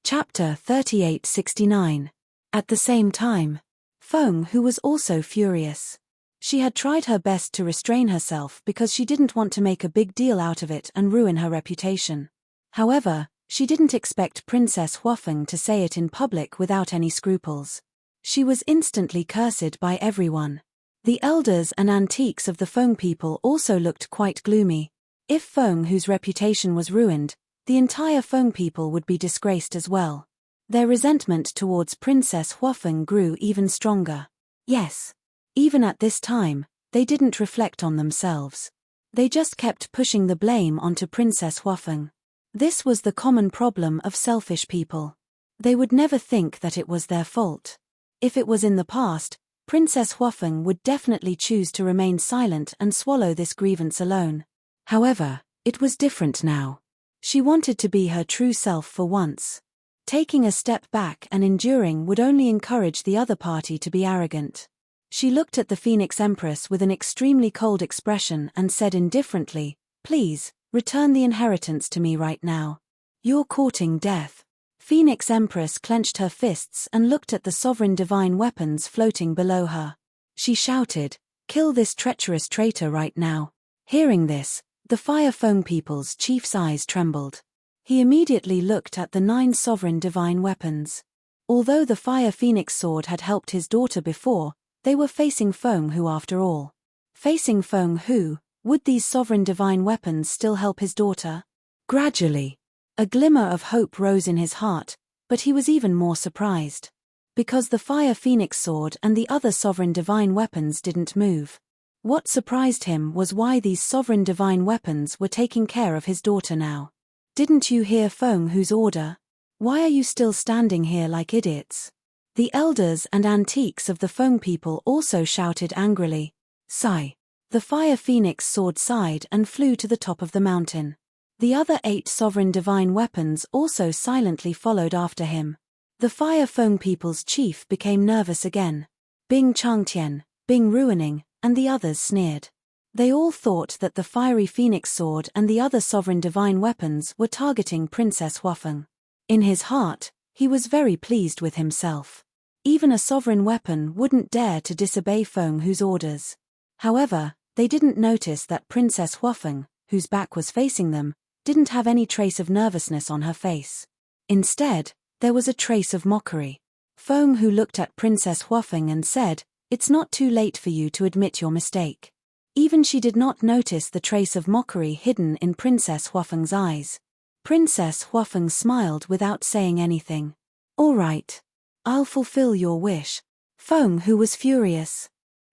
Chapter 3869. At the same time, Feng, who was also furious. She had tried her best to restrain herself because she didn't want to make a big deal out of it and ruin her reputation. However, she didn't expect Princess Huafeng to say it in public without any scruples. She was instantly cursed by everyone. The elders and antiques of the Feng people also looked quite gloomy. If Feng, whose reputation was ruined, the entire Feng people would be disgraced as well. Their resentment towards Princess Huafeng grew even stronger. Yes. Even at this time, they didn't reflect on themselves. They just kept pushing the blame onto Princess Huafeng. This was the common problem of selfish people. They would never think that it was their fault. If it was in the past, Princess Huafeng would definitely choose to remain silent and swallow this grievance alone. However, it was different now. She wanted to be her true self for once. Taking a step back and enduring would only encourage the other party to be arrogant. She looked at the Phoenix Empress with an extremely cold expression and said indifferently, "Please, return the inheritance to me right now. You're courting death." Phoenix Empress clenched her fists and looked at the sovereign divine weapons floating below her. She shouted, "Kill this treacherous traitor right now." Hearing this, the Fire Feng people's chief's eyes trembled. He immediately looked at the 9 sovereign divine weapons. Although the Fire Phoenix sword had helped his daughter before, they were facing Feng Hu after all. Facing Feng Hu, would these sovereign divine weapons still help his daughter? Gradually, a glimmer of hope rose in his heart, but he was even more surprised. Because the Fire Phoenix sword and the other sovereign divine weapons didn't move. What surprised him was why these sovereign divine weapons were taking care of his daughter now. "Didn't you hear Feng Hu's order? Why are you still standing here like idiots?" The elders and antiques of the Feng people also shouted angrily. Sigh. The Fire Phoenix sword sighed and flew to the top of the mountain. The other 8 sovereign divine weapons also silently followed after him. The Fire Feng people's chief became nervous again. Bing Changtian, Bing Ruining, and the others sneered. They all thought that the fiery phoenix sword and the other sovereign divine weapons were targeting Princess Huafeng. In his heart, he was very pleased with himself. Even a sovereign weapon wouldn't dare to disobey Feng Hu's orders. However, they didn't notice that Princess Huafeng, whose back was facing them, didn't have any trace of nervousness on her face. Instead, there was a trace of mockery. Feng Hu looked at Princess Huafeng and said, "It's not too late for you to admit your mistake." Even she did not notice the trace of mockery hidden in Princess Huafeng's eyes. Princess Huafeng smiled without saying anything. "All right. I'll fulfill your wish." Feng Hu was furious.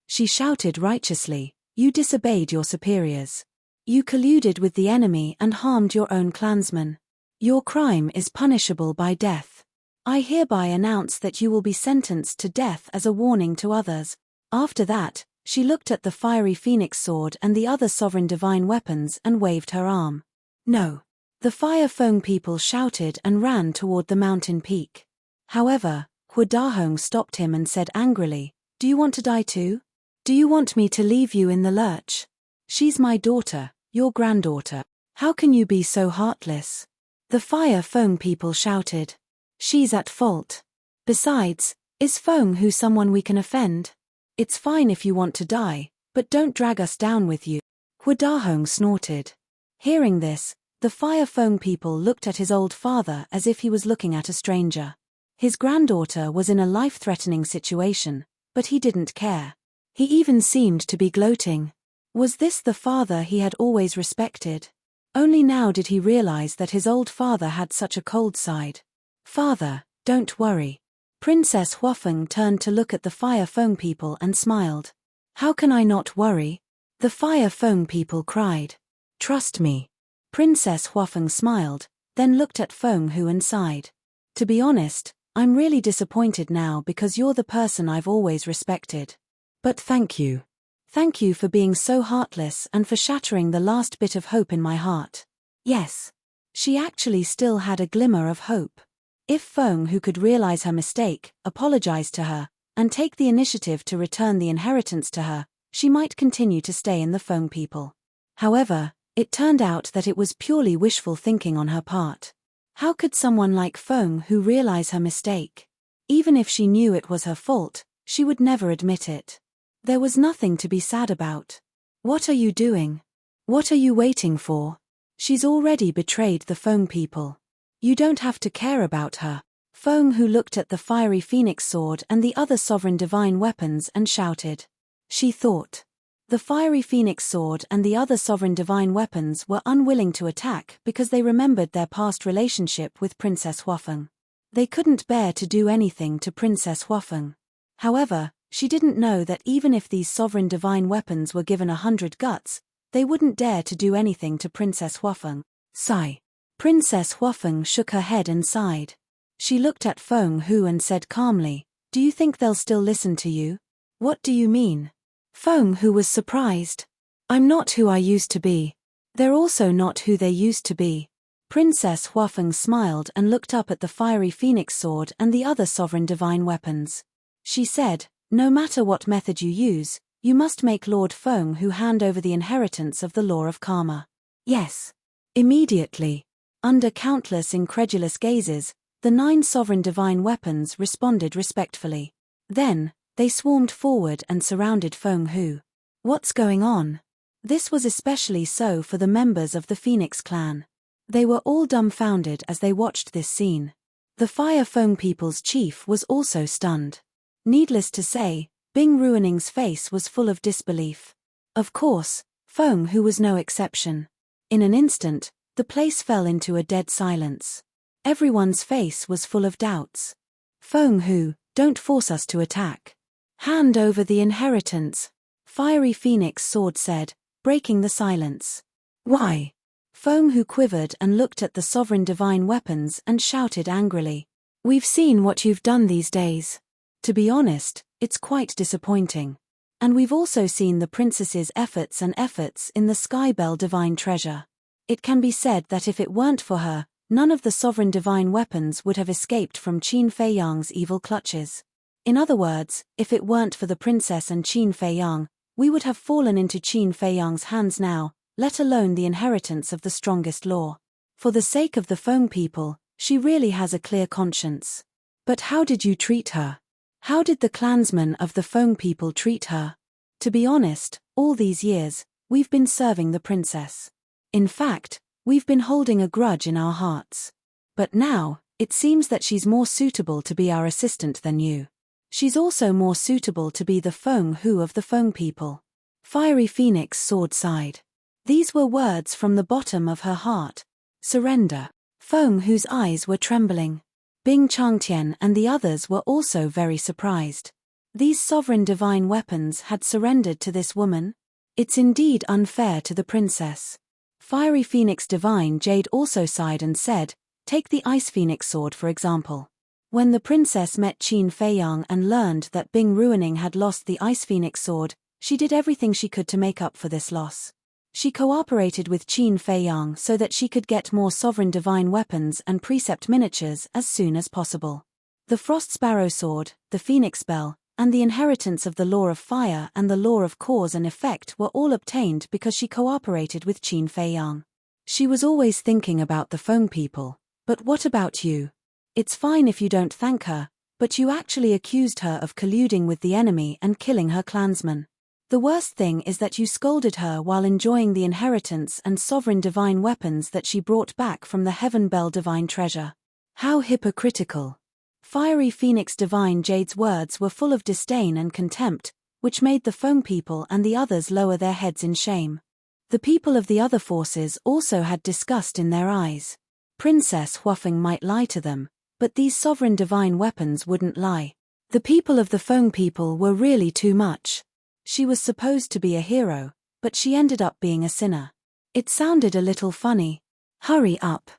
She shouted righteously, "You disobeyed your superiors. You colluded with the enemy and harmed your own clansmen. Your crime is punishable by death. I hereby announce that you will be sentenced to death as a warning to others." After that, she looked at the fiery phoenix sword and the other sovereign divine weapons and waved her arm. "No." The Fire Feng people shouted and ran toward the mountain peak. However, Hu Dahong stopped him and said angrily, "Do you want to die too? Do you want me to leave you in the lurch? She's my daughter, your granddaughter. How can you be so heartless?" The Fire Feng people shouted. "She's at fault. Besides, is Feng Hu someone we can offend? It's fine if you want to die, but don't drag us down with you." Hu Dahong snorted. Hearing this, the Fire Feng people looked at his old father as if he was looking at a stranger. His granddaughter was in a life-threatening situation, but he didn't care. He even seemed to be gloating. Was this the father he had always respected? Only now did he realize that his old father had such a cold side. "Father, don't worry." Princess Huafeng turned to look at the Fire Feng people and smiled. "How can I not worry?" The Fire Feng people cried. "Trust me." Princess Huafeng smiled, then looked at Feng Hu and sighed. "To be honest, I'm really disappointed now because you're the person I've always respected. But thank you. Thank you for being so heartless and for shattering the last bit of hope in my heart." Yes. She actually still had a glimmer of hope. If Feng Hu could realize her mistake, apologize to her, and take the initiative to return the inheritance to her, she might continue to stay in the Feng people. However, it turned out that it was purely wishful thinking on her part. How could someone like Feng Hu realize her mistake? Even if she knew it was her fault, she would never admit it. There was nothing to be sad about. What are you doing? What are you waiting for? She's already betrayed the Feng people. You don't have to care about her. Feng Hu looked at the fiery phoenix sword and the other sovereign divine weapons and shouted. She thought. The fiery phoenix sword and the other sovereign divine weapons were unwilling to attack because they remembered their past relationship with Princess Huafeng. They couldn't bear to do anything to Princess Huafeng. However, she didn't know that even if these sovereign divine weapons were given 100 guts, they wouldn't dare to do anything to Princess Huafeng. Sigh. Princess Huafeng shook her head and sighed. She looked at Feng Hu and said calmly, "Do you think they'll still listen to you?" "What do you mean?" Feng Hu was surprised. "I'm not who I used to be. They're also not who they used to be." Princess Huafeng smiled and looked up at the fiery phoenix sword and the other sovereign divine weapons. She said, "No matter what method you use, you must make Lord Feng Hu hand over the inheritance of the law of karma." "Yes." Immediately. Under countless incredulous gazes, the 9 sovereign divine weapons responded respectfully. Then, they swarmed forward and surrounded Feng Hu. What's going on? This was especially so for the members of the Phoenix clan. They were all dumbfounded as they watched this scene. The Fire Feng people's chief was also stunned. Needless to say, Bing Ruining's face was full of disbelief. Of course, Feng Hu was no exception. In an instant, the place fell into a dead silence. Everyone's face was full of doubts. "Feng Hu, don't force us to attack. Hand over the inheritance," Fiery Phoenix Sword said, breaking the silence. "Why?" Feng Hu quivered and looked at the sovereign divine weapons and shouted angrily. "We've seen what you've done these days. To be honest, it's quite disappointing. And we've also seen the princess's efforts in the Skybell divine treasure. It can be said that if it weren't for her, none of the sovereign divine weapons would have escaped from Qin Feiyang's evil clutches. In other words, if it weren't for the princess and Qin Feiyang, we would have fallen into Qin Feiyang's hands now, let alone the inheritance of the strongest law. For the sake of the Feng people, she really has a clear conscience. But how did you treat her? How did the clansmen of the Feng people treat her? To be honest, all these years, we've been serving the princess. In fact, we've been holding a grudge in our hearts. But now, it seems that she's more suitable to be our assistant than you. She's also more suitable to be the Feng Hu of the Feng people." Fiery Phoenix Sword sighed. These were words from the bottom of her heart. Surrender. Feng Hu's eyes were trembling. Bing Changtian and the others were also very surprised. These sovereign divine weapons had surrendered to this woman? It's indeed unfair to the princess. Fiery Phoenix Divine Jade also sighed and said, "Take the Ice Phoenix Sword for example. When the princess met Qin Feiyang and learned that Bing Ruining had lost the Ice Phoenix Sword, she did everything she could to make up for this loss. She cooperated with Qin Feiyang so that she could get more sovereign divine weapons and precept miniatures as soon as possible. The Frost Sparrow Sword, the Phoenix Bell, and the inheritance of the Law of Fire and the Law of Cause and Effect were all obtained because she cooperated with Qin Feiyang. She was always thinking about the Feng people. But what about you? It's fine if you don't thank her, but you actually accused her of colluding with the enemy and killing her clansmen. The worst thing is that you scolded her while enjoying the inheritance and sovereign divine weapons that she brought back from the Heaven Bell divine treasure. How hypocritical." Fiery Phoenix Divine Jade's words were full of disdain and contempt, which made the Feng people and the others lower their heads in shame. The people of the other forces also had disgust in their eyes. Princess Huafeng might lie to them, but these sovereign divine weapons wouldn't lie. The people of the Feng people were really too much. She was supposed to be a hero, but she ended up being a sinner. It sounded a little funny. "Hurry up.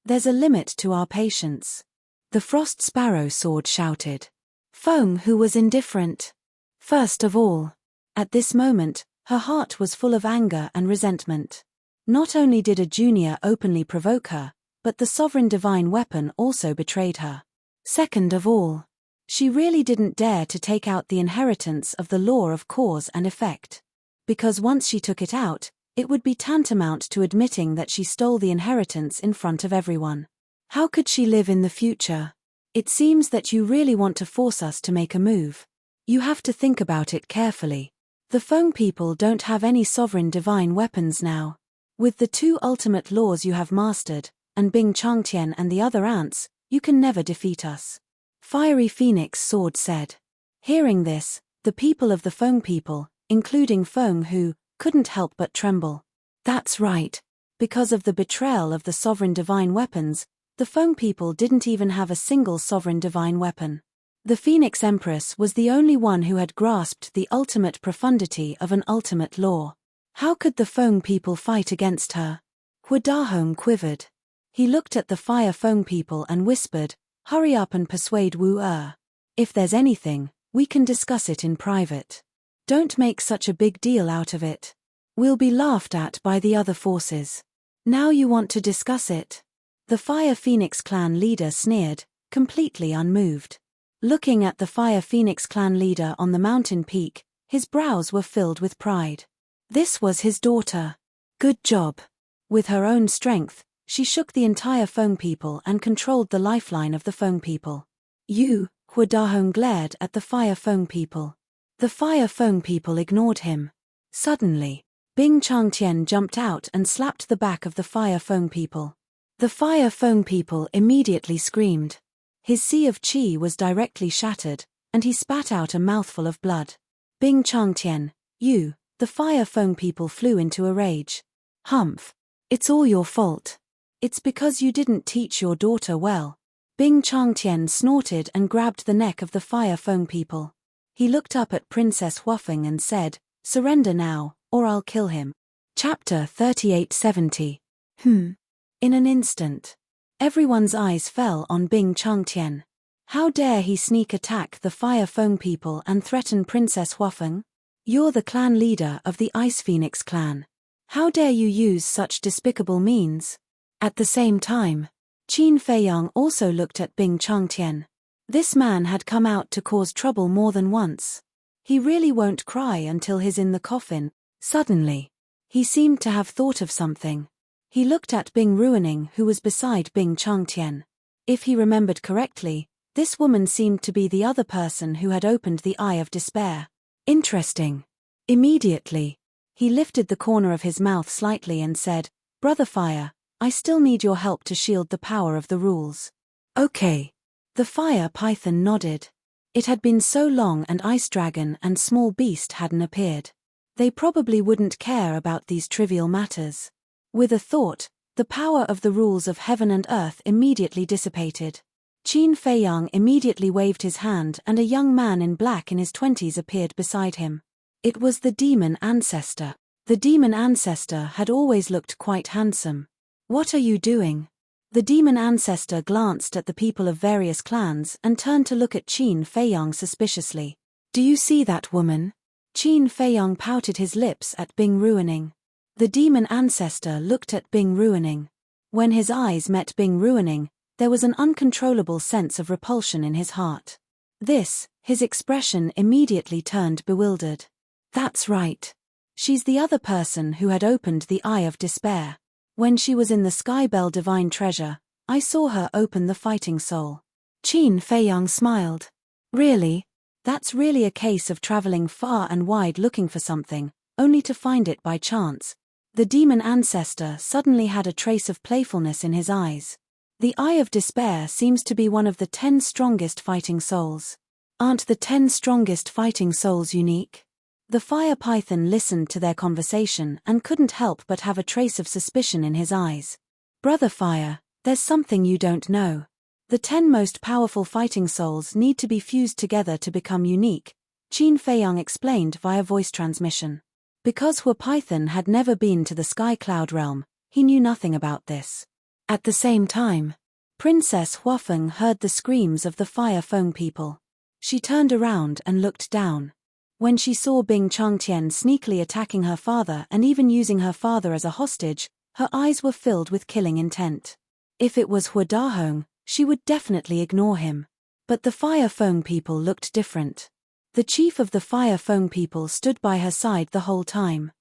There's a limit to our patience." The Frost Sparrow Sword shouted. Feng Hu was indifferent. First of all, at this moment, her heart was full of anger and resentment. Not only did a junior openly provoke her, but the sovereign divine weapon also betrayed her. Second of all, she really didn't dare to take out the inheritance of the Law of Cause and Effect. Because once she took it out, it would be tantamount to admitting that she stole the inheritance in front of everyone. How could she live in the future? It seems that you really want to force us to make a move. You have to think about it carefully. The Feng people don't have any sovereign divine weapons now. With the 2 ultimate laws you have mastered, and Bing Changtian and the other ants, you can never defeat us. Fiery Phoenix Sword said. Hearing this, the people of the Feng people, including Feng Hu, couldn't help but tremble. That's right. Because of the betrayal of the sovereign divine weapons, the Feng people didn't even have a single sovereign divine weapon. The Phoenix Empress was the only one who had grasped the ultimate profundity of an ultimate law. How could the Feng people fight against her? Hua Dahong quivered. He looked at the Fire Feng people and whispered, "Hurry up and persuade Wu Er. If there's anything, we can discuss it in private. Don't make such a big deal out of it. We'll be laughed at by the other forces. Now you want to discuss it?" The Fire Phoenix clan leader sneered, completely unmoved. Looking at the Fire Phoenix clan leader on the mountain peak, his brows were filled with pride. This was his daughter. Good job. With her own strength, she shook the entire Feng people and controlled the lifeline of the Feng people. You, Hua Dahong glared at the Fire Feng people. The Fire Feng people ignored him. Suddenly, Bing Changtian jumped out and slapped the back of the Fire Feng people. The Fire Feng people immediately screamed. His sea of qi was directly shattered, and he spat out a mouthful of blood. Bing Changtian, you, the Fire Feng people flew into a rage. Humph. It's all your fault. It's because you didn't teach your daughter well. Bing Changtian snorted and grabbed the neck of the Fire Feng people. He looked up at Princess Huafeng and said, "Surrender now, or I'll kill him." Chapter 3870. In an instant, everyone's eyes fell on Bing Changtian. How dare he sneak attack the Fire Feng people and threaten Princess Huafeng? You're the clan leader of the Ice Phoenix clan. How dare you use such despicable means? At the same time, Qin Feiyang also looked at Bing Changtian. This man had come out to cause trouble more than once. He really won't cry until he's in the coffin. Suddenly, he seemed to have thought of something. He looked at Bing Ruining, who was beside Bing Changtian. If he remembered correctly, this woman seemed to be the other person who had opened the Eye of Despair. Interesting. Immediately, he lifted the corner of his mouth slightly and said, "Brother Fire, I still need your help to shield the power of the rules." Okay. The Fire Python nodded. It had been so long and Ice Dragon and Small Beast hadn't appeared. They probably wouldn't care about these trivial matters. With a thought, the power of the rules of heaven and earth immediately dissipated. Qin Feiyang immediately waved his hand and a young man in black in his 20s appeared beside him. It was the demon ancestor. The demon ancestor had always looked quite handsome. "What are you doing?" The demon ancestor glanced at the people of various clans and turned to look at Qin Feiyang suspiciously. "Do you see that woman?" Qin Feiyang pouted his lips at Bing Ruining. The demon ancestor looked at Bing Ruining. When his eyes met Bing Ruining, there was an uncontrollable sense of repulsion in his heart. His expression immediately turned bewildered. That's right. She's the other person who had opened the Eye of Despair. When she was in the Skybell Divine Treasure, I saw her open the Fighting Soul. Qin Feiyang smiled. Really? That's really a case of traveling far and wide looking for something, only to find it by chance. The demon ancestor suddenly had a trace of playfulness in his eyes. The Eye of Despair seems to be one of the 10 strongest fighting souls. Aren't the 10 strongest fighting souls unique? The Fire Python listened to their conversation and couldn't help but have a trace of suspicion in his eyes. "Brother Fire, there's something you don't know. The 10 most powerful fighting souls need to be fused together to become unique," Qin Feiyang explained via voice transmission. Because Hua Python had never been to the Sky Cloud realm, he knew nothing about this. At the same time, Princess Huafeng heard the screams of the Fire Feng people. She turned around and looked down. When she saw Bing Changtian sneakily attacking her father and even using her father as a hostage, her eyes were filled with killing intent. If it was Hua Dahong, she would definitely ignore him. But the Fire Feng people looked different. The chief of the Fire Feng people stood by her side the whole time.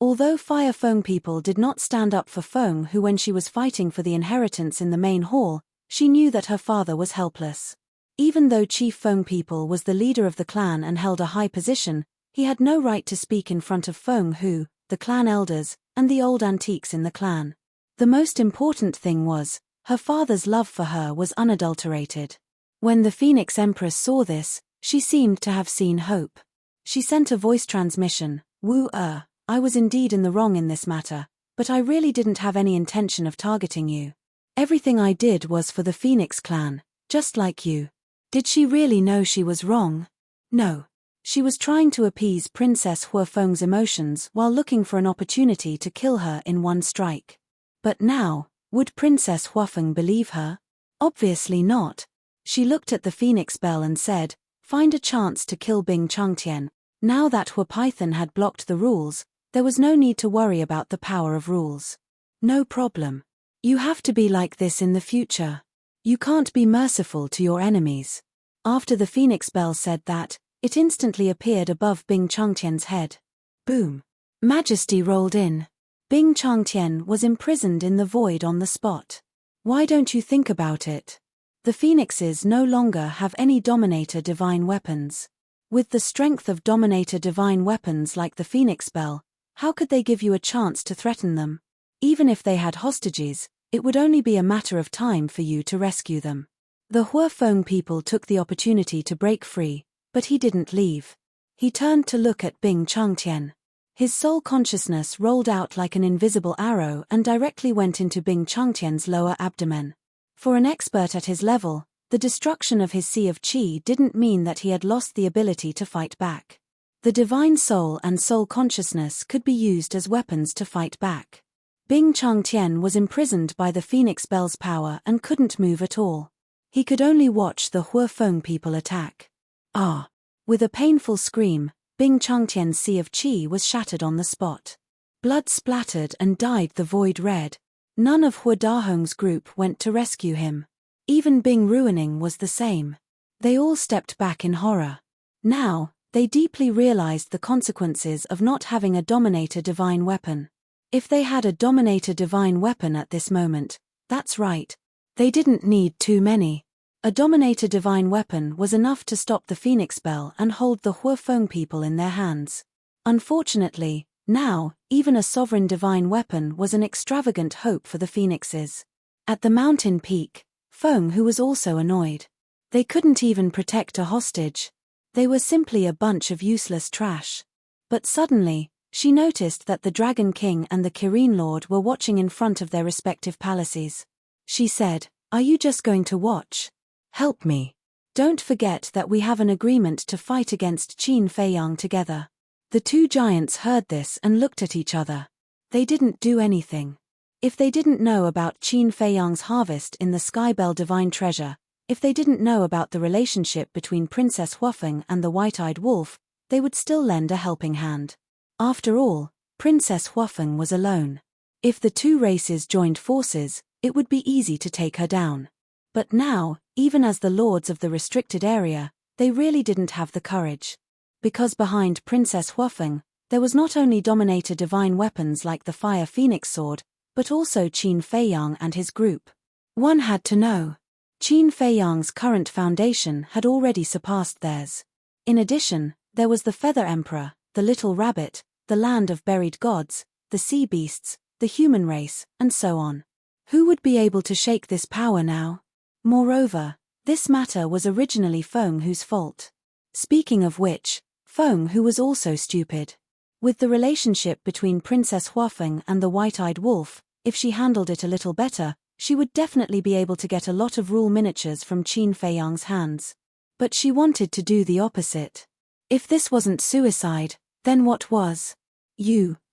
Although Fire Feng people did not stand up for Feng Hu when she was fighting for the inheritance in the main hall, She knew that her father was helpless. Even though Chief Feng People was the leader of the clan and held a high position, he had no right to speak in front of Feng Hu, the clan elders, and the old antiques in the clan. The most important thing was, her father's love for her was unadulterated. When the Phoenix Empress saw this, she seemed to have seen hope. She sent a voice transmission, Wu-er, I was indeed in the wrong in this matter, but I really didn't have any intention of targeting you. Everything I did was for the Phoenix clan, just like you. Did she really know she was wrong? No. She was trying to appease Princess Huafeng's emotions while looking for an opportunity to kill her in one strike. But now, would Princess Huafeng believe her? Obviously not. She looked at the Phoenix Bell and said, find a chance to kill Bing Changtian. Now that Huapython had blocked the rules, there was no need to worry about the power of rules. No problem. You have to be like this in the future. You can't be merciful to your enemies. After the Phoenix Bell said that, it instantly appeared above Bing Changtian's head. Boom. Majesty rolled in. Bing Changtian was imprisoned in the void on the spot. Why don't you think about it? The Phoenixes no longer have any Dominator Divine weapons. With the strength of Dominator Divine weapons like the Phoenix Bell, how could they give you a chance to threaten them? Even if they had hostages, it would only be a matter of time for you to rescue them. The Huafeng people took the opportunity to break free, but he didn't leave. He turned to look at Bing Changtian. His soul consciousness rolled out like an invisible arrow and directly went into Bing Changtian's lower abdomen. For an expert at his level, the destruction of his sea of qi didn't mean that he had lost the ability to fight back. The divine soul and soul consciousness could be used as weapons to fight back. Bing Changtian was imprisoned by the Phoenix Bell's power and couldn't move at all. He could only watch the Huafeng people attack. Ah! With a painful scream, Bing Changtian's sea of qi was shattered on the spot. Blood splattered and dyed the void red. None of Hua Dahong's group went to rescue him. Even Bing Ruining was the same. They all stepped back in horror. Now, they deeply realized the consequences of not having a Dominator Divine weapon. If they had a Dominator Divine weapon at this moment, that's right. They didn't need too many. A Dominator Divine weapon was enough to stop the Phoenix Bell and hold the Huafeng people in their hands. Unfortunately, now, even a Sovereign Divine weapon was an extravagant hope for the Phoenixes. At the mountain peak, Feng Hu was also annoyed. They couldn't even protect a hostage. They were simply a bunch of useless trash. But suddenly, she noticed that the Dragon King and the Kirin Lord were watching in front of their respective palaces. She said, "Are you just going to watch? Help me. Don't forget that we have an agreement to fight against Qin Feiyang together." The two giants heard this and looked at each other. They didn't do anything. If they didn't know about Qin Feiyang's harvest in the Skybell Divine Treasure, if they didn't know about the relationship between Princess Huafeng and the White-Eyed Wolf, they would still lend a helping hand. After all, Princess Huafeng was alone. If the two races joined forces, it would be easy to take her down. But now, even as the lords of the restricted area, they really didn't have the courage. Because behind Princess Huafeng, there was not only Dominator Divine weapons like the Fire Phoenix Sword, but also Qin Feiyang and his group. One had to know. Qin Feiyang's current foundation had already surpassed theirs. In addition, there was the Feather Emperor, the Little Rabbit, the Land of Buried Gods, the Sea Beasts, the human race, and so on. Who would be able to shake this power now? Moreover, this matter was originally Feng Hu's fault. Speaking of which, Feng Hu was also stupid. With the relationship between Princess Huafeng and the White-Eyed Wolf, if she handled it a little better, she would definitely be able to get a lot of rule miniatures from Qin Feiyang's hands. But she wanted to do the opposite. If this wasn't suicide, then what was?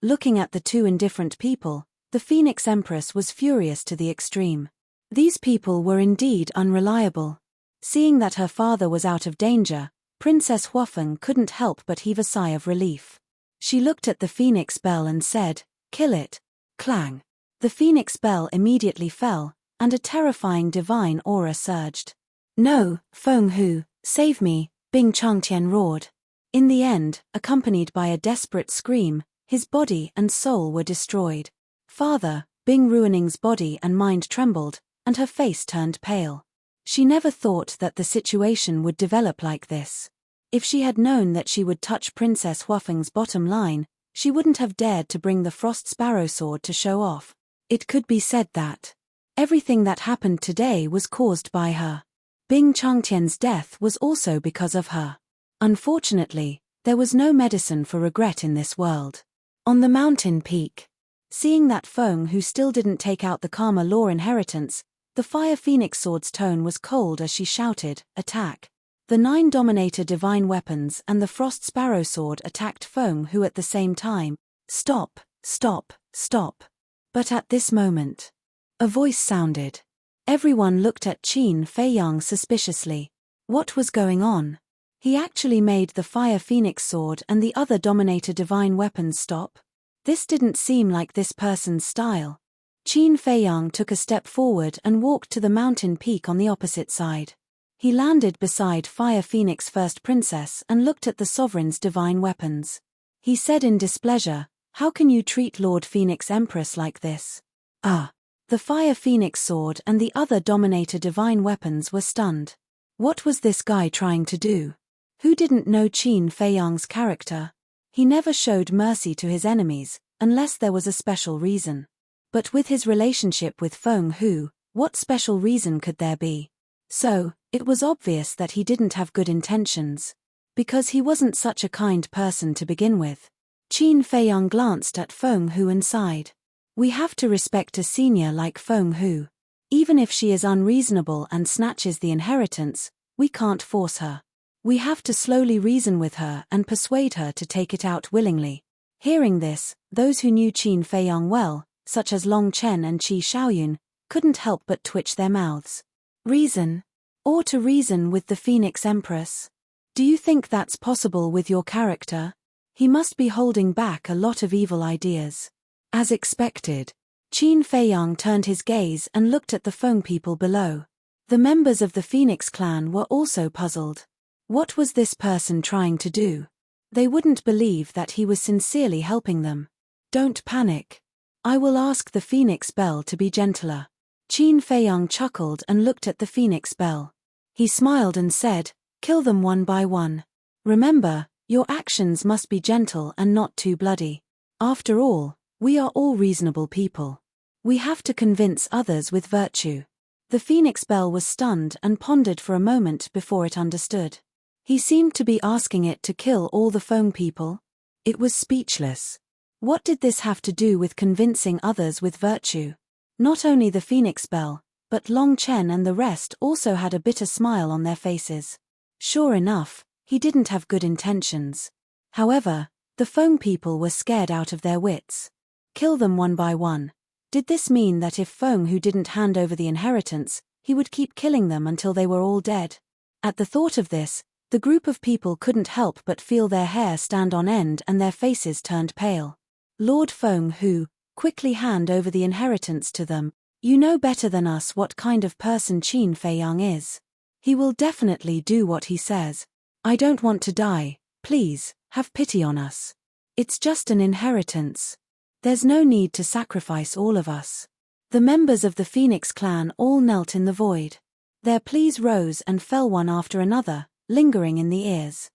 Looking at the two indifferent people, the Phoenix Empress was furious to the extreme. These people were indeed unreliable. Seeing that her father was out of danger, Princess Huafeng couldn't help but heave a sigh of relief. She looked at the Phoenix Bell and said, "Kill it." Clang. The Phoenix Bell immediately fell, and a terrifying divine aura surged. "No, Feng Hu, save me," Bing Changtian roared. In the end, accompanied by a desperate scream, his body and soul were destroyed. Father, Bing Ruining's body and mind trembled, and her face turned pale. She never thought that the situation would develop like this. If she had known that she would touch Princess Huafeng's bottom line, she wouldn't have dared to bring the Frost Sparrow sword to show off. It could be said that everything that happened today was caused by her. Bing Changtian's death was also because of her. Unfortunately, there was no medicine for regret in this world. On the mountain peak, seeing that Feng Hu still didn't take out the Karma Law inheritance, the Fire Phoenix sword's tone was cold as she shouted, "Attack!" The 9 Dominator divine weapons and the Frost Sparrow sword attacked Feng Hu at the same time. "Stop, stop, stop." But at this moment, a voice sounded. Everyone looked at Qin Feiyang suspiciously. What was going on? He actually made the Fire Phoenix sword and the other Dominator divine weapons stop? This didn't seem like this person's style. Qin Feiyang took a step forward and walked to the mountain peak on the opposite side. He landed beside Fire Phoenix First Princess and looked at the Sovereign's divine weapons. He said in displeasure, "How can you treat Lord Phoenix Empress like this?" The Fire Phoenix sword and the other Dominator divine weapons were stunned. What was this guy trying to do? Who didn't know Qin Feiyang's character? He never showed mercy to his enemies, unless there was a special reason. But with his relationship with Feng Hu, what special reason could there be? So, it was obvious that he didn't have good intentions. Because he wasn't such a kind person to begin with. Qin Feiyang glanced at Feng Hu and sighed. We have to respect a senior like Feng Hu. Even if she is unreasonable and snatches the inheritance, we can't force her. We have to slowly reason with her and persuade her to take it out willingly. Hearing this, those who knew Qin Feiyang well, such as Long Chen and Qi Shaoyun, couldn't help but twitch their mouths. Reason? Or to reason with the Phoenix Empress? Do you think that's possible with your character? He must be holding back a lot of evil ideas. As expected, Qin Feiyang turned his gaze and looked at the Feng people below. The members of the Phoenix clan were also puzzled. What was this person trying to do? They wouldn't believe that he was sincerely helping them. Don't panic. I will ask the Phoenix Bell to be gentler. Qin Feiyang chuckled and looked at the Phoenix Bell. He smiled and said, "Kill them one by one. Remember, your actions must be gentle and not too bloody. After all, we are all reasonable people. We have to convince others with virtue." The Phoenix Bell was stunned and pondered for a moment before it understood. He seemed to be asking it to kill all the Feng people. It was speechless. What did this have to do with convincing others with virtue? Not only the Phoenix Bell, but Long Chen and the rest also had a bitter smile on their faces. Sure enough, he didn't have good intentions. However, the Feng people were scared out of their wits. Kill them one by one. Did this mean that if Feng Hu didn't hand over the inheritance, he would keep killing them until they were all dead? At the thought of this, the group of people couldn't help but feel their hair stand on end and their faces turned pale. Lord Feng Hu, quickly hand over the inheritance to them. You know better than us what kind of person Qin Feiyang is. He will definitely do what he says. I don't want to die, please, have pity on us. It's just an inheritance. There's no need to sacrifice all of us. The members of the Phoenix clan all knelt in the void. Their pleas rose and fell one after another, lingering in the ears.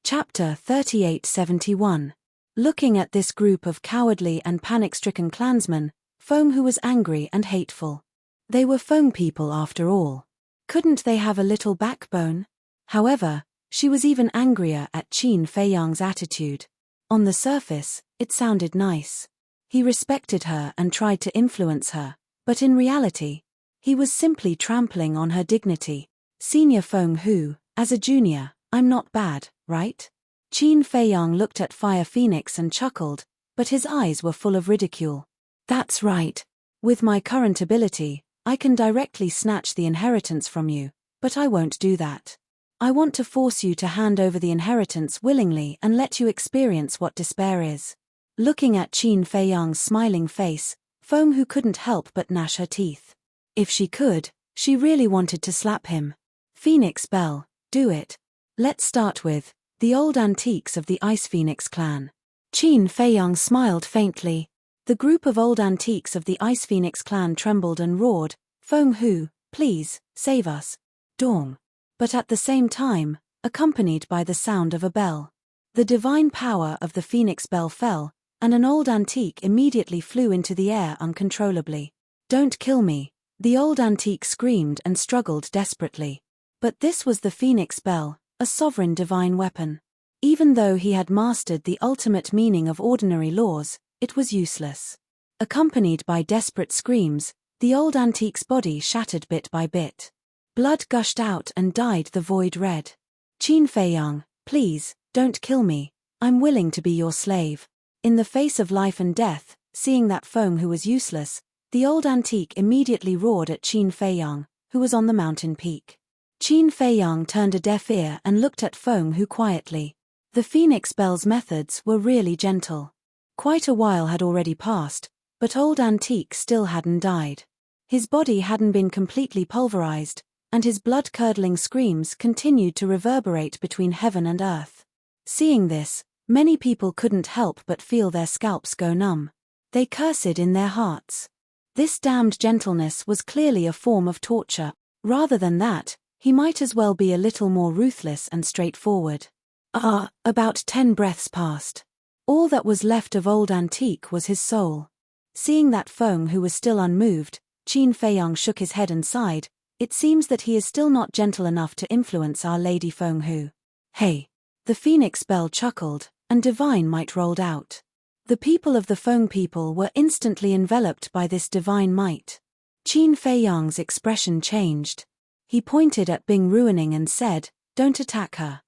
Chapter 3871. Looking at this group of cowardly and panic-stricken clansmen, Feng Hu was angry and hateful. They were Feng people after all. Couldn't they have a little backbone? However, she was even angrier at Qin Feiyang's attitude. On the surface, it sounded nice. He respected her and tried to influence her, but in reality, he was simply trampling on her dignity. Senior Feng Hu, as a junior, I'm not bad, right? Qin Feiyang looked at Fire Phoenix and chuckled, but his eyes were full of ridicule. That's right. With my current ability, I can directly snatch the inheritance from you, but I won't do that. I want to force you to hand over the inheritance willingly and let you experience what despair is. Looking at Qin Feiyang's smiling face, Feng Hu couldn't help but gnash her teeth. If she could, she really wanted to slap him. Phoenix Bell, do it. Let's start with the old antiques of the Ice Phoenix clan. Qin Feiyang smiled faintly. The group of old antiques of the Ice Phoenix clan trembled and roared, Feng Hu, please, save us. Dong. But at the same time, accompanied by the sound of a bell. The divine power of the phoenix bell fell, and an old antique immediately flew into the air uncontrollably. Don't kill me, the old antique screamed and struggled desperately. But this was the phoenix bell, a sovereign divine weapon. Even though he had mastered the ultimate meaning of ordinary laws, it was useless. Accompanied by desperate screams, the old antique's body shattered bit by bit. Blood gushed out and dyed the void red. Qin Feiyang, please, don't kill me, I'm willing to be your slave. In the face of life and death, seeing that Feng Hu was useless, the old antique immediately roared at Qin Feiyang, who was on the mountain peak. Qin Feiyang turned a deaf ear and looked at Feng Hu quietly. The phoenix bell's methods were really gentle. Quite a while had already passed, but old antique still hadn't died. His body hadn't been completely pulverized, and his blood-curdling screams continued to reverberate between heaven and earth. Seeing this, many people couldn't help but feel their scalps go numb. They cursed in their hearts. This damned gentleness was clearly a form of torture. Rather than that, he might as well be a little more ruthless and straightforward. About 10 breaths passed. All that was left of old antique was his soul. Seeing that Feng Hu was still unmoved, Qin Feiyang shook his head and sighed. It seems that he is still not gentle enough to influence our Lady Feng Hu. Hey! The phoenix bell chuckled, and divine might rolled out. The people of the Feng people were instantly enveloped by this divine might. Qin Feiyang's expression changed. He pointed at Bing Ruining and said, "Don't attack her."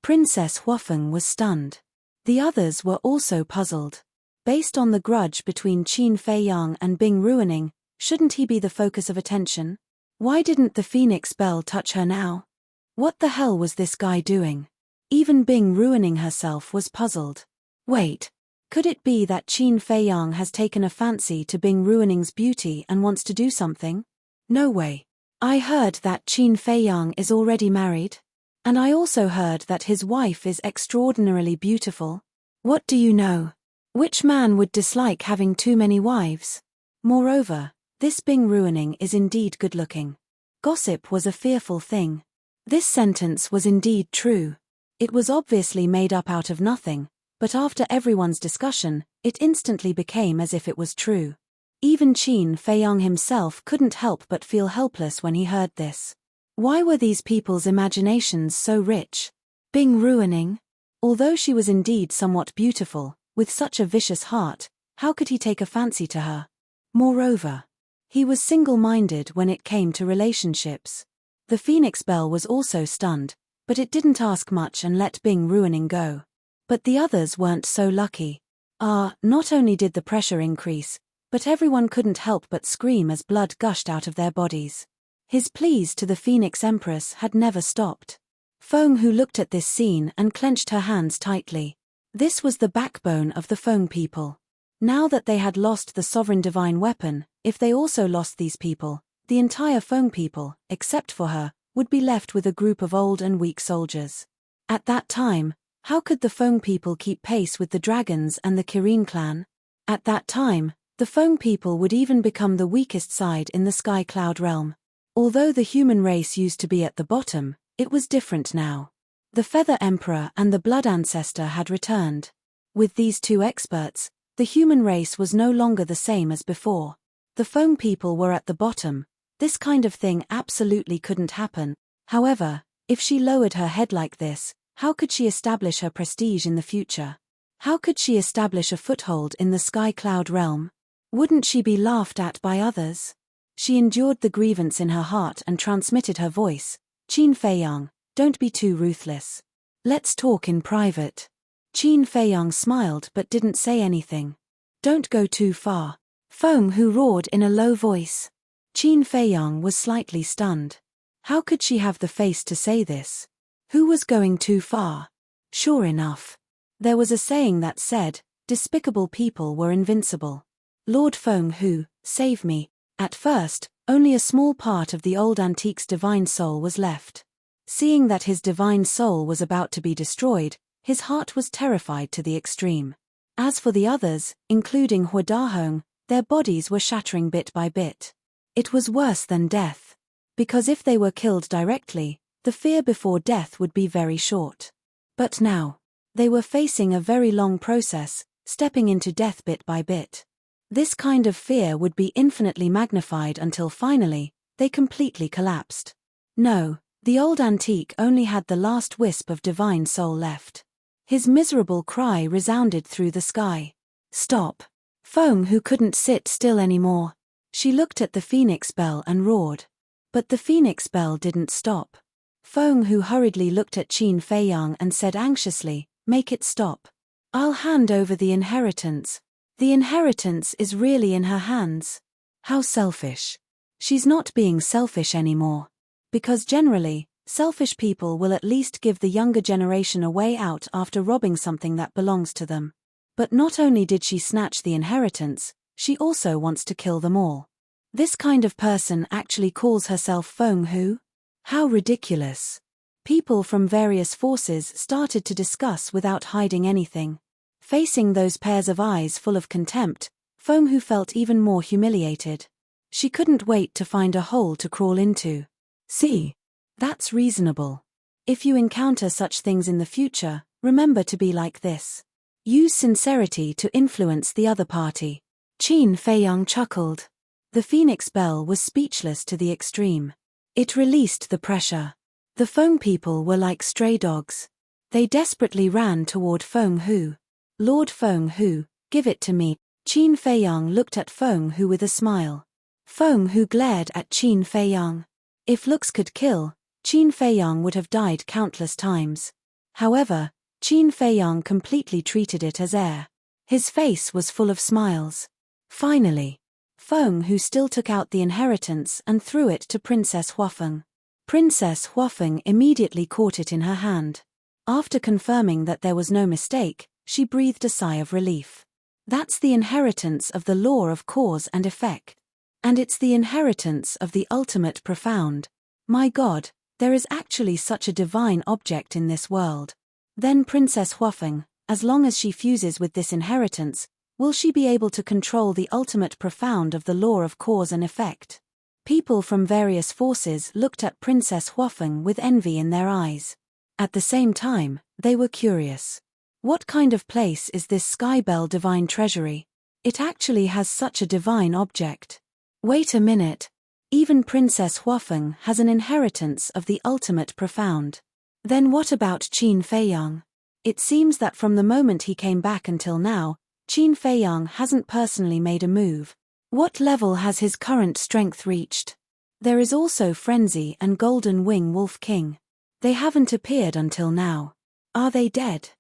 Princess Huafeng was stunned. The others were also puzzled. Based on the grudge between Qin Feiyang and Bing Ruining, shouldn't he be the focus of attention? Why didn't the phoenix bell touch her now? What the hell was this guy doing? Even Bing Ruining herself was puzzled. Wait, could it be that Qin Feiyang has taken a fancy to Bing Ruining's beauty and wants to do something? No way. I heard that Qin Feiyang is already married. And I also heard that his wife is extraordinarily beautiful. What do you know? Which man would dislike having too many wives? Moreover, this Bing Ruining is indeed good-looking. Gossip was a fearful thing. This sentence was indeed true. It was obviously made up out of nothing, but after everyone's discussion, it instantly became as if it was true. Even Qin Feiyang himself couldn't help but feel helpless when he heard this. Why were these people's imaginations so rich? Bing Ruining? Although she was indeed somewhat beautiful, with such a vicious heart, how could he take a fancy to her? Moreover, he was single-minded when it came to relationships. The phoenix bell was also stunned, but it didn't ask much and let Bing Ruining go. But the others weren't so lucky. Not only did the pressure increase, but everyone couldn't help but scream as blood gushed out of their bodies. His pleas to the Phoenix Empress had never stopped. Feng Hu looked at this scene and clenched her hands tightly. This was the backbone of the Feng people. Now that they had lost the sovereign divine weapon, if they also lost these people, the entire Feng people, except for her, would be left with a group of old and weak soldiers. At that time, how could the Feng people keep pace with the dragons and the Kirin clan? At that time, the Feng people would even become the weakest side in the Sky Cloud realm. Although the human race used to be at the bottom, it was different now. The Feather Emperor and the Blood Ancestor had returned. With these two experts, the human race was no longer the same as before. The Feng people were at the bottom. This kind of thing absolutely couldn't happen. However, if she lowered her head like this, how could she establish her prestige in the future? How could she establish a foothold in the Sky Cloud realm? Wouldn't she be laughed at by others? She endured the grievance in her heart and transmitted her voice. Qin Feiyang, don't be too ruthless. Let's talk in private. Qin Feiyang smiled but didn't say anything. Don't go too far. Feng Hu roared in a low voice. Qin Feiyang was slightly stunned. How could she have the face to say this? Who was going too far? Sure enough. There was a saying that said, despicable people were invincible. Lord Feng Hu, save me. At first, only a small part of the old antique's divine soul was left. Seeing that his divine soul was about to be destroyed, his heart was terrified to the extreme. As for the others, including Hua Dahong, their bodies were shattering bit by bit. It was worse than death. Because if they were killed directly, the fear before death would be very short. But now, they were facing a very long process, stepping into death bit by bit. This kind of fear would be infinitely magnified until finally, they completely collapsed. No, the old antique only had the last wisp of divine soul left. His miserable cry resounded through the sky. Stop! Feng, who couldn't sit still anymore. She looked at the phoenix bell and roared. But the phoenix bell didn't stop. Feng, who hurriedly looked at Qin Feiyang and said anxiously, "Make it stop. I'll hand over the inheritance." The inheritance is really in her hands. How selfish. She's not being selfish anymore. Because generally, selfish people will at least give the younger generation a way out after robbing something that belongs to them. But not only did she snatch the inheritance, she also wants to kill them all. This kind of person actually calls herself Feng Hu? How ridiculous. People from various forces started to discuss without hiding anything. Facing those pairs of eyes full of contempt, Feng Hu felt even more humiliated. She couldn't wait to find a hole to crawl into. See? That's reasonable. If you encounter such things in the future, remember to be like this. Use sincerity to influence the other party. Qin Feiyang chuckled. The phoenix bell was speechless to the extreme. It released the pressure. The Feng people were like stray dogs. They desperately ran toward Feng Hu. Lord Feng Hu, give it to me. Qin Feiyang looked at Feng Hu with a smile. Feng Hu glared at Qin Feiyang. If looks could kill, Qin Feiyang would have died countless times. However, Qin Feiyang completely treated it as air. His face was full of smiles. Finally, Feng Hu still took out the inheritance and threw it to Princess Huafeng. Princess Huafeng immediately caught it in her hand. After confirming that there was no mistake, she breathed a sigh of relief. That's the inheritance of the law of cause and effect. And it's the inheritance of the ultimate profound. My God, there is actually such a divine object in this world. Then Princess Huafeng, as long as she fuses with this inheritance, will she be able to control the ultimate profound of the law of cause and effect? People from various forces looked at Princess Huafeng with envy in their eyes. At the same time, they were curious. What kind of place is this Skybell Divine Treasury? It actually has such a divine object. Wait a minute. Even Princess Huafeng has an inheritance of the ultimate profound. Then what about Qin Feiyang? It seems that from the moment he came back until now, Qin Feiyang hasn't personally made a move. What level has his current strength reached? There is also Frenzy and Golden Wing Wolf King. They haven't appeared until now. Are they dead?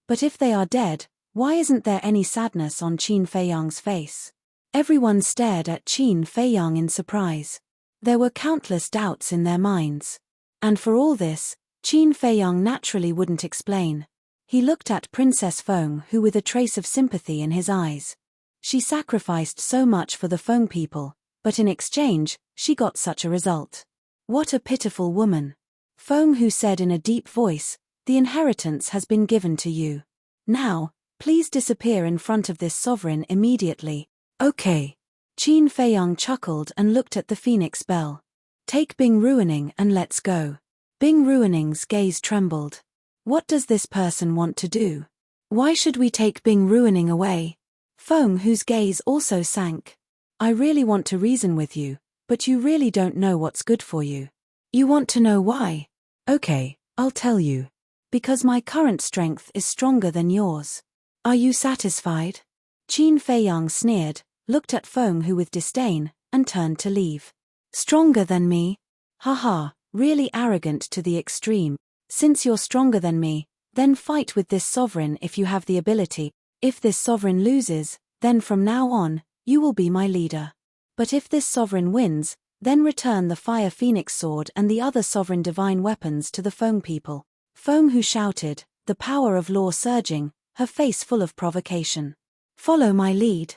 But if they are dead, why isn't there any sadness on Qin Feiyang's face? Everyone stared at Qin Feiyang in surprise. There were countless doubts in their minds. And for all this, Qin Feiyang naturally wouldn't explain. He looked at Princess Feng Hu with a trace of sympathy in his eyes. She sacrificed so much for the Feng people, but in exchange, she got such a result. What a pitiful woman. Feng Hu said in a deep voice, "The inheritance has been given to you. Now, please disappear in front of this sovereign immediately." Okay. Qin Feiyang chuckled and looked at the phoenix bell. Take Bing Ruining and let's go. Bing Ruining's gaze trembled. What does this person want to do? Why should we take Bing Ruining away? Feng Hu's gaze also sank. I really want to reason with you, but you really don't know what's good for you. You want to know why? Okay, I'll tell you. Because my current strength is stronger than yours. Are you satisfied? Qin Feiyang sneered, looked at Feng Hu with disdain, and turned to leave. Stronger than me? Haha, really arrogant to the extreme. Since you're stronger than me, then fight with this sovereign if you have the ability. If this sovereign loses, then from now on, you will be my leader. But if this sovereign wins, then return the Fire Phoenix Sword and the other sovereign divine weapons to the Feng people. Feng Hu shouted, the power of law surging, her face full of provocation. Follow my lead.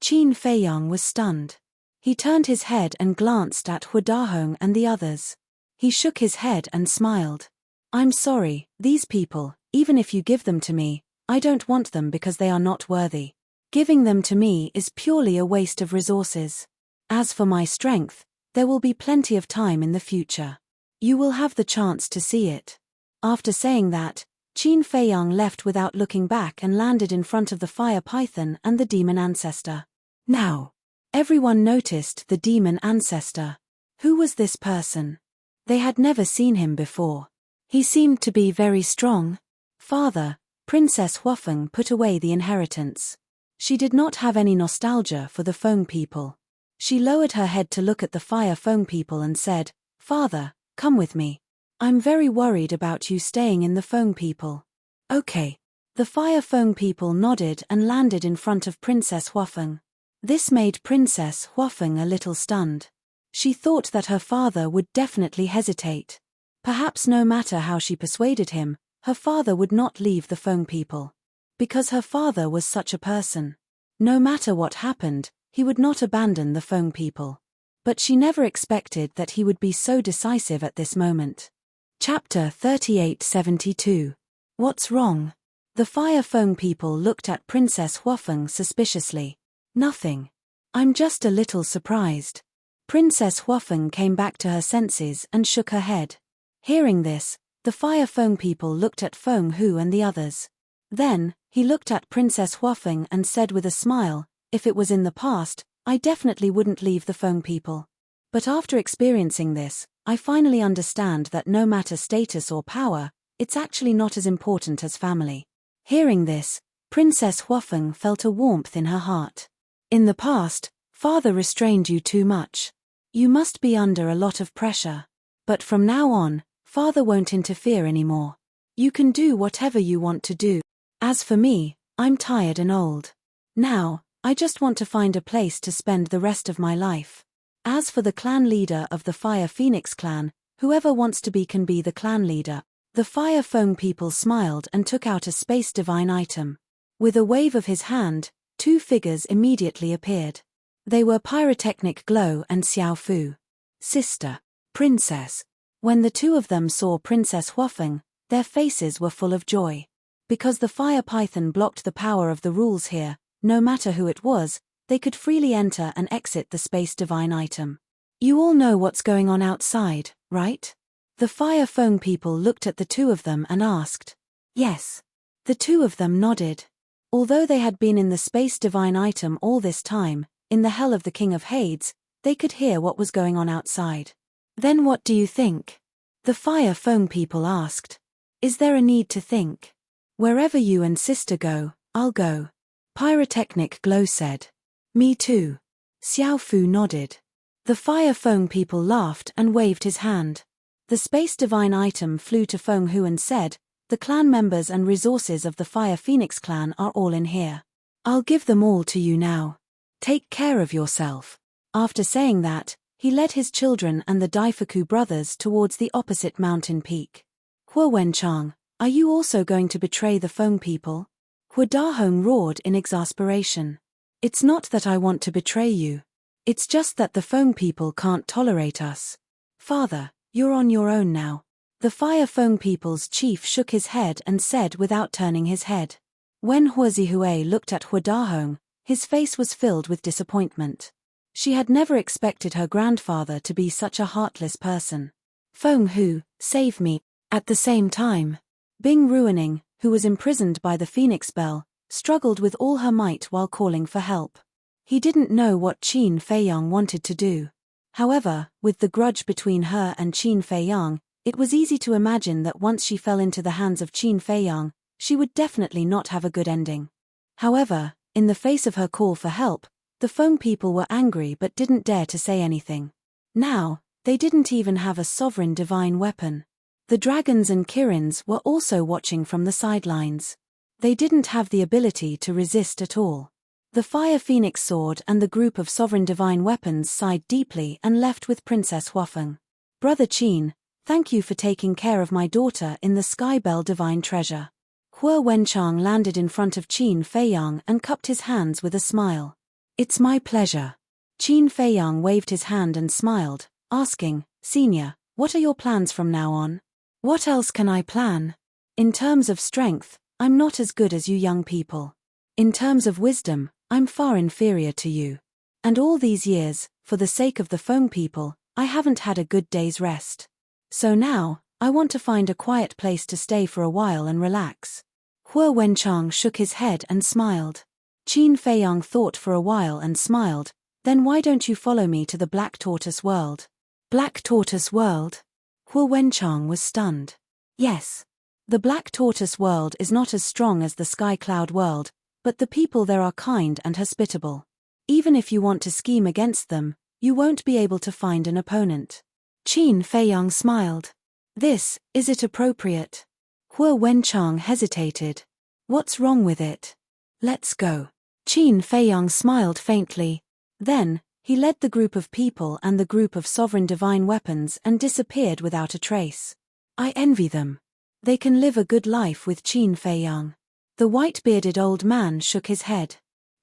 Qin Feiyang was stunned. He turned his head and glanced at Hu Dahong and the others. He shook his head and smiled. I'm sorry, these people, even if you give them to me, I don't want them because they are not worthy. Giving them to me is purely a waste of resources. As for my strength, there will be plenty of time in the future. You will have the chance to see it. After saying that, Qin Feiyang left without looking back and landed in front of the fire python and the demon ancestor. Now, everyone noticed the demon ancestor. Who was this person? They had never seen him before. He seemed to be very strong. Father, Princess Huafeng put away the inheritance. She did not have any nostalgia for the Feng people. She lowered her head to look at the fire Feng people and said, "Father, come with me. I'm very worried about you staying in the Feng people." Okay. The fire Feng people nodded and landed in front of Princess Huafeng. This made Princess Huafeng a little stunned. She thought that her father would definitely hesitate. Perhaps no matter how she persuaded him, her father would not leave the Feng people. Because her father was such a person. No matter what happened, he would not abandon the Feng people. But she never expected that he would be so decisive at this moment. Chapter 3872. What's wrong? The fire Feng people looked at Princess Huafeng suspiciously. Nothing. I'm just a little surprised. Princess Huafeng came back to her senses and shook her head. Hearing this, the fire Feng people looked at Feng Hu and the others. Then, he looked at Princess Huafeng and said with a smile, "If it was in the past, I definitely wouldn't leave the Feng people. But after experiencing this, I finally understand that no matter status or power, it's actually not as important as family." Hearing this, Princess Huafeng felt a warmth in her heart. In the past, father restrained you too much. You must be under a lot of pressure. But from now on, father won't interfere anymore. You can do whatever you want to do. As for me, I'm tired and old. Now, I just want to find a place to spend the rest of my life. As for the clan leader of the Fire Phoenix clan, whoever wants to be can be the clan leader. The Fire Feng people smiled and took out a space divine item. With a wave of his hand, two figures immediately appeared. They were Pyrotechnic Glow and Xiao Fu. Sister. Princess. When the two of them saw Princess Huafeng, their faces were full of joy. Because the fire python blocked the power of the rules here, no matter who it was, they could freely enter and exit the space divine item. You all know what's going on outside, right? The fire Feng people looked at the two of them and asked. Yes. The two of them nodded. Although they had been in the space divine item all this time, in the hell of the King of Hades, they could hear what was going on outside. Then what do you think? The fire Feng people asked. Is there a need to think? Wherever you and sister go, I'll go. Pyrotechnic Glow said. Me too. Xiao Fu nodded. The fire Feng people laughed and waved his hand. The space divine item flew to Feng Hu and said, "The clan members and resources of the Fire Phoenix clan are all in here. I'll give them all to you now. Take care of yourself." After saying that, he led his children and the Daifuku brothers towards the opposite mountain peak. Hua Wenchang, are you also going to betray the Feng people? Hua Dahong roared in exasperation. It's not that I want to betray you. It's just that the Feng people can't tolerate us. Father, you're on your own now. The Fire Feng people's chief shook his head and said without turning his head. When Hua Zihue looked at Hua Dahong, his face was filled with disappointment. She had never expected her grandfather to be such a heartless person. Feng Hu, save me. At the same time, Bing Ruining, who was imprisoned by the Phoenix Bell, struggled with all her might while calling for help. He didn't know what Qin Feiyang wanted to do. However, with the grudge between her and Qin Feiyang, it was easy to imagine that once she fell into the hands of Qin Feiyang, she would definitely not have a good ending. However, in the face of her call for help, the Feng people were angry but didn't dare to say anything. Now, they didn't even have a sovereign divine weapon. The dragons and Kirins were also watching from the sidelines. They didn't have the ability to resist at all. The Fire Phoenix sword and the group of sovereign divine weapons sighed deeply and left with Princess Huafeng. Brother Qin, thank you for taking care of my daughter in the Sky Bell divine treasure. Hua Wenchang landed in front of Qin Feiyang and cupped his hands with a smile. It's my pleasure. Qin Feiyang waved his hand and smiled, asking, Senior, what are your plans from now on? What else can I plan? In terms of strength, I'm not as good as you young people. In terms of wisdom, I'm far inferior to you. And all these years, for the sake of the Feng people, I haven't had a good day's rest. So now, I want to find a quiet place to stay for a while and relax. Hua Wenchang shook his head and smiled. Qin Feiyang thought for a while and smiled. Then why don't you follow me to the Black Tortoise World? Black Tortoise World? Hua Wenchang was stunned. Yes. The Black Tortoise World is not as strong as the Sky Cloud World, but the people there are kind and hospitable. Even if you want to scheme against them, you won't be able to find an opponent. Qin Feiyang smiled. Is it appropriate? Hua Wenchang hesitated. What's wrong with it? Let's go. Qin Feiyang smiled faintly. Then, he led the group of people and the group of sovereign divine weapons and disappeared without a trace. I envy them. They can live a good life with Qin Feiyang. The white-bearded old man shook his head.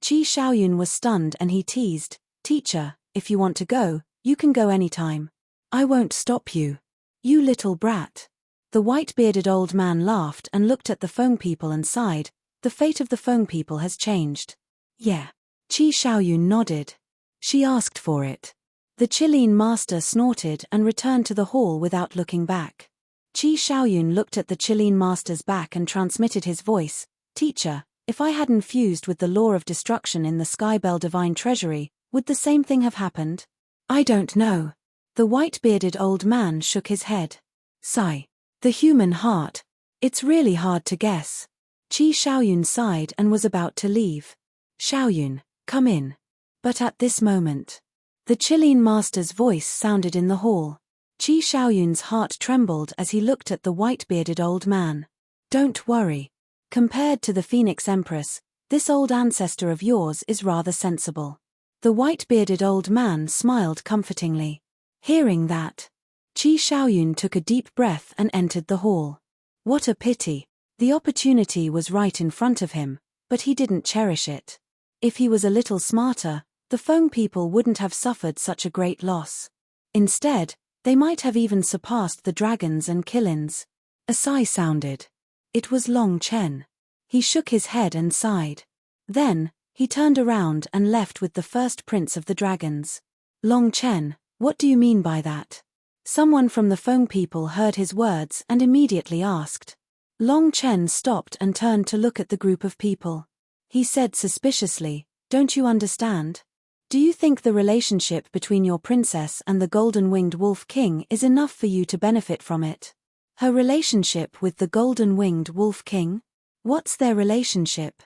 Qi Xiaoyun was stunned and he teased, Teacher, if you want to go, you can go anytime. I won't stop you. You little brat. The white-bearded old man laughed and looked at the Feng people and sighed. The fate of the Feng people has changed. Yeah. Qi Xiaoyun nodded. She asked for it. The Qilin master snorted and returned to the hall without looking back. Qi Xiaoyun looked at the Qilin master's back and transmitted his voice, Teacher, if I hadn't fused with the law of destruction in the Skybell Divine Treasury, would the same thing have happened? I don't know. The white-bearded old man shook his head. Sigh. The human heart. It's really hard to guess. Qi Xiaoyun sighed and was about to leave. Xiaoyun, come in. But at this moment, the Qilin master's voice sounded in the hall. Qi Xiaoyun's heart trembled as he looked at the white-bearded old man. Don't worry. Compared to the Phoenix Empress, this old ancestor of yours is rather sensible. The white-bearded old man smiled comfortingly. Hearing that, Qi Xiaoyun took a deep breath and entered the hall. What a pity. The opportunity was right in front of him, but he didn't cherish it. If he was a little smarter, the Feng people wouldn't have suffered such a great loss. Instead, they might have even surpassed the dragons and Qilins. A sigh sounded. It was Long Chen. He shook his head and sighed. Then, he turned around and left with the first prince of the dragons. Long Chen, what do you mean by that? Someone from the Feng people heard his words and immediately asked. Long Chen stopped and turned to look at the group of people. He said suspiciously, Don't you understand? Do you think the relationship between your princess and the golden-winged wolf king is enough for you to benefit from it? Her relationship with the golden-winged wolf king? What's their relationship?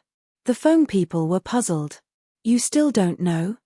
The Feng people were puzzled. You still don't know?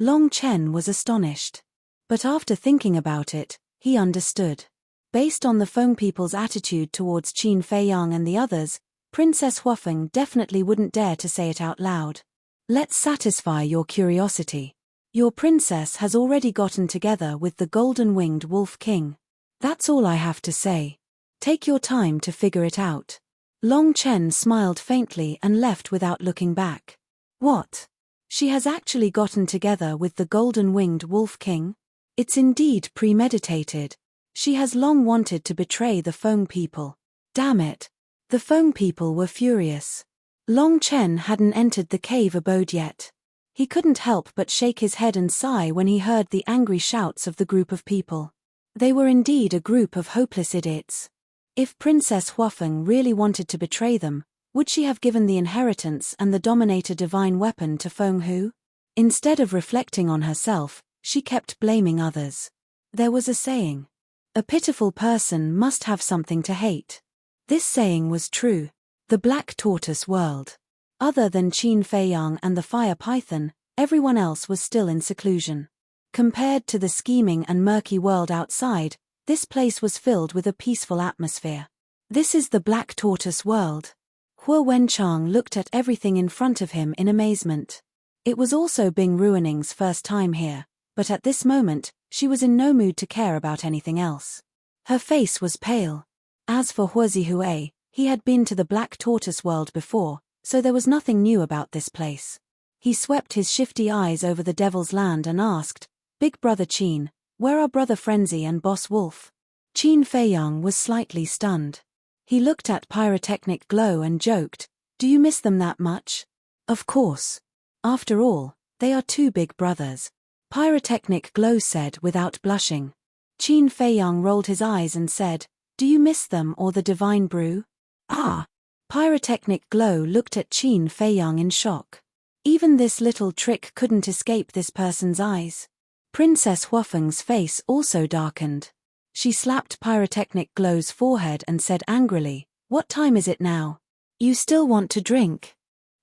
Long Chen was astonished. But after thinking about it, he understood. Based on the Feng people's attitude towards Qin Feiyang and the others, Princess Huafeng definitely wouldn't dare to say it out loud. Let's satisfy your curiosity. Your princess has already gotten together with the golden-winged wolf king. That's all I have to say. Take your time to figure it out. Long Chen smiled faintly and left without looking back. What? She has actually gotten together with the golden-winged wolf king? It's indeed premeditated. She has long wanted to betray the Feng people. Damn it. The Feng people were furious. Long Chen hadn't entered the cave abode yet. He couldn't help but shake his head and sigh when he heard the angry shouts of the group of people. They were indeed a group of hopeless idiots. If Princess Huafeng really wanted to betray them, would she have given the inheritance and the Dominator divine weapon to Feng Hu? Instead of reflecting on herself, she kept blaming others. There was a saying. A pitiful person must have something to hate. This saying was true. The Black Tortoise World. Other than Qin Feiyang and the Fire Python, everyone else was still in seclusion. Compared to the scheming and murky world outside, this place was filled with a peaceful atmosphere. This is the Black Tortoise World. Hua Wenchang looked at everything in front of him in amazement. It was also Bing Ruining's first time here, but at this moment, she was in no mood to care about anything else. Her face was pale. As for Hua Zihue, he had been to the Black Tortoise World before, so there was nothing new about this place. He swept his shifty eyes over the Devil's Land and asked, Big Brother Qin, where are Brother Frenzy and Boss Wolf? Qin Feiyang was slightly stunned. He looked at Pyrotechnic Glow and joked, Do you miss them that much? Of course. After all, they are two big brothers. Pyrotechnic Glow said without blushing. Qin Feiyang rolled his eyes and said, "Do you miss them or the divine brew?" "Ah." Pyrotechnic Glow looked at Qin Feiyang in shock. Even this little trick couldn't escape this person's eyes. Princess Huafeng's face also darkened. She slapped Pyrotechnic Glow's forehead and said angrily, "What time is it now? You still want to drink?"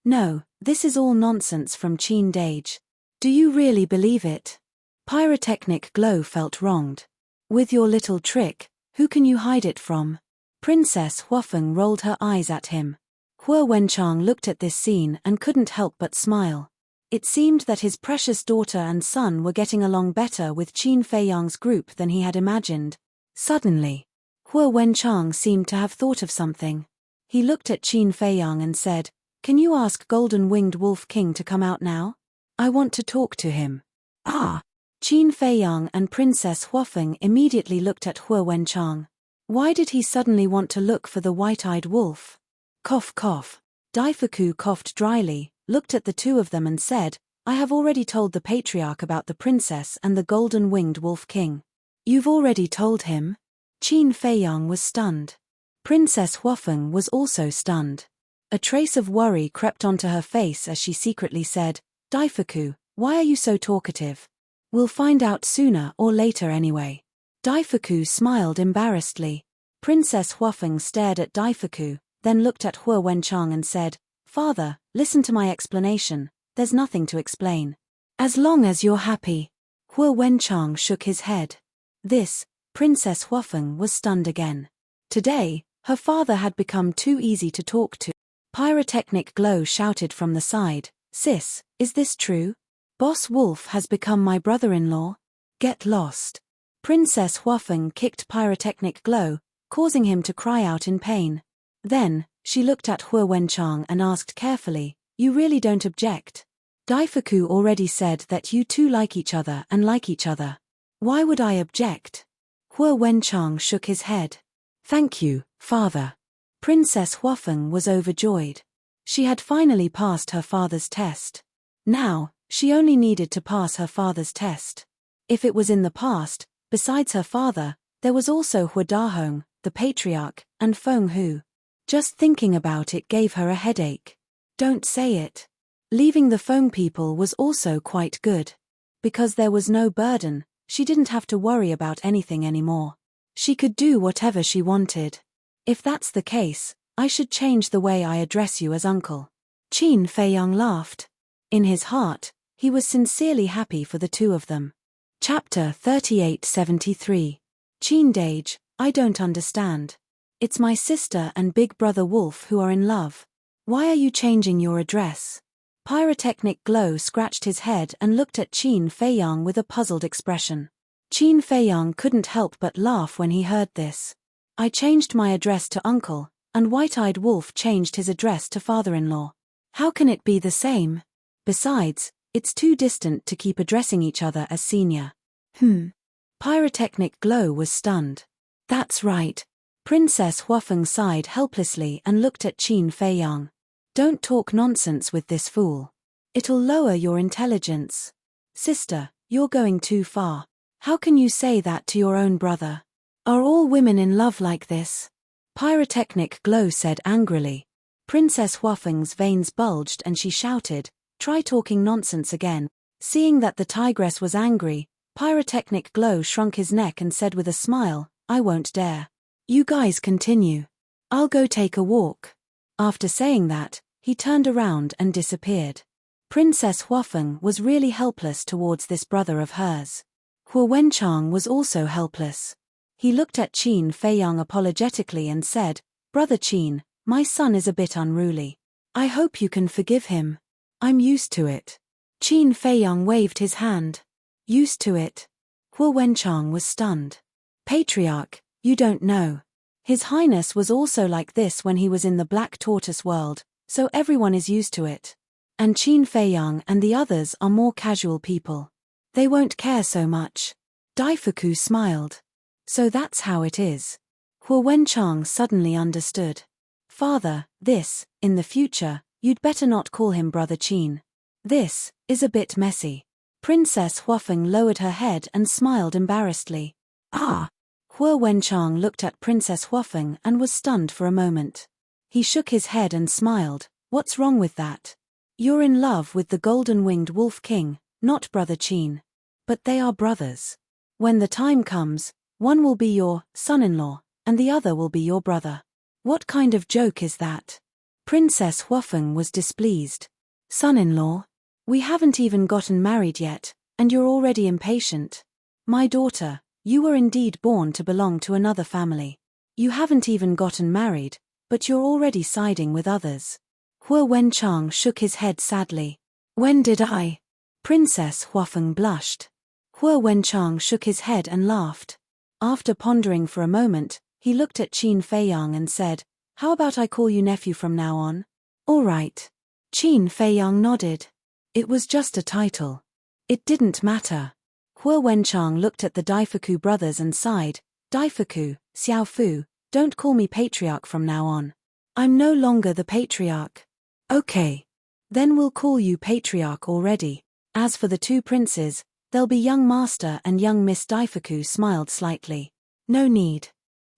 "No, this is all nonsense from Qin Deity. Do you really believe it?" Pyrotechnic Glow felt wronged. "With your little trick, who can you hide it from?" Princess Huafeng rolled her eyes at him. Hua Wenchang looked at this scene and couldn't help but smile. It seemed that his precious daughter and son were getting along better with Qin Feiyang's group than he had imagined. Suddenly, Hua Wenchang seemed to have thought of something. He looked at Qin Feiyang and said, "Can you ask Golden-Winged Wolf King to come out now? I want to talk to him." "Ah!" Qin Feiyang and Princess Huafeng immediately looked at Hua Wenchang. Why did he suddenly want to look for the white-eyed wolf? Cough cough. Daifuku coughed dryly, looked at the two of them and said, "I have already told the patriarch about the princess and the Golden-Winged Wolf King." "You've already told him?" Qin Feiyang was stunned. Princess Huafeng was also stunned. A trace of worry crept onto her face as she secretly said, "Daifuku, why are you so talkative? We'll find out sooner or later anyway." Daifuku smiled embarrassedly. Princess Huafeng stared at Daifuku, then looked at Hua Wenchang and said, "Father, listen to my explanation, there's nothing to explain. As long as you're happy." Hua Wenchang shook his head. Princess Huafeng was stunned again. Today, her father had become too easy to talk to. Pyrotechnic Glow shouted from the side, "Sis, is this true? Boss Wolf has become my brother-in-law? Get lost." Princess Huafeng kicked Pyrotechnic Glow, causing him to cry out in pain. Then, she looked at Hua Wenchang and asked carefully, "You really don't object? Daifuku already said that you two like each other and like each other. Why would I object?" Hua Wenchang shook his head. "Thank you, father." Princess Huafeng was overjoyed. She had finally passed her father's test. Now, she only needed to pass her father's test. If it was in the past, besides her father, there was also Hua Dahong, the patriarch, and Feng Hu. Just thinking about it gave her a headache. Don't say it. Leaving the Feng people was also quite good. Because there was no burden, she didn't have to worry about anything anymore. She could do whatever she wanted. If that's the case, I should change the way I address you as uncle. Qin Feiyang laughed. In his heart, he was sincerely happy for the two of them. Chapter 3873. Qin Deity, I don't understand. It's my sister and big brother Wolf who are in love. Why are you changing your address? Pyrotechnic Glow scratched his head and looked at Qin Feiyang with a puzzled expression. Qin Feiyang couldn't help but laugh when he heard this. "I changed my address to uncle, and White-Eyed Wolf changed his address to father-in-law. How can it be the same? Besides, it's too distant to keep addressing each other as senior." Pyrotechnic Glow was stunned. "That's right." Princess Huafeng sighed helplessly and looked at Qin Feiyang. "Don't talk nonsense with this fool. It'll lower your intelligence. Sister, you're going too far. How can you say that to your own brother? Are all women in love like this?" Pyrotechnic Glow said angrily. Princess Huafeng's veins bulged and she shouted, "Try talking nonsense again." Seeing that the tigress was angry, Pyrotechnic Glow shrunk his neck and said with a smile, "I won't dare. You guys continue. I'll go take a walk." After saying that, he turned around and disappeared. Princess Huafeng was really helpless towards this brother of hers. Hua Wenchang was also helpless. He looked at Qin Feiyang apologetically and said, "Brother Qin, my son is a bit unruly. I hope you can forgive him. I'm used to it." Qin Feiyang waved his hand. "Used to it?" Hua Wenchang was stunned. "Patriarch, you don't know. His Highness was also like this when he was in the Black Tortoise world, so everyone is used to it. And Qin Feiyang and the others are more casual people. They won't care so much." Daifuku smiled. "So that's how it is." Hua Wenchang suddenly understood. "Father, in the future, you'd better not call him Brother Qin. This is a bit messy." Princess Huafeng lowered her head and smiled embarrassedly. Ah! Hua Wenchang looked at Princess Huafeng and was stunned for a moment. He shook his head and smiled. What's wrong with that? You're in love with the golden-winged wolf king, not Brother Qin. But they are brothers. When the time comes, one will be your son-in-law, and the other will be your brother. What kind of joke is that? Princess Huafeng was displeased. Son-in-law? We haven't even gotten married yet, and you're already impatient. My daughter, you were indeed born to belong to another family. You haven't even gotten married, but you're already siding with others. Hua Wenchang shook his head sadly. When did I? Princess Huafeng blushed. Hua Wenchang shook his head and laughed. After pondering for a moment, he looked at Qin Feiyang and said, How about I call you nephew from now on? All right. Qin Feiyang nodded. It was just a title. It didn't matter. Hua Wenchang looked at the Daifuku brothers and sighed. Daifuku, Xiaofu, don't call me patriarch from now on. I'm no longer the patriarch. Okay. Then we'll call you patriarch already. As for the two princes, they'll be young master and young Miss Daifuku smiled slightly. No need.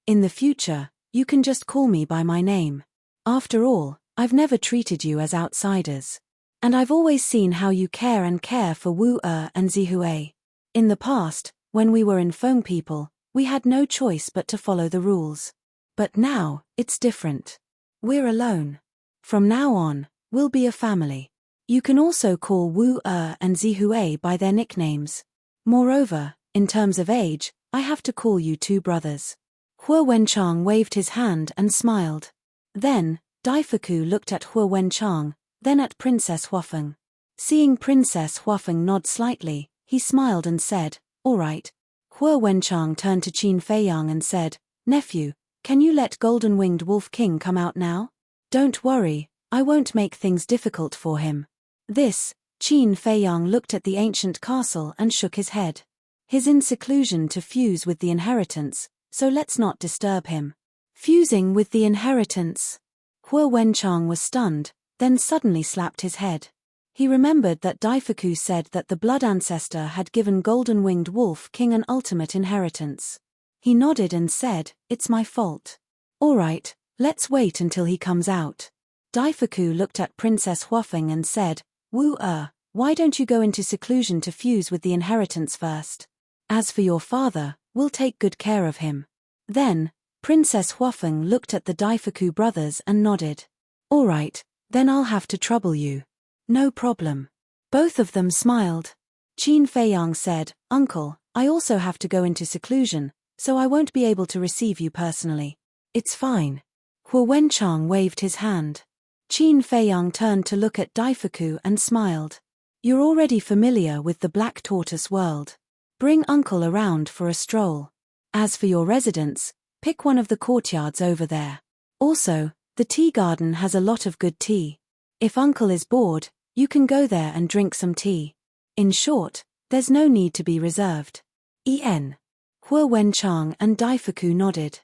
In the future, you can just call me by my name. After all, I've never treated you as outsiders. And I've always seen how you care for Wu-Er and Zihui. In the past, when we were in Feng people, we had no choice but to follow the rules. But now, it's different. We're alone. From now on, we'll be a family. You can also call Wu-Er and Zihui by their nicknames. Moreover, in terms of age, I have to call you two brothers. Hua Wenchang waved his hand and smiled. Then, Daifuku looked at Hua Wenchang, then at Princess Huafeng. Seeing Princess Huafeng nod slightly, he smiled and said, All right. Hua Wenchang turned to Qin Feiyang and said, Nephew, can you let Golden-Winged Wolf King come out now? Don't worry, I won't make things difficult for him. This, Qin Feiyang looked at the ancient castle and shook his head. He's in seclusion to fuse with the inheritance, so let's not disturb him. Fusing with the inheritance. Hua Wenchang was stunned, then suddenly slapped his head. He remembered that Daifuku said that the blood ancestor had given Golden-Winged Wolf King an ultimate inheritance. He nodded and said, It's my fault. All right, let's wait until he comes out. Daifuku looked at Princess Huafeng and said, Wu-Er, why don't you go into seclusion to fuse with the inheritance first? As for your father, we'll take good care of him. Then, Princess Huafeng looked at the Daifuku brothers and nodded. All right, then I'll have to trouble you. No problem. Both of them smiled. Qin Feiyang said, Uncle, I also have to go into seclusion, so I won't be able to receive you personally. It's fine. Hua Wenchang waved his hand. Qin Feiyang turned to look at Daifuku and smiled. You're already familiar with the Black Tortoise world. Bring Uncle around for a stroll. As for your residence, pick one of the courtyards over there. Also, the tea garden has a lot of good tea. If Uncle is bored, you can go there and drink some tea. In short, there's no need to be reserved. En. Hua Wenchang and Daifuku nodded.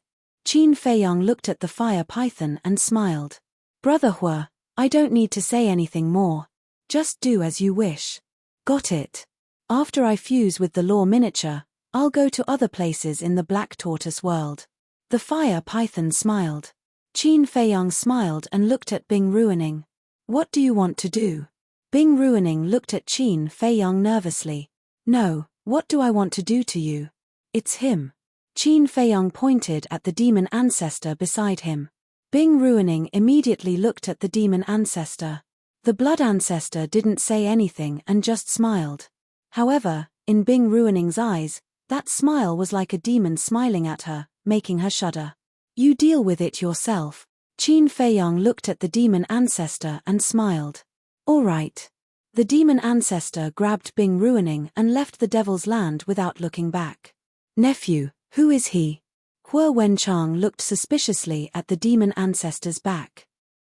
Qin Feiyang looked at the fire python and smiled. Brother Hua, I don't need to say anything more. Just do as you wish. Got it. After I fuse with the law miniature, I'll go to other places in the Black Tortoise world. The fire python smiled. Qin Feiyang smiled and looked at Bing Ruining. What do you want to do? Bing Ruining looked at Qin Feiyang nervously. No, what do I want to do to you? It's him. Qin Feiyang pointed at the demon ancestor beside him. Bing Ruining immediately looked at the demon ancestor. The blood ancestor didn't say anything and just smiled. However, in Bing Ruining's eyes, that smile was like a demon smiling at her, making her shudder. You deal with it yourself. Qin Feiyang looked at the demon ancestor and smiled. All right. The demon ancestor grabbed Bing Ruining and left the devil's land without looking back. Nephew, who is he? Hua Wenchang looked suspiciously at the demon ancestor's back.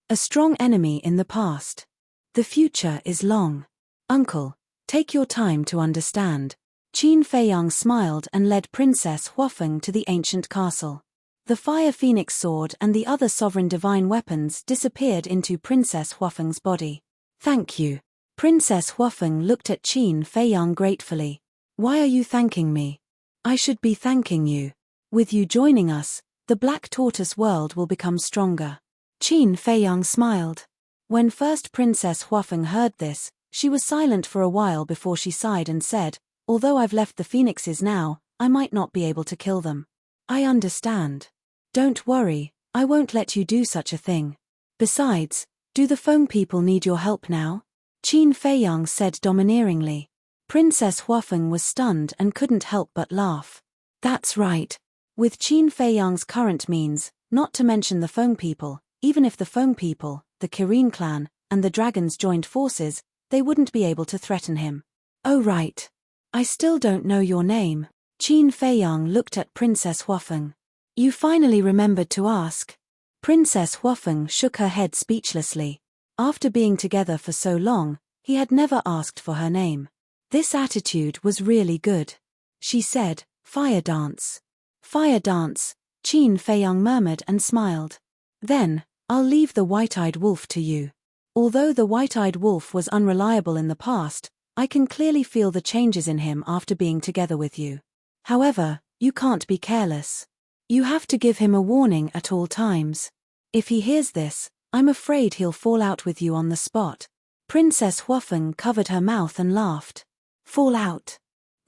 A strong enemy in the past. The future is long. Uncle, take your time to understand. Qin Feiyang smiled and led Princess Huafeng to the ancient castle. The Fire Phoenix sword and the other sovereign divine weapons disappeared into Princess Huafeng's body. Thank you. Princess Huafeng looked at Qin Feiyang gratefully. Why are you thanking me? I should be thanking you. With you joining us, the Black Tortoise world will become stronger. Qin Feiyang smiled. When first Princess Huafeng heard this, she was silent for a while before she sighed and said, although I've left the phoenixes now, I might not be able to kill them. I understand. Don't worry, I won't let you do such a thing. Besides, do the Feng people need your help now? Qin Feiyang said domineeringly. Princess Huafeng was stunned and couldn't help but laugh. That's right. With Qin Feiyang's current means, not to mention the Feng people, even if the Feng people, the Kirin clan, and the dragons joined forces, they wouldn't be able to threaten him. Oh right. I still don't know your name. Qin Feiyang looked at Princess Huafeng. You finally remembered to ask. Princess Huafeng shook her head speechlessly. After being together for so long, he had never asked for her name. This attitude was really good. She said, Fire dance. Fire dance, Qin Feiyang murmured and smiled. Then, I'll leave the white-eyed wolf to you. Although the white-eyed wolf was unreliable in the past, I can clearly feel the changes in him after being together with you. However, you can't be careless. You have to give him a warning at all times. If he hears this, I'm afraid he'll fall out with you on the spot. Princess Huafeng covered her mouth and laughed. Fall out?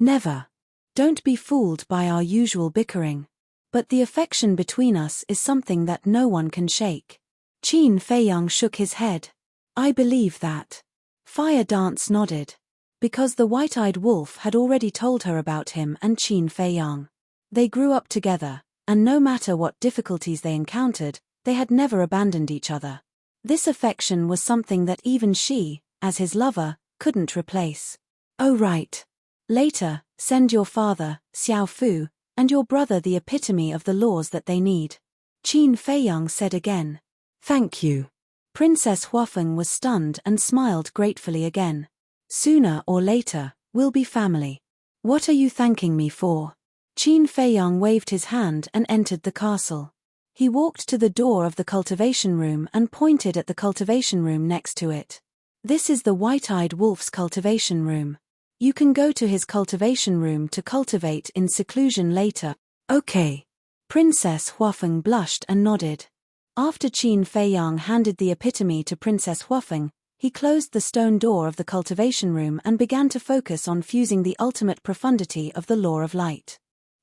Never. Don't be fooled by our usual bickering. But the affection between us is something that no one can shake. Qin Feiyang shook his head. I believe that. Fire Dance nodded. Because the white-eyed wolf had already told her about him and Qin Feiyang. They grew up together, and no matter what difficulties they encountered, they had never abandoned each other. This affection was something that even she, as his lover, couldn't replace. Oh right. Later, send your father, Xiao Fu, and your brother the epitome of the laws that they need. Qin Feiyang said again. Thank you. Princess Huafeng was stunned and smiled gratefully again. Sooner or later, we'll be family. What are you thanking me for? Qin Feiyang waved his hand and entered the castle. He walked to the door of the cultivation room and pointed at the cultivation room next to it. This is the white-eyed wolf's cultivation room. You can go to his cultivation room to cultivate in seclusion later. Okay. Princess Huafeng blushed and nodded. After Qin Feiyang handed the epitome to Princess Huafeng, he closed the stone door of the cultivation room and began to focus on fusing the ultimate profundity of the law of light.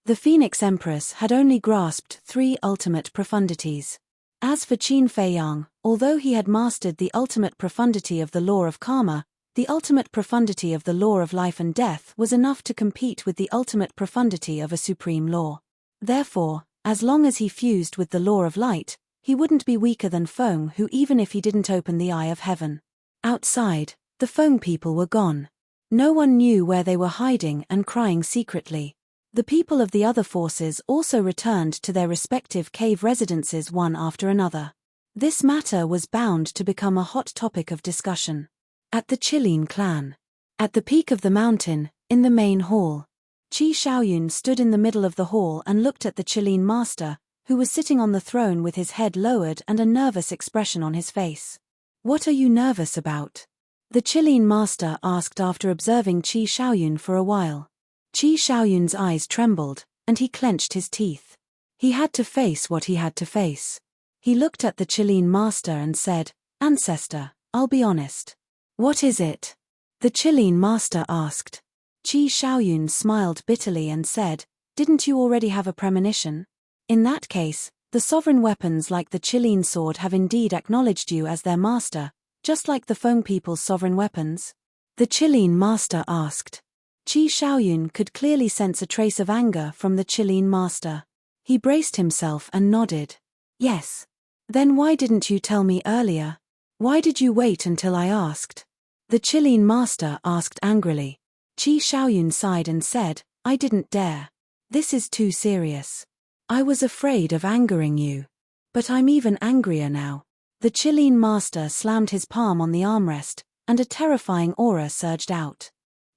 The Phoenix Empress had only grasped 3 ultimate profundities. As for Qin Feiyang, although he had mastered the ultimate profundity of the law of karma, the ultimate profundity of the law of life and death was enough to compete with the ultimate profundity of a supreme law. Therefore, as long as he fused with the law of light, he wouldn't be weaker than Feng, who even if he didn't open the eye of heaven. Outside, the Feng people were gone. No one knew where they were hiding and crying secretly. The people of the other forces also returned to their respective cave residences one after another. This matter was bound to become a hot topic of discussion. At the Qilin clan. At the peak of the mountain, in the main hall. Qi Shaoyun stood in the middle of the hall and looked at the Qilin master, who was sitting on the throne with his head lowered and a nervous expression on his face. What are you nervous about? The Qilin master asked after observing Qi Shaoyun for a while. Qi Shaoyun's eyes trembled, and he clenched his teeth. He had to face what he had to face. He looked at the Qilin master and said, Ancestor, I'll be honest. What is it? The Qilin master asked. Qi Shaoyun smiled bitterly and said, Didn't you already have a premonition? In that case, the sovereign weapons like the Qilin sword have indeed acknowledged you as their master, just like the Feng people's sovereign weapons. The Qilin master asked. Qi Shaoyun could clearly sense a trace of anger from the Qilin master. He braced himself and nodded. Yes. Then why didn't you tell me earlier? Why did you wait until I asked? The Qilin master asked angrily. Qi Shaoyun sighed and said, I didn't dare. This is too serious. I was afraid of angering you. But I'm even angrier now. The Qilin master slammed his palm on the armrest, and a terrifying aura surged out.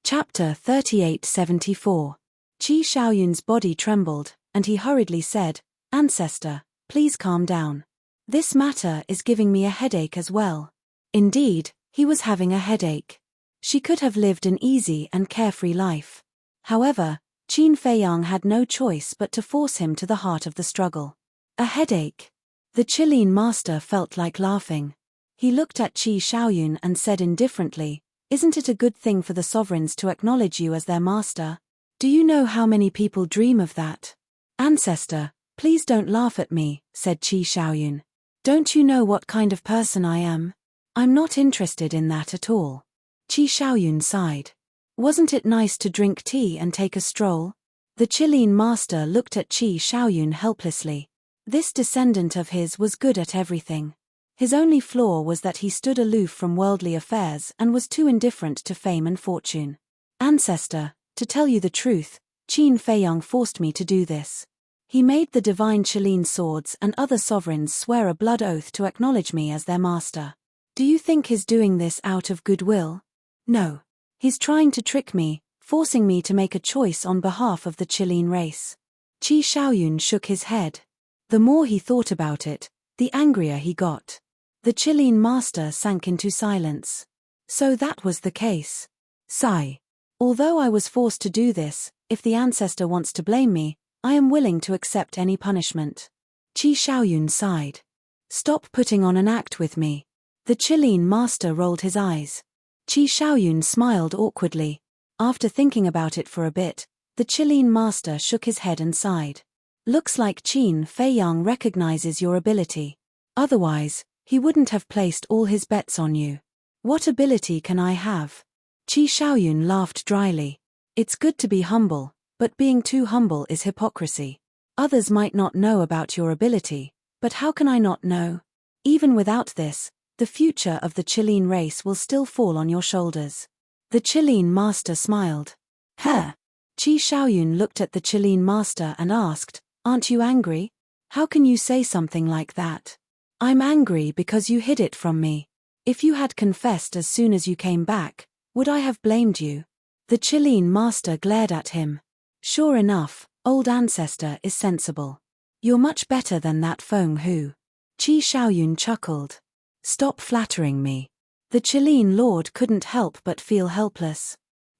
Chapter 3874. Qi Shaoyun's body trembled, and he hurriedly said, Ancestor, please calm down. This matter is giving me a headache as well. Indeed, he was having a headache. She could have lived an easy and carefree life. However, Qin Feiyang had no choice but to force him to the heart of the struggle. A headache. The Qilin master felt like laughing. He looked at Qi Shaoyun and said indifferently, "Isn't it a good thing for the sovereigns to acknowledge you as their master? Do you know how many people dream of that?" "Ancestor, please don't laugh at me," said Qi Shaoyun. "Don't you know what kind of person I am? I'm not interested in that at all." Qi Shaoyun sighed. "Wasn't it nice to drink tea and take a stroll?" The Qilin master looked at Qi Shaoyun helplessly. This descendant of his was good at everything. His only flaw was that he stood aloof from worldly affairs and was too indifferent to fame and fortune. "Ancestor, to tell you the truth, Qin Feiyang forced me to do this. He made the divine Qilin swords and other sovereigns swear a blood oath to acknowledge me as their master. Do you think he's doing this out of goodwill? No. He's trying to trick me, forcing me to make a choice on behalf of the Qilin race." Qi Shaoyun shook his head. The more he thought about it, the angrier he got. The Qilin master sank into silence. So that was the case. Sigh. "Although I was forced to do this, if the ancestor wants to blame me, I am willing to accept any punishment." Qi Shaoyun sighed. "Stop putting on an act with me." The Qilin master rolled his eyes. Qi Shaoyun smiled awkwardly. After thinking about it for a bit, the Qilin master shook his head and sighed. "Looks like Qin Feiyang recognizes your ability. Otherwise, he wouldn't have placed all his bets on you." "What ability can I have?" Qi Shaoyun laughed dryly. "It's good to be humble, but being too humble is hypocrisy. Others might not know about your ability, but how can I not know? Even without this, the future of the Qilin race will still fall on your shoulders." The Qilin master smiled. "Huh?" Qi Shaoyun looked at the Qilin master and asked, "Aren't you angry? How can you say something like that?" "I'm angry because you hid it from me. If you had confessed as soon as you came back, would I have blamed you?" The Qilin master glared at him. "Sure enough, old ancestor is sensible. You're much better than that Feng Hu." Qi Shaoyun chuckled. "Stop flattering me." The Qilin lord couldn't help but feel helpless.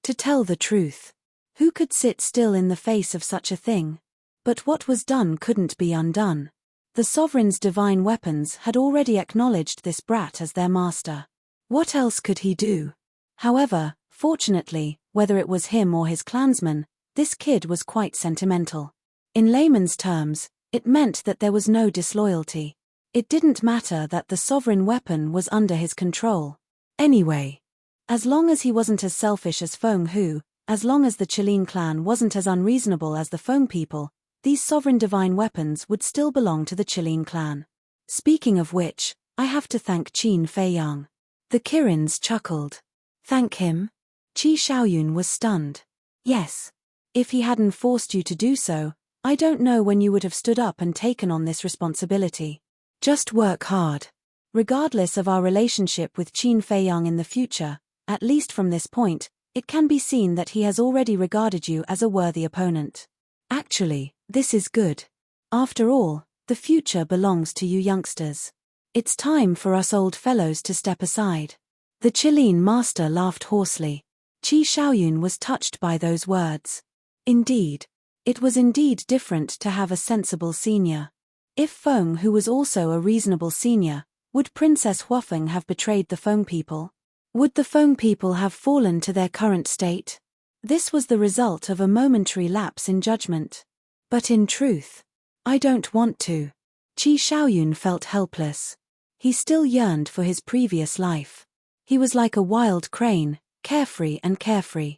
To tell the truth, who could sit still in the face of such a thing? But what was done couldn't be undone. The sovereign's divine weapons had already acknowledged this brat as their master. What else could he do? However, fortunately, whether it was him or his clansmen, this kid was quite sentimental. In layman's terms, it meant that there was no disloyalty. It didn't matter that the sovereign weapon was under his control. Anyway, as long as he wasn't as selfish as Feng Hu, as long as the Qilin clan wasn't as unreasonable as the Feng people, these sovereign divine weapons would still belong to the Qilin clan. Speaking of which, I have to thank Qin Feiyang. The Kirins chuckled. "Thank him?" Qi Shaoyun was stunned. "Yes. If he hadn't forced you to do so, I don't know when you would have stood up and taken on this responsibility. Just work hard. Regardless of our relationship with Qin Feiyang in the future, at least from this point, it can be seen that he has already regarded you as a worthy opponent. Actually, this is good. After all, the future belongs to you youngsters. It's time for us old fellows to step aside." The Qilin master laughed hoarsely. Qi Shaoyun was touched by those words. Indeed. It was indeed different to have a sensible senior. If Feng Hu was also a reasonable senior, would Princess Huafeng have betrayed the Feng people? Would the Feng people have fallen to their current state? This was the result of a momentary lapse in judgment. But in truth, I don't want to. Qi Shaoyun felt helpless. He still yearned for his previous life. He was like a wild crane, carefree and carefree.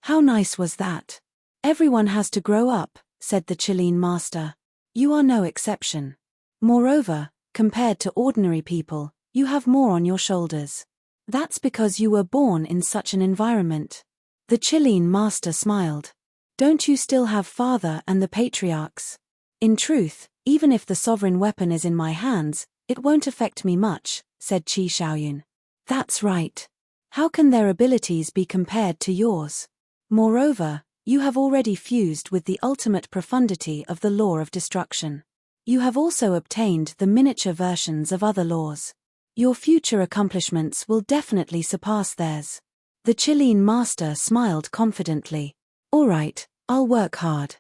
How nice was that? "Everyone has to grow up," said the Qilin master. "You are no exception. Moreover, compared to ordinary people, you have more on your shoulders. That's because you were born in such an environment." The Qilin master smiled. "Don't you still have father and the patriarchs? In truth, even if the sovereign weapon is in my hands, it won't affect me much," said Qi Shaoyun. "That's right. How can their abilities be compared to yours? Moreover, you have already fused with the ultimate profundity of the law of destruction. You have also obtained the miniature versions of other laws. Your future accomplishments will definitely surpass theirs." The Qilin master smiled confidently. All right, I'll work hard.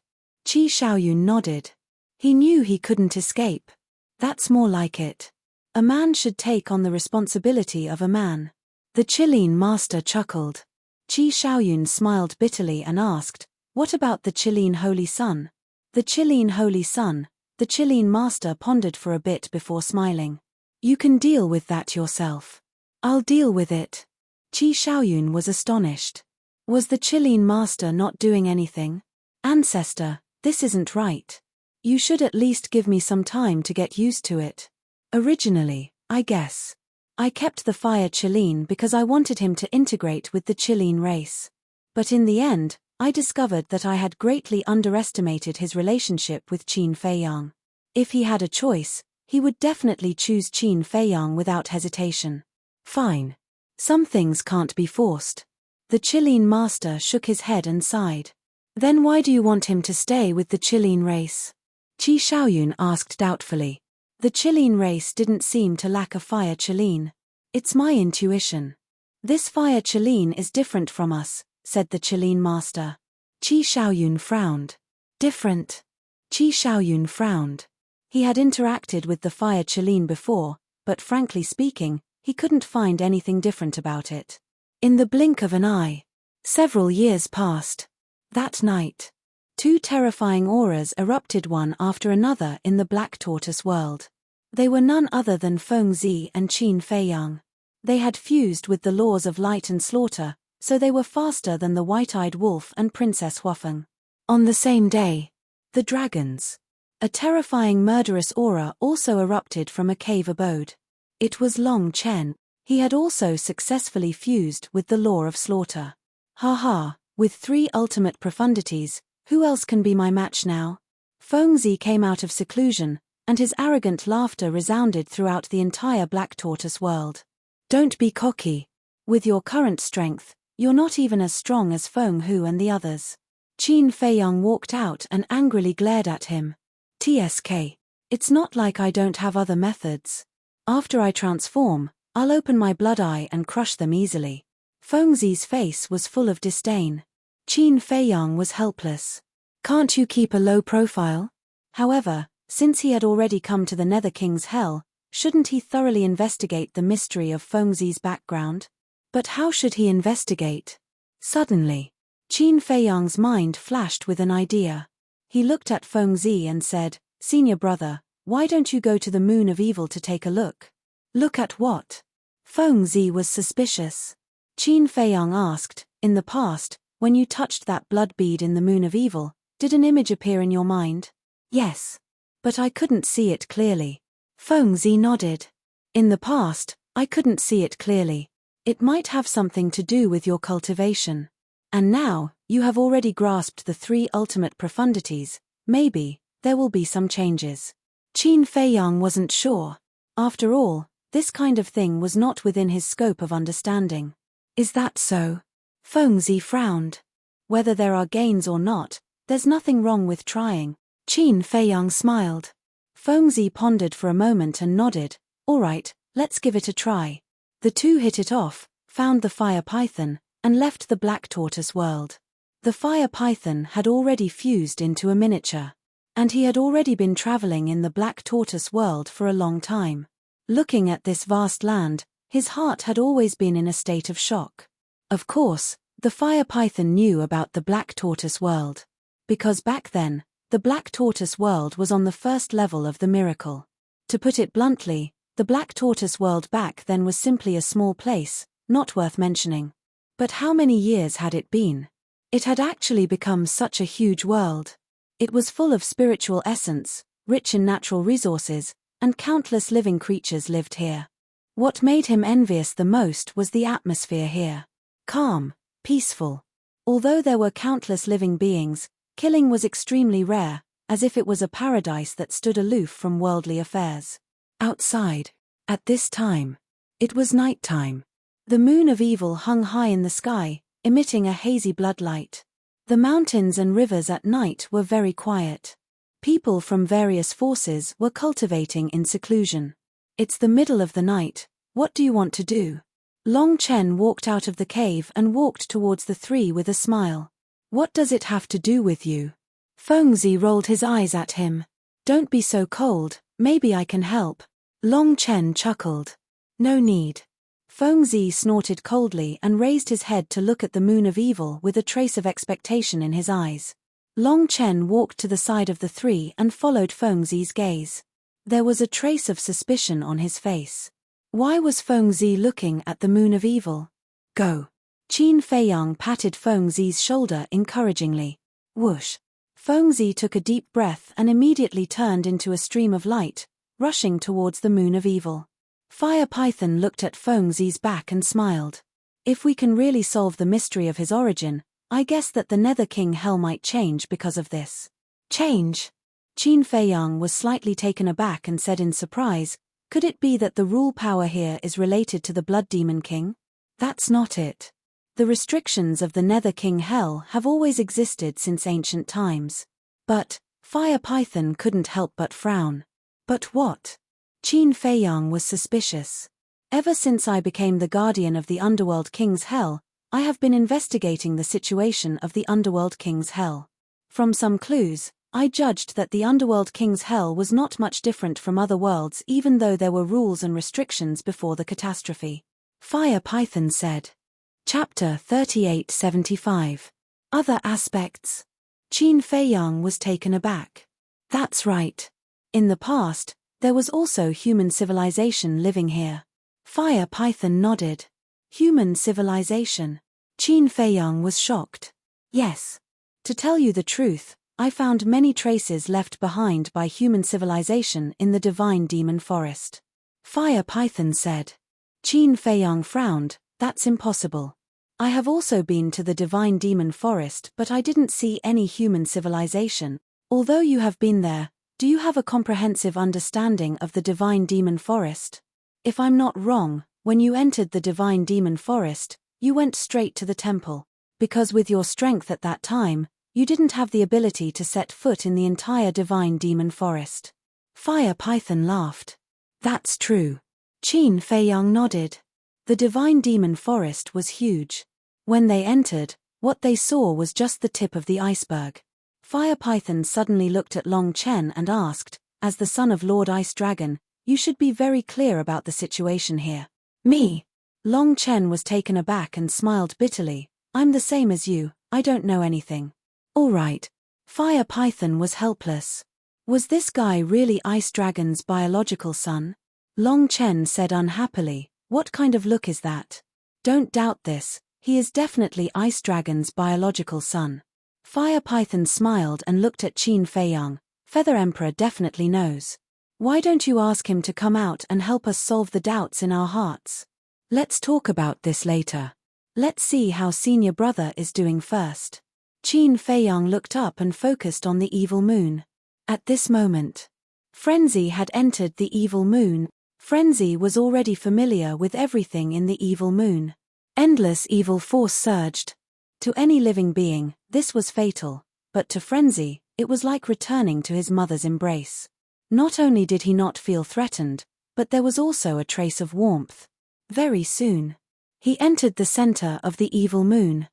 Qi Shaoyun nodded. He knew he couldn't escape. That's more like it. A man should take on the responsibility of a man. The Qilin master chuckled. Qi Shaoyun smiled bitterly and asked, what about the Qilin Holy Sun? The Qilin Holy Sun, the Qilin master pondered for a bit before smiling. You can deal with that yourself. I'll deal with it. Qi Shaoyun was astonished. Was the Qilin master not doing anything? Ancestor, this isn't right. You should at least give me some time to get used to it. Originally, I guess, I kept the fire Qilin because I wanted him to integrate with the Qilin race. But in the end, I discovered that I had greatly underestimated his relationship with Qin Feiyang. If he had a choice, he would definitely choose Qin Feiyang without hesitation. Fine. Some things can't be forced. The Qilin master shook his head and sighed. Then why do you want him to stay with the Qilin race? Qi Shaoyun asked doubtfully. The Qilin race didn't seem to lack a fire Qilin. It's my intuition. This fire Qilin is different from us, said the Qilin master. Qi Shaoyun frowned. Different? Qi Shaoyun frowned. He had interacted with the fire Qilin before, but frankly speaking, he couldn't find anything different about it. In the blink of an eye, several years passed. That night, two terrifying auras erupted one after another in the Black Tortoise world. They were none other than Feng Zi and Qin Feiyang. They had fused with the laws of light and slaughter, so they were faster than the white-eyed wolf and Princess Huafeng. On the same day, the dragons. A terrifying murderous aura also erupted from a cave abode. It was Long Chen. He had also successfully fused with the law of slaughter. Ha ha, with 3 ultimate profundities, who else can be my match now? Feng Zi came out of seclusion, and his arrogant laughter resounded throughout the entire Black Tortoise world. Don't be cocky. With your current strength, you're not even as strong as Feng Hu and the others. Qin Feiyang walked out and angrily glared at him. TSK. It's not like I don't have other methods. After I transform, I'll open my blood eye and crush them easily. Feng Zi's face was full of disdain. Qin Feiyang was helpless. Can't you keep a low profile? However, since he had already come to the Nether King's hell, shouldn't he thoroughly investigate the mystery of Feng Zi's background? But how should he investigate? Suddenly, Qin Feiyang's mind flashed with an idea. He looked at Feng Zi and said, Senior brother, why don't you go to the Moon of Evil to take a look? Look at what? Feng Zi was suspicious. Qin Feiyang asked, in the past, when you touched that blood bead in the Moon of Evil, did an image appear in your mind? Yes. But I couldn't see it clearly. Feng Zi nodded. In the past, I couldn't see it clearly. It might have something to do with your cultivation. And now, you have already grasped the 3 ultimate profundities, maybe, there will be some changes. Qin Feiyang wasn't sure. After all, this kind of thing was not within his scope of understanding. Is that so? Feng Zi frowned. Whether there are gains or not, there's nothing wrong with trying. Qin Feiyang smiled. Feng Zi pondered for a moment and nodded. All right, let's give it a try. The two hit it off, found the fire python, and left the Black Tortoise world. The fire python had already fused into a miniature. And he had already been traveling in the Black Tortoise world for a long time. Looking at this vast land, his heart had always been in a state of shock. Of course, the fire python knew about the Black Tortoise world. Because back then, the Black Tortoise world was on the first level of the miracle. To put it bluntly, the Black Tortoise world back then was simply a small place, not worth mentioning. But how many years had it been? It had actually become such a huge world. It was full of spiritual essence, rich in natural resources, and countless living creatures lived here. What made him envious the most was the atmosphere here. Calm, peaceful. Although there were countless living beings, killing was extremely rare, as if it was a paradise that stood aloof from worldly affairs. Outside, at this time, it was nighttime. The Moon of Evil hung high in the sky, emitting a hazy bloodlight. The mountains and rivers at night were very quiet. People from various forces were cultivating in seclusion. It's the middle of the night, what do you want to do? Long Chen walked out of the cave and walked towards the three with a smile. What does it have to do with you? Fengzi rolled his eyes at him. Don't be so cold, maybe I can help. Long Chen chuckled. No need. Fengzi snorted coldly and raised his head to look at the moon of evil with a trace of expectation in his eyes. Long Chen walked to the side of the three and followed Fengzi's gaze. There was a trace of suspicion on his face. Why was Fengzi looking at the moon of evil? Go. Qin Feiyang patted Fengzi's shoulder encouragingly. Whoosh. Fengzi took a deep breath and immediately turned into a stream of light, rushing towards the moon of evil. Fire Python looked at Fengzi's back and smiled. If we can really solve the mystery of his origin, I guess that the Nether King Hell might change because of this. Change? Qin Feiyang was slightly taken aback and said in surprise, could it be that the rule power here is related to the Blood Demon King? That's not it. The restrictions of the Nether King Hell have always existed since ancient times. But, Fire Python couldn't help but frown. But what? Qin Feiyang was suspicious. Ever since I became the guardian of the Underworld King's Hell, I have been investigating the situation of the Underworld King's Hell. From some clues, I judged that the Underworld King's Hell was not much different from other worlds even though there were rules and restrictions before the catastrophe. Fire Python said. Chapter 3875. Other aspects. Qin Feiyang was taken aback. That's right. In the past, there was also human civilization living here. Fire Python nodded. Human civilization. Qin Feiyang was shocked. Yes. To tell you the truth, I found many traces left behind by human civilization in the Divine Demon Forest. Fire Python said. Qin Feiyang frowned, that's impossible. I have also been to the Divine Demon Forest but I didn't see any human civilization. Although you have been there, do you have a comprehensive understanding of the Divine Demon Forest? If I'm not wrong, when you entered the Divine Demon Forest, you went straight to the temple. Because with your strength at that time, you didn't have the ability to set foot in the entire Divine Demon Forest. Fire Python laughed. That's true. Qin Feiyang nodded. The Divine Demon Forest was huge. When they entered, what they saw was just the tip of the iceberg. Fire Python suddenly looked at Long Chen and asked, as the son of Lord Ice Dragon, you should be very clear about the situation here. Me? Long Chen was taken aback and smiled bitterly. I'm the same as you, I don't know anything. All right. Fire Python was helpless. Was this guy really Ice Dragon's biological son? Long Chen said unhappily, what kind of look is that? Don't doubt this, he is definitely Ice Dragon's biological son. Fire Python smiled and looked at Qin Feiyang. Feather Emperor definitely knows. Why don't you ask him to come out and help us solve the doubts in our hearts? Let's talk about this later. Let's see how senior brother is doing first. Qin Feiyang looked up and focused on the evil moon. At this moment, Frenzy had entered the evil moon. Frenzy was already familiar with everything in the evil moon. Endless evil force surged. To any living being, this was fatal, but to Frenzy, it was like returning to his mother's embrace. Not only did he not feel threatened, but there was also a trace of warmth. Very soon, he entered the center of the evil moon.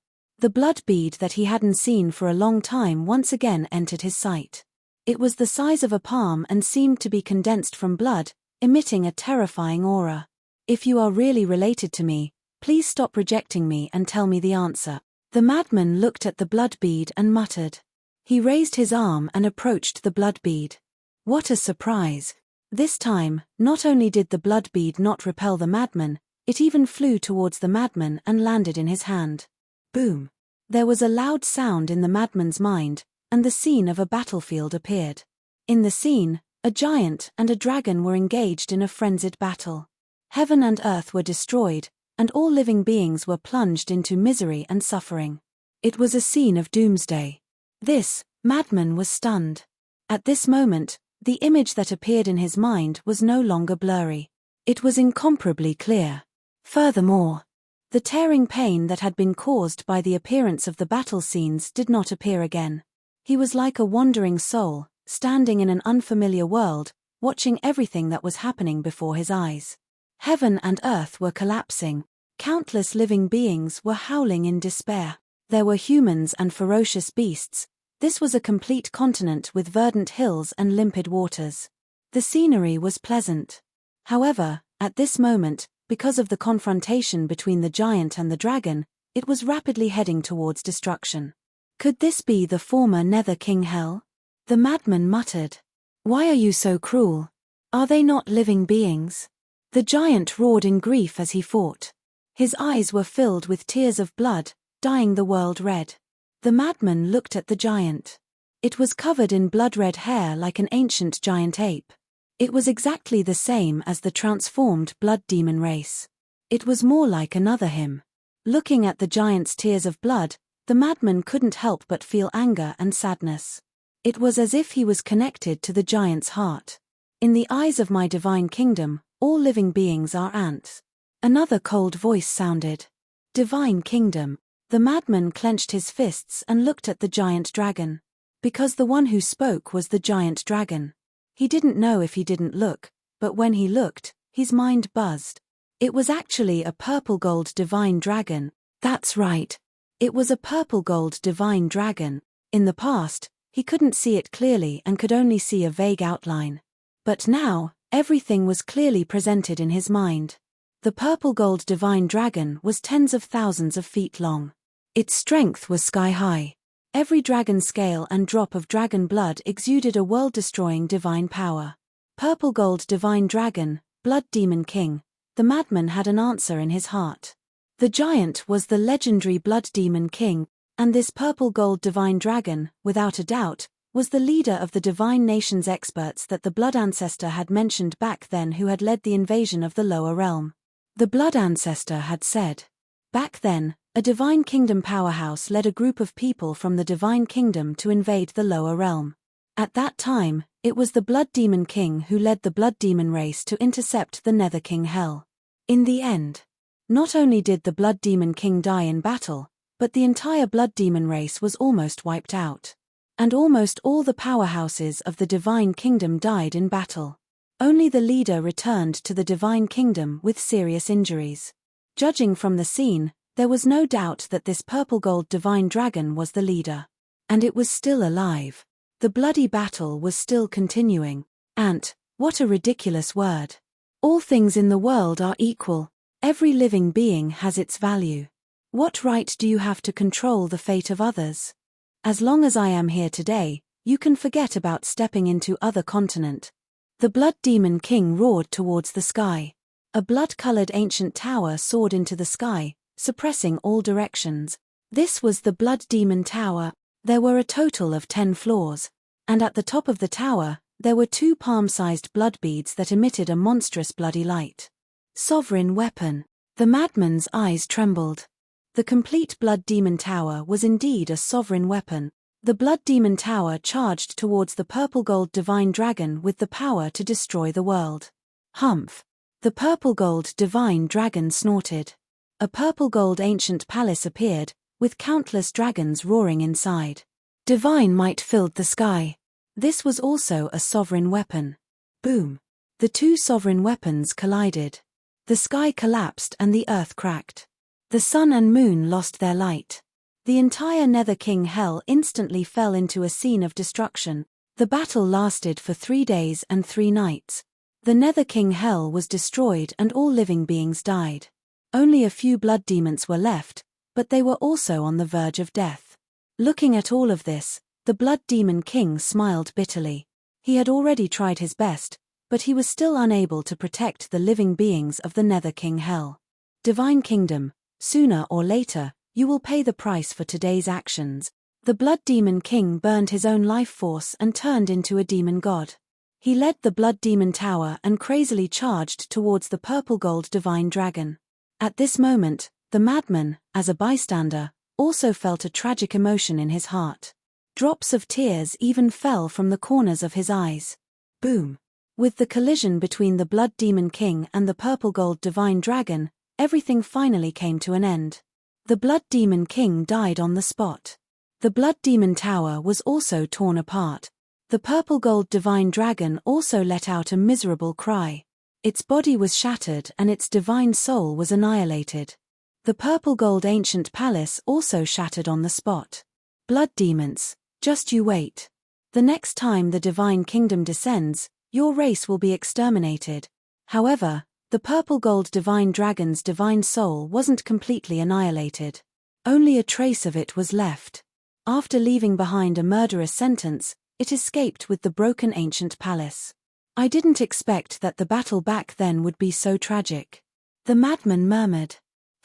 The blood bead that he hadn't seen for a long time once again entered his sight. It was the size of a palm and seemed to be condensed from blood, emitting a terrifying aura. If you are really related to me, please stop rejecting me and tell me the answer. The madman looked at the blood bead and muttered. He raised his arm and approached the blood bead. What a surprise! This time, not only did the blood bead not repel the madman, it even flew towards the madman and landed in his hand. Boom! There was a loud sound in the madman's mind, and the scene of a battlefield appeared. In the scene, a giant and a dragon were engaged in a frenzied battle. Heaven and earth were destroyed, and all living beings were plunged into misery and suffering. It was a scene of doomsday. This madman was stunned. At this moment, the image that appeared in his mind was no longer blurry. It was incomparably clear. Furthermore, the tearing pain that had been caused by the appearance of the battle scenes did not appear again. He was like a wandering soul, standing in an unfamiliar world, watching everything that was happening before his eyes. Heaven and earth were collapsing. Countless living beings were howling in despair. There were humans and ferocious beasts. This was a complete continent with verdant hills and limpid waters. The scenery was pleasant. However, at this moment, because of the confrontation between the giant and the dragon, it was rapidly heading towards destruction. Could this be the former Nether King Hell? The madman muttered. Why are you so cruel? Are they not living beings? The giant roared in grief as he fought. His eyes were filled with tears of blood, dyeing the world red. The madman looked at the giant. It was covered in blood-red hair like an ancient giant ape. It was exactly the same as the transformed blood demon race. It was more like another him. Looking at the giant's tears of blood, the madman couldn't help but feel anger and sadness. It was as if he was connected to the giant's heart. In the eyes of my divine kingdom, all living beings are ants. Another cold voice sounded. Divine kingdom. The madman clenched his fists and looked at the giant dragon. Because the one who spoke was the giant dragon. He didn't know if he didn't look, but when he looked, his mind buzzed. It was actually a purple-gold divine dragon. That's right. It was a purple-gold divine dragon. In the past, he couldn't see it clearly and could only see a vague outline. But now, everything was clearly presented in his mind. The purple-gold divine dragon was tens of thousands of feet long. Its strength was sky-high. Every dragon scale and drop of dragon blood exuded a world-destroying divine power. Purple-gold divine dragon, blood demon king. The madman had an answer in his heart. The giant was the legendary blood demon king, and this purple-gold divine dragon, without a doubt, was the leader of the divine nation's experts that the blood ancestor had mentioned back then who had led the invasion of the lower realm. The blood ancestor had said. Back then, a divine kingdom powerhouse led a group of people from the divine kingdom to invade the lower realm. At that time, it was the blood demon king who led the blood demon race to intercept the Nether King Hell. In the end, not only did the blood demon king die in battle, but the entire blood demon race was almost wiped out. And almost all the powerhouses of the divine kingdom died in battle. Only the leader returned to the divine kingdom with serious injuries. Judging from the scene, there was no doubt that this purple-gold divine dragon was the leader. And it was still alive. The bloody battle was still continuing. Ant, what a ridiculous word. All things in the world are equal. Every living being has its value. What right do you have to control the fate of others? As long as I am here today, you can forget about stepping into other continent. The blood demon king roared towards the sky. A blood-colored ancient tower soared into the sky, suppressing all directions. This was the blood demon tower. There were a total of 10 floors. And at the top of the tower, there were 2 palm-sized blood beads that emitted a monstrous bloody light. Sovereign weapon. The madman's eyes trembled. The complete blood demon tower was indeed a sovereign weapon. The blood demon tower charged towards the purple-gold divine dragon with the power to destroy the world. Humph! The purple-gold divine dragon snorted. A purple-gold ancient palace appeared, with countless dragons roaring inside. Divine might filled the sky. This was also a sovereign weapon. Boom! The 2 sovereign weapons collided. The sky collapsed and the earth cracked. The sun and moon lost their light. The entire Nether King Hell instantly fell into a scene of destruction. The battle lasted for 3 days and 3 nights. The Nether King Hell was destroyed and all living beings died. Only a few blood demons were left, but they were also on the verge of death. Looking at all of this, the blood demon king smiled bitterly. He had already tried his best, but he was still unable to protect the living beings of the Nether King Hell. Divine Kingdom, sooner or later, you will pay the price for today's actions. The blood demon king burned his own life force and turned into a demon god. He led the blood demon tower and crazily charged towards the purple-gold divine dragon. At this moment, the madman, as a bystander, also felt a tragic emotion in his heart. Drops of tears even fell from the corners of his eyes. Boom! With the collision between the blood demon king and the purple-gold divine dragon, everything finally came to an end. The blood demon king died on the spot. The blood demon tower was also torn apart. The purple-gold divine dragon also let out a miserable cry. Its body was shattered and its divine soul was annihilated. The purple gold ancient palace also shattered on the spot. Blood demons, just you wait. The next time the divine kingdom descends, your race will be exterminated. However, the purple gold divine dragon's divine soul wasn't completely annihilated. Only a trace of it was left. After leaving behind a murderous sentence, it escaped with the broken ancient palace. I didn't expect that the battle back then would be so tragic. The madman murmured.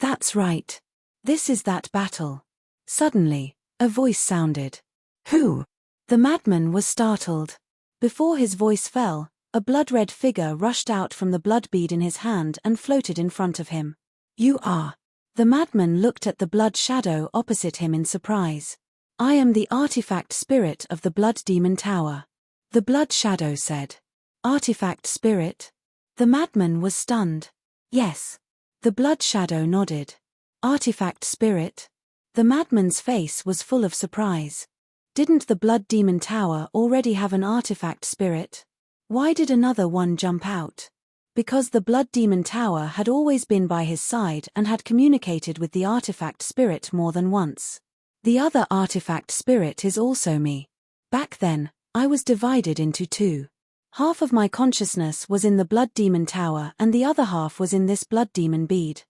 That's right. This is that battle. Suddenly, a voice sounded. Who? The madman was startled. Before his voice fell, a blood-red figure rushed out from the blood bead in his hand and floated in front of him. You are. The madman looked at the blood shadow opposite him in surprise. I am the artifact spirit of the blood demon tower. The blood shadow said. Artifact spirit? The madman was stunned. Yes. The blood shadow nodded. Artifact spirit? The madman's face was full of surprise. Didn't the blood demon tower already have an artifact spirit? Why did another one jump out? Because the blood demon tower had always been by his side and had communicated with the artifact spirit more than once. The other artifact spirit is also me. Back then, I was divided into two. Half of my consciousness was in the blood demon tower and the other half was in this blood demon bead.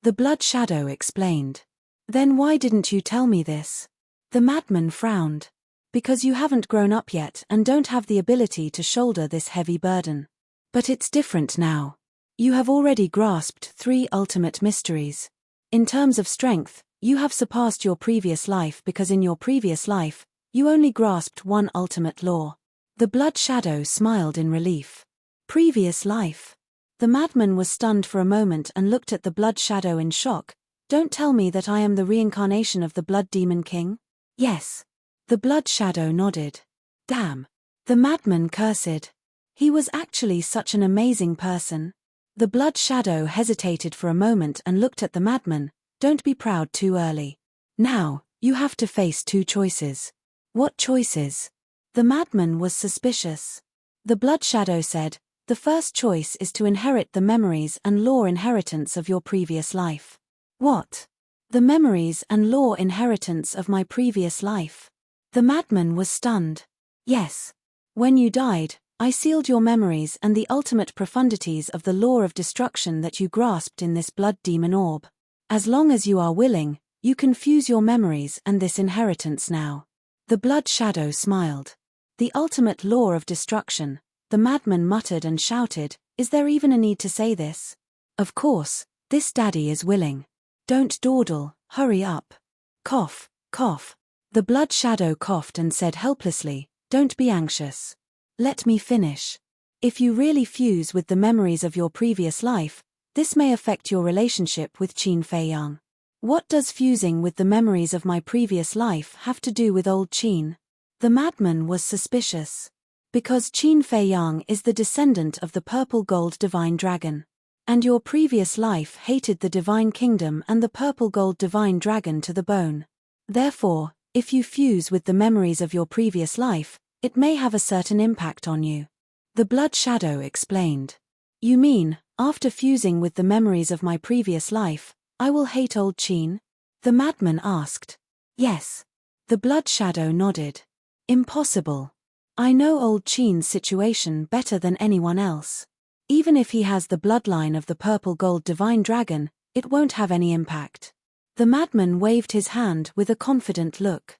The blood shadow explained. Then why didn't you tell me this? The madman frowned. Because you haven't grown up yet and don't have the ability to shoulder this heavy burden. But it's different now. You have already grasped 3 ultimate mysteries. In terms of strength, you have surpassed your previous life because in your previous life, you only grasped 1 ultimate law. The blood shadow smiled in relief. Previous life. The madman was stunned for a moment and looked at the blood shadow in shock. Don't tell me that I am the reincarnation of the blood demon king? Yes. The blood shadow nodded. Damn. The madman cursed. He was actually such an amazing person. The blood shadow hesitated for a moment and looked at the madman. Don't be proud too early. Now, you have to face 2 choices. What choices? The madman was suspicious. The blood shadow said, the first choice is to inherit the memories and lore inheritance of your previous life. What? The memories and lore inheritance of my previous life. The madman was stunned. Yes. When you died, I sealed your memories and the ultimate profundities of the law of destruction that you grasped in this blood demon orb. As long as you are willing, you can fuse your memories and this inheritance now. The blood shadow smiled. The ultimate law of destruction, the madman muttered and shouted, is there even a need to say this? Of course, this daddy is willing. Don't dawdle, hurry up. Cough, cough. The blood shadow coughed and said helplessly, don't be anxious. Let me finish. If you really fuse with the memories of your previous life, this may affect your relationship with Qin Fei Yang. What does fusing with the memories of my previous life have to do with old Qin? The madman was suspicious. Because Qin Fei Yang is the descendant of the purple gold divine dragon. And your previous life hated the divine kingdom and the purple gold divine dragon to the bone. Therefore, if you fuse with the memories of your previous life, it may have a certain impact on you. The blood shadow explained. You mean, after fusing with the memories of my previous life, I will hate old Qin? The madman asked. Yes. The blood shadow nodded. Impossible. I know old Qin's situation better than anyone else. Even if he has the bloodline of the purple gold divine dragon, it won't have any impact. The madman waved his hand with a confident look.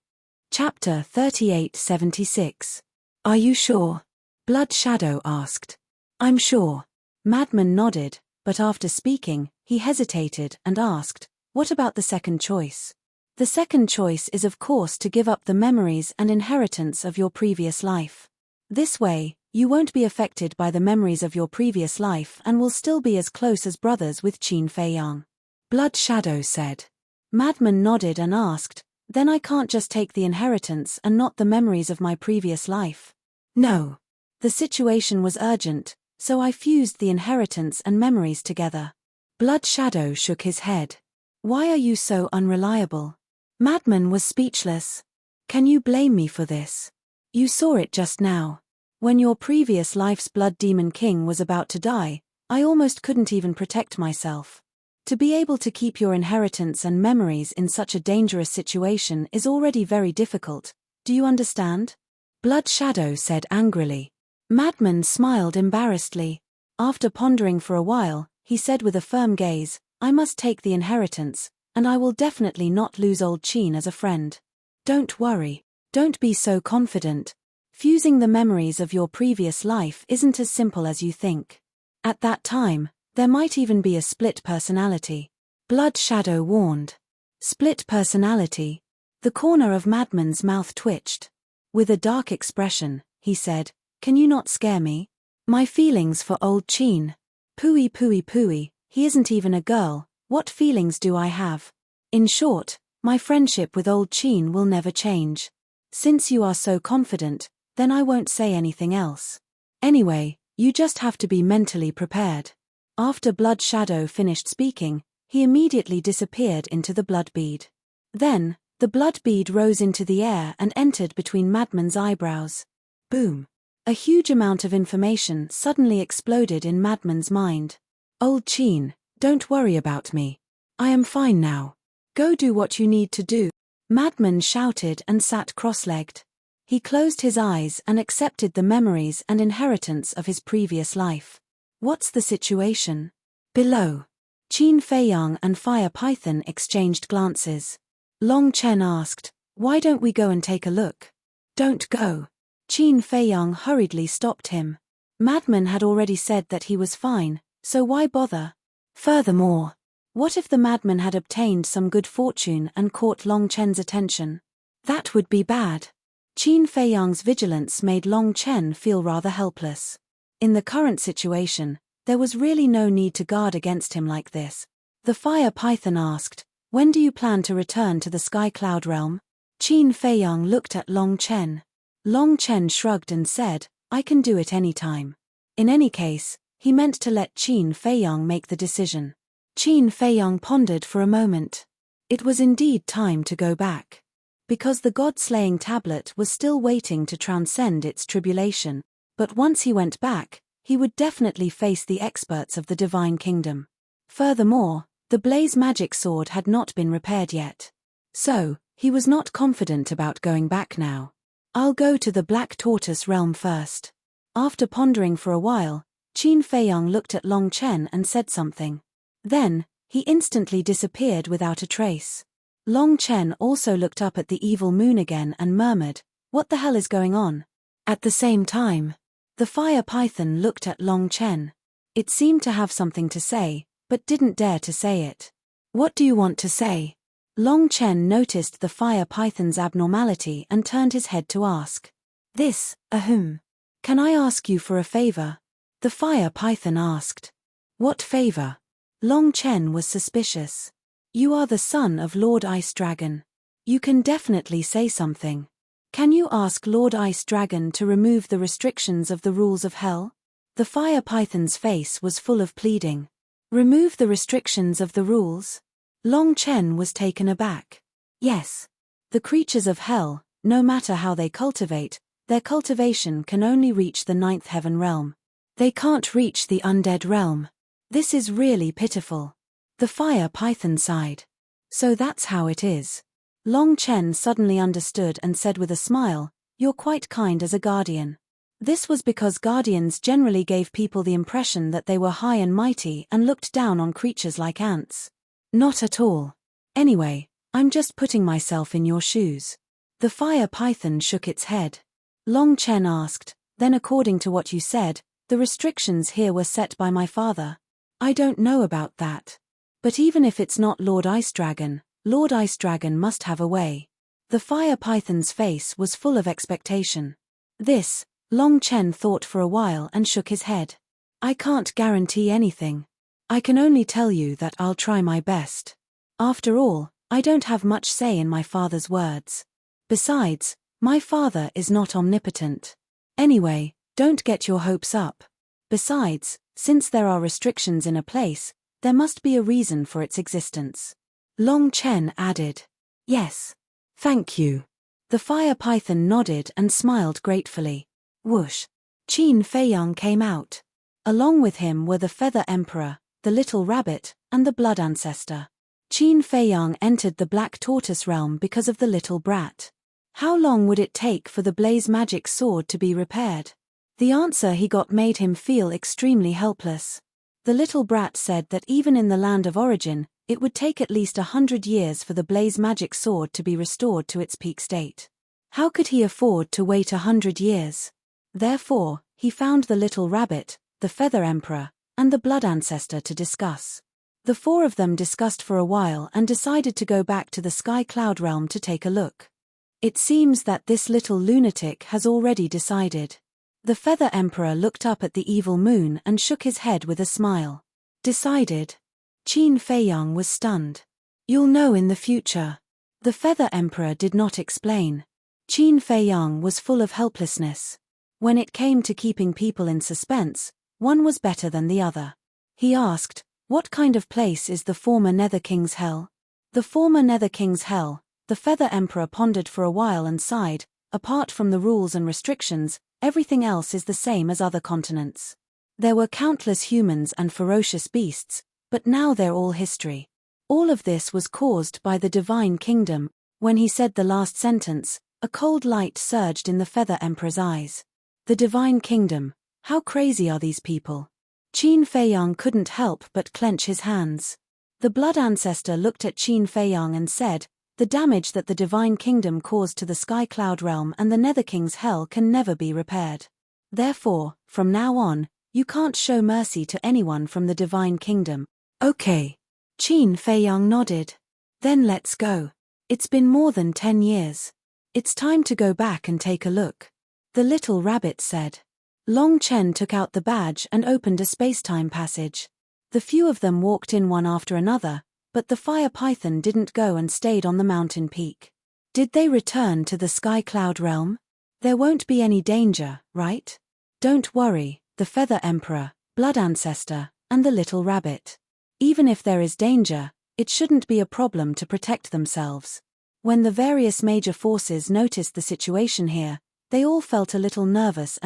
Chapter 3876. Are you sure? Blood shadow asked. I'm sure. Madman nodded, but after speaking, he hesitated and asked, what about the second choice? The second choice is of course to give up the memories and inheritance of your previous life. This way, you won't be affected by the memories of your previous life and will still be as close as brothers with Qin Fei Yang. Blood shadow said. Madman nodded and asked, then I can't just take the inheritance and not the memories of my previous life. No. The situation was urgent, so I fused the inheritance and memories together. Blood shadow shook his head. Why are you so unreliable? Madman was speechless. Can you blame me for this? You saw it just now. When your previous life's blood demon king was about to die, I almost couldn't even protect myself. To be able to keep your inheritance and memories in such a dangerous situation is already very difficult, do you understand? Blood Shadow said angrily. Madman smiled embarrassedly. After pondering for a while, he said with a firm gaze, I must take the inheritance, and I will definitely not lose old Chin as a friend. Don't worry. Don't be so confident. Fusing the memories of your previous life isn't as simple as you think. At that time, there might even be a split personality. Blood Shadow warned. Split personality. The corner of Madman's mouth twitched. With a dark expression, he said, Can you not scare me? My feelings for old Chin. Pooey pooey pooey, he isn't even a girl, what feelings do I have? In short, my friendship with old Chin will never change. Since you are so confident, then I won't say anything else. Anyway, you just have to be mentally prepared. After Blood Shadow finished speaking, he immediately disappeared into the blood bead. Then, the blood bead rose into the air and entered between Madman's eyebrows. Boom! A huge amount of information suddenly exploded in Madman's mind. Old Chin, don't worry about me. I am fine now. Go do what you need to do. Madman shouted and sat cross-legged. He closed his eyes and accepted the memories and inheritance of his previous life. What's the situation? Below. Qin Feiyang and Fire Python exchanged glances. Long Chen asked, Why don't we go and take a look? Don't go. Qin Feiyang hurriedly stopped him. Madman had already said that he was fine, so why bother? Furthermore, what if the madman had obtained some good fortune and caught Long Chen's attention? That would be bad. Qin Feiyang's vigilance made Long Chen feel rather helpless. In the current situation, there was really no need to guard against him like this. The Fire Python asked, When do you plan to return to the Sky Cloud realm? Qin Feiyang looked at Long Chen. Long Chen shrugged and said, I can do it any time. In any case, he meant to let Qin Feiyang make the decision. Qin Feiyang pondered for a moment. It was indeed time to go back. Because the God-slaying tablet was still waiting to transcend its tribulation, but once he went back, he would definitely face the experts of the Divine Kingdom. Furthermore, the blaze magic sword had not been repaired yet. So, he was not confident about going back now. I'll go to the Black Tortoise realm first. After pondering for a while, Qin Feiyang looked at Long Chen and said something. Then, he instantly disappeared without a trace. Long Chen also looked up at the evil moon again and murmured, What the hell is going on? At the same time, the Fire Python looked at Long Chen. It seemed to have something to say, but didn't dare to say it. What do you want to say? Long Chen noticed the Fire Python's abnormality and turned his head to ask. This, ahem. Can I ask you for a favor? The Fire Python asked. What favor? Long Chen was suspicious. You are the son of Lord Ice Dragon. You can definitely say something. Can you ask Lord Ice Dragon to remove the restrictions of the rules of hell? The Fire Python's face was full of pleading. Remove the restrictions of the rules? Long Chen was taken aback. Yes. The creatures of hell, no matter how they cultivate, their cultivation can only reach the 9th heaven realm. They can't reach the undead realm. This is really pitiful. The Fire Python sighed. So that's how it is. Long Chen suddenly understood and said with a smile, You're quite kind as a guardian. This was because guardians generally gave people the impression that they were high and mighty and looked down on creatures like ants. Not at all. Anyway, I'm just putting myself in your shoes. The Fire Python shook its head. Long Chen asked, Then according to what you said, the restrictions here were set by my father. I don't know about that. But even if it's not Lord Ice Dragon must have a way. The Fire Python's face was full of expectation. This, Long Chen thought for a while and shook his head. I can't guarantee anything. I can only tell you that I'll try my best. After all, I don't have much say in my father's words. Besides, my father is not omnipotent. Anyway, don't get your hopes up. Besides, since there are restrictions in a place, there must be a reason for its existence. Long Chen added. Yes. Thank you. The Fire Python nodded and smiled gratefully. Whoosh. Qin Feiyang came out. Along with him were the Feather Emperor, the the little rabbit, and the blood ancestor. Qin Feiyang entered the Black Tortoise realm because of the little brat. How long would it take for the blaze magic sword to be repaired? The answer he got made him feel extremely helpless. The little brat said that even in the land of origin, it would take at least 100 years for the blaze magic sword to be restored to its peak state. How could he afford to wait 100 years? Therefore, he found the little rabbit, the feather emperor, and the blood ancestor to discuss. The four of them discussed for a while and decided to go back to the sky cloud realm to take a look. It seems that this little lunatic has already decided. The feather emperor looked up at the evil moon and shook his head with a smile. Decided? Qin Feiyang was stunned. You'll know in the future. The feather emperor did not explain. Qin Feiyang was full of helplessness. When it came to keeping people in suspense, one was better than the other. He asked, "What kind of place is the former Nether King's Hell?" The former Nether King's Hell, the Feather Emperor pondered for a while and sighed, apart from the rules and restrictions, everything else is the same as other continents. There were countless humans and ferocious beasts, but now they're all history. All of this was caused by the Divine Kingdom. When he said the last sentence, a cold light surged in the Feather Emperor's eyes. The Divine Kingdom, how crazy are these people? Qin Feiyang couldn't help but clench his hands. The blood ancestor looked at Qin Feiyang and said, "The damage that the Divine Kingdom caused to the Sky Cloud Realm and the Nether King's Hell can never be repaired. Therefore, from now on, you can't show mercy to anyone from the Divine Kingdom." "Okay." Qin Feiyang nodded. "Then let's go. It's been more than 10 years. It's time to go back and take a look." The little rabbit said. Long Chen took out the badge and opened a space-time passage. The few of them walked in one after another, but the fire python didn't go and stayed on the mountain peak. Did they return to the Sky Cloud Realm? There won't be any danger, right? Don't worry, the Feather Emperor, Blood Ancestor, and the little rabbit. Even if there is danger, it shouldn't be a problem to protect themselves. When the various major forces noticed the situation here, they all felt a little nervous.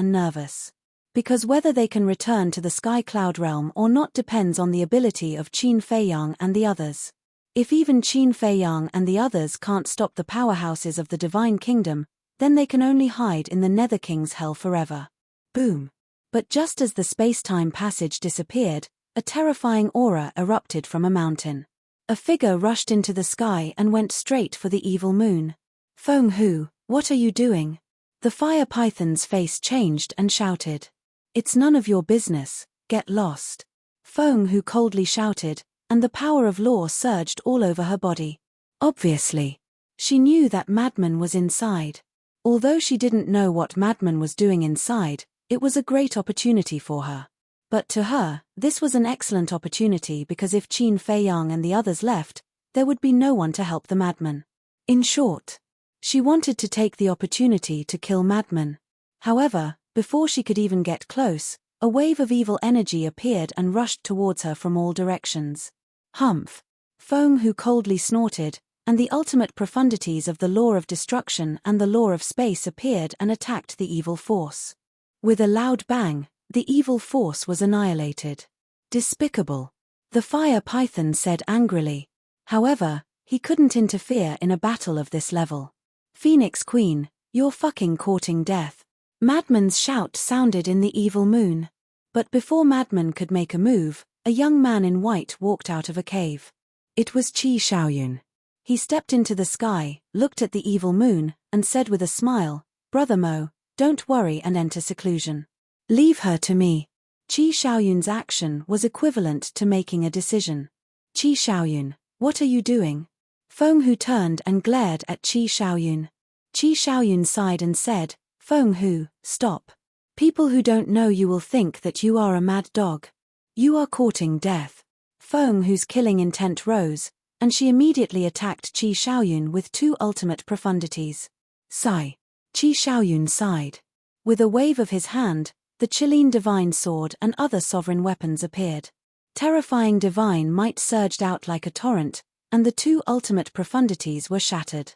Because whether they can return to the Sky Cloud Realm or not depends on the ability of Qin Feiyang and the others. If even Qin Feiyang and the others can't stop the powerhouses of the Divine Kingdom, then they can only hide in the Nether King's Hell forever. Boom. But just as the space-time passage disappeared, a terrifying aura erupted from a mountain. A figure rushed into the sky and went straight for the evil moon. "Feng Hu, what are you doing?" The fire python's face changed and shouted. "It's none of your business, get lost." Feng Hu coldly shouted, and the power of law surged all over her body. Obviously. She knew that Madman was inside. Although she didn't know what Madman was doing inside, it was a great opportunity for her. But to her, this was an excellent opportunity because if Qin Feiyang and the others left, there would be no one to help the Madman. In short, she wanted to take the opportunity to kill Madman. However, before she could even get close, a wave of evil energy appeared and rushed towards her from all directions. Humph! Feng Hu coldly snorted, and the ultimate profundities of the law of destruction and the law of space appeared and attacked the evil force. With a loud bang, the evil force was annihilated. Despicable! The fire python said angrily. However, he couldn't interfere in a battle of this level. "Phoenix Queen, you're fucking courting death." Madman's shout sounded in the evil moon. But before Madman could make a move, a young man in white walked out of a cave. It was Qi Xiaoyun. He stepped into the sky, looked at the evil moon, and said with a smile, "Brother Mo, don't worry and enter seclusion. Leave her to me." Qi Xiaoyun's action was equivalent to making a decision. "Qi Xiaoyun, what are you doing?" Feng Hu turned and glared at Qi Xiaoyun. Qi Xiaoyun sighed and said, "Feng Hu, stop. People who don't know you will think that you are a mad dog. You are courting death." Feng Hu's killing intent rose, and she immediately attacked Qi Xiaoyun with two ultimate profundities. Sigh. Qi Xiaoyun sighed. With a wave of his hand, the Chilean divine sword and other sovereign weapons appeared. Terrifying divine might surged out like a torrent, and the two ultimate profundities were shattered.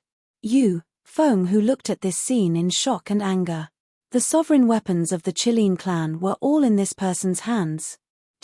Feng Hu looked at this scene in shock and anger. The sovereign weapons of the Chilean clan were all in this person's hands.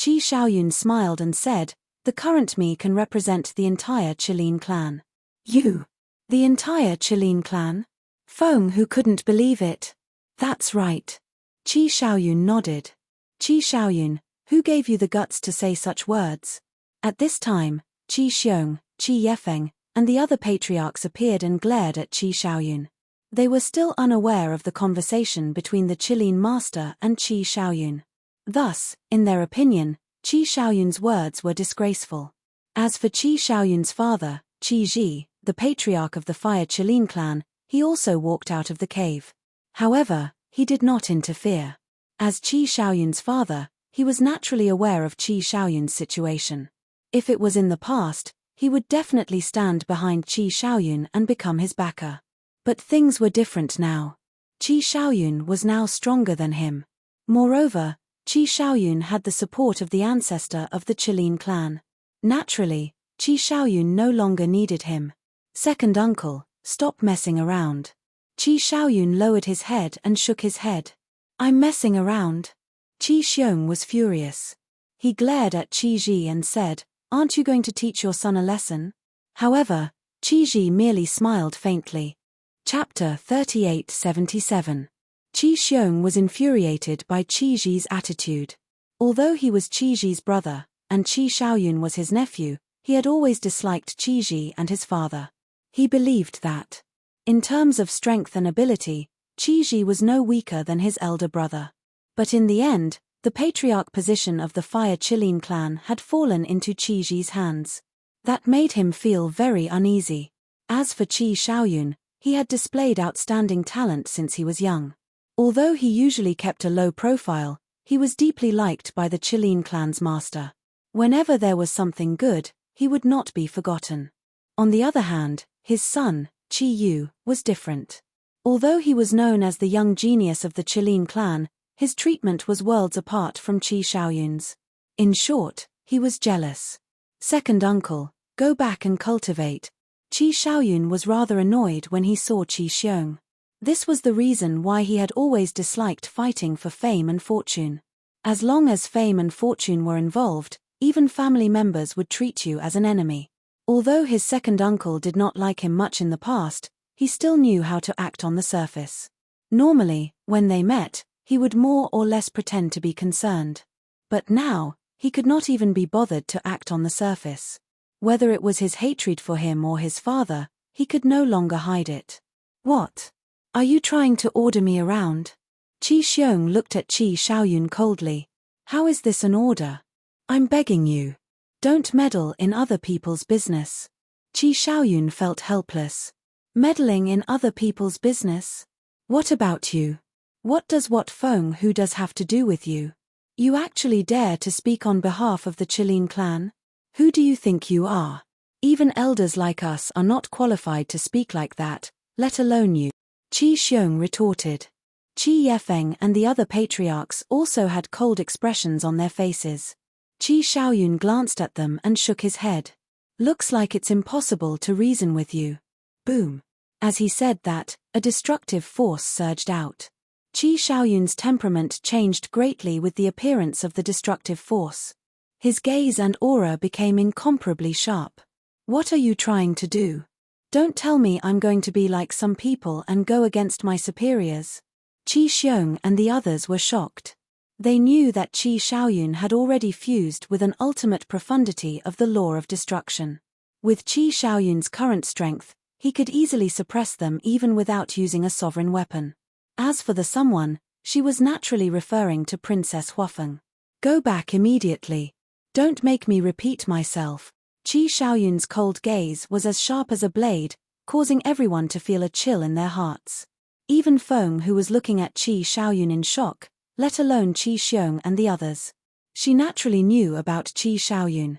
Qi Xiaoyun smiled and said, "The current me can represent the entire Qilin clan." "You? The entire Qilin clan?" Feng, who couldn't believe it. "That's right." Qi Xiaoyun nodded. "Qi Xiaoyun, who gave you the guts to say such words?" At this time, Qi Xiong, Qi Yefeng, and the other patriarchs appeared and glared at Qi Xiaoyun. They were still unaware of the conversation between the Qilin master and Qi Xiaoyun. Thus, in their opinion, Qi Xiaoyun's words were disgraceful. As for Qi Xiaoyun's father, Qi Ji, the patriarch of the Fire Qilin clan, he also walked out of the cave. However, he did not interfere. As Qi Xiaoyun's father, he was naturally aware of Qi Xiaoyun's situation. If it was in the past, he would definitely stand behind Qi Xiaoyun and become his backer. But things were different now. Qi Xiaoyun was now stronger than him. Moreover, Qi Xiaoyun had the support of the ancestor of the Qilin clan. Naturally, Qi Xiaoyun no longer needed him. "Second uncle, stop messing around." Qi Xiaoyun lowered his head and shook his head. "I'm messing around." Qi Xiong was furious. He glared at Qi Ji and said, "Aren't you going to teach your son a lesson?" However, Qi Ji merely smiled faintly. Chapter 3877. Qi Xiong was infuriated by Qi Ji's attitude. Although he was Qi Ji's brother, and Qi Xiaoyun was his nephew, he had always disliked Qi Ji and his father. He believed that, in terms of strength and ability, Qi Ji was no weaker than his elder brother. But in the end, the patriarch position of the Fire Qilin clan had fallen into Qi Ji's hands. That made him feel very uneasy. As for Qi Xiaoyun, he had displayed outstanding talent since he was young. Although he usually kept a low profile, he was deeply liked by the Qilin clan's master. Whenever there was something good, he would not be forgotten. On the other hand, his son, Qi Yu, was different. Although he was known as the young genius of the Qilin clan, his treatment was worlds apart from Qi Xiaoyun's. In short, he was jealous. "Second uncle, go back and cultivate." Qi Xiaoyun was rather annoyed when he saw Qi Xiong. This was the reason why he had always disliked fighting for fame and fortune. As long as fame and fortune were involved, even family members would treat you as an enemy. Although his second uncle did not like him much in the past, he still knew how to act on the surface. Normally, when they met, he would more or less pretend to be concerned. But now, he could not even be bothered to act on the surface. Whether it was his hatred for him or his father, he could no longer hide it. "What? Are you trying to order me around?" Qi Xiong looked at Qi Xiaoyun coldly. "How is this an order? I'm begging you. Don't meddle in other people's business." Qi Xiaoyun felt helpless. "Meddling in other people's business? What about you? What does what Feng who does have to do with you? You actually dare to speak on behalf of the Qilin clan? Who do you think you are? Even elders like us are not qualified to speak like that, let alone you." Qi Xiong retorted. Qi Yefeng and the other patriarchs also had cold expressions on their faces. Qi Xiaoyun glanced at them and shook his head. "Looks like it's impossible to reason with you." Boom. As he said that, a destructive force surged out. Qi Xiaoyun's temperament changed greatly with the appearance of the destructive force. His gaze and aura became incomparably sharp. "What are you trying to do? Don't tell me I'm going to be like some people and go against my superiors." Qi Xiong and the others were shocked. They knew that Qi Xiaoyun had already fused with an ultimate profundity of the law of destruction. With Qi Xiaoyun's current strength, he could easily suppress them even without using a sovereign weapon. As for the someone, she was naturally referring to Princess Huafeng. "Go back immediately. Don't make me repeat myself." Qi Xiaoyun's cold gaze was as sharp as a blade, causing everyone to feel a chill in their hearts. Even Feng, who was looking at Qi Xiaoyun in shock, let alone Qi Xiong and the others. She naturally knew about Qi Xiaoyun.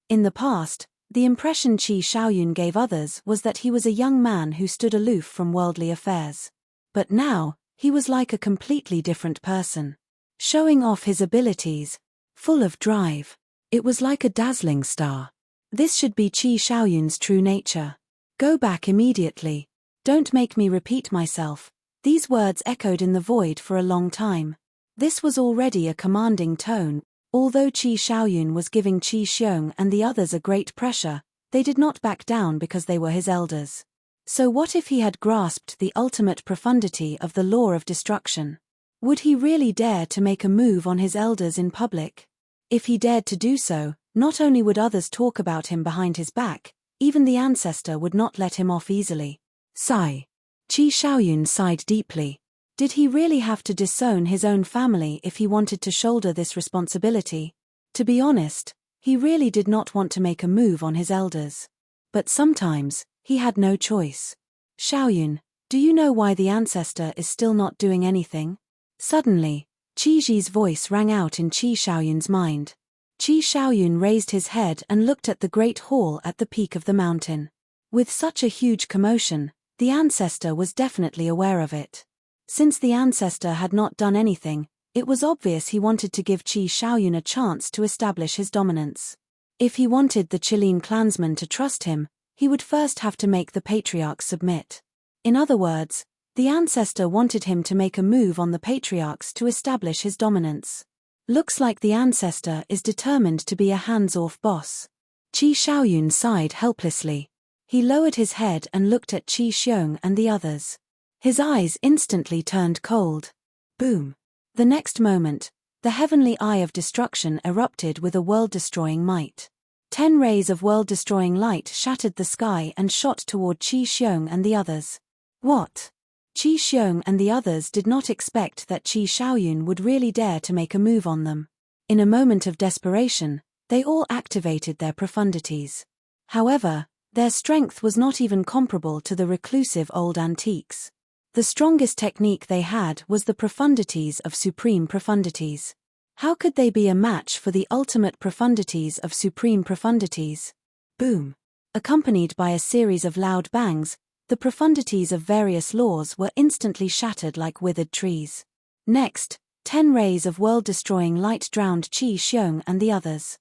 In the past, the impression Qi Xiaoyun gave others was that he was a young man who stood aloof from worldly affairs. But now, he was like a completely different person. Showing off his abilities. Full of drive. It was like a dazzling star. This should be Qi Xiaoyun's true nature. "Go back immediately. Don't make me repeat myself." These words echoed in the void for a long time. This was already a commanding tone, Although Qi Xiaoyun was giving Qi Xiong and the others a great pressure, they did not back down because they were his elders. So what if he had grasped the ultimate profundity of the law of destruction? Would he really dare to make a move on his elders in public? If he dared to do so, not only would others talk about him behind his back, even the ancestor would not let him off easily. Sigh. Qi Xiaoyun sighed deeply. Did he really have to disown his own family if he wanted to shoulder this responsibility? To be honest, he really did not want to make a move on his elders. But sometimes, he had no choice. Xiaoyun, do you know why the ancestor is still not doing anything? Suddenly, Qi Ji's voice rang out in Qi Xiaoyun's mind. Qi Xiaoyun raised his head and looked at the great hall at the peak of the mountain. With such a huge commotion, the ancestor was definitely aware of it. Since the ancestor had not done anything, it was obvious he wanted to give Qi Xiaoyun a chance to establish his dominance. If he wanted the Qilin clansmen to trust him, he would first have to make the patriarch submit. In other words, the ancestor wanted him to make a move on the patriarchs to establish his dominance. Looks like the ancestor is determined to be a hands-off boss. Qi Xiaoyun sighed helplessly. He lowered his head and looked at Qi Xiong and the others. His eyes instantly turned cold. Boom. The next moment, the heavenly eye of destruction erupted with a world-destroying might. 10 rays of world-destroying light shattered the sky and shot toward Qi Xiong and the others. What? Qi Xiong and the others did not expect that Qi Xiaoyun would really dare to make a move on them. In a moment of desperation, they all activated their profundities. However, their strength was not even comparable to the reclusive old antiques. The strongest technique they had was the profundities of supreme profundities. How could they be a match for the ultimate profundities of supreme profundities? Boom! Accompanied by a series of loud bangs, the profundities of various laws were instantly shattered like withered trees. Next, 10 rays of world-destroying light drowned Qi Xiong and the others.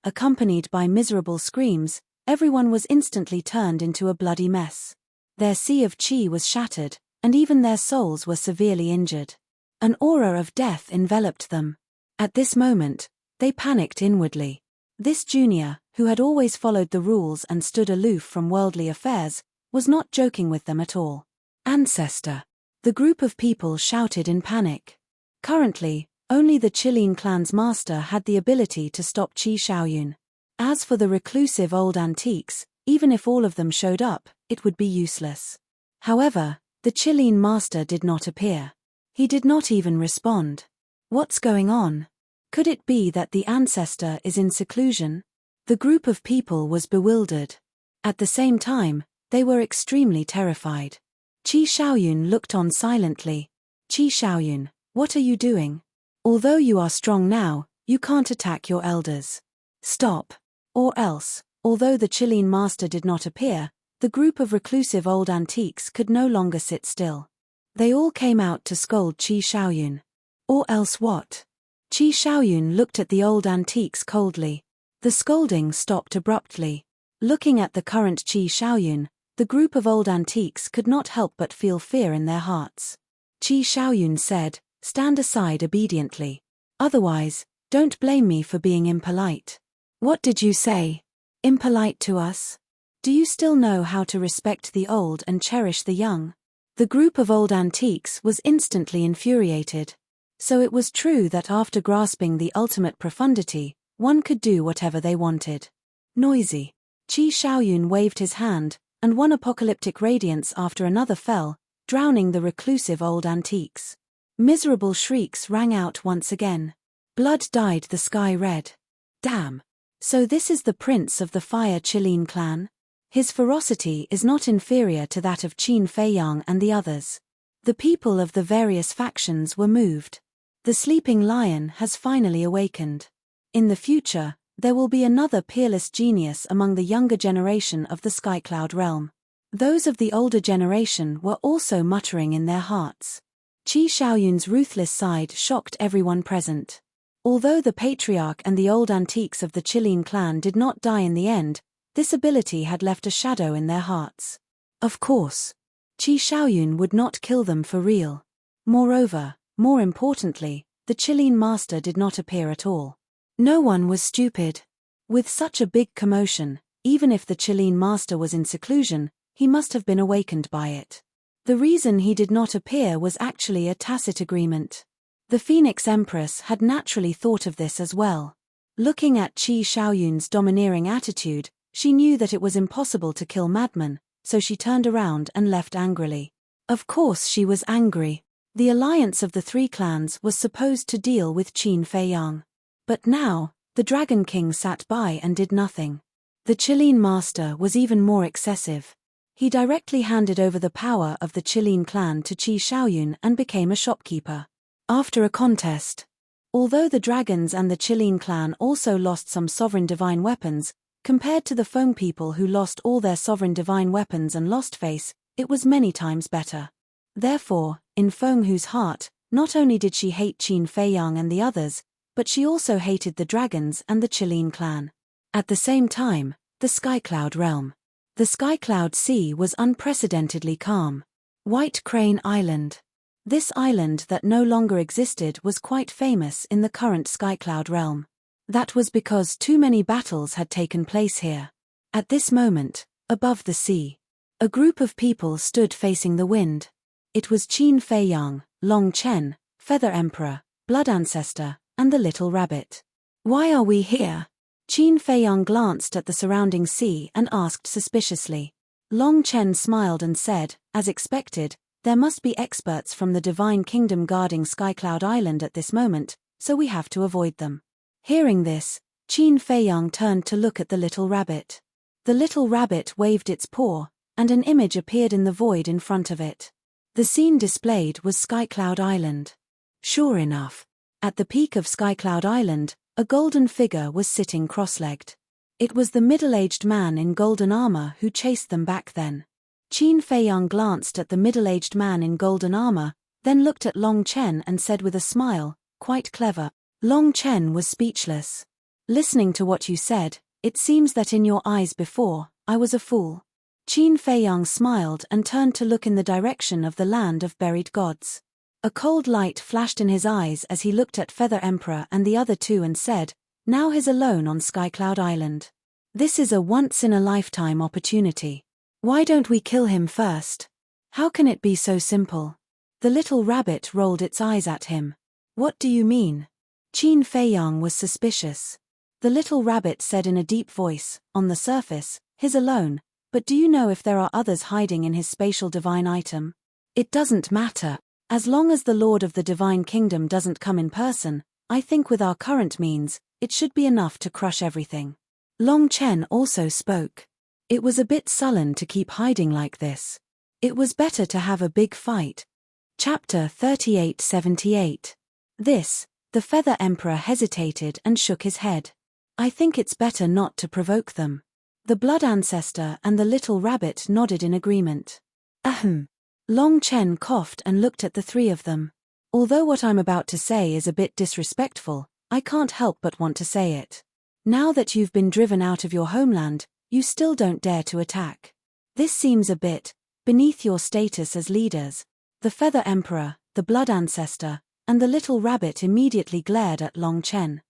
Accompanied by miserable screams, everyone was instantly turned into a bloody mess. Their sea of qi was shattered, and even their souls were severely injured. An aura of death enveloped them. At this moment, they panicked inwardly. This junior, who had always followed the rules and stood aloof from worldly affairs, was not joking with them at all. Ancestor! The group of people shouted in panic. Currently, only the Qilin clan's master had the ability to stop Qi Xiaoyun. As for the reclusive old antiques, even if all of them showed up, it would be useless. However, the Qilin master did not appear. He did not even respond. What's going on? Could it be that the ancestor is in seclusion? The group of people was bewildered. At the same time, they were extremely terrified. Qi Xiaoyun looked on silently. Qi Xiaoyun, what are you doing? Although you are strong now, you can't attack your elders. Stop. Or else, although the Qilin master did not appear, the group of reclusive old antiques could no longer sit still. They all came out to scold Qi Xiaoyun. Or else what? Qi Xiaoyun looked at the old antiques coldly. The scolding stopped abruptly. Looking at the current Qi Xiaoyun, the group of old antiques could not help but feel fear in their hearts. Qi Xiaoyun said, "Stand aside obediently. Otherwise, don't blame me for being impolite." What did you say? Impolite to us? Do you still know how to respect the old and cherish the young? The group of old antiques was instantly infuriated. So it was true that after grasping the ultimate profundity, one could do whatever they wanted. Noisy. Qi Xiaoyun waved his hand, and one apocalyptic radiance after another fell, drowning the reclusive old antiques. Miserable shrieks rang out once again. Blood dyed the sky red. Damn. So this is the prince of the Fire Qilin clan? His ferocity is not inferior to that of Qin Feiyang and the others. The people of the various factions were moved. The sleeping lion has finally awakened. In the future, there will be another peerless genius among the younger generation of the Skycloud realm. Those of the older generation were also muttering in their hearts. Qi Xiaoyun's ruthless side shocked everyone present. Although the patriarch and the old antiques of the Qilin clan did not die in the end, this ability had left a shadow in their hearts. Of course, Qi Xiaoyun would not kill them for real. Moreover, more importantly, the Chilean master did not appear at all. No one was stupid. With such a big commotion, even if the Chilean master was in seclusion, he must have been awakened by it. The reason he did not appear was actually a tacit agreement. The Phoenix Empress had naturally thought of this as well. Looking at Qi Shaoyun's domineering attitude, she knew that it was impossible to kill madmen, so she turned around and left angrily. Of course she was angry. The alliance of the three clans was supposed to deal with Qin Feiyang. But now, the Dragon King sat by and did nothing. The Chilean master was even more excessive. He directly handed over the power of the Chilean clan to Qi Shaoyun and became a shopkeeper. After a contest. Although the dragons and the Chilean clan also lost some sovereign divine weapons, compared to the Feng people who lost all their sovereign divine weapons and lost face, it was many times better. Therefore, in Feng Hu's heart, not only did she hate Qin Feiyang and the others, but she also hated the dragons and the Chilean clan. At the same time, the Skycloud realm. The Skycloud Sea was unprecedentedly calm. White Crane Island. This island that no longer existed was quite famous in the current Skycloud realm. That was because too many battles had taken place here. At this moment, above the sea, a group of people stood facing the wind. It was Qin Feiyang, Long Chen, Feather Emperor, Blood Ancestor, and the Little Rabbit. "Why are we here?" Qin Feiyang glanced at the surrounding sea and asked suspiciously. Long Chen smiled and said, as expected, "There must be experts from the Divine Kingdom guarding Skycloud Island at this moment, so we have to avoid them." Hearing this, Qin Feiyang turned to look at the Little Rabbit. The Little Rabbit waved its paw, and an image appeared in the void in front of it. The scene displayed was Skycloud Island. Sure enough, at the peak of Skycloud Island, a golden figure was sitting cross-legged. It was the middle-aged man in golden armor who chased them back then. Qin Feiyang glanced at the middle-aged man in golden armor, then looked at Long Chen and said with a smile, "Quite clever." Long Chen was speechless. "Listening to what you said, it seems that in your eyes before, I was a fool." Qin Feiyang smiled and turned to look in the direction of the land of buried gods. A cold light flashed in his eyes as he looked at Feather Emperor and the other two and said, "Now he's alone on Skycloud Island. This is a once-in-a-lifetime opportunity. Why don't we kill him first? How can it be so simple?" The Little Rabbit rolled its eyes at him. "What do you mean?" Qin Feiyang was suspicious. The Little Rabbit said in a deep voice, "On the surface, he's alone, but do you know if there are others hiding in his spatial divine item? It doesn't matter. As long as the Lord of the Divine Kingdom doesn't come in person, I think with our current means, it should be enough to crush everything." Long Chen also spoke. It was a bit sullen to keep hiding like this. It was better to have a big fight. Chapter 3878. The Feather Emperor hesitated and shook his head. "I think it's better not to provoke them." The Blood Ancestor and the Little Rabbit nodded in agreement. Ahem. Long Chen coughed and looked at the three of them. "Although what I'm about to say is a bit disrespectful, I can't help but want to say it. Now that you've been driven out of your homeland, you still don't dare to attack. This seems a bit beneath your status as leaders." The Feather Emperor, the Blood Ancestor, and the Little Rabbit immediately glared at Long Chen.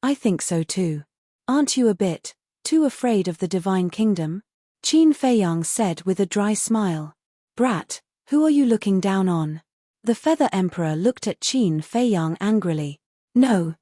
I think so too. Aren't you a bit too afraid of the Divine Kingdom?" Qin Feiyang said with a dry smile. "Brat, who are you looking down on?" The Feather Emperor looked at Qin Feiyang angrily. No.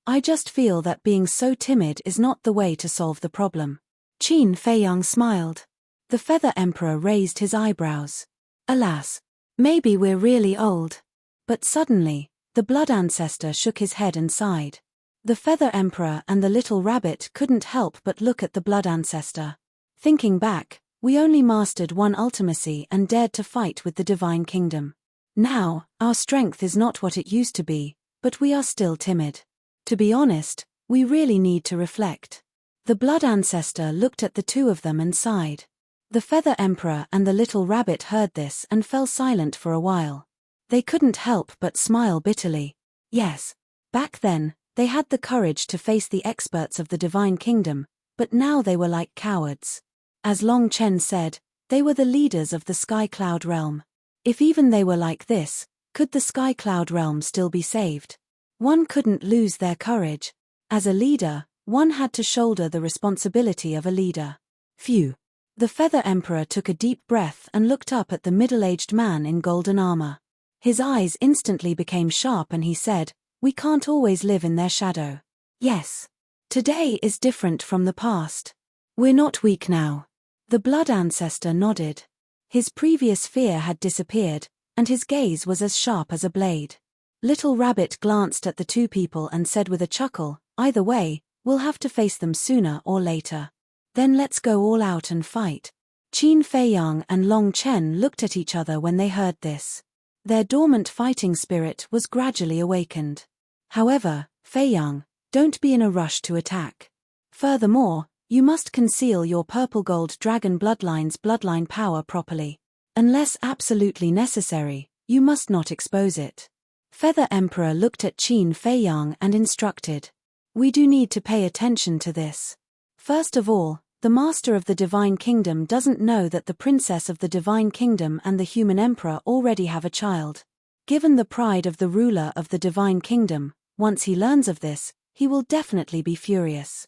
I just feel that being so timid is not the way to solve the problem." Qin Feiyang smiled. The Feather Emperor raised his eyebrows. "Alas, maybe we're really old." But suddenly, the Blood Ancestor shook his head and sighed. The Feather Emperor and the Little Rabbit couldn't help but look at the Blood Ancestor. Thinking back, we only mastered one ultimacy and dared to fight with the Divine Kingdom. Now, our strength is not what it used to be, but we are still timid. To be honest, we really need to reflect." The Blood Ancestor looked at the two of them and sighed. The Feather Emperor and the Little Rabbit heard this and fell silent for a while. They couldn't help but smile bitterly. Yes, back then, they had the courage to face the experts of the Divine Kingdom, but now they were like cowards. As Long Chen said, they were the leaders of the Sky Cloud realm. If even they were like this, Could the Sky Cloud realm still be saved? One couldn't lose their courage. As a leader, one had to shoulder the responsibility of a leader. Phew. The Feather Emperor took a deep breath and looked up at the middle-aged man in golden armor. His eyes instantly became sharp and he said, "We can't always live in their shadow." Yes. Today is different from the past. We're not weak now. The blood ancestor nodded. His previous fear had disappeared, and his gaze was as sharp as a blade. Little Rabbit glanced at the two people and said with a chuckle, "Either way, we'll have to face them sooner or later. Then let's go all out and fight." Qin Feiyang and Long Chen looked at each other when they heard this. Their dormant fighting spirit was gradually awakened. However, Feiyang, don't be in a rush to attack. Furthermore, you must conceal your purple gold dragon bloodline's bloodline power properly. Unless absolutely necessary, you must not expose it. Feather Emperor looked at Qin Feiyang and instructed. We do need to pay attention to this. First of all, the Master of the Divine Kingdom doesn't know that the Princess of the Divine Kingdom and the Human Emperor already have a child. Given the pride of the ruler of the Divine Kingdom, once he learns of this, he will definitely be furious.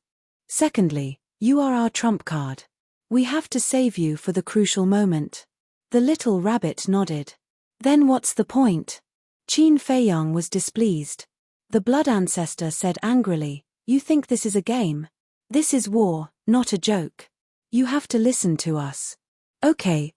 Secondly, you are our trump card. We have to save you for the crucial moment. The little rabbit nodded. Then what's the point? Qin Feiyang was displeased. The blood ancestor said angrily, "You think this is a game? This is war, not a joke. You have to listen to us." Okay.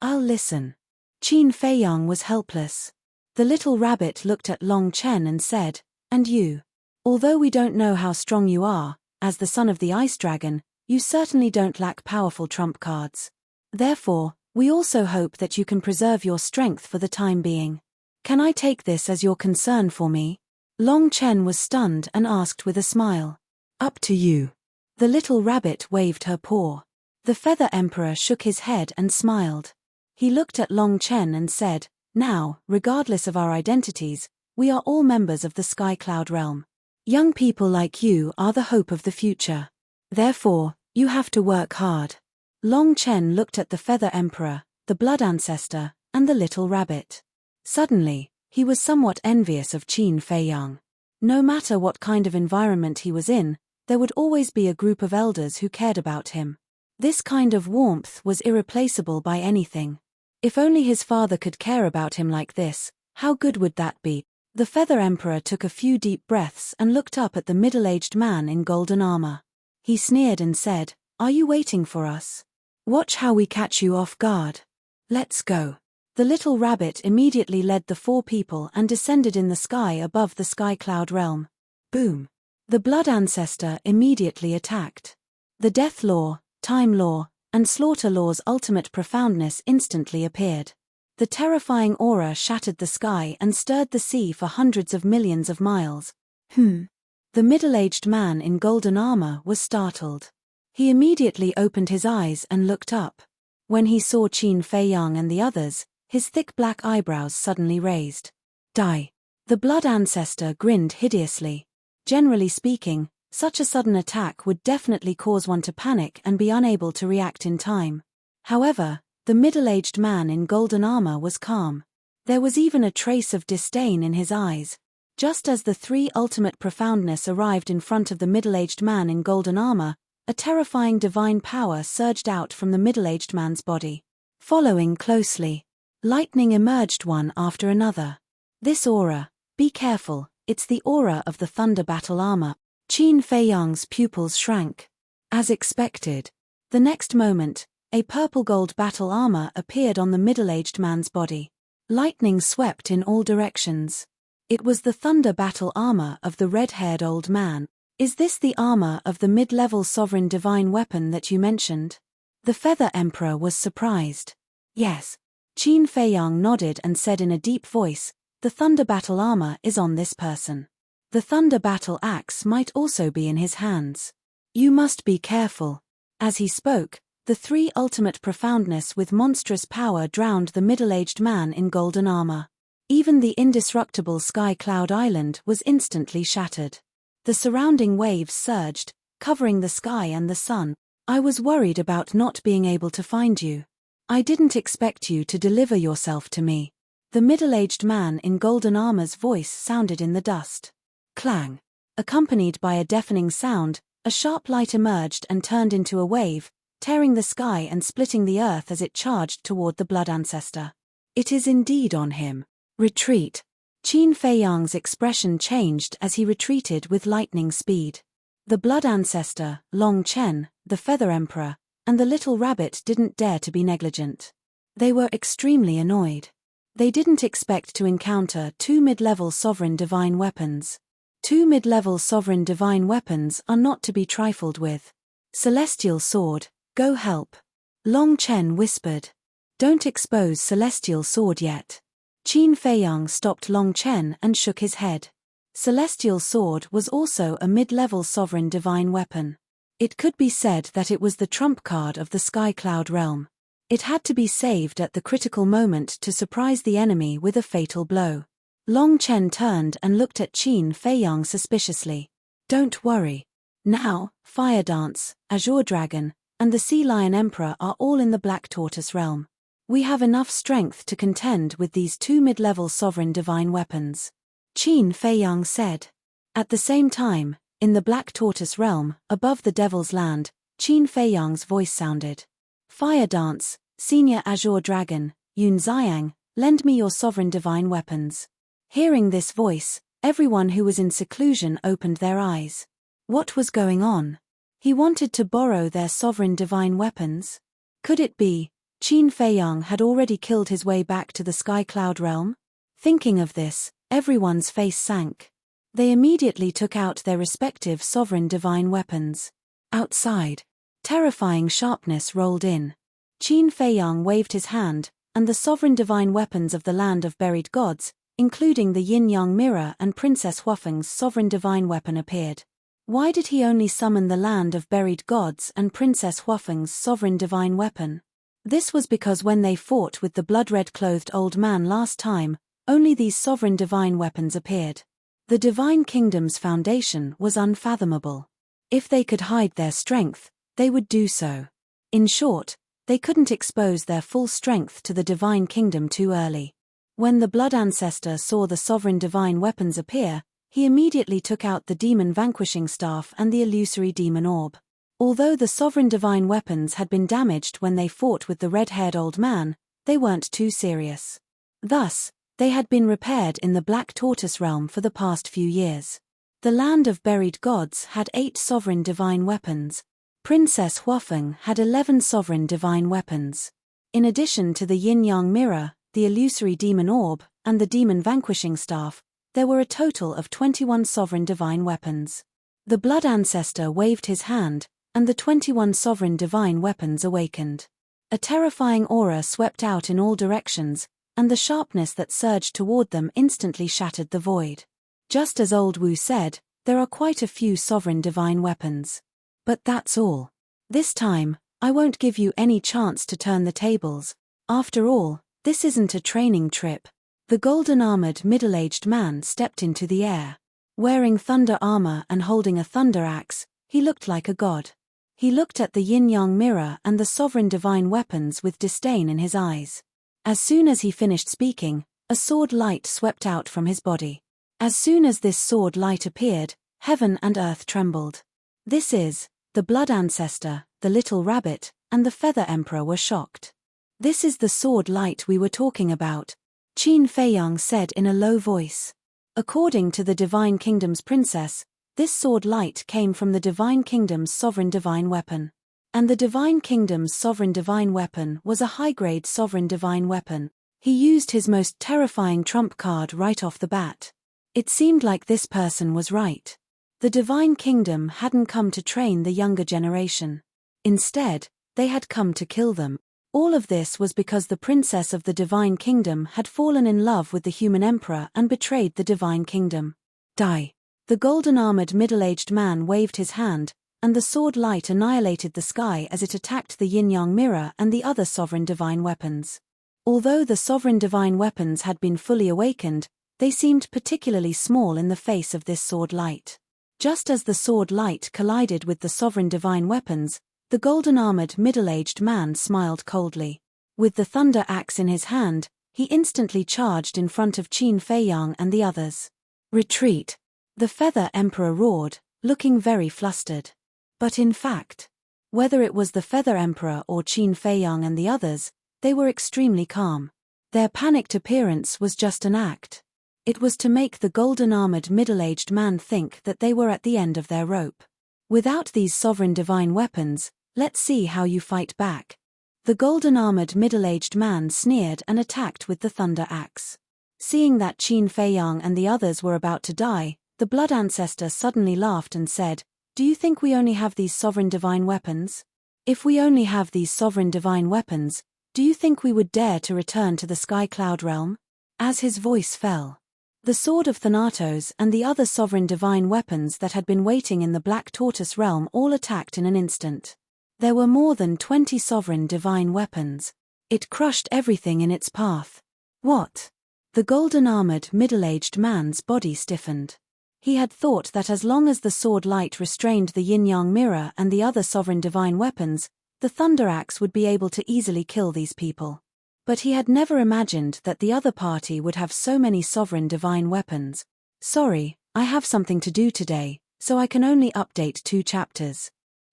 I'll listen. Qin Feiyang was helpless. The little rabbit looked at Long Chen and said, "And you? Although we don't know how strong you are, as the son of the ice dragon, you certainly don't lack powerful trump cards. Therefore, we also hope that you can preserve your strength for the time being. Can I take this as your concern for me?" Long Chen was stunned and asked with a smile. "Up to you." The little rabbit waved her paw. The Feather Emperor shook his head and smiled. He looked at Long Chen and said, "Now, regardless of our identities, we are all members of the Sky Cloud realm. Young people like you are the hope of the future. Therefore, you have to work hard." Long Chen looked at the Feather Emperor, the blood ancestor, and the little rabbit. Suddenly, he was somewhat envious of Qin Feiyang. No matter what kind of environment he was in, there would always be a group of elders who cared about him. This kind of warmth was irreplaceable by anything. If only his father could care about him like this, how good would that be? The Feather Emperor took a few deep breaths and looked up at the middle-aged man in golden armor. He sneered and said, "Are you waiting for us? Watch how we catch you off guard. Let's go." The little rabbit immediately led the four people and descended in the sky above the Sky Cloud realm. Boom. The blood ancestor immediately attacked. The death law, time law, and slaughter law's ultimate profoundness instantly appeared. The terrifying aura shattered the sky and stirred the sea for hundreds of millions of miles. The middle-aged man in golden armor was startled. He immediately opened his eyes and looked up. When he saw Qin Feiyang and the others, his thick black eyebrows suddenly raised. Die. The blood ancestor grinned hideously. Generally speaking, such a sudden attack would definitely cause one to panic and be unable to react in time. However, the middle-aged man in golden armor was calm. There was even a trace of disdain in his eyes. Just as the three ultimate profoundness arrived in front of the middle-aged man in golden armor, a terrifying divine power surged out from the middle-aged man's body. Following closely, lightning emerged one after another. This aura, be careful, it's the aura of the thunder battle armor. Qin Feiyang's pupils shrank. As expected. The next moment, a purple gold battle armor appeared on the middle-aged man's body. Lightning swept in all directions. It was the thunder battle armor of the red-haired old man. Is this the armor of the mid-level sovereign divine weapon that you mentioned? The Feather Emperor was surprised. Yes. Qin Feiyang nodded and said in a deep voice, "The thunder battle armor is on this person. The thunder battle axe might also be in his hands. You must be careful." As he spoke, the three ultimate profoundness with monstrous power drowned the middle-aged man in golden armor. Even the indestructible Sky Cloud Island was instantly shattered. The surrounding waves surged, covering the sky and the sun. "I was worried about not being able to find you. I didn't expect you to deliver yourself to me." The middle-aged man in golden armor's voice sounded in the dust. Clang! Accompanied by a deafening sound, a sharp light emerged and turned into a wave, tearing the sky and splitting the earth as it charged toward the blood ancestor. It is indeed on him. Retreat. Qin Feiyang's expression changed as he retreated with lightning speed. The blood ancestor, Long Chen, the feather emperor, and the little rabbit didn't dare to be negligent. They were extremely annoyed. They didn't expect to encounter 2 mid-level sovereign divine weapons. 2 mid-level sovereign divine weapons are not to be trifled with. Celestial sword, go help. Long Chen whispered. Don't expose celestial sword yet. Qin Feiyang stopped Long Chen and shook his head. Celestial sword was also a mid-level sovereign divine weapon. It could be said that it was the trump card of the Sky Cloud realm. It had to be saved at the critical moment to surprise the enemy with a fatal blow. Long Chen turned and looked at Qin Feiyang suspiciously. Don't worry. Now, Fire Dance, Azure Dragon, and the Sea Lion Emperor are all in the Black Tortoise realm. We have enough strength to contend with these 2 mid-level sovereign divine weapons. Qin Feiyang said. At the same time, in the Black Tortoise realm, above the Devil's Land, Qin Feiyang's voice sounded. Fire Dance, Senior Azure Dragon, Yun Xiang, lend me your sovereign divine weapons. Hearing this voice, everyone who was in seclusion opened their eyes. What was going on? He wanted to borrow their sovereign divine weapons? Could it be Qin Feiyang had already killed his way back to the Sky Cloud realm? Thinking of this, everyone's face sank. They immediately took out their respective sovereign divine weapons. Outside, terrifying sharpness rolled in. Qin Feiyang waved his hand, and the sovereign divine weapons of the land of buried gods, including the yin-yang mirror and Princess Huafeng's sovereign divine weapon appeared. Why did he only summon the land of buried gods and Princess Huafeng's sovereign divine weapon? This was because when they fought with the blood-red-clothed old man last time, only these sovereign divine weapons appeared. The divine kingdom's foundation was unfathomable. If they could hide their strength, they would do so. In short, they couldn't expose their full strength to the divine kingdom too early. When the blood ancestor saw the sovereign divine weapons appear, he immediately took out the demon vanquishing staff and the illusory demon orb. Although the sovereign divine weapons had been damaged when they fought with the red-haired old man, they weren't too serious. Thus, they had been repaired in the Black Tortoise realm for the past few years. The land of buried gods had 8 sovereign divine weapons. Princess Huafeng had 11 sovereign divine weapons. In addition to the yin-yang mirror, the illusory demon orb, and the demon vanquishing staff, there were a total of 21 sovereign divine weapons. The blood ancestor waved his hand, and the 21 sovereign divine weapons awakened. A terrifying aura swept out in all directions, and the sharpness that surged toward them instantly shattered the void. Just as Old Wu said, there are quite a few sovereign divine weapons. But that's all. This time, I won't give you any chance to turn the tables. After all, this isn't a training trip. The golden-armored middle-aged man stepped into the air. Wearing thunder armor and holding a thunder axe, he looked like a god. He looked at the yin-yang mirror and the sovereign divine weapons with disdain in his eyes. As soon as he finished speaking, a sword light swept out from his body. As soon as this sword light appeared, heaven and earth trembled. This is, the blood ancestor, the little rabbit, and the feather emperor were shocked. This is the sword light we were talking about, Qin Feiyang said in a low voice. According to the Divine Kingdom's princess, this sword light came from the Divine Kingdom's sovereign divine weapon. And the Divine Kingdom's sovereign divine weapon was a high-grade sovereign divine weapon. He used his most terrifying trump card right off the bat. It seemed like this person was right. The Divine Kingdom hadn't come to train the younger generation. Instead, they had come to kill them. All of this was because the princess of the Divine Kingdom had fallen in love with the human emperor and betrayed the Divine Kingdom. Die. The golden-armored middle-aged man waved his hand, and the sword light annihilated the sky as it attacked the yin-yang mirror and the other sovereign divine weapons. Although the sovereign divine weapons had been fully awakened, they seemed particularly small in the face of this sword light. Just as the sword light collided with the sovereign divine weapons, the golden-armored middle-aged man smiled coldly. With the thunder axe in his hand, He instantly charged in front of Qin Feiyang and the others. "Retreat!" the Feather Emperor roared, looking very flustered. But in fact, whether it was the Feather Emperor or Qin Feiyang and the others, they were extremely calm. Their panicked appearance was just an act. It was to make the golden-armored middle-aged man think that they were at the end of their rope. "Without these sovereign divine weapons, let's see how you fight back." The golden-armored middle-aged man sneered and attacked with the thunder axe. Seeing that Qin Feiyang and the others were about to die, the blood ancestor suddenly laughed and said, "Do you think we only have these sovereign divine weapons? If we only have these sovereign divine weapons, do you think we would dare to return to the Sky Cloud realm?" As his voice fell, the sword of Thanatos and the other sovereign divine weapons that had been waiting in the Black Tortoise realm all attacked in an instant. There were more than 20 sovereign divine weapons. It crushed everything in its path. What? The golden-armored middle-aged man's body stiffened. He had thought that as long as the sword light restrained the yin-yang mirror and the other sovereign divine weapons, the thunder axe would be able to easily kill these people. But he had never imagined that the other party would have so many sovereign divine weapons. "Sorry, I have something to do today, so I can only update 2 chapters.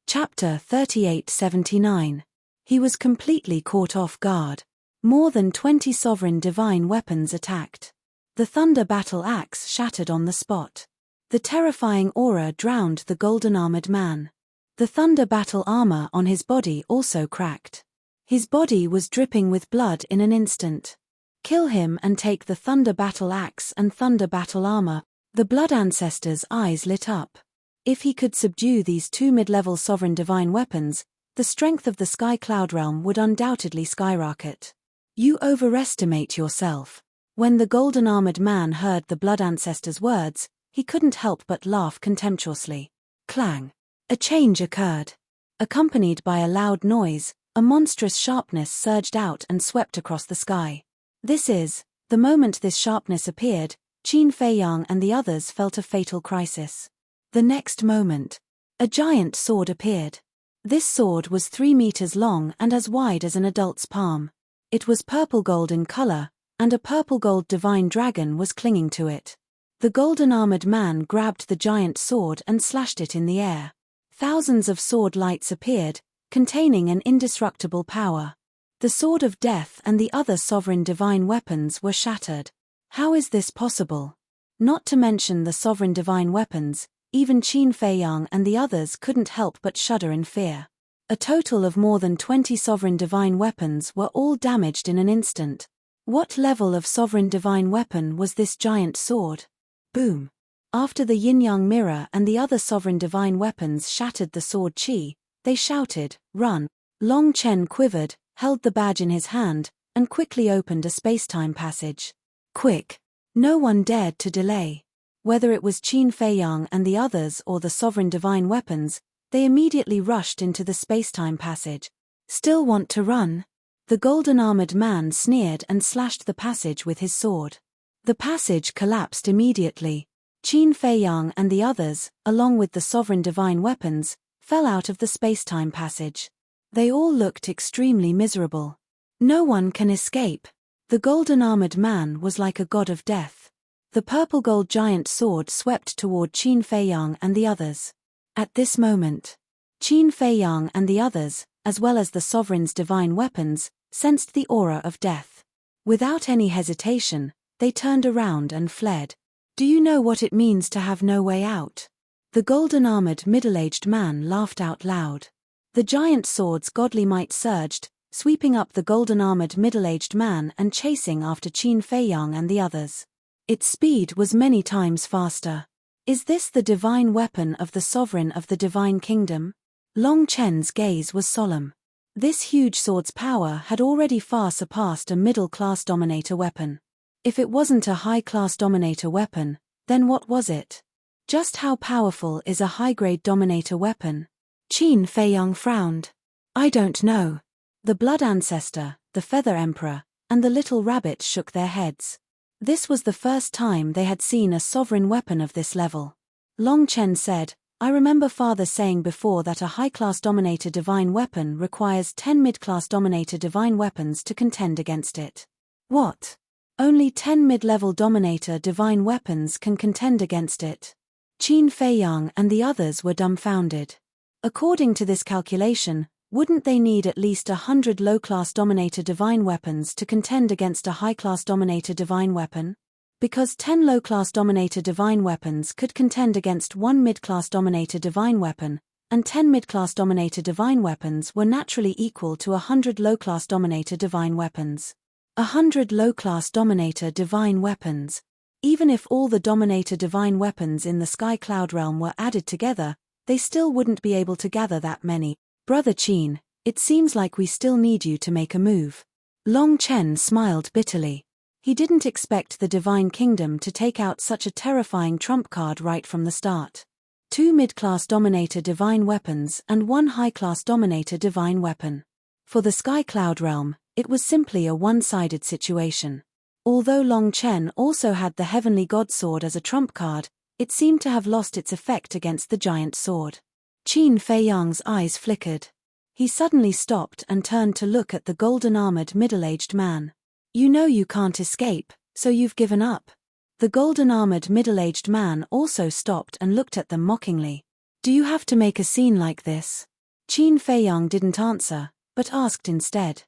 Chapter 3879. He was completely caught off guard. More than 20 sovereign divine weapons attacked. The thunder battle axe shattered on the spot. The terrifying aura drowned the golden-armored man. The thunder battle armor on his body also cracked. His body was dripping with blood in an instant. "Kill him and take the thunder battle axe and thunder battle armor." The blood ancestor's eyes lit up. If he could subdue these 2 mid-level sovereign divine weapons, the strength of the Sky Cloud realm would undoubtedly skyrocket. "You overestimate yourself." When the golden-armored man heard the blood ancestor's words, he couldn't help but laugh contemptuously. Clang! A change occurred. Accompanied by a loud noise, a monstrous sharpness surged out and swept across the sky. The moment this sharpness appeared, Qin Feiyang and the others felt a fatal crisis. The next moment, a giant sword appeared. This sword was 3 meters long and as wide as an adult's palm. It was purple-gold in color, and a purple-gold divine dragon was clinging to it. The golden-armored man grabbed the giant sword and slashed it in the air. Thousands of sword lights appeared, containing an indestructible power. The sword of death and the other sovereign divine weapons were shattered. How is this possible? Not to mention the sovereign divine weapons, even Qin Feiyang and the others couldn't help but shudder in fear. A total of more than 20 sovereign divine weapons were all damaged in an instant. What level of sovereign divine weapon was this giant sword? Boom! After the yin-yang mirror and the other sovereign divine weapons shattered the sword Qi, they shouted, "Run!" Long Chen quivered, held the badge in his hand, and quickly opened a space-time passage. Quick! No one dared to delay. Whether it was Qin Feiyang and the others or the sovereign divine weapons, they immediately rushed into the space-time passage. "Still want to run?" The golden-armored man sneered and slashed the passage with his sword. The passage collapsed immediately. Qin Feiyang and the others, along with the sovereign divine weapons, fell out of the space-time passage. They all looked extremely miserable. No one can escape. The golden-armored man was like a god of death. The purple-gold giant sword swept toward Qin Feiyang and the others. At this moment, Qin Feiyang and the others, as well as the sovereign's divine weapons, sensed the aura of death. Without any hesitation, they turned around and fled. "Do you know what it means to have no way out?" The golden-armored middle-aged man laughed out loud. The giant sword's godly might surged, sweeping up the golden-armored middle-aged man and chasing after Qin Feiyang and the others. Its speed was many times faster. Is this the divine weapon of the sovereign of the divine kingdom? Long Chen's gaze was solemn. This huge sword's power had already far surpassed a middle-class dominator weapon. If it wasn't a high-class dominator weapon, then what was it? Just how powerful is a high-grade dominator weapon? Qin Feiyang frowned. "I don't know." The blood ancestor, the feather emperor, and the little rabbit shook their heads. This was the first time they had seen a sovereign weapon of this level. Long Chen said, "I remember father saying before that a high-class dominator divine weapon requires 10 mid-class dominator divine weapons to contend against it. What? Only 10 mid-level Dominator divine weapons can contend against it. Qin Feiyang and the others were dumbfounded. According to this calculation, wouldn't they need at least 100 low-class Dominator divine weapons to contend against a high-class Dominator divine weapon? Because 10 low-class Dominator divine weapons could contend against 1 mid-class Dominator divine weapon, and 10 mid-class Dominator divine weapons were naturally equal to 100 low-class Dominator divine weapons. 100 low-class Dominator divine weapons. Even if all the Dominator divine weapons in the Sky Cloud realm were added together, they still wouldn't be able to gather that many. Brother Qin, it seems like we still need you to make a move. Long Chen smiled bitterly. He didn't expect the Divine Kingdom to take out such a terrifying trump card right from the start. 2 mid-class Dominator divine weapons and 1 high-class Dominator divine weapon. For the Sky Cloud realm, it was simply a one-sided situation. Although Long Chen also had the Heavenly God Sword as a trump card, it seemed to have lost its effect against the giant sword. Qin Feiyang's eyes flickered. He suddenly stopped and turned to look at the golden-armored middle-aged man. You know you can't escape, so you've given up. The golden-armored middle-aged man also stopped and looked at them mockingly. Do you have to make a scene like this? Qin Feiyang didn't answer, but asked instead.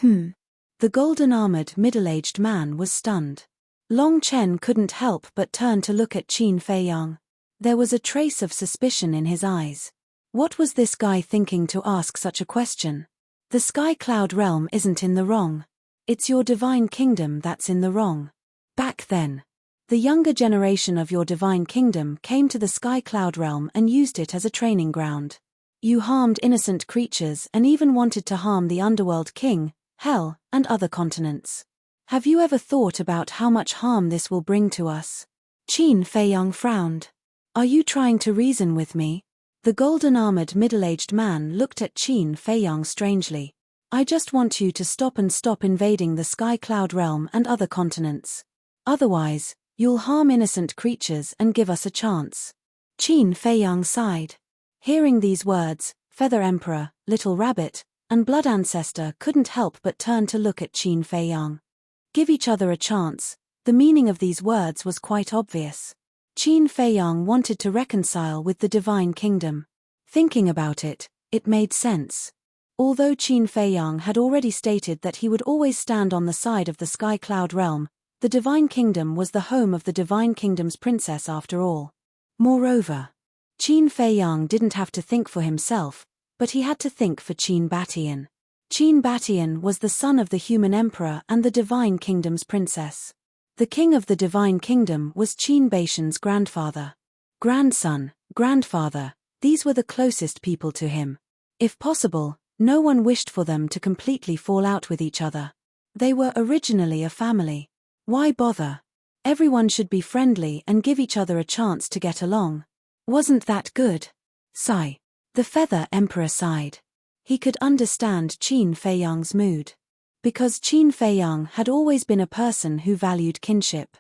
The golden-armored middle-aged man was stunned. Long Chen couldn't help but turn to look at Qin Feiyang. There was a trace of suspicion in his eyes. What was this guy thinking to ask such a question? The Sky Cloud realm isn't in the wrong. It's your Divine Kingdom that's in the wrong. Back then, the younger generation of your Divine Kingdom came to the Sky Cloud realm and used it as a training ground. You harmed innocent creatures and even wanted to harm the Underworld King, Hell, and other continents. Have you ever thought about how much harm this will bring to us? Qin Feiyang frowned. Are you trying to reason with me? The golden-armored middle-aged man looked at Qin Feiyang strangely. I just want you to stop invading the Sky Cloud realm and other continents. Otherwise, you'll harm innocent creatures and give us a chance. Qin Feiyang sighed. Hearing these words, Feather Emperor, Little Rabbit, and Blood Ancestor couldn't help but turn to look at Qin Feiyang. Give each other a chance. The meaning of these words was quite obvious. Qin Feiyang wanted to reconcile with the Divine Kingdom. Thinking about it, it made sense. Although Qin Feiyang had already stated that he would always stand on the side of the Sky Cloud realm, the Divine Kingdom was the home of the Divine Kingdom's princess after all. Moreover, Qin Feiyang didn't have to think for himself, but he had to think for Qin Batian. Qin Batian was the son of the human emperor and the Divine Kingdom's princess. The king of the Divine Kingdom was Qin Baishan's grandfather. Grandson, grandfather, these were the closest people to him. If possible, no one wished for them to completely fall out with each other. They were originally a family. Why bother? Everyone should be friendly and give each other a chance to get along. Wasn't that good? Sigh. The Feather Emperor sighed. He could understand Qin Feiyang's mood. Because Qin Feiyang had always been a person who valued kinship.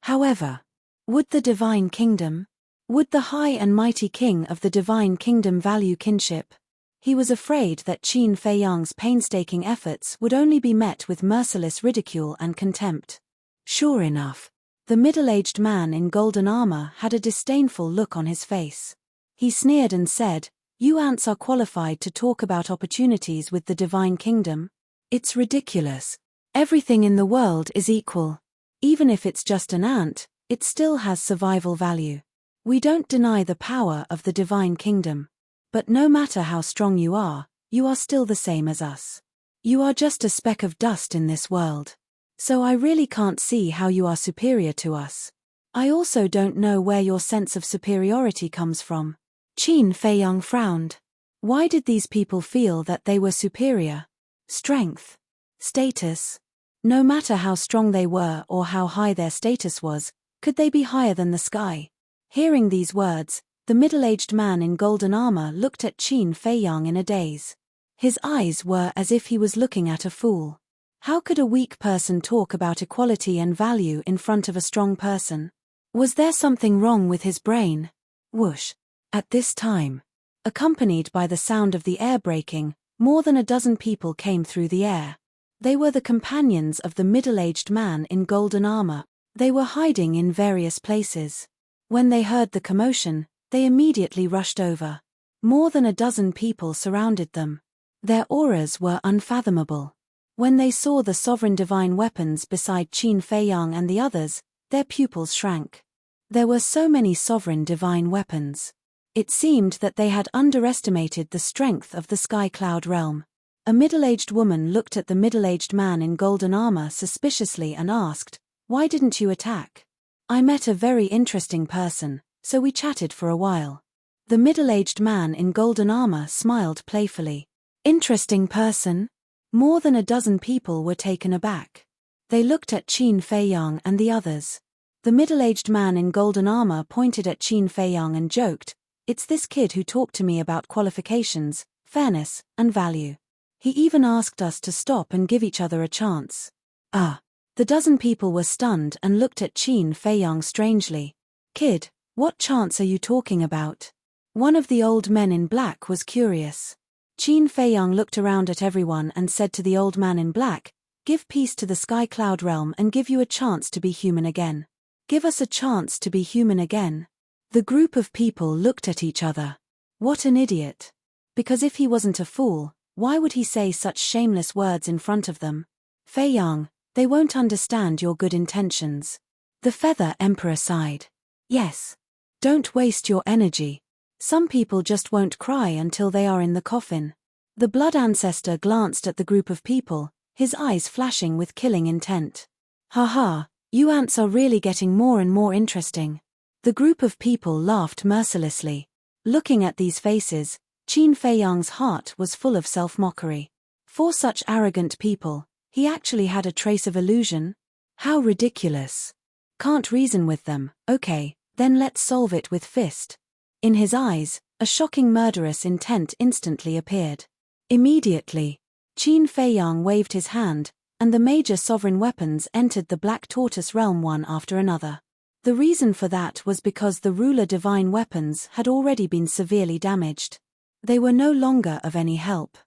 However, would the Divine Kingdom? Would the high and mighty king of the Divine Kingdom value kinship? He was afraid that Qin Feiyang's painstaking efforts would only be met with merciless ridicule and contempt. Sure enough, the middle-aged man in golden armor had a disdainful look on his face. He sneered and said, "You ants are qualified to talk about opportunities with the Divine Kingdom? It's ridiculous. Everything in the world is equal. Even if it's just an ant, it still has survival value. We don't deny the power of the Divine Kingdom. But no matter how strong you are still the same as us. You are just a speck of dust in this world. So I really can't see how you are superior to us. I also don't know where your sense of superiority comes from." Qin Feiyang frowned. Why did these people feel that they were superior? Strength? Status? No matter how strong they were or how high their status was, could they be higher than the sky? Hearing these words, the middle-aged man in golden armor looked at Qin Feiyang in a daze. His eyes were as if he was looking at a fool. How could a weak person talk about equality and value in front of a strong person? Was there something wrong with his brain? Whoosh. At this time, accompanied by the sound of the air breaking, more than a dozen people came through the air. They were the companions of the middle-aged man in golden armor. They were hiding in various places. When they heard the commotion, they immediately rushed over. More than a dozen people surrounded them. Their auras were unfathomable. When they saw the sovereign divine weapons beside Qin Feiyang and the others, their pupils shrank. There were so many sovereign divine weapons. It seemed that they had underestimated the strength of the Sky Cloud realm. A middle-aged woman looked at the middle-aged man in golden armor suspiciously and asked, "Why didn't you attack?" "I met a very interesting person, so we chatted for a while." The middle-aged man in golden armor smiled playfully. Interesting person? More than a dozen people were taken aback. They looked at Qin Feiyang and the others. The middle-aged man in golden armor pointed at Qin Feiyang and joked, "It's this kid who talked to me about qualifications, fairness, and value. He even asked us to stop and give each other a chance." The dozen people were stunned and looked at Qin Feiyang strangely. "Kid, what chance are you talking about?" One of the old men in black was curious. Qin Feiyang looked around at everyone and said to the old man in black, "Give peace to the Sky Cloud realm and give you a chance to be human again. Give us a chance to be human again." The group of people looked at each other. What an idiot. Because if he wasn't a fool, why would he say such shameless words in front of them? "Feiyang, they won't understand your good intentions." The Feather Emperor sighed. "Yes. Don't waste your energy. Some people just won't cry until they are in the coffin." The Blood Ancestor glanced at the group of people, his eyes flashing with killing intent. "Haha, you ants are really getting more and more interesting." The group of people laughed mercilessly. Looking at these faces, Qin Feiyang's heart was full of self-mockery. For such arrogant people, he actually had a trace of illusion? How ridiculous. Can't reason with them, okay, then let's solve it with fist. In his eyes, a shocking murderous intent instantly appeared. Immediately, Qin Feiyang waved his hand, and the major sovereign weapons entered the Black Tortoise realm one after another. The reason for that was because the ruler divine weapons had already been severely damaged. They were no longer of any help.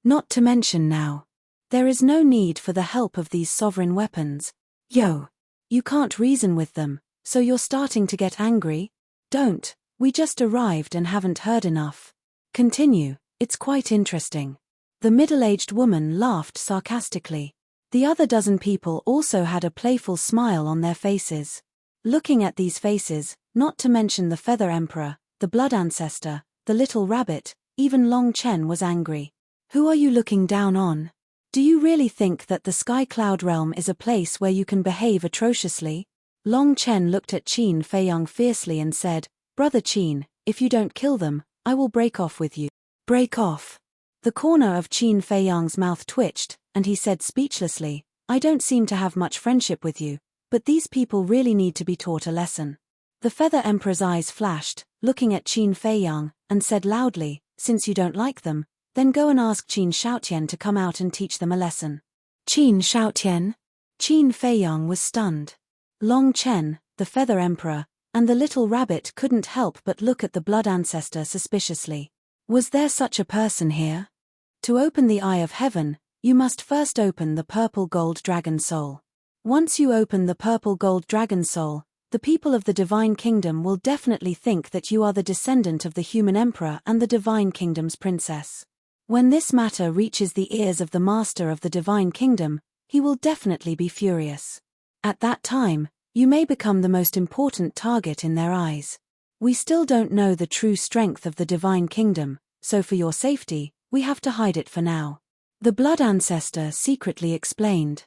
Not to mention now, there is no need for the help of these sovereign weapons. Yo! You can't reason with them, so you're starting to get angry? Don't. We just arrived and haven't heard enough. Continue, it's quite interesting. The middle-aged woman laughed sarcastically. The other dozen people also had a playful smile on their faces. Looking at these faces, not to mention the Feather Emperor, the Blood Ancestor, the Little Rabbit, even Long Chen was angry. Who are you looking down on? Do you really think that the Sky Cloud realm is a place where you can behave atrociously? Long Chen looked at Qin Feiyang fiercely and said, "Brother Qin, if you don't kill them, I will break off with you." Break off. The corner of Qin Feiyang's mouth twitched, and he said speechlessly, "I don't seem to have much friendship with you, but these people really need to be taught a lesson." The Feather Emperor's eyes flashed, looking at Qin Feiyang, and said loudly, "Since you don't like them, then go and ask Qin Shaotian to come out and teach them a lesson." Qin Shaotian? Qin Feiyang was stunned. Long Chen, the Feather Emperor, and the Little Rabbit couldn't help but look at the Blood Ancestor suspiciously. Was there such a person here? To open the Eye of Heaven, you must first open the Purple Gold Dragon Soul. Once you open the Purple Gold Dragon Soul, the people of the Divine Kingdom will definitely think that you are the descendant of the human emperor and the Divine Kingdom's princess. When this matter reaches the ears of the Master of the Divine Kingdom, he will definitely be furious. At that time, you may become the most important target in their eyes. We still don't know the true strength of the Divine Kingdom, so for your safety, we have to hide it for now. The Blood Ancestor secretly explained.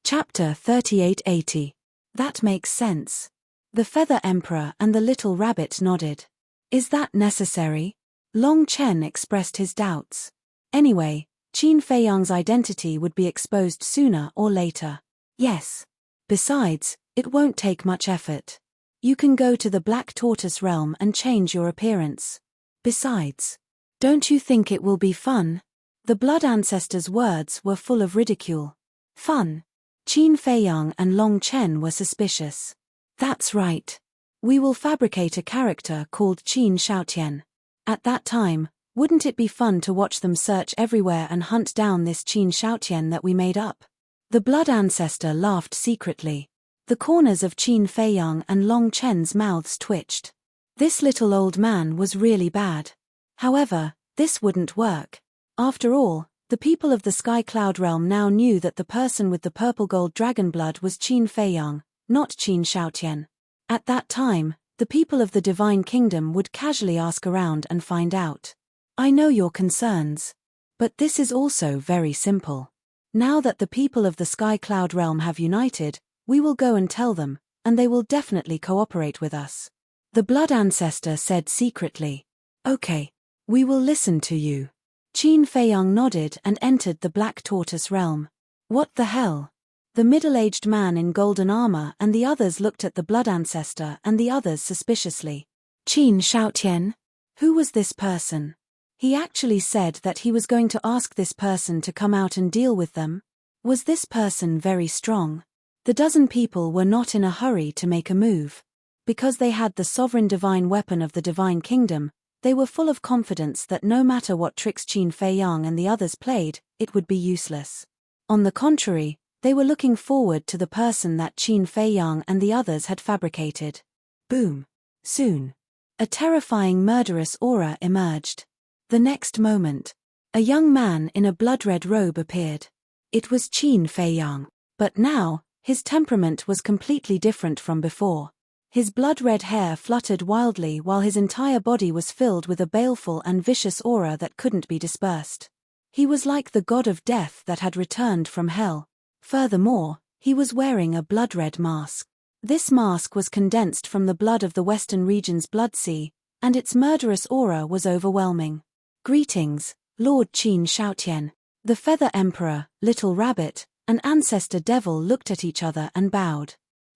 Chapter 3880. That makes sense. The Feather Emperor and the Little Rabbit nodded. Is that necessary? Long Chen expressed his doubts. Anyway, Qin Feiyang's identity would be exposed sooner or later. Yes. Besides, it won't take much effort. You can go to the Black Tortoise realm and change your appearance. Besides, don't you think it will be fun? The Blood Ancestor's words were full of ridicule. Fun? Qin Feiyang and Long Chen were suspicious. That's right. We will fabricate a character called Qin Shaotian. At that time, Wouldn't it be fun to watch them search everywhere and hunt down this Qin Shaotian that we made up? The blood ancestor laughed secretly. The corners of Qin Feiyang and Long Chen's mouths twitched. This little old man was really bad. However, this wouldn't work. After all, the people of the Sky Cloud Realm now knew that the person with the purple gold dragon blood was Qin Feiyang, not Qin Shaotian. At that time, the people of the Divine Kingdom would casually ask around and find out. I know your concerns. But this is also very simple. Now that the people of the Sky Cloud Realm have united, we will go and tell them, and they will definitely cooperate with us. The blood ancestor said secretly. Okay. We will listen to you. Qin Feiyang nodded and entered the Black Tortoise realm. What the hell? The middle-aged man in golden armor and the others looked at the blood ancestor and the others suspiciously. Qin Shaotian? Who was this person? He actually said that he was going to ask this person to come out and deal with them. Was this person very strong? The dozen people were not in a hurry to make a move. Because they had the sovereign divine weapon of the Divine Kingdom, they were full of confidence that no matter what tricks Qin Feiyang and the others played, it would be useless. On the contrary, they were looking forward to the person that Qin Feiyang and the others had fabricated. Boom. Soon. A terrifying murderous aura emerged. The next moment, a young man in a blood-red robe appeared. It was Qin Feiyang. But now, his temperament was completely different from before. His blood-red hair fluttered wildly while his entire body was filled with a baleful and vicious aura that couldn't be dispersed. He was like the god of death that had returned from hell. Furthermore, he was wearing a blood-red mask. This mask was condensed from the blood of the Western region's blood sea, and its murderous aura was overwhelming. Greetings, Lord Qin Shaotian. The Feather Emperor, Little Rabbit, and Ancestor Devil looked at each other and bowed.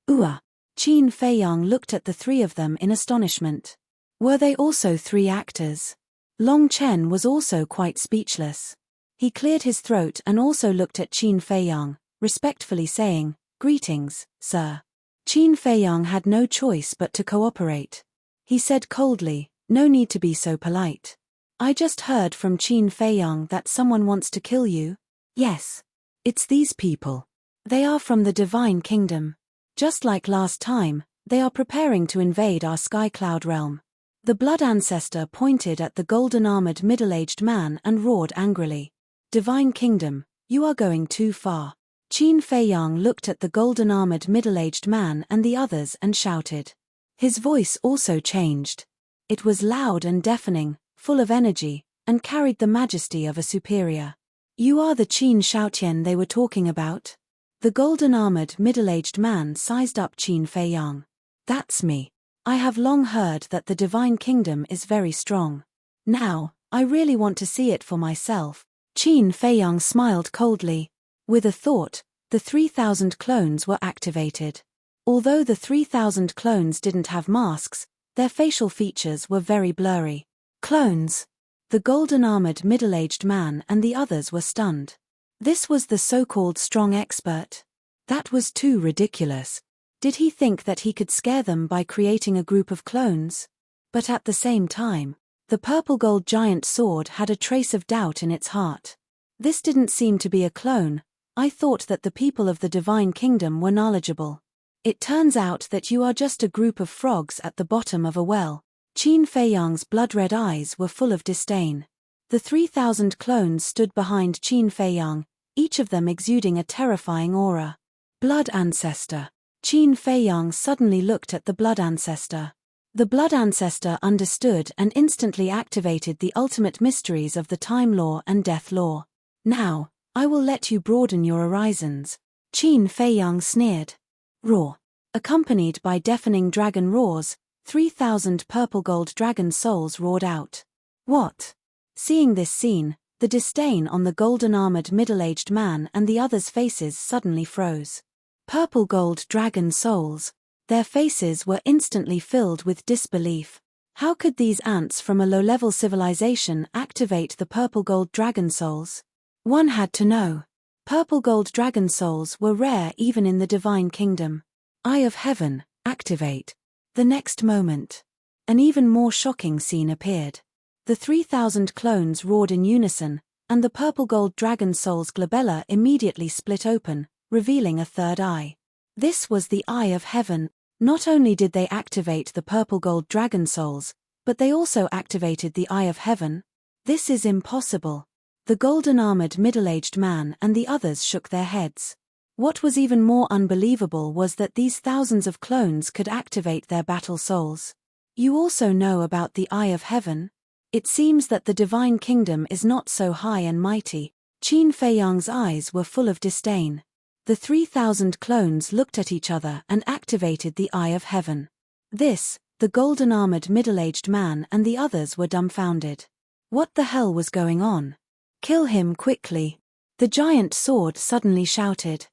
Qin Feiyang looked at the three of them in astonishment. Were they also three actors? Long Chen was also quite speechless. He cleared his throat and also looked at Qin Feiyang, respectfully saying, "Greetings, sir." Qin Feiyang had no choice but to cooperate. He said coldly, "No need to be so polite. I just heard from Qin Feiyang that someone wants to kill you." "Yes. It's these people. They are from the Divine Kingdom. Just like last time, they are preparing to invade our Sky Cloud realm." The blood ancestor pointed at the golden-armored middle-aged man and roared angrily. "Divine Kingdom, you are going too far." Qin Feiyang looked at the golden-armored middle-aged man and the others and shouted. His voice also changed. It was loud and deafening, full of energy, and carried the majesty of a superior. "You are the Qin Shaotian they were talking about?" The golden-armored middle-aged man sized up Qin Feiyang. "That's me. I have long heard that the Divine Kingdom is very strong. Now, I really want to see it for myself." Qin Feiyang smiled coldly. With a thought, the 3,000 clones were activated. Although the 3,000 clones didn't have masks, their facial features were very blurry. Clones! The golden-armored middle-aged man and the others were stunned. This was the so-called strong expert. That was too ridiculous. Did he think that he could scare them by creating a group of clones? But at the same time, the purple-gold giant sword had a trace of doubt in its heart. This didn't seem to be a clone. I thought that the people of the Divine Kingdom were knowledgeable. It turns out that you are just a group of frogs at the bottom of a well. Qin Feiyang's blood-red eyes were full of disdain. The 3,000 clones stood behind Qin Feiyang, each of them exuding a terrifying aura. Blood ancestor. Qin Feiyang suddenly looked at the blood ancestor. The blood ancestor understood and instantly activated the ultimate mysteries of the time law and death law. "Now, I will let you broaden your horizons." Qin Feiyang sneered. Roar. Accompanied by deafening dragon roars, 3,000 purple-gold dragon souls roared out. "What?" Seeing this scene, the disdain on the golden-armored middle-aged man and the others' faces suddenly froze. Purple-gold dragon souls. Their faces were instantly filled with disbelief. How could these ants from a low-level civilization activate the purple-gold dragon souls? One had to know. Purple-gold dragon souls were rare even in the Divine Kingdom. Eye of Heaven, activate. The next moment, an even more shocking scene appeared. The 3,000 clones roared in unison, and the purple-gold dragon soul's glabella immediately split open, revealing a third eye. This was the Eye of Heaven. Not only did they activate the purple-gold dragon souls, but they also activated the Eye of Heaven. This is impossible. The golden-armored middle-aged man and the others shook their heads. What was even more unbelievable was that these thousands of clones could activate their battle souls. You also know about the Eye of Heaven? It seems that the divine kingdom is not so high and mighty. Qin Feiyang's eyes were full of disdain. The 3,000 clones looked at each other and activated the Eye of Heaven. The golden-armored middle-aged man and the others were dumbfounded. What the hell was going on? Kill him quickly. The giant sword suddenly shouted.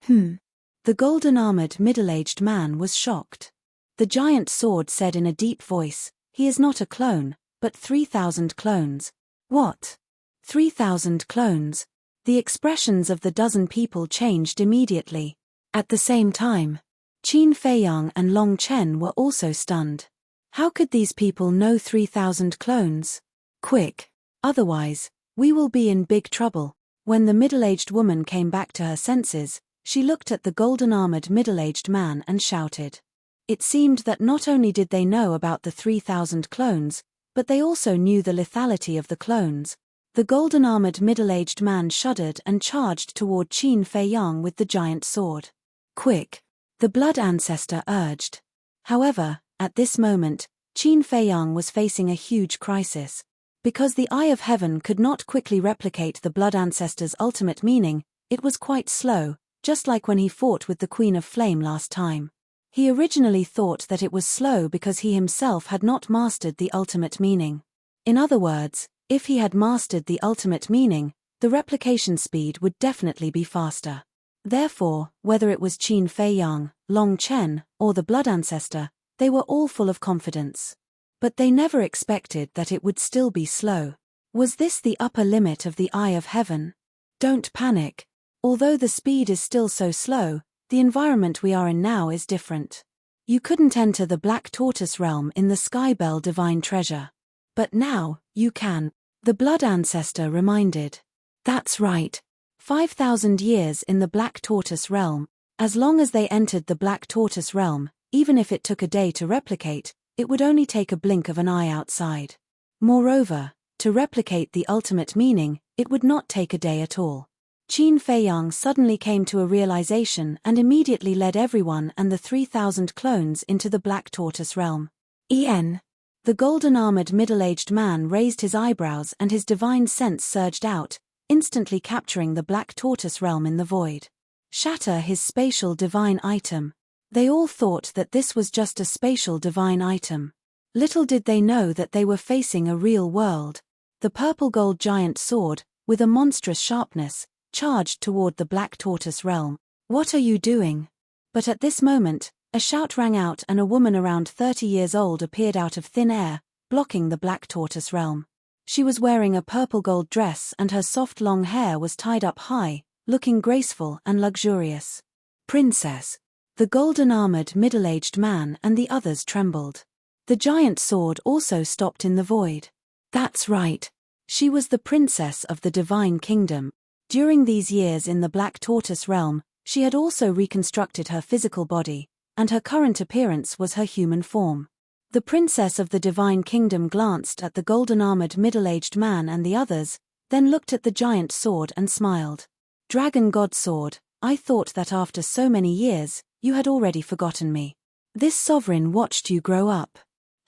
The golden-armored middle-aged man was shocked. The giant sword said in a deep voice, "He is not a clone, but 3,000 clones." What? 3,000 clones? The expressions of the dozen people changed immediately. At the same time, Qin Feiyang and Long Chen were also stunned. How could these people know 3,000 clones? Quick! Otherwise, we will be in big trouble. When the middle-aged woman came back to her senses, she looked at the golden-armored middle-aged man and shouted. It seemed that not only did they know about the 3,000 clones, but they also knew the lethality of the clones. The golden-armored middle-aged man shuddered and charged toward Qin Feiyang with the giant sword. Quick! The blood ancestor urged. However, at this moment, Qin Feiyang was facing a huge crisis. Because the Eye of Heaven could not quickly replicate the blood ancestor's ultimate meaning, it was quite slow, just like when he fought with the Queen of Flame last time. He originally thought that it was slow because he himself had not mastered the ultimate meaning. In other words, if he had mastered the ultimate meaning, the replication speed would definitely be faster. Therefore, whether it was Qin Feiyang, Long Chen, or the blood ancestor, they were all full of confidence. But they never expected that it would still be slow. Was this the upper limit of the Eye of Heaven? Don't panic. Although the speed is still so slow, the environment we are in now is different. You couldn't enter the Black Tortoise realm in the Skybell Divine Treasure. But now, you can. The blood ancestor reminded. That's right. 5,000 years in the Black Tortoise realm. As long as they entered the Black Tortoise realm, even if it took a day to replicate, it would only take a blink of an eye outside. Moreover, to replicate the ultimate meaning, it would not take a day at all. Qin Feiyang suddenly came to a realization and immediately led everyone and the 3,000 clones into the Black Tortoise realm. The golden-armored middle-aged man raised his eyebrows and his divine sense surged out, instantly capturing the Black Tortoise realm in the void. Shatter his spatial divine item. They all thought that this was just a spatial divine item. Little did they know that they were facing a real world. The purple-gold giant sword, with a monstrous sharpness, charged toward the Black Tortoise realm. What are you doing? But at this moment, a shout rang out and a woman around 30 years old appeared out of thin air, blocking the Black Tortoise realm. She was wearing a purple-gold dress and her soft long hair was tied up high, looking graceful and luxurious. Princess! The golden-armored middle-aged man and the others trembled. The giant sword also stopped in the void. That's right. She was the princess of the divine kingdom. During these years in the Black Tortoise realm, she had also reconstructed her physical body, and her current appearance was her human form. The princess of the divine kingdom glanced at the golden-armored middle-aged man and the others, then looked at the giant sword and smiled. Dragon God Sword, I thought that after so many years, you had already forgotten me. This sovereign watched you grow up.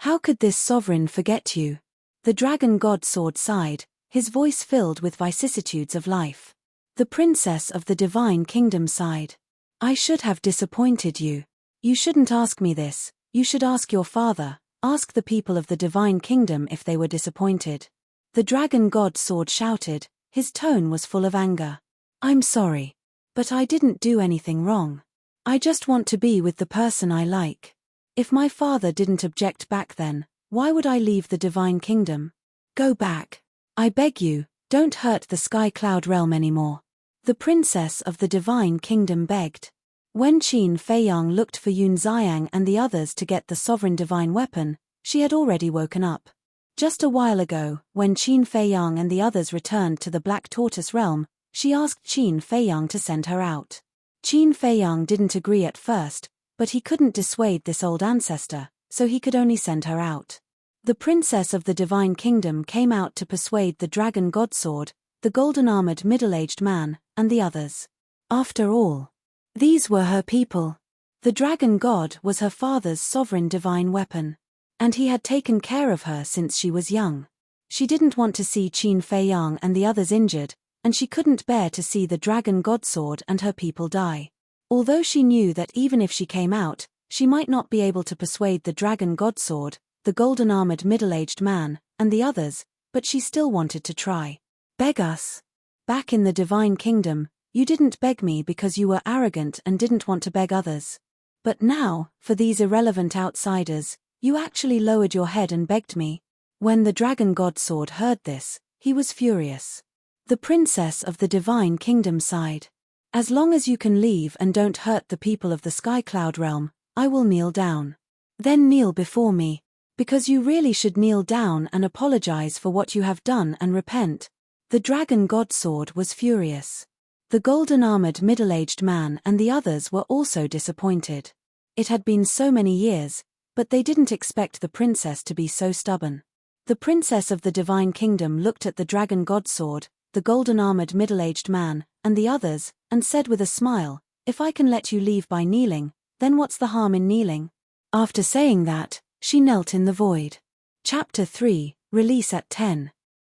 How could this sovereign forget you? The Dragon God Sword sighed, his voice filled with vicissitudes of life. The princess of the divine kingdom sighed. I should have disappointed you. You shouldn't ask me this, you should ask your father, ask the people of the divine kingdom if they were disappointed. The Dragon God Sword shouted, his tone was full of anger. I'm sorry. But I didn't do anything wrong. I just want to be with the person I like. If my father didn't object back then, why would I leave the divine kingdom? Go back. I beg you, don't hurt the Sky Cloud realm anymore. The princess of the divine kingdom begged. When Qin Feiyang looked for Yun Xiang and the others to get the sovereign divine weapon, she had already woken up. Just a while ago, when Qin Feiyang and the others returned to the Black Tortoise realm, she asked Qin Feiyang to send her out. Qin Feiyang didn't agree at first, but he couldn't dissuade this old ancestor, so he could only send her out. The princess of the Divine Kingdom came out to persuade the Dragon Godsword, the golden-armored middle-aged man, and the others. After all, these were her people. The Dragon God was her father's sovereign divine weapon, and he had taken care of her since she was young. She didn't want to see Qin Feiyang and the others injured, and she couldn't bear to see the Dragon Godsword and her people die. Although she knew that even if she came out, she might not be able to persuade the Dragon Godsword, the golden-armored middle-aged man, and the others, but she still wanted to try. Beg us? Back in the Divine Kingdom, you didn't beg me because you were arrogant and didn't want to beg others. But now, for these irrelevant outsiders, you actually lowered your head and begged me. When the Dragon Godsword heard this, he was furious. The princess of the Divine Kingdom sighed. As long as you can leave and don't hurt the people of the Sky Cloud realm, I will kneel down. Then kneel before me, because you really should kneel down and apologize for what you have done and repent. The Dragon Godsword was furious. The golden-armored middle-aged man and the others were also disappointed. It had been so many years, but they didn't expect the princess to be so stubborn. The princess of the Divine Kingdom looked at the Dragon Godsword, the golden-armored middle-aged man, and the others, and said with a smile, "If I can let you leave by kneeling, then what's the harm in kneeling?" After saying that, she knelt in the void. Chapter 3, Release at 10.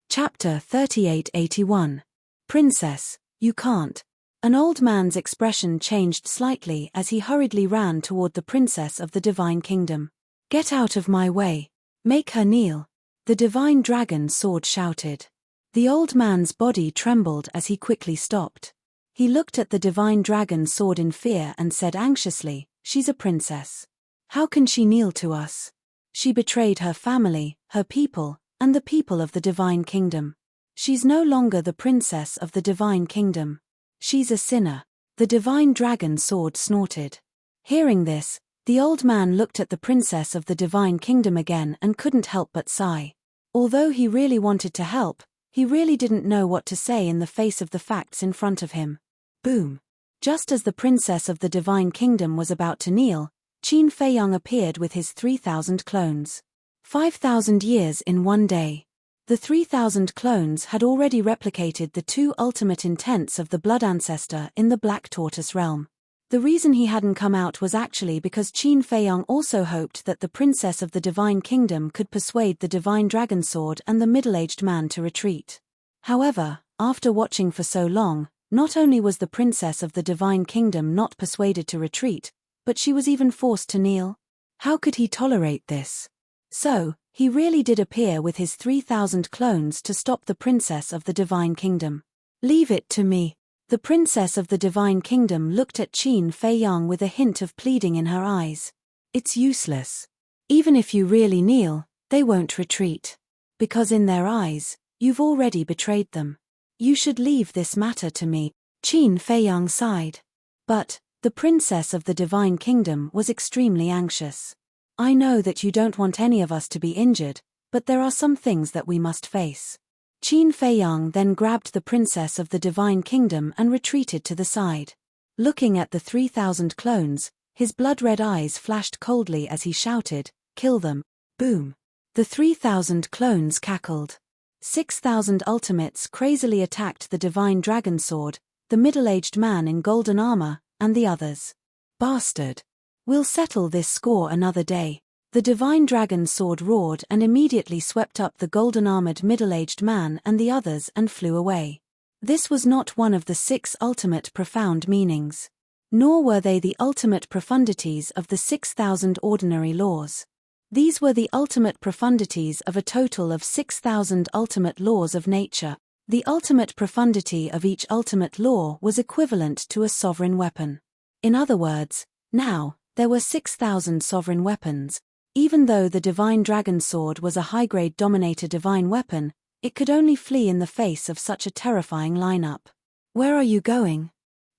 Chapter 3881. Princess, you can't. An old man's expression changed slightly as he hurriedly ran toward the princess of the Divine Kingdom. Get out of my way. Make her kneel. The Divine Dragon Sword shouted. The old man's body trembled as he quickly stopped. He looked at the Divine Dragon Sword in fear and said anxiously, "She's a princess. How can she kneel to us? She betrayed her family, her people, and the people of the Divine Kingdom. She's no longer the princess of the Divine Kingdom. She's a sinner." The Divine Dragon Sword snorted. Hearing this, the old man looked at the princess of the Divine Kingdom again and couldn't help but sigh. Although he really wanted to help, he really didn't know what to say in the face of the facts in front of him. Boom! Just as the princess of the Divine Kingdom was about to kneel, Qin Feiyang appeared with his 3,000 clones. 5,000 years in one day. The 3,000 clones had already replicated the two ultimate intents of the Blood Ancestor in the Black Tortoise realm. The reason he hadn't come out was actually because Qin Feiyang also hoped that the princess of the Divine Kingdom could persuade the Divine Dragon Sword and the middle-aged man to retreat. However, after watching for so long, not only was the princess of the Divine Kingdom not persuaded to retreat, but she was even forced to kneel. How could he tolerate this? So, he really did appear with his 3,000 clones to stop the princess of the Divine Kingdom. Leave it to me. The princess of the Divine Kingdom looked at Qin Feiyang with a hint of pleading in her eyes. It's useless. Even if you really kneel, they won't retreat. Because in their eyes, you've already betrayed them. You should leave this matter to me. Qin Feiyang sighed. But the princess of the Divine Kingdom was extremely anxious. I know that you don't want any of us to be injured, but there are some things that we must face. Qin Feiyang then grabbed the princess of the Divine Kingdom and retreated to the side. Looking at the 3,000 clones, his blood-red eyes flashed coldly as he shouted, "Kill them." Boom! The 3,000 clones cackled. 6,000 ultimates crazily attacked the Divine Dragon Sword, the middle-aged man in golden armor, and the others. Bastard! We'll settle this score another day. The Divine Dragon Sword roared and immediately swept up the golden-armored middle-aged man and the others and flew away. This was not one of the 6 ultimate profound meanings. Nor were they the ultimate profundities of the 6,000 ordinary laws. These were the ultimate profundities of a total of 6,000 ultimate laws of nature. The ultimate profundity of each ultimate law was equivalent to a sovereign weapon. In other words, now, there were 6,000 sovereign weapons. Even though the Divine Dragon Sword was a high-grade Dominator divine weapon, it could only flee in the face of such a terrifying lineup. Where are you going?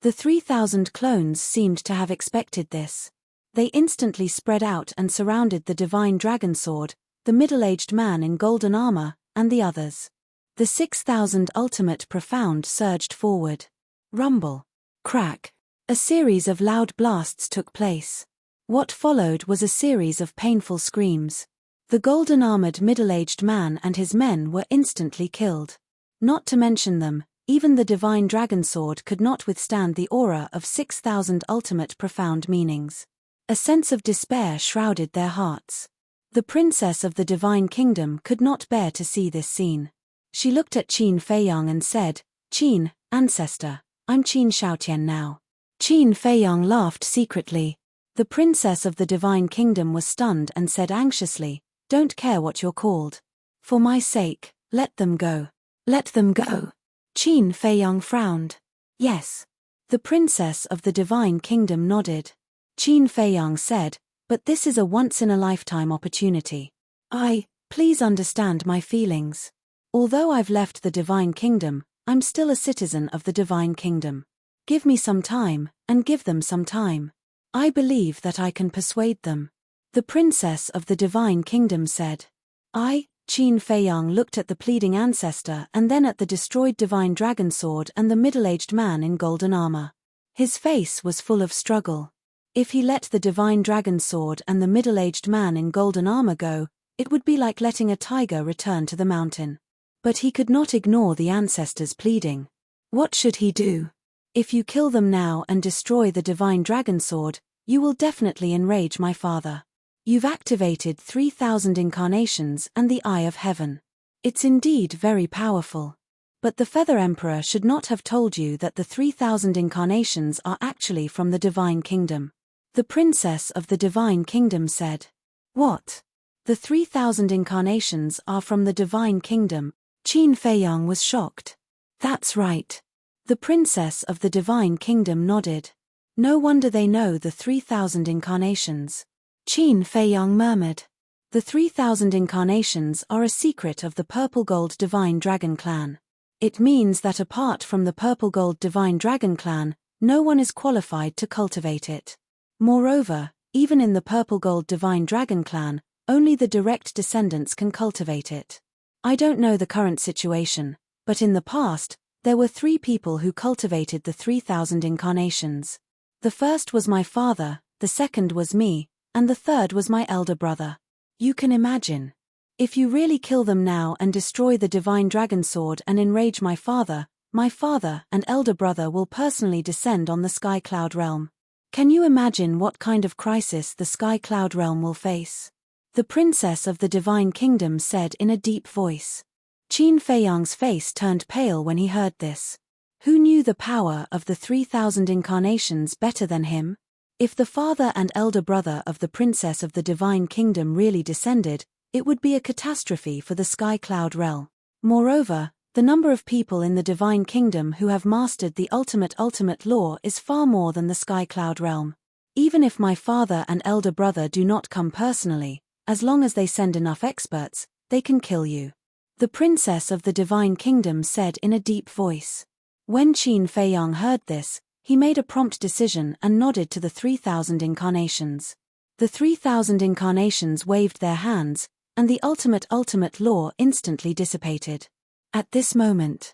The 3,000 clones seemed to have expected this. They instantly spread out and surrounded the Divine Dragon Sword, the middle-aged man in golden armor, and the others. The 6,000 ultimate profound surged forward. Rumble. Crack. A series of loud blasts took place. What followed was a series of painful screams. The golden-armored middle-aged man and his men were instantly killed. Not to mention them, even the divine dragon sword could not withstand the aura of 6,000 ultimate profound meanings. A sense of despair shrouded their hearts. The princess of the divine kingdom could not bear to see this scene. She looked at Qin Feiyang and said, "Qin, ancestor, I'm Qin Shaotian now." Qin Feiyang laughed secretly. The princess of the divine kingdom was stunned and said anxiously, "Don't care what you're called. For my sake, let them go." "Let them go?" Qin Feiyang frowned. "Yes." The princess of the divine kingdom nodded. Qin Feiyang said, "But this is a once-in-a-lifetime opportunity. Please understand my feelings. Although I've left the divine kingdom, I'm still a citizen of the divine kingdom. Give me some time, and give them some time. I believe that I can persuade them." The princess of the divine kingdom said. Qin Feiyang looked at the pleading ancestor and then at the destroyed divine dragon sword and the middle-aged man in golden armor. His face was full of struggle. If he let the divine dragon sword and the middle-aged man in golden armor go, it would be like letting a tiger return to the mountain. But he could not ignore the ancestor's pleading. What should he do? If you kill them now and destroy the divine dragon sword, you will definitely enrage my father. You've activated 3,000 incarnations and the Eye of Heaven. It's indeed very powerful. But the Feather Emperor should not have told you that the 3,000 incarnations are actually from the divine kingdom. The princess of the divine kingdom said. "What? The 3,000 incarnations are from the divine kingdom?" Qin Feiyang was shocked. "That's right." The princess of the divine kingdom nodded. "No wonder they know the 3,000 incarnations." Qin Feiyang murmured. "The 3,000 incarnations are a secret of the Purple Gold Divine Dragon Clan. It means that apart from the Purple Gold Divine Dragon Clan, no one is qualified to cultivate it. Moreover, even in the Purple Gold Divine Dragon Clan, only the direct descendants can cultivate it. I don't know the current situation, but in the past, there were 3 people who cultivated the 3,000 incarnations. The first was my father, the second was me, and the third was my elder brother. You can imagine. If you really kill them now and destroy the divine dragon sword and enrage my father and elder brother will personally descend on the Sky Cloud realm. Can you imagine what kind of crisis the Sky Cloud realm will face?" The princess of the divine kingdom said in a deep voice. Qin Feiyang's face turned pale when he heard this. Who knew the power of the 3,000 incarnations better than him? If the father and elder brother of the princess of the divine kingdom really descended, it would be a catastrophe for the Sky Cloud realm. Moreover, the number of people in the divine kingdom who have mastered the ultimate law is far more than the Sky Cloud realm. Even if my father and elder brother do not come personally, as long as they send enough experts, they can kill you. The princess of the divine kingdom said in a deep voice. When Qin Feiyang heard this, he made a prompt decision and nodded to the 3,000 incarnations. The 3,000 incarnations waved their hands, and the ultimate law instantly dissipated. At this moment,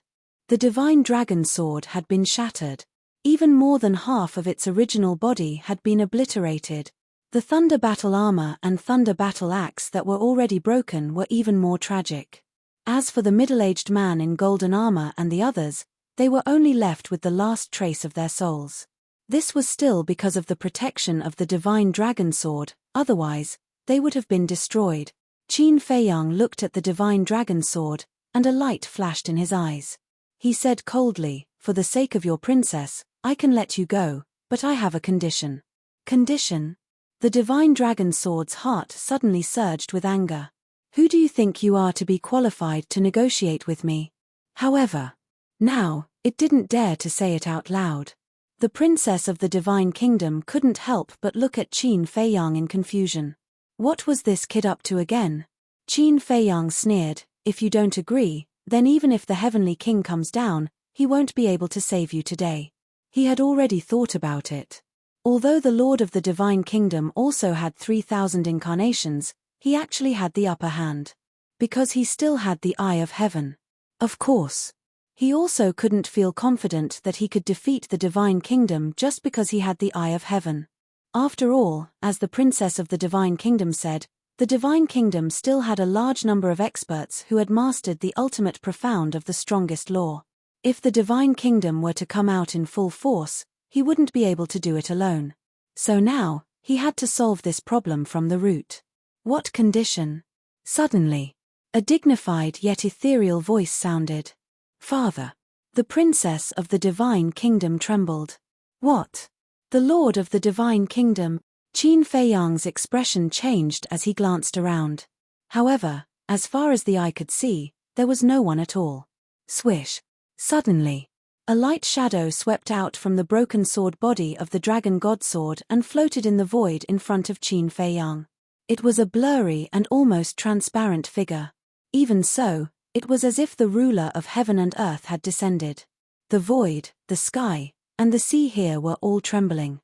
the divine dragon sword had been shattered. Even more than half of its original body had been obliterated. The thunder battle armor and thunder battle axe that were already broken were even more tragic. As for the middle-aged man in golden armor and the others, they were only left with the last trace of their souls. This was still because of the protection of the divine dragon sword, otherwise, they would have been destroyed. Qin Feiyang looked at the divine dragon sword, and a light flashed in his eyes. He said coldly, "For the sake of your princess, I can let you go, but I have a condition." "Condition?" The divine dragon sword's heart suddenly surged with anger. "Who do you think you are to be qualified to negotiate with me?" However, now, it didn't dare to say it out loud. The princess of the divine kingdom couldn't help but look at Qin Feiyang in confusion. What was this kid up to again? Qin Feiyang sneered, "If you don't agree, then even if the heavenly king comes down, he won't be able to save you today." He had already thought about it. Although the lord of the divine kingdom also had 3,000 incarnations, he actually had the upper hand. Because he still had the Eye of Heaven. Of course. He also couldn't feel confident that he could defeat the Divine Kingdom just because he had the Eye of Heaven. After all, as the Princess of the Divine Kingdom said, the Divine Kingdom still had a large number of experts who had mastered the ultimate profound of the strongest law. If the Divine Kingdom were to come out in full force, he wouldn't be able to do it alone. So now, he had to solve this problem from the root. What condition? Suddenly, a dignified yet ethereal voice sounded. Father. The Princess of the Divine Kingdom trembled. What? The Lord of the Divine Kingdom? Qin Feiyang's expression changed as he glanced around. However, as far as the eye could see, there was no one at all. Swish. Suddenly, a light shadow swept out from the broken sword body of the dragon god sword and floated in the void in front of Qin Feiyang. It was a blurry and almost transparent figure. Even so, it was as if the ruler of heaven and earth had descended. The void, the sky, and the sea here were all trembling.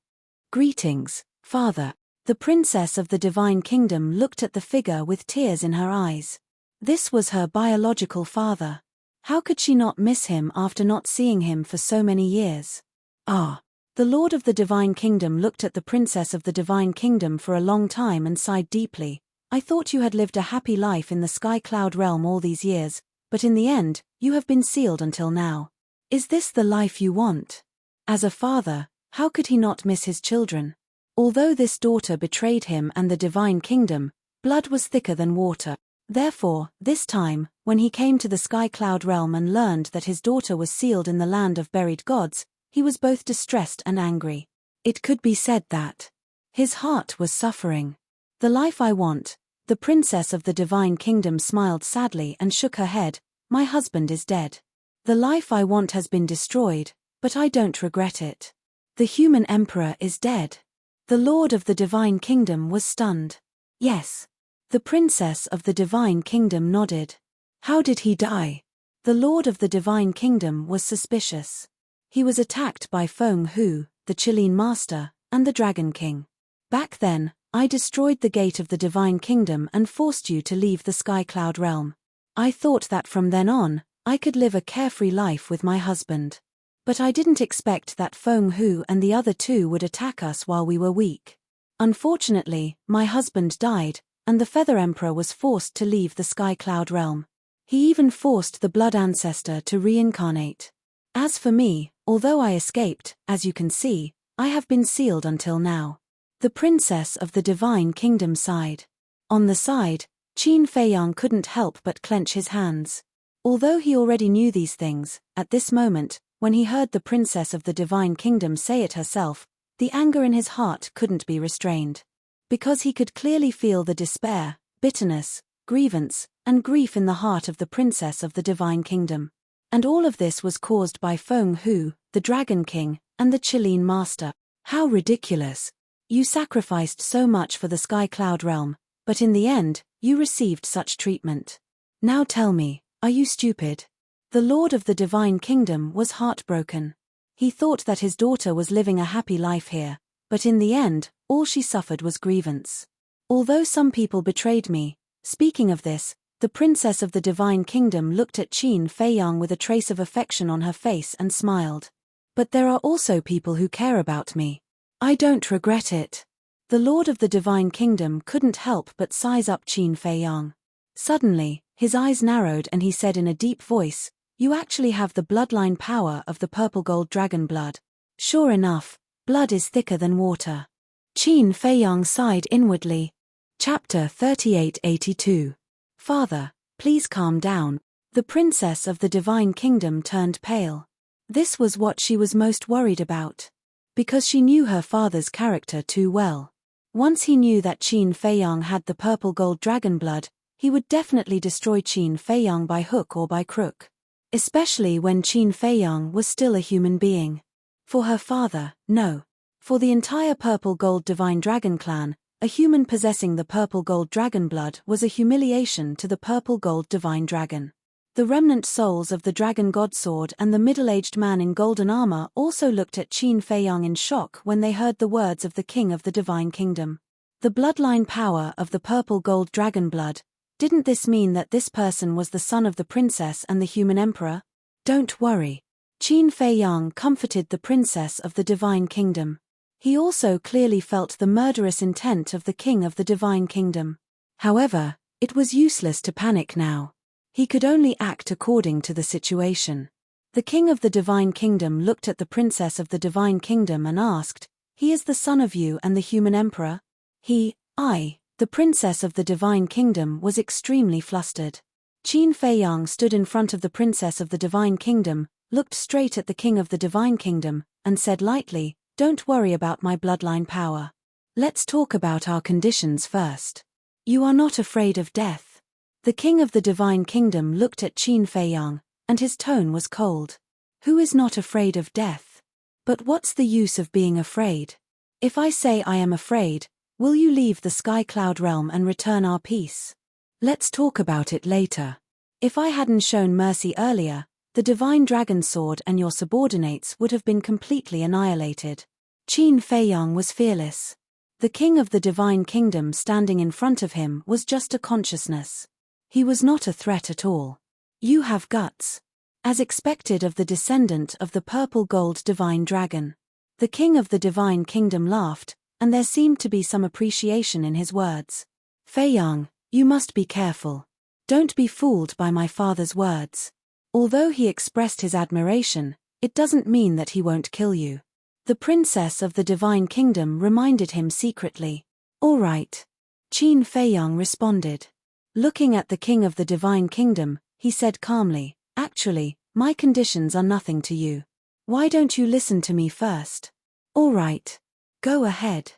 Greetings, Father. The Princess of the Divine Kingdom looked at the figure with tears in her eyes. This was her biological father. How could she not miss him after not seeing him for so many years? Ah. The Lord of the Divine Kingdom looked at the Princess of the Divine Kingdom for a long time and sighed deeply. I thought you had lived a happy life in the Sky Cloud realm all these years, but in the end, you have been sealed until now. Is this the life you want? As a father, how could he not miss his children? Although this daughter betrayed him and the Divine Kingdom, blood was thicker than water. Therefore, this time, when he came to the Sky Cloud realm and learned that his daughter was sealed in the land of buried gods, he was both distressed and angry. It could be said that his heart was suffering. The life I want. The Princess of the Divine Kingdom smiled sadly and shook her head. My husband is dead. The life I want has been destroyed, but I don't regret it. The human emperor is dead. The Lord of the Divine Kingdom was stunned. Yes. The Princess of the Divine Kingdom nodded. How did he die? The Lord of the Divine Kingdom was suspicious. He was attacked by Feng Hu, the Chilean Master, and the Dragon King. Back then, I destroyed the gate of the Divine Kingdom and forced you to leave the Sky Cloud realm. I thought that from then on, I could live a carefree life with my husband. But I didn't expect that Feng Hu and the other two would attack us while we were weak. Unfortunately, my husband died, and the Feather Emperor was forced to leave the Sky Cloud realm. He even forced the Blood Ancestor to reincarnate. As for me, although I escaped, as you can see, I have been sealed until now. The Princess of the Divine Kingdom sighed. On the side, Qin Feiyang couldn't help but clench his hands. Although he already knew these things, at this moment, when he heard the Princess of the Divine Kingdom say it herself, the anger in his heart couldn't be restrained. Because he could clearly feel the despair, bitterness, grievance, and grief in the heart of the Princess of the Divine Kingdom. And all of this was caused by Feng Hu, the Dragon King, and the Chilean Master. How ridiculous! You sacrificed so much for the Sky Cloud realm, but in the end, you received such treatment. Now tell me, are you stupid? The Lord of the Divine Kingdom was heartbroken. He thought that his daughter was living a happy life here, but in the end, all she suffered was grievance. Although some people betrayed me, speaking of this, the Princess of the Divine Kingdom looked at Qin Feiyang with a trace of affection on her face and smiled. But there are also people who care about me. I don't regret it. The Lord of the Divine Kingdom couldn't help but size up Qin Feiyang. Suddenly, his eyes narrowed and he said in a deep voice, "You actually have the bloodline power of the purple gold dragon blood. Sure enough, blood is thicker than water." Qin Feiyang sighed inwardly. Chapter 3882. Father, please calm down. The Princess of the Divine Kingdom turned pale. This was what she was most worried about. Because she knew her father's character too well. Once he knew that Qin Feiyang had the purple gold dragon blood, he would definitely destroy Qin Feiyang by hook or by crook. Especially when Qin Feiyang was still a human being. For her father, no. For the entire purple gold divine dragon clan, a human possessing the purple gold dragon blood was a humiliation to the purple gold divine dragon. The remnant souls of the dragon god sword and the middle-aged man in golden armor also looked at Qin Feiyang in shock when they heard the words of the king of the divine kingdom. The bloodline power of the purple gold dragon blood. Didn't this mean that this person was the son of the princess and the human emperor? Don't worry. Qin Fei Yang comforted the princess of the divine kingdom. He also clearly felt the murderous intent of the king of the divine kingdom. However, it was useless to panic now. He could only act according to the situation. The king of the divine kingdom looked at the princess of the divine kingdom and asked, "He is the son of you and the human emperor?" The princess of the divine kingdom was extremely flustered. Qin Fei Yang stood in front of the princess of the divine kingdom, looked straight at the king of the divine kingdom, and said lightly, "Don't worry about my bloodline power. Let's talk about our conditions first. You are not afraid of death." The king of the divine kingdom looked at Qin Fei Yang, and his tone was cold. "Who is not afraid of death? But what's the use of being afraid? If I say I am afraid, will you leave the sky cloud realm and return our peace? Let's talk about it later. If I hadn't shown mercy earlier, the divine dragon sword and your subordinates would have been completely annihilated." Qin Fei Yang was fearless. The king of the divine kingdom standing in front of him was just a consciousness. He was not a threat at all. "You have guts." As expected of the descendant of the purple gold divine dragon. The king of the divine kingdom laughed, and there seemed to be some appreciation in his words. "Fei Yang, you must be careful. Don't be fooled by my father's words. Although he expressed his admiration, it doesn't mean that he won't kill you." The princess of the divine kingdom reminded him secretly. "All right." Qin Fei Yang responded. Looking at the king of the divine kingdom, he said calmly, "Actually, my conditions are nothing to you. Why don't you listen to me first?" "All right. Go ahead."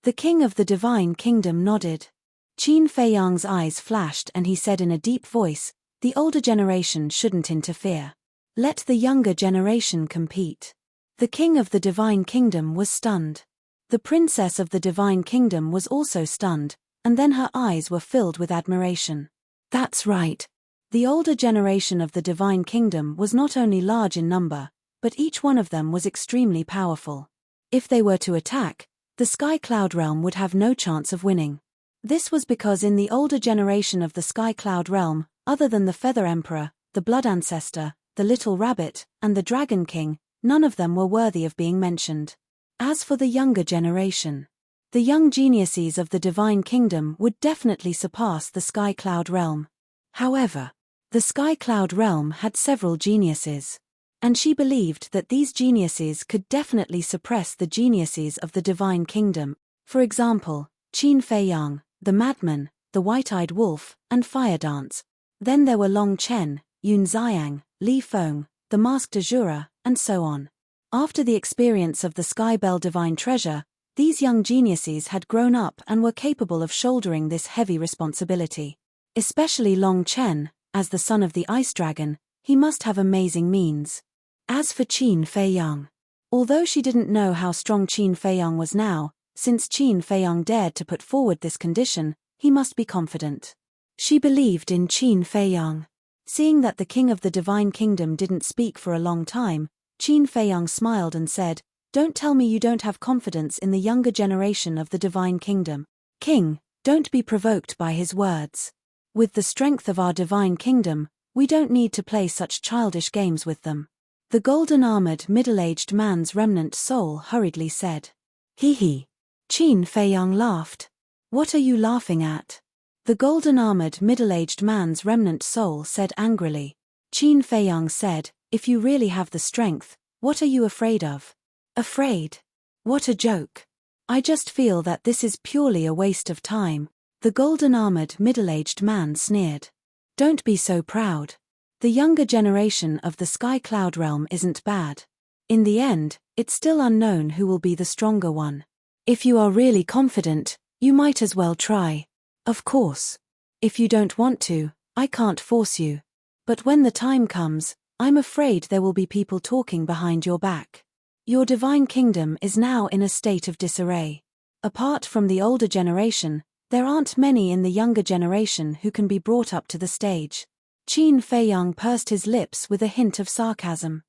The king of the divine kingdom nodded. Qin Fei Yang's eyes flashed and he said in a deep voice, "The older generation shouldn't interfere. Let the younger generation compete." The king of the divine kingdom was stunned. The princess of the divine kingdom was also stunned, and then her eyes were filled with admiration. That's right. The older generation of the divine kingdom was not only large in number, but each one of them was extremely powerful. If they were to attack, the Sky Cloud realm would have no chance of winning. This was because in the older generation of the Sky Cloud realm, other than the Feather Emperor, the Blood Ancestor, the Little Rabbit, and the Dragon King, none of them were worthy of being mentioned. As for the younger generation, the young geniuses of the Divine Kingdom would definitely surpass the Sky Cloud realm. However, the Sky Cloud realm had several geniuses, and she believed that these geniuses could definitely suppress the geniuses of the Divine Kingdom, for example, Qin Fei Yang, the Madman, the White-Eyed Wolf, and Fire Dance. Then there were Long Chen, Yun Xiang, Li Feng, the Masked Azura, and so on. After the experience of the Sky Bell Divine Treasure, these young geniuses had grown up and were capable of shouldering this heavy responsibility. Especially Long Chen, as the son of the Ice Dragon, he must have amazing means. As for Qin Fei Yang, although she didn't know how strong Qin Fei Yang was now, since Qin Fei Yang dared to put forward this condition, he must be confident. She believed in Qin Fei Yang. Seeing that the king of the Divine Kingdom didn't speak for a long time, Qin Fei Yang smiled and said, "Don't tell me you don't have confidence in the younger generation of the Divine Kingdom. King, don't be provoked by his words. With the strength of our Divine Kingdom, we don't need to play such childish games with them." The golden-armored middle-aged man's remnant soul hurriedly said. "Hee." Qin Fei Yang laughed. "What are you laughing at?" The golden-armored middle-aged man's remnant soul said angrily. Qin Fei Yang said, "If you really have the strength, what are you afraid of?" "Afraid? What a joke. I just feel that this is purely a waste of time." The golden-armored middle-aged man sneered. "Don't be so proud. The younger generation of the Sky Cloud realm isn't bad. In the end, it's still unknown who will be the stronger one. If you are really confident, you might as well try. Of course. If you don't want to, I can't force you. But when the time comes, I'm afraid there will be people talking behind your back. Your Divine Kingdom is now in a state of disarray. Apart from the older generation, there aren't many in the younger generation who can be brought up to the stage." Qin Fei Yang pursed his lips with a hint of sarcasm.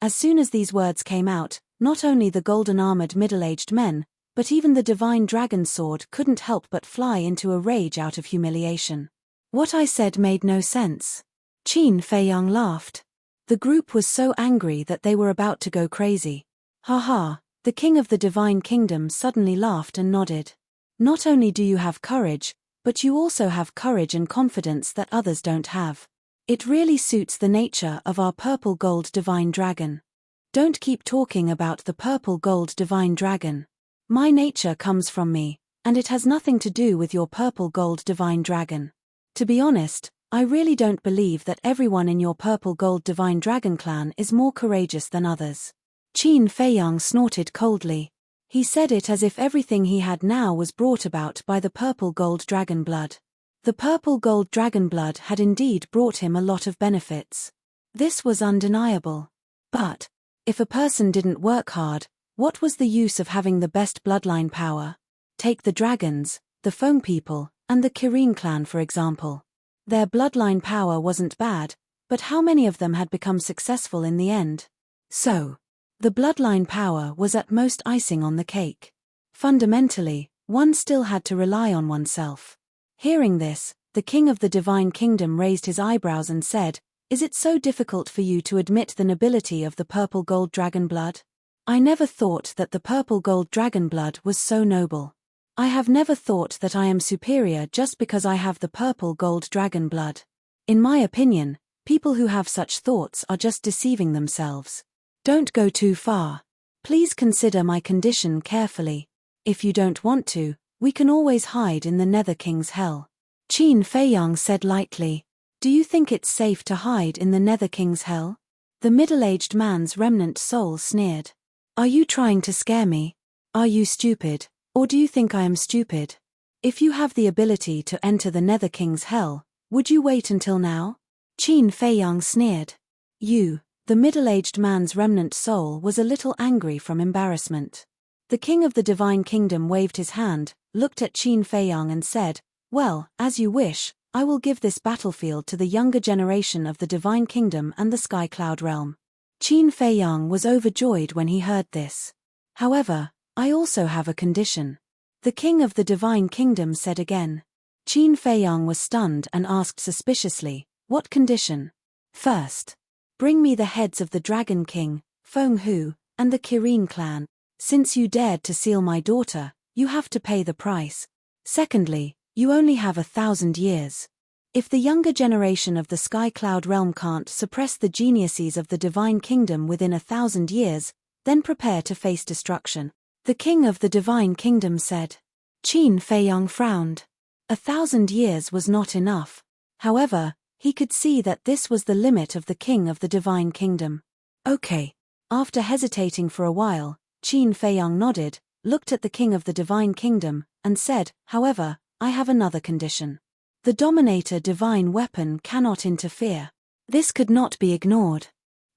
As soon as these words came out, not only the golden-armored middle-aged men, but even the divine dragon sword couldn't help but fly into a rage out of humiliation. What I said made no sense. Qin Feiyang laughed. The group was so angry that they were about to go crazy. Ha ha, the king of the divine kingdom suddenly laughed and nodded. Not only do you have courage, but you also have courage and confidence that others don't have. It really suits the nature of our purple gold divine dragon. Don't keep talking about the purple gold divine dragon. My nature comes from me, and it has nothing to do with your purple gold divine dragon. To be honest, I really don't believe that everyone in your purple gold divine dragon clan is more courageous than others. Qin Feiyang snorted coldly. He said it as if everything he had now was brought about by the purple gold dragon blood. The purple gold dragon blood had indeed brought him a lot of benefits. This was undeniable. But if a person didn't work hard, what was the use of having the best bloodline power? Take the dragons, the Feng people, and the Kirin clan for example. Their bloodline power wasn't bad, but how many of them had become successful in the end? So, the bloodline power was at most icing on the cake. Fundamentally, one still had to rely on oneself. Hearing this, the king of the divine kingdom raised his eyebrows and said, "Is it so difficult for you to admit the nobility of the purple gold dragon blood? I never thought that the purple gold dragon blood was so noble. I have never thought that I am superior just because I have the purple gold dragon blood. In my opinion, people who have such thoughts are just deceiving themselves. Don't go too far. Please consider my condition carefully. If you don't want to, we can always hide in the Nether King's hell." Qin Feiyang said lightly, "Do you think it's safe to hide in the Nether King's hell?" The middle-aged man's remnant soul sneered. "Are you trying to scare me? Are you stupid, or do you think I am stupid? If you have the ability to enter the Nether King's hell, would you wait until now?" Qin Feiyang sneered. The middle-aged man's remnant soul was a little angry from embarrassment. The king of the divine kingdom waved his hand, looked at Qin Feiyang and said, "Well, as you wish, I will give this battlefield to the younger generation of the divine kingdom and the sky cloud realm." Qin Feiyang was overjoyed when he heard this. "However, I also have a condition," the king of the divine kingdom said again. Qin Feiyang was stunned and asked suspiciously, "What condition?" "First, bring me the heads of the Dragon King, Feng Hu, and the Kirin clan. Since you dared to seal my daughter, you have to pay the price. Secondly, you only have 1,000 years. If the younger generation of the Sky Cloud realm can't suppress the geniuses of the Divine Kingdom within 1,000 years, then prepare to face destruction," the king of the Divine Kingdom said. Qin Feiyang frowned. 1,000 years was not enough. However, he could see that this was the limit of the king of the divine kingdom. "Okay." After hesitating for a while, Qin Feiyang nodded, looked at the king of the divine kingdom, and said, "However, I have another condition. The Dominator divine weapon cannot interfere. This could not be ignored.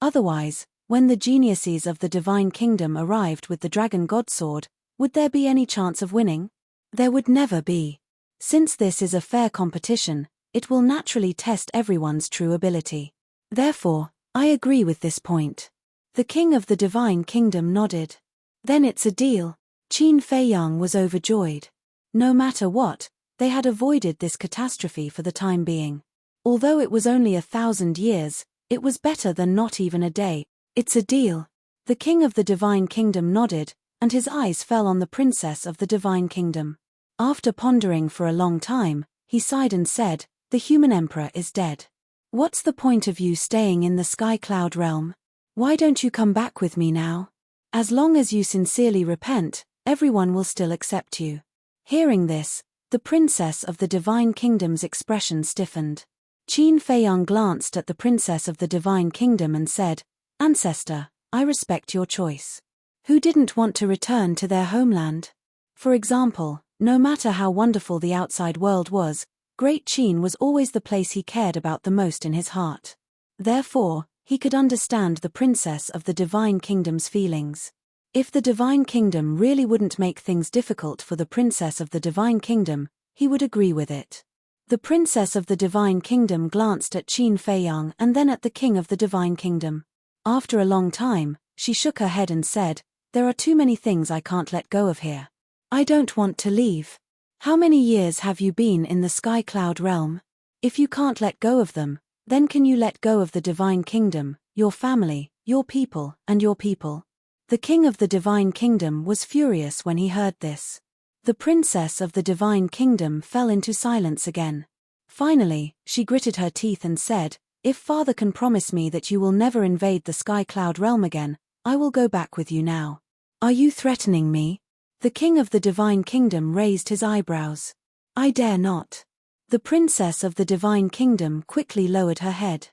Otherwise, when the geniuses of the divine kingdom arrived with the dragon god sword, would there be any chance of winning? There would never be. Since this is a fair competition, it will naturally test everyone's true ability. Therefore, I agree with this point." The king of the divine kingdom nodded. "Then it's a deal." Qin Feiyang was overjoyed. No matter what, they had avoided this catastrophe for the time being. Although it was only 1,000 years, it was better than not even a day. "It's a deal." The king of the divine kingdom nodded, and his eyes fell on the princess of the divine kingdom. After pondering for a long time, he sighed and said, "The human emperor is dead. What's the point of you staying in the Sky Cloud realm? Why don't you come back with me now? As long as you sincerely repent, everyone will still accept you." Hearing this, the princess of the divine kingdom's expression stiffened. Qin Feiyang glanced at the princess of the divine kingdom and said, "Ancestor, I respect your choice. Who didn't want to return to their homeland? For example, no matter how wonderful the outside world was, Great Qin was always the place he cared about the most in his heart. Therefore, he could understand the princess of the divine kingdom's feelings. If the divine kingdom really wouldn't make things difficult for the princess of the divine kingdom, he would agree with it. The princess of the divine kingdom glanced at Qin Feiyang and then at the king of the divine kingdom. After a long time, she shook her head and said, "There are too many things I can't let go of here. I don't want to leave. How many years have you been in the sky cloud realm? If you can't let go of them, then can you let go of the divine kingdom, your family, your people, and your people? The king of the divine kingdom was furious when he heard this. The princess of the divine kingdom fell into silence again. Finally, she gritted her teeth and said, "If Father can promise me that you will never invade the sky cloud realm again, I will go back with you now." "Are you threatening me?" The king of the divine kingdom raised his eyebrows. "I dare not." The princess of the divine kingdom quickly lowered her head.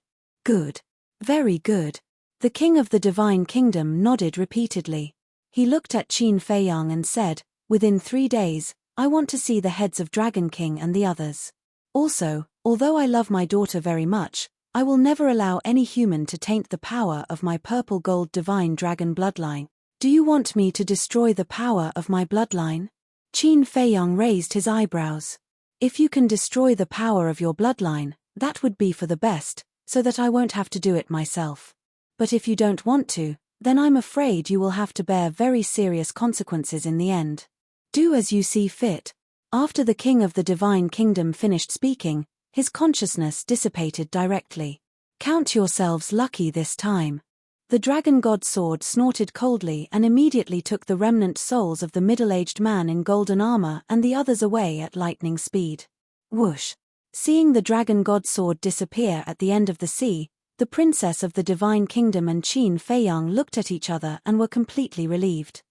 "Good. Very good." The king of the divine kingdom nodded repeatedly. He looked at Qin Feiyang and said, "Within 3 days, I want to see the heads of Dragon King and the others. Also, although I love my daughter very much, I will never allow any human to taint the power of my purple gold divine dragon bloodline. Do you want me to destroy the power of my bloodline?" Qin Feiyang raised his eyebrows. "If you can destroy the power of your bloodline, that would be for the best, so that I won't have to do it myself. But if you don't want to, then I'm afraid you will have to bear very serious consequences in the end. Do as you see fit." After the king of the divine kingdom finished speaking, his consciousness dissipated directly. "Count yourselves lucky this time." The dragon god sword snorted coldly and immediately took the remnant souls of the middle-aged man in golden armor and the others away at lightning speed. Whoosh! Seeing the dragon god sword disappear at the end of the sea, the princess of the divine kingdom and Qin Feiyang looked at each other and were completely relieved.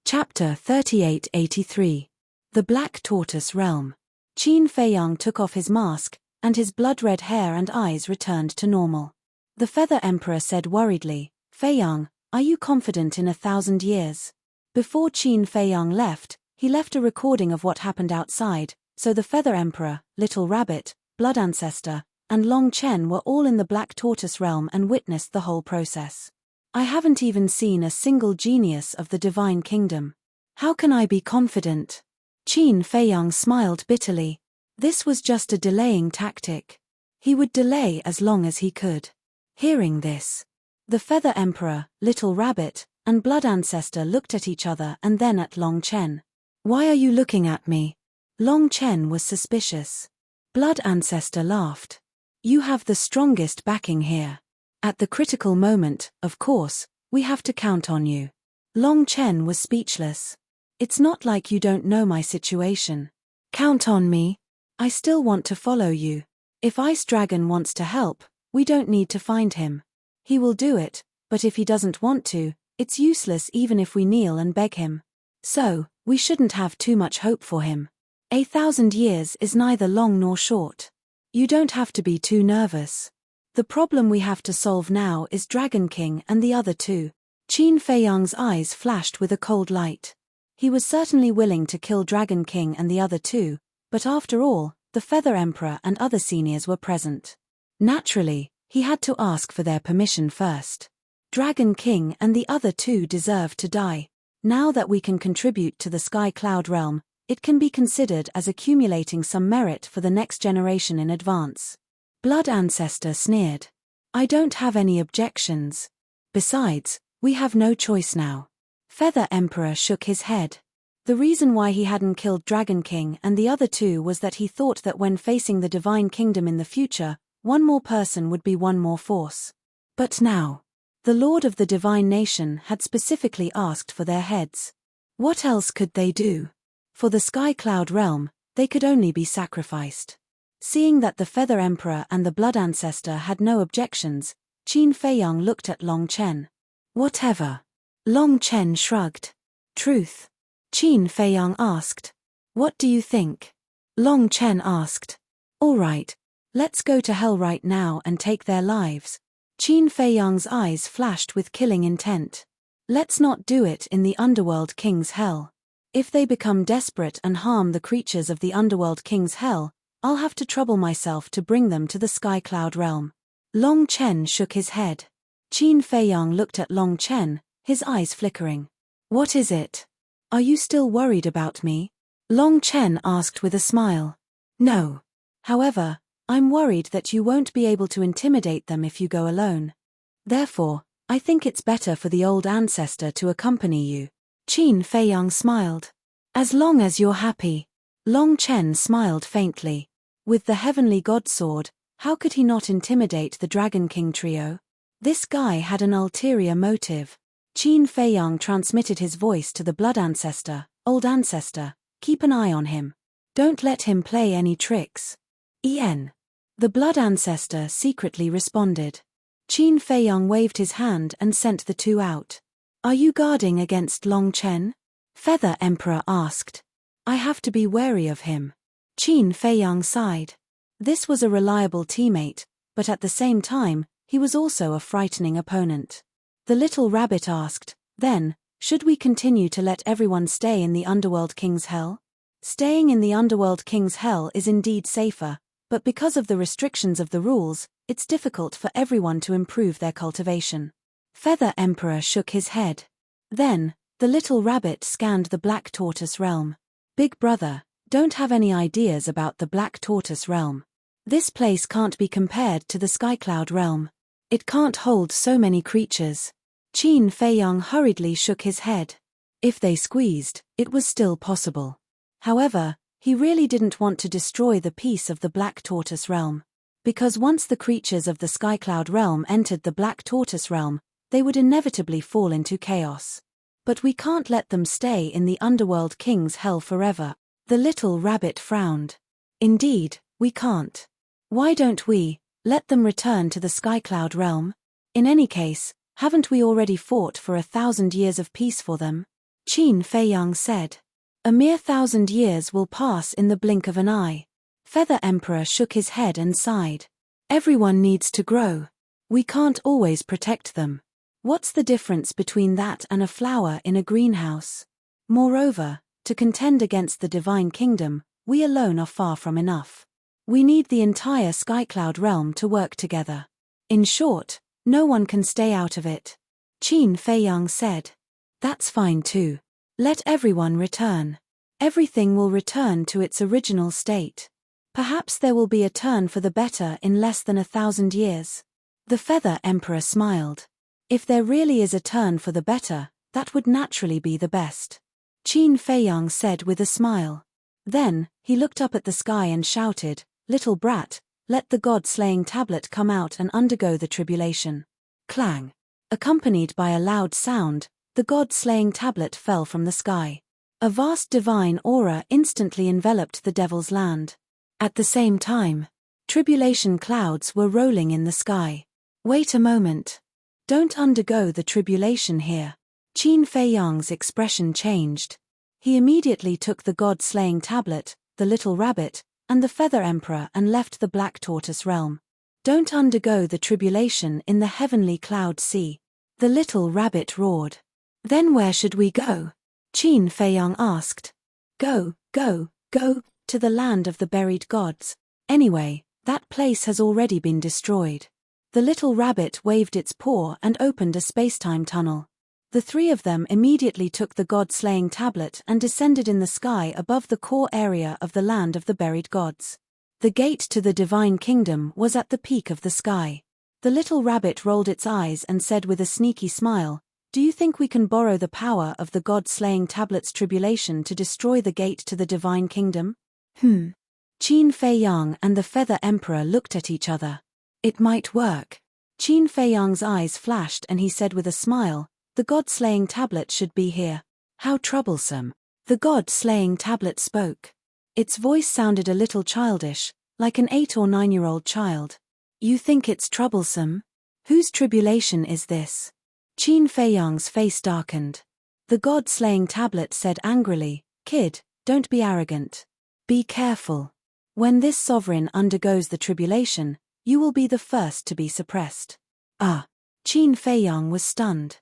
Chapter 3883. The Black Tortoise Realm. Qin Feiyang took off his mask, and his blood-red hair and eyes returned to normal. The Feather Emperor said worriedly, "Feiyang, are you confident in 1,000 years?" Before Qin Feiyang left, he left a recording of what happened outside, so the Feather Emperor, Little Rabbit, Blood Ancestor, and Long Chen were all in the Black Tortoise realm and witnessed the whole process. "I haven't even seen a single genius of the Divine Kingdom. How can I be confident?" Qin Feiyang smiled bitterly. This was just a delaying tactic. He would delay as long as he could. Hearing this, the Feather Emperor, Little Rabbit, and Blood Ancestor looked at each other and then at Long Chen. "Why are you looking at me?" Long Chen was suspicious. Blood Ancestor laughed. "You have the strongest backing here. At the critical moment, of course, we have to count on you." Long Chen was speechless. "It's not like you don't know my situation." "Count on me. I still want to follow you. If Ice Dragon wants to help, we don't need to find him. He will do it, but if he doesn't want to, it's useless even if we kneel and beg him. So, we shouldn't have too much hope for him. 1,000 years is neither long nor short. You don't have to be too nervous. The problem we have to solve now is Dragon King and the other two." Qin Feiyang's eyes flashed with a cold light. He was certainly willing to kill Dragon King and the other two, but after all, the Feather Emperor and other seniors were present. Naturally, he had to ask for their permission first. Dragon King and the other two deserve to die. Now that we can contribute to the Sky Cloud realm, it can be considered as accumulating some merit for the next generation in advance. Blood Ancestor sneered. "I don't have any objections. Besides, we have no choice now." Feather Emperor shook his head. The reason why he hadn't killed Dragon King and the other two was that he thought that when facing the Divine Kingdom in the future, one more person would be one more force. But now, the Lord of the Divine Nation had specifically asked for their heads. What else could they do? For the Sky Cloud realm, they could only be sacrificed. Seeing that the Feather Emperor and the Blood Ancestor had no objections, Qin Feiyang looked at Long Chen. "Whatever." Long Chen shrugged. "Truth?" Qin Feiyang asked. "What do you think?" Long Chen asked. "All right, let's go to hell right now and take their lives." Qin Feiyang's eyes flashed with killing intent. "Let's not do it in the Underworld King's hell. If they become desperate and harm the creatures of the Underworld King's hell, I'll have to trouble myself to bring them to the Sky Cloud realm." Long Chen shook his head. Qin Feiyang looked at Long Chen, his eyes flickering. "What is it? Are you still worried about me?" Long Chen asked with a smile. "No. However, I'm worried that you won't be able to intimidate them if you go alone. Therefore, I think it's better for the old ancestor to accompany you." Qin Feiyang smiled. As long as you're happy. Long Chen smiled faintly. With the heavenly god sword, how could he not intimidate the Dragon King trio? This guy had an ulterior motive. Qin Feiyang transmitted his voice to the blood ancestor. Old ancestor, keep an eye on him. Don't let him play any tricks. En. The blood ancestor secretly responded. Qin Feiyang waved his hand and sent the two out. Are you guarding against Long Chen? Feather Emperor asked. I have to be wary of him. Qin Feiyang sighed. This was a reliable teammate, but at the same time, he was also a frightening opponent. The little rabbit asked, then, should we continue to let everyone stay in the Underworld King's Hell? Staying in the Underworld King's Hell is indeed safer, but because of the restrictions of the rules, it's difficult for everyone to improve their cultivation. Feather Emperor shook his head. Then, the little rabbit scanned the Black Tortoise realm. Big brother, don't have any ideas about the Black Tortoise realm. This place can't be compared to the Skycloud realm. It can't hold so many creatures. Qin Feiyang hurriedly shook his head. If they squeezed, it was still possible. However, he really didn't want to destroy the peace of the Black Tortoise realm. Because once the creatures of the Skycloud realm entered the Black Tortoise realm, they would inevitably fall into chaos. But we can't let them stay in the Underworld King's Hell forever. The little rabbit frowned. Indeed, we can't. Why don't we let them return to the Skycloud realm? In any case, haven't we already fought for 1,000 years of peace for them? Qin Feiyang said. A mere 1,000 years will pass in the blink of an eye. Feather Emperor shook his head and sighed. Everyone needs to grow. We can't always protect them. What's the difference between that and a flower in a greenhouse? Moreover, to contend against the Divine Kingdom, we alone are far from enough. We need the entire Skycloud realm to work together. In short, no one can stay out of it. Qin Feiyang said. That's fine too. Let everyone return. Everything will return to its original state. Perhaps there will be a turn for the better in less than 1,000 years. The Feather Emperor smiled. If there really is a turn for the better, that would naturally be the best. Qin Feiyang said with a smile. Then, he looked up at the sky and shouted, Little brat, let the god-slaying tablet come out and undergo the tribulation. Clang. Accompanied by a loud sound, the god-slaying tablet fell from the sky. A vast divine aura instantly enveloped the Devil's Land. At the same time, tribulation clouds were rolling in the sky. Wait a moment. Don't undergo the tribulation here. Qin Feiyang's expression changed. He immediately took the god-slaying tablet, the little rabbit, and the Feather Emperor and left the Black Tortoise realm. Don't undergo the tribulation in the heavenly cloud sea. The little rabbit roared. Then where should we go? Qin Feiyang asked. Go to the land of the buried gods. Anyway, that place has already been destroyed. The little rabbit waved its paw and opened a spacetime tunnel. The three of them immediately took the god-slaying tablet and descended in the sky above the core area of the land of the buried gods. The gate to the Divine Kingdom was at the peak of the sky. The little rabbit rolled its eyes and said with a sneaky smile, Do you think we can borrow the power of the god-slaying tablet's tribulation to destroy the gate to the Divine Kingdom? Qin Feiyang and the Feather Emperor looked at each other. It might work. Qin Feiyang's eyes flashed and he said with a smile, The god-slaying tablet should be here. How troublesome. The god-slaying tablet spoke. Its voice sounded a little childish, like an 8 or 9-year-old child. You think it's troublesome? Whose tribulation is this? Qin Feiyang's face darkened. The god-slaying tablet said angrily, Kid, don't be arrogant. Be careful. When this sovereign undergoes the tribulation, you will be the first to be suppressed. Ah! Qin Feiyang was stunned.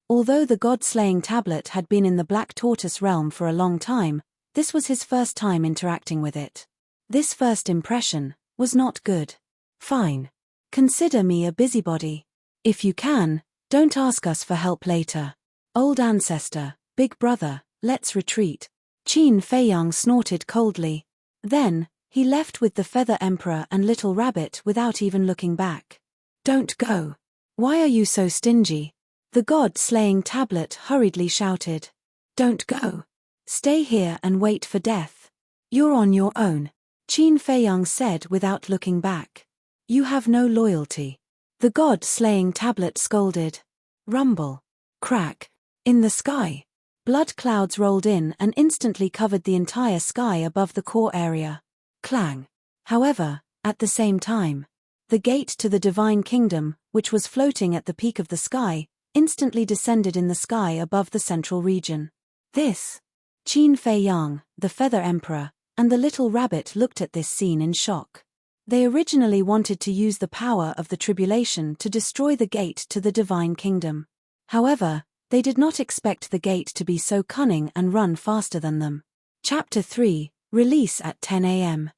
Although the god-slaying tablet had been in the Black Tortoise realm for a long time, this was his first time interacting with it. This first impression was not good. Fine. Consider me a busybody. If you can, don't ask us for help later. Old ancestor, big brother, let's retreat. Qin Feiyang snorted coldly. Then, he left with the Feather Emperor and Little Rabbit without even looking back. Don't go. Why are you so stingy? The god-slaying tablet hurriedly shouted. Don't go. Stay here and wait for death. You're on your own, Qin Feiyang said without looking back. You have no loyalty. The god-slaying tablet scolded. Rumble. Crack. In the sky. Blood clouds rolled in and instantly covered the entire sky above the core area. Clang. However, at the same time, the gate to the divine kingdom, which was floating at the peak of the sky, instantly descended in the sky above the central region. This. Qin Feiyang, the Feather Emperor, and the little rabbit looked at this scene in shock. They originally wanted to use the power of the tribulation to destroy the gate to the divine kingdom. However, they did not expect the gate to be so cunning and run faster than them. Chapter 3, Release at 10 a.m.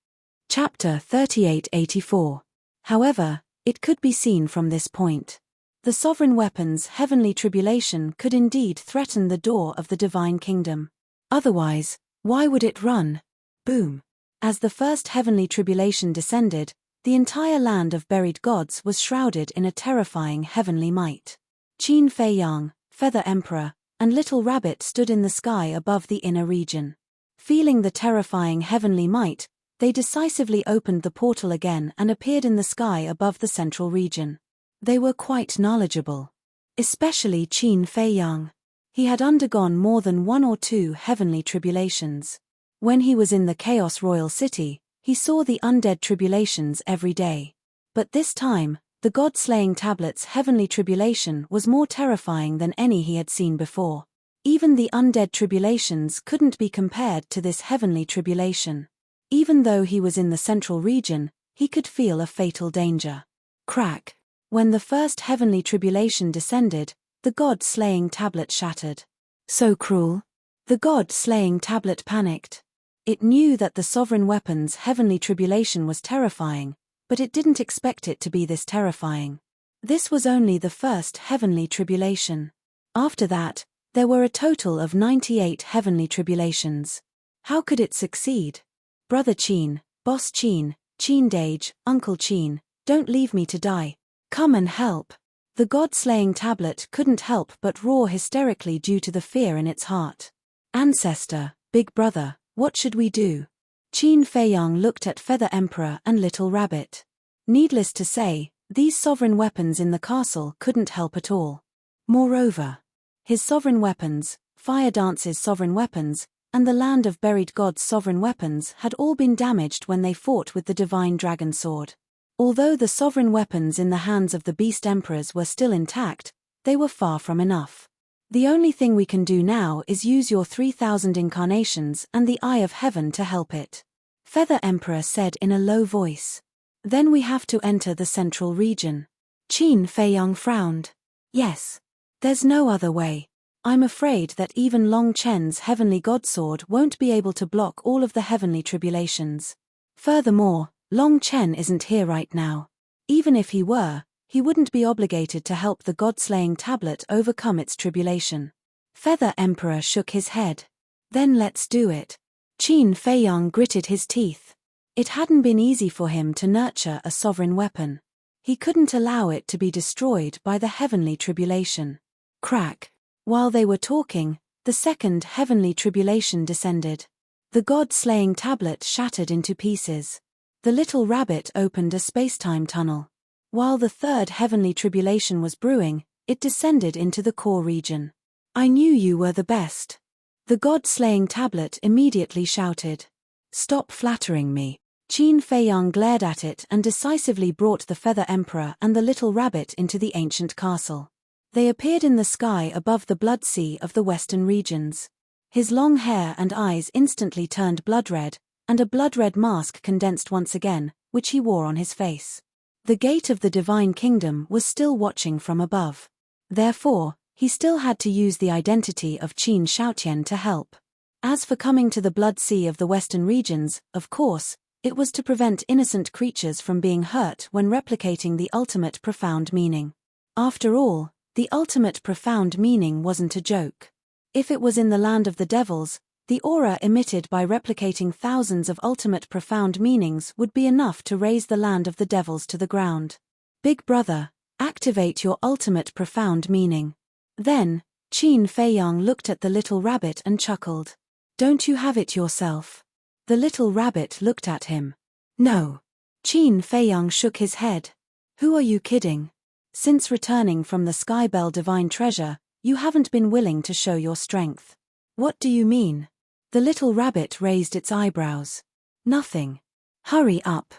Chapter 3884. However, it could be seen from this point. The sovereign weapon's heavenly tribulation could indeed threaten the door of the divine kingdom. Otherwise, why would it run? Boom. As the first heavenly tribulation descended, the entire land of buried gods was shrouded in a terrifying heavenly might. Qin Feiyang, Feather Emperor, and Little Rabbit stood in the sky above the inner region. Feeling the terrifying heavenly might, they decisively opened the portal again and appeared in the sky above the central region. They were quite knowledgeable. Especially Qin Feiyang. He had undergone more than one or two heavenly tribulations. When he was in the Chaos Royal City, he saw the undead tribulations every day. But this time, the god-slaying tablet's heavenly tribulation was more terrifying than any he had seen before. Even the undead tribulations couldn't be compared to this heavenly tribulation. Even though he was in the central region, he could feel a fatal danger. Crack. When the first heavenly tribulation descended, the god-slaying tablet shattered. So cruel. The god-slaying tablet panicked. It knew that the sovereign weapon's heavenly tribulation was terrifying, but it didn't expect it to be this terrifying. This was only the first heavenly tribulation. After that, there were a total of 98 heavenly tribulations. How could it succeed? Brother Qin, Boss Qin, Qin Dage, Uncle Qin, don't leave me to die. Come and help. The god-slaying tablet couldn't help but roar hysterically due to the fear in its heart. Ancestor, big brother, what should we do? Qin Feiyang looked at Feather Emperor and Little Rabbit. Needless to say, these sovereign weapons in the castle couldn't help at all. Moreover, his sovereign weapons, Fire Dance's sovereign weapons, and the Land of Buried Gods' sovereign weapons had all been damaged when they fought with the divine dragon sword. Although the sovereign weapons in the hands of the beast emperors were still intact, they were far from enough. The only thing we can do now is use your 3,000 incarnations and the Eye of Heaven to help it. Feather Emperor said in a low voice. Then we have to enter the central region. Qin Feiyang frowned. Yes. There's no other way. I'm afraid that even Long Chen's heavenly godsword won't be able to block all of the heavenly tribulations. Furthermore, Long Chen isn't here right now. Even if he were, he wouldn't be obligated to help the god-slaying tablet overcome its tribulation. Feather Emperor shook his head. Then let's do it. Qin Feiyang gritted his teeth. It hadn't been easy for him to nurture a sovereign weapon. He couldn't allow it to be destroyed by the heavenly tribulation. Crack. While they were talking, the second heavenly tribulation descended. The god-slaying tablet shattered into pieces. The little rabbit opened a space-time tunnel. While the third heavenly tribulation was brewing, it descended into the core region. I knew you were the best. The god-slaying tablet immediately shouted. Stop flattering me. Qin Feiyang glared at it and decisively brought the Feather Emperor and the little rabbit into the ancient castle. They appeared in the sky above the blood sea of the western regions. His long hair and eyes instantly turned blood-red, and a blood-red mask condensed once again, which he wore on his face. The gate of the divine kingdom was still watching from above. Therefore, he still had to use the identity of Qin Shaotian to help. As for coming to the blood sea of the western regions, of course, it was to prevent innocent creatures from being hurt when replicating the ultimate profound meaning. After all, the ultimate profound meaning wasn't a joke. If it was in the land of the devils, the aura emitted by replicating thousands of ultimate profound meanings would be enough to raise the land of the devils to the ground. Big brother, activate your ultimate profound meaning. Then, Qin Feiyang looked at the little rabbit and chuckled. Don't you have it yourself? The little rabbit looked at him. No. Qin Feiyang shook his head. Who are you kidding? Since returning from the Sky Bell Divine Treasure, you haven't been willing to show your strength. What do you mean? The little rabbit raised its eyebrows. Nothing. Hurry up.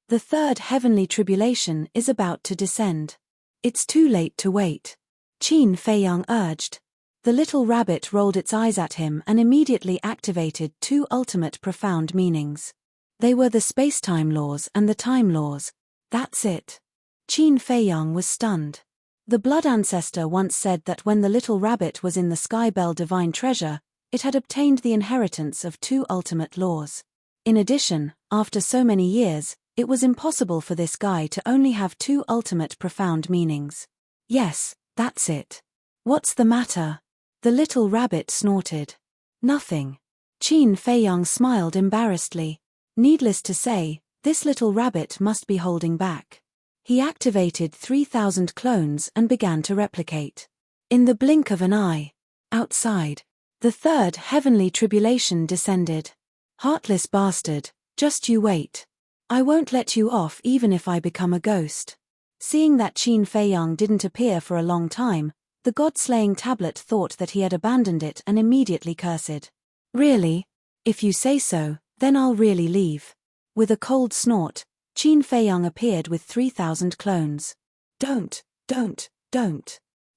The third heavenly tribulation is about to descend. It's too late to wait. Qin Feiyang urged. The little rabbit rolled its eyes at him and immediately activated two ultimate profound meanings. They were the space-time laws and the time laws. That's it. Qin Feiyang was stunned. The blood ancestor once said that when the little rabbit was in the Sky Bell Divine Treasure, it had obtained the inheritance of two ultimate laws. In addition, after so many years, it was impossible for this guy to only have two ultimate profound meanings. Yes, that's it. What's the matter? The little rabbit snorted. Nothing. Qin Feiyang smiled embarrassedly. Needless to say, this little rabbit must be holding back. He activated 3,000 clones and began to replicate. In the blink of an eye. Outside. The third heavenly tribulation descended. Heartless bastard, just you wait. I won't let you off even if I become a ghost. Seeing that Qin Feiyang didn't appear for a long time, the god-slaying tablet thought that he had abandoned it and immediately cursed. Really? If you say so, then I'll really leave. With a cold snort, Qin Feiyang appeared with 3,000 clones. Don't.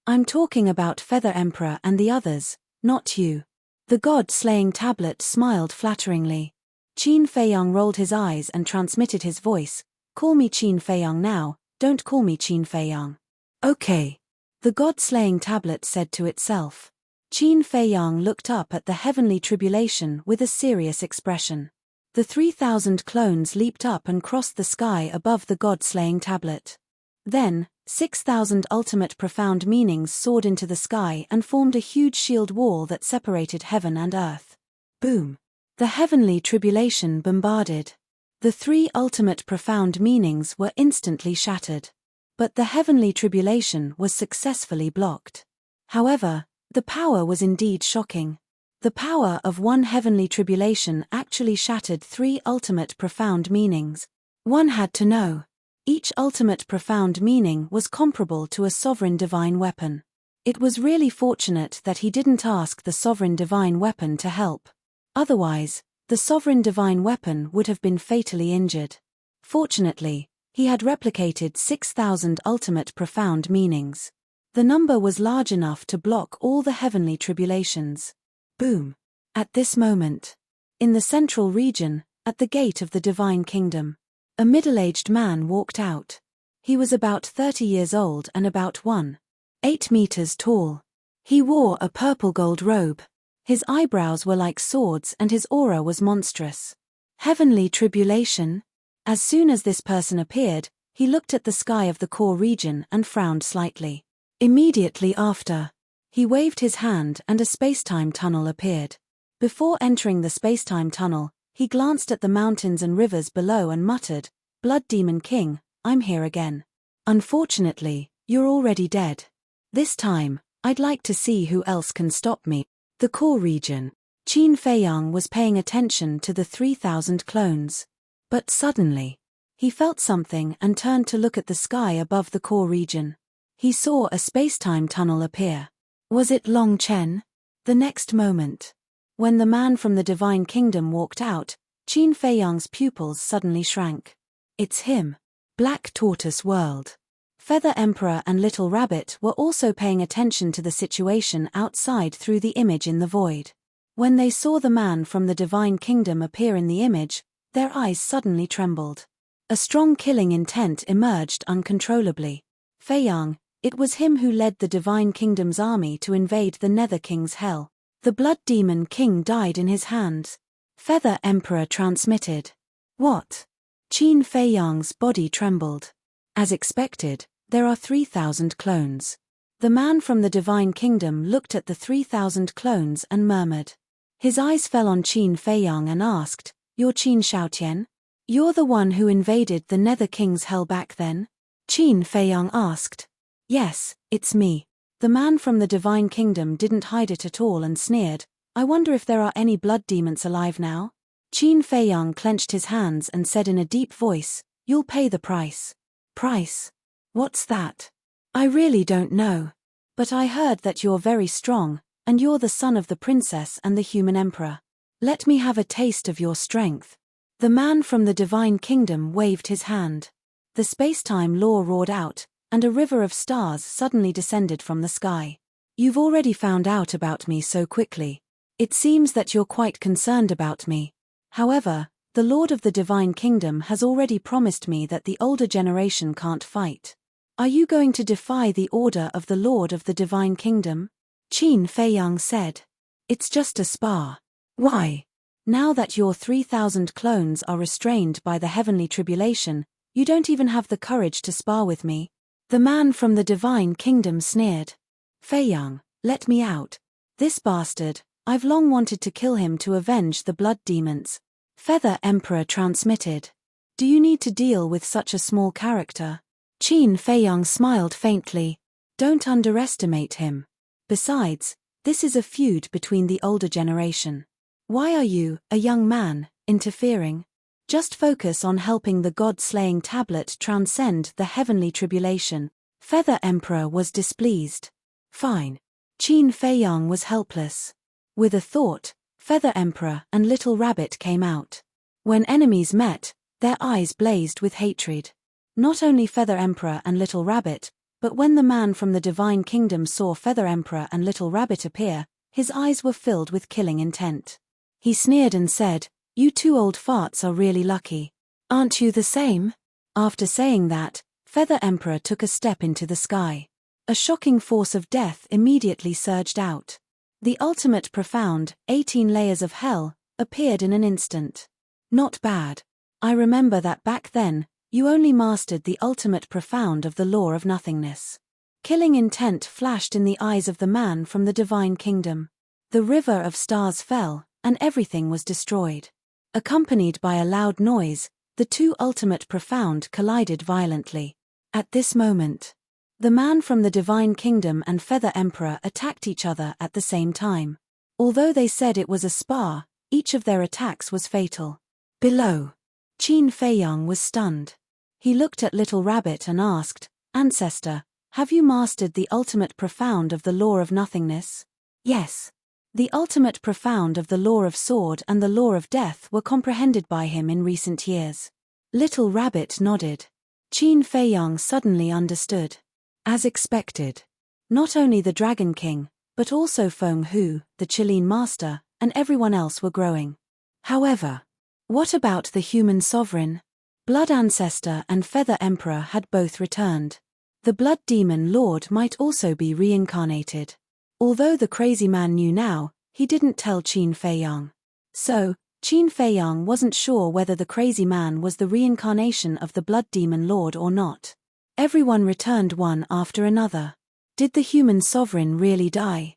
I'm talking about Feather Emperor and the others, not you. The god-slaying tablet smiled flatteringly. Qin Feiyang rolled his eyes and transmitted his voice. Call me Qin Feiyang now, don't call me Qin Feiyang. Okay. The god-slaying tablet said to itself. Qin Feiyang looked up at the heavenly tribulation with a serious expression. The 3,000 clones leaped up and crossed the sky above the god-slaying tablet. Then, 6,000 ultimate profound meanings soared into the sky and formed a huge shield wall that separated heaven and earth. Boom! The heavenly tribulation bombarded. The three ultimate profound meanings were instantly shattered. But the heavenly tribulation was successfully blocked. However, the power was indeed shocking. The power of one heavenly tribulation actually shattered three ultimate profound meanings. One had to know. Each ultimate profound meaning was comparable to a sovereign divine weapon. It was really fortunate that he didn't ask the sovereign divine weapon to help. Otherwise, the sovereign divine weapon would have been fatally injured. Fortunately, he had replicated 6,000 ultimate profound meanings. The number was large enough to block all the heavenly tribulations. Boom! At this moment, in the central region, at the gate of the divine kingdom, a middle-aged man walked out. He was about 30 years old and about 1.8 meters tall. He wore a purple-gold robe. His eyebrows were like swords and his aura was monstrous. Heavenly tribulation? As soon as this person appeared, he looked at the sky of the core region and frowned slightly. Immediately after, he waved his hand and a space-time tunnel appeared. Before entering the space-time tunnel, he glanced at the mountains and rivers below and muttered, "Blood Demon King, I'm here again. Unfortunately, you're already dead. This time, I'd like to see who else can stop me." The core region. Qin Feiyang was paying attention to the 3,000 clones. But suddenly, he felt something and turned to look at the sky above the core region. He saw a space-time tunnel appear. Was it Long Chen? The next moment, when the man from the Divine Kingdom walked out, Qin Feiyang's pupils suddenly shrank. It's him. Black Tortoise World. Feather Emperor and Little Rabbit were also paying attention to the situation outside through the image in the void. When they saw the man from the Divine Kingdom appear in the image, their eyes suddenly trembled. A strong killing intent emerged uncontrollably. Feiyang, it was him who led the Divine Kingdom's army to invade the Nether King's hell. The Blood Demon King died in his hands. Feather Emperor transmitted. What? Qin Feiyang's body trembled. As expected, there are 3,000 clones. The man from the Divine Kingdom looked at the 3,000 clones and murmured. His eyes fell on Qin Feiyang and asked, "You're Qin Shaotian? You're the one who invaded the Nether King's hell back then?" Qin Feiyang asked. "Yes, it's me." The man from the Divine Kingdom didn't hide it at all and sneered, I wonder if there are any blood demons alive now? Qin Feiyang clenched his hands and said in a deep voice, "You'll pay the price." Price? What's that? I really don't know. But I heard that you're very strong, and you're the son of the princess and the human emperor. Let me have a taste of your strength. The man from the divine kingdom waved his hand. The space-time law roared out, and a river of stars suddenly descended from the sky. You've already found out about me so quickly. It seems that you're quite concerned about me. However, the Lord of the Divine Kingdom has already promised me that the older generation can't fight. Are you going to defy the order of the Lord of the Divine Kingdom? Qin Feiyang said. It's just a spar. Why? Now that your 3,000 clones are restrained by the heavenly tribulation, you don't even have the courage to spar with me? The man from the Divine Kingdom sneered. Feiyang, let me out. This bastard, I've long wanted to kill him to avenge the blood demons. Feather Emperor transmitted. Do you need to deal with such a small character? Qin Feiyang smiled faintly. Don't underestimate him. Besides, this is a feud between the older generation. Why are you, a young man, interfering? Just focus on helping the god-slaying tablet transcend the heavenly tribulation. Feather Emperor was displeased. Fine. Qin Feiyang was helpless. With a thought, Feather Emperor and Little Rabbit came out. When enemies met, their eyes blazed with hatred. Not only Feather Emperor and Little Rabbit, but when the man from the Divine Kingdom saw Feather Emperor and Little Rabbit appear, his eyes were filled with killing intent. He sneered and said, "You two old farts are really lucky. Aren't you the same?" After saying that, Feather Emperor took a step into the sky. A shocking force of death immediately surged out. The ultimate profound, 18 layers of hell, appeared in an instant. Not bad. I remember that back then, you only mastered the ultimate profound of the law of nothingness. Killing intent flashed in the eyes of the man from the Divine Kingdom. The river of stars fell, and everything was destroyed. Accompanied by a loud noise, the two ultimate profound collided violently. At this moment, the man from the Divine Kingdom and Feather Emperor attacked each other at the same time. Although they said it was a spar, each of their attacks was fatal. Below, Qin Feiyang was stunned. He looked at Little Rabbit and asked, "Ancestor, have you mastered the ultimate profound of the law of nothingness?" Yes. The ultimate profound of the law of sword and the law of death were comprehended by him in recent years. Little Rabbit nodded. Qin Feiyang suddenly understood. As expected. Not only the Dragon King, but also Feng Hu, the Qilin Master, and everyone else were growing. However, what about the human sovereign? Blood Ancestor and Feather Emperor had both returned. The Blood Demon Lord might also be reincarnated. Although the crazy man knew now, he didn't tell Qin Feiyang. So, Qin Feiyang wasn't sure whether the crazy man was the reincarnation of the Blood Demon Lord or not. Everyone returned one after another. Did the human sovereign really die?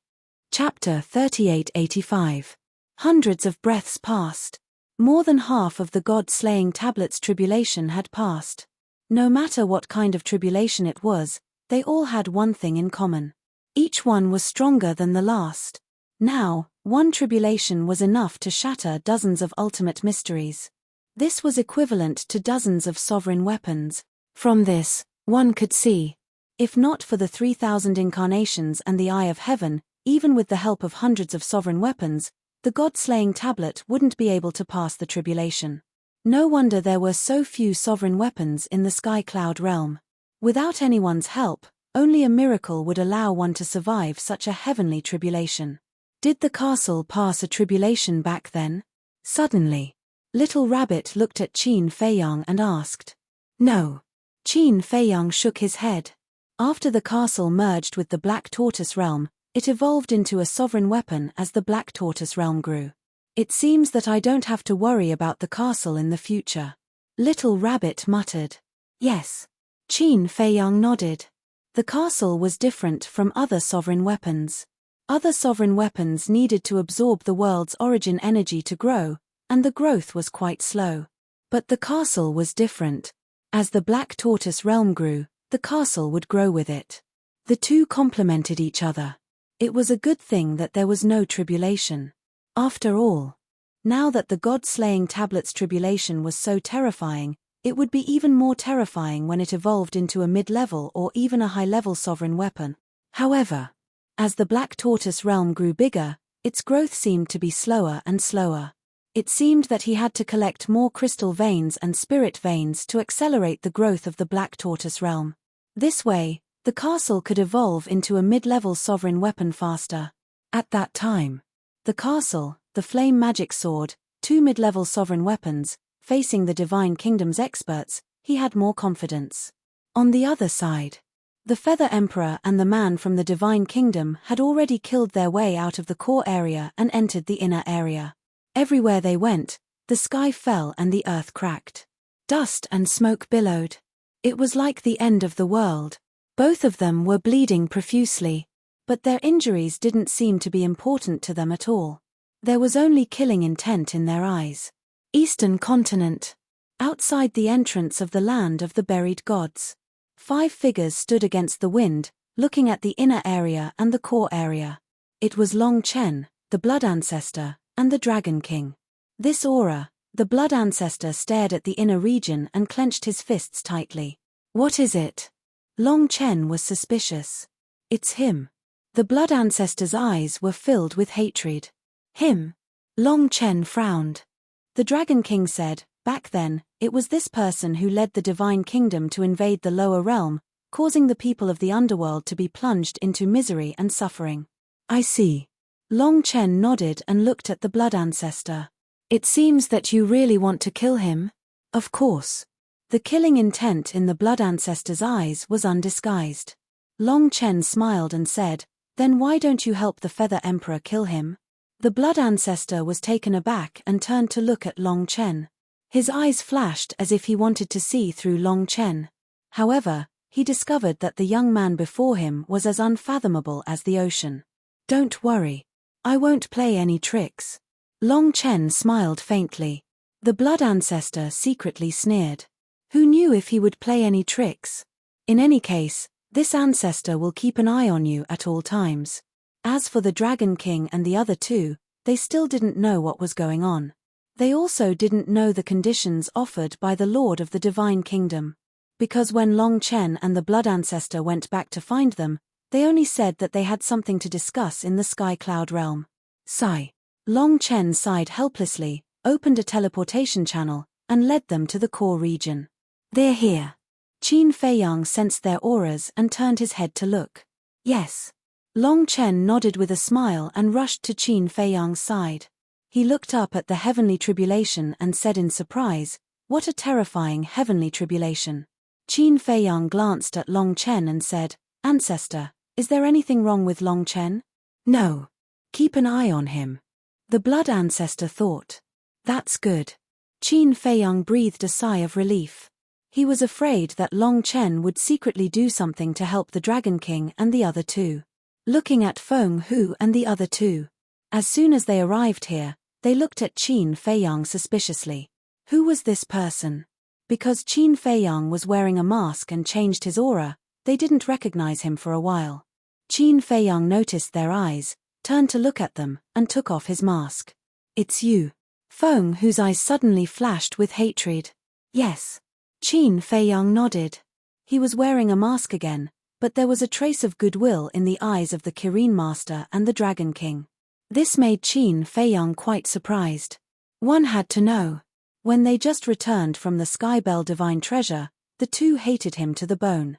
Chapter 3885. Hundreds of breaths passed. More than half of the god-slaying tablet's tribulation had passed. No matter what kind of tribulation it was, they all had one thing in common. Each one was stronger than the last. Now, one tribulation was enough to shatter dozens of ultimate mysteries. This was equivalent to dozens of sovereign weapons. From this, one could see. If not for the 3,000 incarnations and the Eye of Heaven, even with the help of hundreds of sovereign weapons, the god-slaying tablet wouldn't be able to pass the tribulation. No wonder there were so few sovereign weapons in the Sky Cloud realm. Without anyone's help, only a miracle would allow one to survive such a heavenly tribulation. Did the castle pass a tribulation back then? Suddenly, Little Rabbit looked at Qin Feiyang and asked. No. Qin Feiyang shook his head. After the castle merged with the Black Tortoise realm, it evolved into a sovereign weapon as the Black Tortoise realm grew. It seems that I don't have to worry about the castle in the future. Little Rabbit muttered. Yes. Qin Feiyang nodded. The castle was different from other sovereign weapons. Other sovereign weapons needed to absorb the world's origin energy to grow, and the growth was quite slow. But the castle was different. As the Black Tortoise realm grew, the castle would grow with it. The two complemented each other. It was a good thing that there was no tribulation. After all, now that the god-slaying tablet's tribulation was so terrifying, it would be even more terrifying when it evolved into a mid-level or even a high-level sovereign weapon. However, as the Black Tortoise realm grew bigger, its growth seemed to be slower and slower. It seemed that he had to collect more crystal veins and spirit veins to accelerate the growth of the Black Tortoise realm. This way, the castle could evolve into a mid-level sovereign weapon faster. At that time, the castle, the flame magic sword, two mid-level sovereign weapons, facing the Divine Kingdom's experts, he had more confidence. On the other side, the Feather Emperor and the man from the Divine Kingdom had already killed their way out of the core area and entered the inner area. Everywhere they went, the sky fell and the earth cracked. Dust and smoke billowed. It was like the end of the world. Both of them were bleeding profusely, but their injuries didn't seem to be important to them at all. There was only killing intent in their eyes. Eastern continent. Outside the entrance of the land of the buried gods, 5 figures stood against the wind, looking at the inner area and the core area. It was Long Chen, the Blood Ancestor, and the Dragon King. This aura, the Blood Ancestor stared at the inner region and clenched his fists tightly. What is it? Long Chen was suspicious. It's him. The Blood Ancestor's eyes were filled with hatred. Him? Long Chen frowned. The Dragon King said, back then, it was this person who led the Divine Kingdom to invade the lower realm, causing the people of the underworld to be plunged into misery and suffering. I see. Long Chen nodded and looked at the Blood Ancestor. It seems that you really want to kill him? Of course. The killing intent in the Blood Ancestor's eyes was undisguised. Long Chen smiled and said, then why don't you help the Feather Emperor kill him? The Blood Ancestor was taken aback and turned to look at Long Chen. His eyes flashed as if he wanted to see through Long Chen. However, he discovered that the young man before him was as unfathomable as the ocean. Don't worry. I won't play any tricks. Long Chen smiled faintly. The Blood Ancestor secretly sneered. Who knew if he would play any tricks? In any case, this ancestor will keep an eye on you at all times. As for the Dragon King and the other two, they still didn't know what was going on. They also didn't know the conditions offered by the Lord of the Divine Kingdom. Because when Long Chen and the Blood Ancestor went back to find them, they only said that they had something to discuss in the Sky Cloud realm. Sigh. Long Chen sighed helplessly, opened a teleportation channel, and led them to the core region. They're here. Qin Feiyang sensed their auras and turned his head to look. Yes. Long Chen nodded with a smile and rushed to Qin Feiyang's side. He looked up at the heavenly tribulation and said in surprise, what a terrifying heavenly tribulation. Qin Feiyang glanced at Long Chen and said, Ancestor, is there anything wrong with Long Chen? No. Keep an eye on him. The Blood Ancestor thought. That's good. Qin Feiyang breathed a sigh of relief. He was afraid that Long Chen would secretly do something to help the Dragon King and the other two. Looking at Feng Hu and the other two. As soon as they arrived here, they looked at Qin Feiyang suspiciously. Who was this person? Because Qin Feiyang was wearing a mask and changed his aura, they didn't recognize him for a while. Qin Feiyang noticed their eyes, turned to look at them, and took off his mask. It's you. Feng Hu's eyes suddenly flashed with hatred. Yes. Qin Feiyang nodded. He was wearing a mask again, but there was a trace of goodwill in the eyes of the Kirin Master and the Dragon King. This made Qin Feiyang quite surprised. One had to know. When they just returned from the Skybell Divine Treasure, the two hated him to the bone.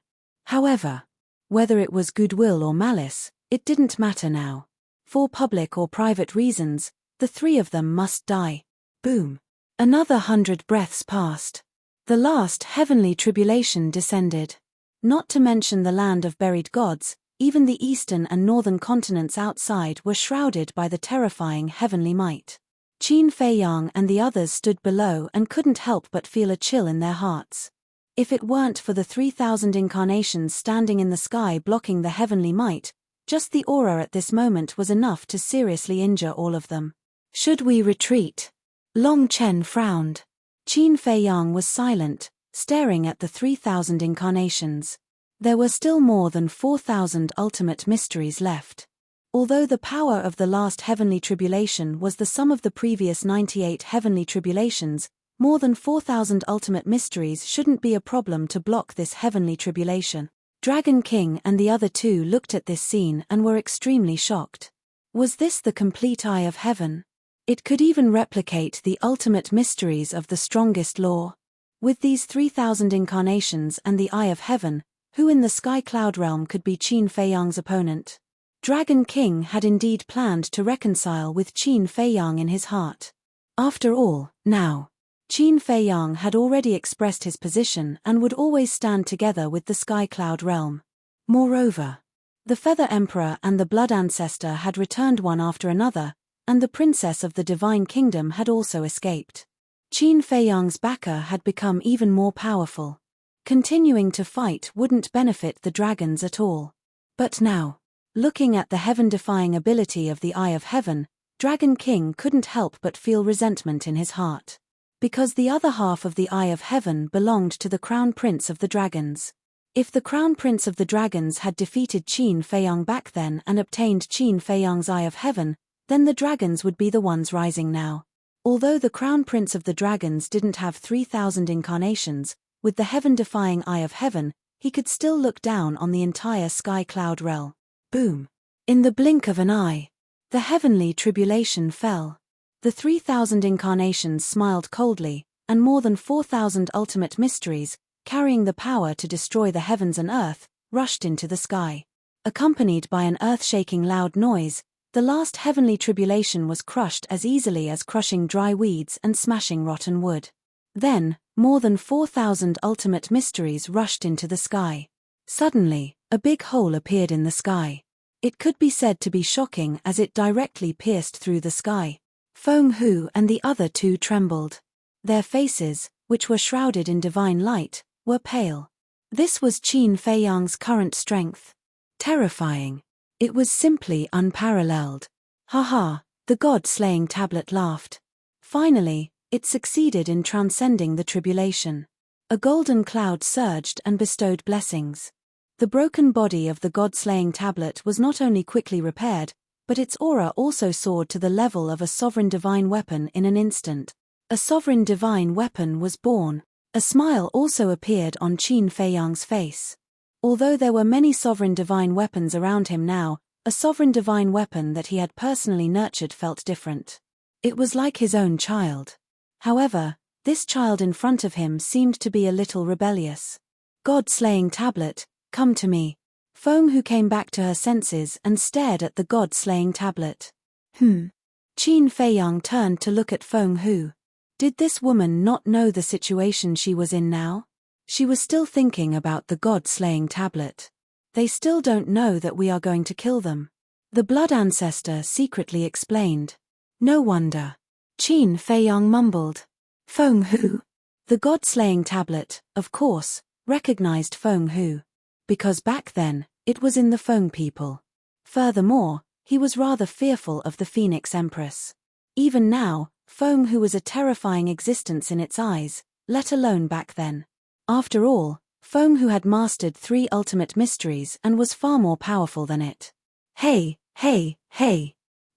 However, whether it was goodwill or malice, it didn't matter now. For public or private reasons, the three of them must die. Boom. Another 100 breaths passed. The last heavenly tribulation descended. Not to mention the land of buried gods, even the eastern and northern continents outside were shrouded by the terrifying heavenly might. Qin Feiyang and the others stood below and couldn't help but feel a chill in their hearts. If it weren't for the 3,000 incarnations standing in the sky blocking the heavenly might, just the aura at this moment was enough to seriously injure all of them. Should we retreat? Long Chen frowned. Qin Feiyang was silent, staring at the 3,000 incarnations. There were still more than 4,000 ultimate mysteries left. Although the power of the last heavenly tribulation was the sum of the previous 98 heavenly tribulations, more than 4,000 ultimate mysteries shouldn't be a problem to block this heavenly tribulation. Dragon King and the other two looked at this scene and were extremely shocked. Was this the complete Eye of Heaven? It could even replicate the ultimate mysteries of the strongest law. With these 3,000 incarnations and the Eye of Heaven, who in the Sky Cloud realm could be Qin Fei Yang's opponent? Dragon King had indeed planned to reconcile with Qin Fei Yang in his heart. After all, now, Qin Fei Yang had already expressed his position and would always stand together with the Sky Cloud realm. Moreover, the Feather Emperor and the Blood Ancestor had returned one after another, and the Princess of the Divine Kingdom had also escaped. Qin Fei Yang's backer had become even more powerful. Continuing to fight wouldn't benefit the dragons at all. But now, looking at the heaven-defying ability of the Eye of Heaven, Dragon King couldn't help but feel resentment in his heart. Because the other half of the Eye of Heaven belonged to the Crown Prince of the Dragons. If the Crown Prince of the Dragons had defeated Qin Fei Yang back then and obtained Qin Fei Yang's Eye of Heaven, then the dragons would be the ones rising now. Although the Crown Prince of the Dragons didn't have 3,000 incarnations, with the heaven-defying Eye of Heaven, he could still look down on the entire Sky Cloud realm. Boom! In the blink of an eye, the heavenly tribulation fell. The 3,000 incarnations smiled coldly, and more than 4,000 ultimate mysteries, carrying the power to destroy the heavens and earth, rushed into the sky. Accompanied by an earth-shaking loud noise, the last heavenly tribulation was crushed as easily as crushing dry weeds and smashing rotten wood. Then, more than 4,000 ultimate mysteries rushed into the sky. Suddenly, a big hole appeared in the sky. It could be said to be shocking as it directly pierced through the sky. Feng Hu and the other two trembled. Their faces, which were shrouded in divine light, were pale. This was Qin Fei Yang's current strength. Terrifying. It was simply unparalleled. Ha, the God-slaying tablet laughed. Finally, it succeeded in transcending the tribulation. A golden cloud surged and bestowed blessings. The broken body of the God-slaying tablet was not only quickly repaired, but its aura also soared to the level of a sovereign divine weapon in an instant. A sovereign divine weapon was born. A smile also appeared on Qin Fei Yang's face. Although there were many sovereign divine weapons around him now, a sovereign divine weapon that he had personally nurtured felt different. It was like his own child. However, this child in front of him seemed to be a little rebellious. God-slaying tablet, come to me. Feng Hu came back to her senses and stared at the God-slaying tablet. Qin Fei Yang turned to look at Feng Hu. Did this woman not know the situation she was in now? She was still thinking about the God-slaying tablet. They still don't know that we are going to kill them. The Blood Ancestor secretly explained. No wonder. Qin Fei Yang mumbled. Feng Hu. The God-slaying tablet, of course, recognized Feng Hu. Because back then, it was in the Feng people. Furthermore, he was rather fearful of the Phoenix Empress. Even now, Feng Hu was a terrifying existence in its eyes, let alone back then. After all, Feng Hu had mastered 3 ultimate mysteries and was far more powerful than it. Hey!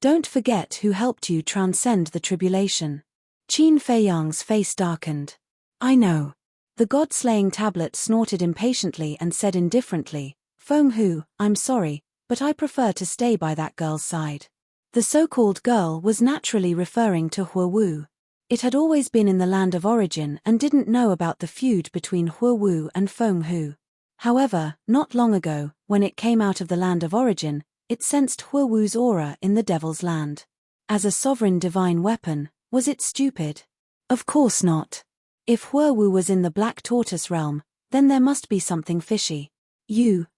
Don't forget who helped you transcend the tribulation. Qin Fei Yang's face darkened. I know. The God-slaying tablet snorted impatiently and said indifferently, Feng Hu, I'm sorry, but I prefer to stay by that girl's side. The so-called girl was naturally referring to Hua Wu. It had always been in the land of origin and didn't know about the feud between Hua Wu and Feng Hu. However, not long ago, when it came out of the land of origin, it sensed Hua Wu's aura in the Devil's Land. As a sovereign divine weapon, was it stupid? Of course not. If Hua Wu was in the Black Tortoise realm, then there must be something fishy.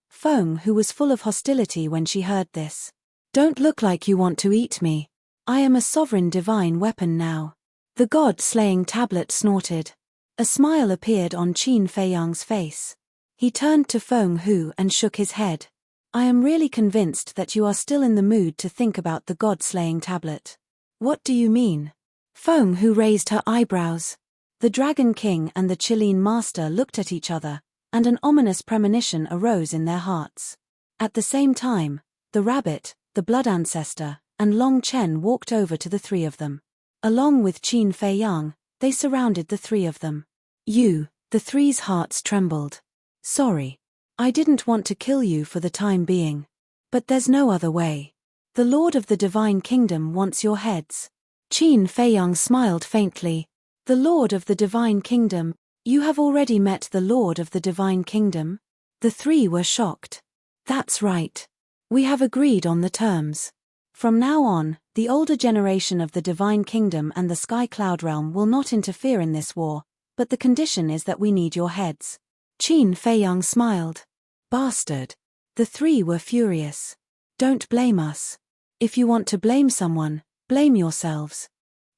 Feng Hu was full of hostility when she heard this. Don't look like you want to eat me. I am a sovereign divine weapon now. The God-slaying tablet snorted. A smile appeared on Qin Fei Yang's face. He turned to Feng Hu and shook his head. I am really convinced that you are still in the mood to think about the God-slaying tablet. What do you mean? Feng Hu raised her eyebrows. The Dragon King and the Chilean Master looked at each other, and an ominous premonition arose in their hearts. At the same time, the rabbit, the blood ancestor, and Long Chen walked over to the three of them. Along with Qin Fei Yang, they surrounded the three of them. The three's hearts trembled. Sorry. I didn't want to kill you for the time being. But there's no other way. The Lord of the Divine Kingdom wants your heads. Qin Fei Yang smiled faintly. The Lord of the Divine Kingdom, you have already met the Lord of the Divine Kingdom? The three were shocked. That's right. We have agreed on the terms. From now on, the older generation of the Divine Kingdom and the Sky Cloud Realm will not interfere in this war, but the condition is that we need your heads. Qin Fei Yang smiled. Bastard. The three were furious. Don't blame us. If you want to blame someone, blame yourselves.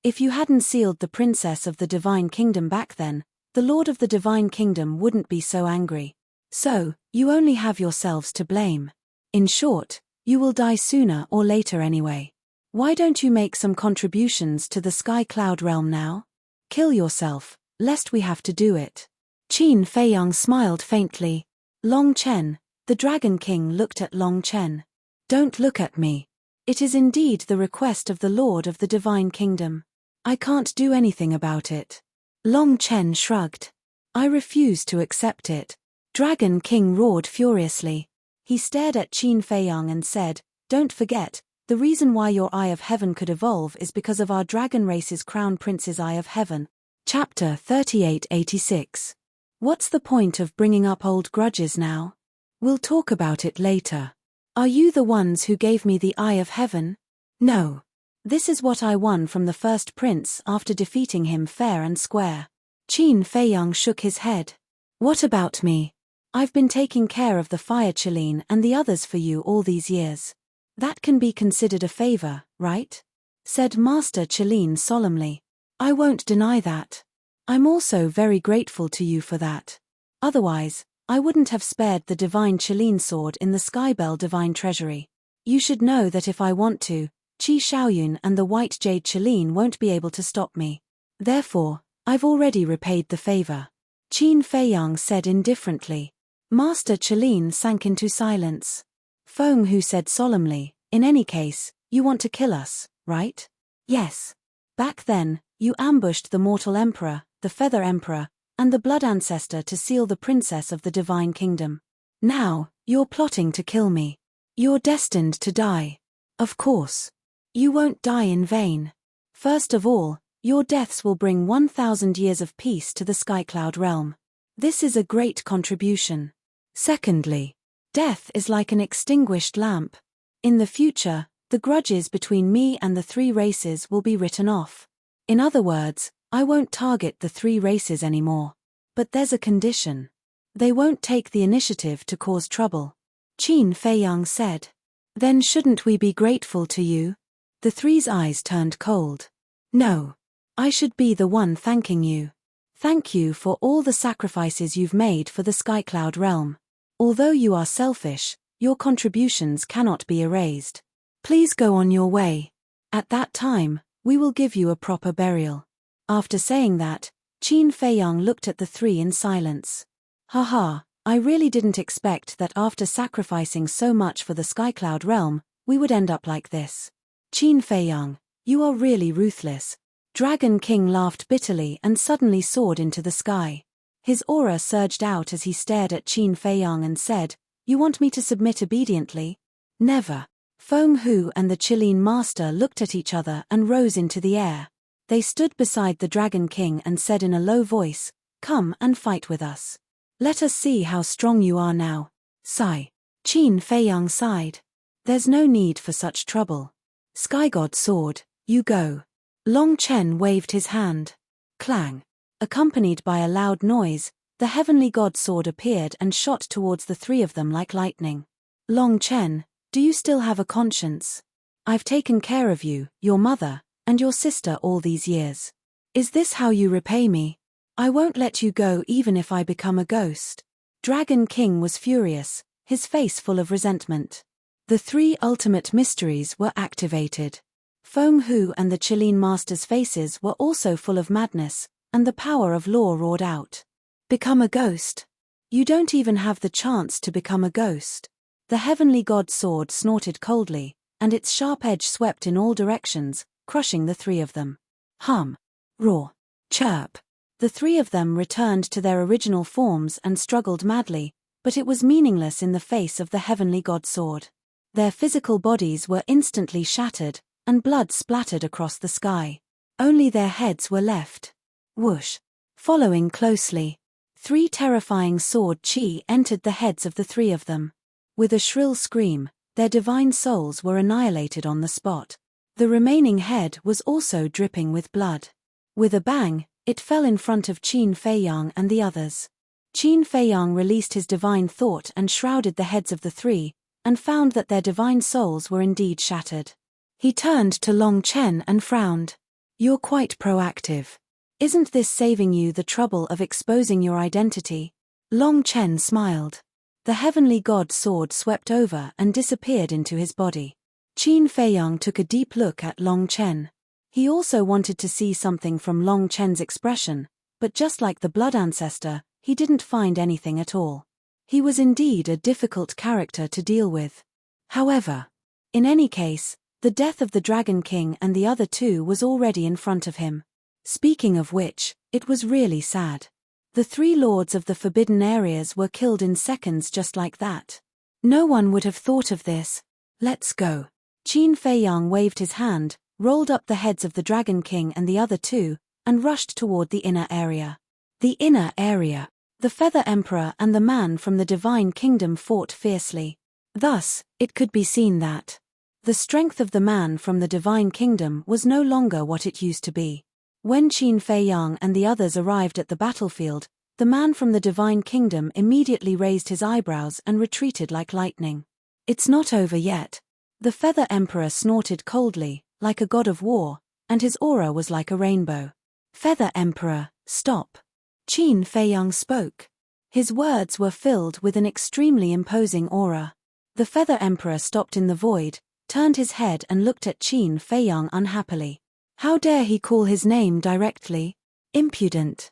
If you hadn't sealed the princess of the Divine Kingdom back then, the Lord of the Divine Kingdom wouldn't be so angry. So, you only have yourselves to blame. In short, you will die sooner or later anyway. Why don't you make some contributions to the Sky Cloud Realm now? Kill yourself, lest we have to do it. Qin Fei Yang smiled faintly. Long Chen, the Dragon King, looked at Long Chen. Don't look at me. It is indeed the request of the Lord of the Divine Kingdom. I can't do anything about it. Long Chen shrugged. I refuse to accept it. Dragon King roared furiously. He stared at Qin Fei Yang and said, Don't forget, the reason why your Eye of Heaven could evolve is because of our dragon race's Crown Prince's Eye of Heaven. Chapter 3886. What's the point of bringing up old grudges now? We'll talk about it later. Are you the ones who gave me the Eye of Heaven? No. This is what I won from the first prince after defeating him fair and square. Qin Fei Yang shook his head. What about me? I've been taking care of the Fire Qilin and the others for you all these years. That can be considered a favor, right? Said Master Qilin solemnly. I won't deny that. I'm also very grateful to you for that. Otherwise, I wouldn't have spared the Divine Qilin sword in the Skybell Divine Treasury. You should know that if I want to, Qi Shaoyun and the White Jade Qilin won't be able to stop me. Therefore, I've already repaid the favor. Qin Fei Yang said indifferently. Master Qilin sank into silence. Feng Hu said solemnly, In any case, you want to kill us, right? Yes. Back then, you ambushed the Mortal Emperor, the Feather Emperor, and the Blood Ancestor to seal the Princess of the Divine Kingdom. Now, you're plotting to kill me. You're destined to die. Of course. You won't die in vain. First of all, your deaths will bring 1,000 years of peace to the Skycloud realm. This is a great contribution. Secondly, death is like an extinguished lamp. In the future, the grudges between me and the three races will be written off. In other words, I won't target the three races anymore. But there's a condition. They won't take the initiative to cause trouble. Qin Fei Yang said. Then shouldn't we be grateful to you? The three's eyes turned cold. No. I should be the one thanking you. Thank you for all the sacrifices you've made for the Skycloud realm. Although you are selfish, your contributions cannot be erased. Please go on your way. At that time, we will give you a proper burial. After saying that, Qin Fei Yang looked at the three in silence. Haha, I really didn't expect that after sacrificing so much for the Skycloud realm, we would end up like this. Qin Fei Yang, you are really ruthless. Dragon King laughed bitterly and suddenly soared into the sky. His aura surged out as he stared at Qin Fei Yang and said, You want me to submit obediently? Never. Feng Hu and the Qilin Master looked at each other and rose into the air. They stood beside the Dragon King and said in a low voice, Come and fight with us. Let us see how strong you are now. Sigh. Qin Fei Yang sighed. There's no need for such trouble. Sky God Sword, you go. Long Chen waved his hand. Clang. Accompanied by a loud noise, the Heavenly God Sword appeared and shot towards the three of them like lightning. Long Chen, do you still have a conscience? I've taken care of you, your mother, and your sister all these years. Is this how you repay me? I won't let you go even if I become a ghost. Dragon King was furious, his face full of resentment. The three ultimate mysteries were activated. Feng Hu and the Qilin Master's faces were also full of madness, and the power of law roared out. Become a ghost? You don't even have the chance to become a ghost. The Heavenly God Sword snorted coldly, and its sharp edge swept in all directions, crushing the three of them. Hum. Roar. Chirp. The three of them returned to their original forms and struggled madly, but it was meaningless in the face of the heavenly god sword. Their physical bodies were instantly shattered, and blood splattered across the sky. Only their heads were left. Whoosh. Following closely, 3 terrifying sword chi entered the heads of the three of them. With a shrill scream, their divine souls were annihilated on the spot. The remaining head was also dripping with blood. With a bang, it fell in front of Qin Feiyang and the others. Qin Feiyang released his divine thought and shrouded the heads of the three, and found that their divine souls were indeed shattered. He turned to Long Chen and frowned. "You're quite proactive. Isn't this saving you the trouble of exposing your identity?" Long Chen smiled. The heavenly god sword swept over and disappeared into his body. Qin Feiyang took a deep look at Long Chen. He also wanted to see something from Long Chen's expression, but just like the blood ancestor, he didn't find anything at all. He was indeed a difficult character to deal with. However, in any case, the death of the Dragon King and the other two was already in front of him. Speaking of which, it was really sad. The 3 lords of the forbidden areas were killed in seconds just like that. No one would have thought of this. "Let's go." Qin Feiyang waved his hand, rolled up the heads of the Dragon King and the other two, and rushed toward the inner area. The inner area. The Feather Emperor and the man from the Divine Kingdom fought fiercely. Thus, it could be seen that the strength of the man from the Divine Kingdom was no longer what it used to be. When Qin Feiyang and the others arrived at the battlefield, the man from the Divine Kingdom immediately raised his eyebrows and retreated like lightning. "It's not over yet." The Feather Emperor snorted coldly, like a god of war, and his aura was like a rainbow. "Feather Emperor, stop." Qin Feiyang spoke. His words were filled with an extremely imposing aura. The Feather Emperor stopped in the void, turned his head and looked at Qin Feiyang unhappily. How dare he call his name directly? Impudent.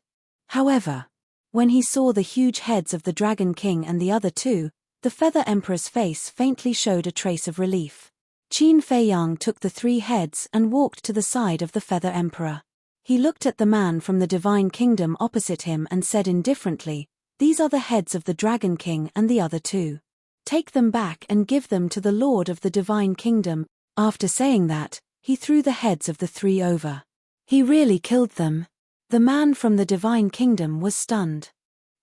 However, when he saw the huge heads of the Dragon King and the other two, the Feather Emperor's face faintly showed a trace of relief. Qin Feiyang took the 3 heads and walked to the side of the Feather Emperor. He looked at the man from the Divine Kingdom opposite him and said indifferently, "These are the heads of the Dragon King and the other two. Take them back and give them to the Lord of the Divine Kingdom." After saying that, he threw the heads of the 3 over. He really killed them. The man from the Divine Kingdom was stunned.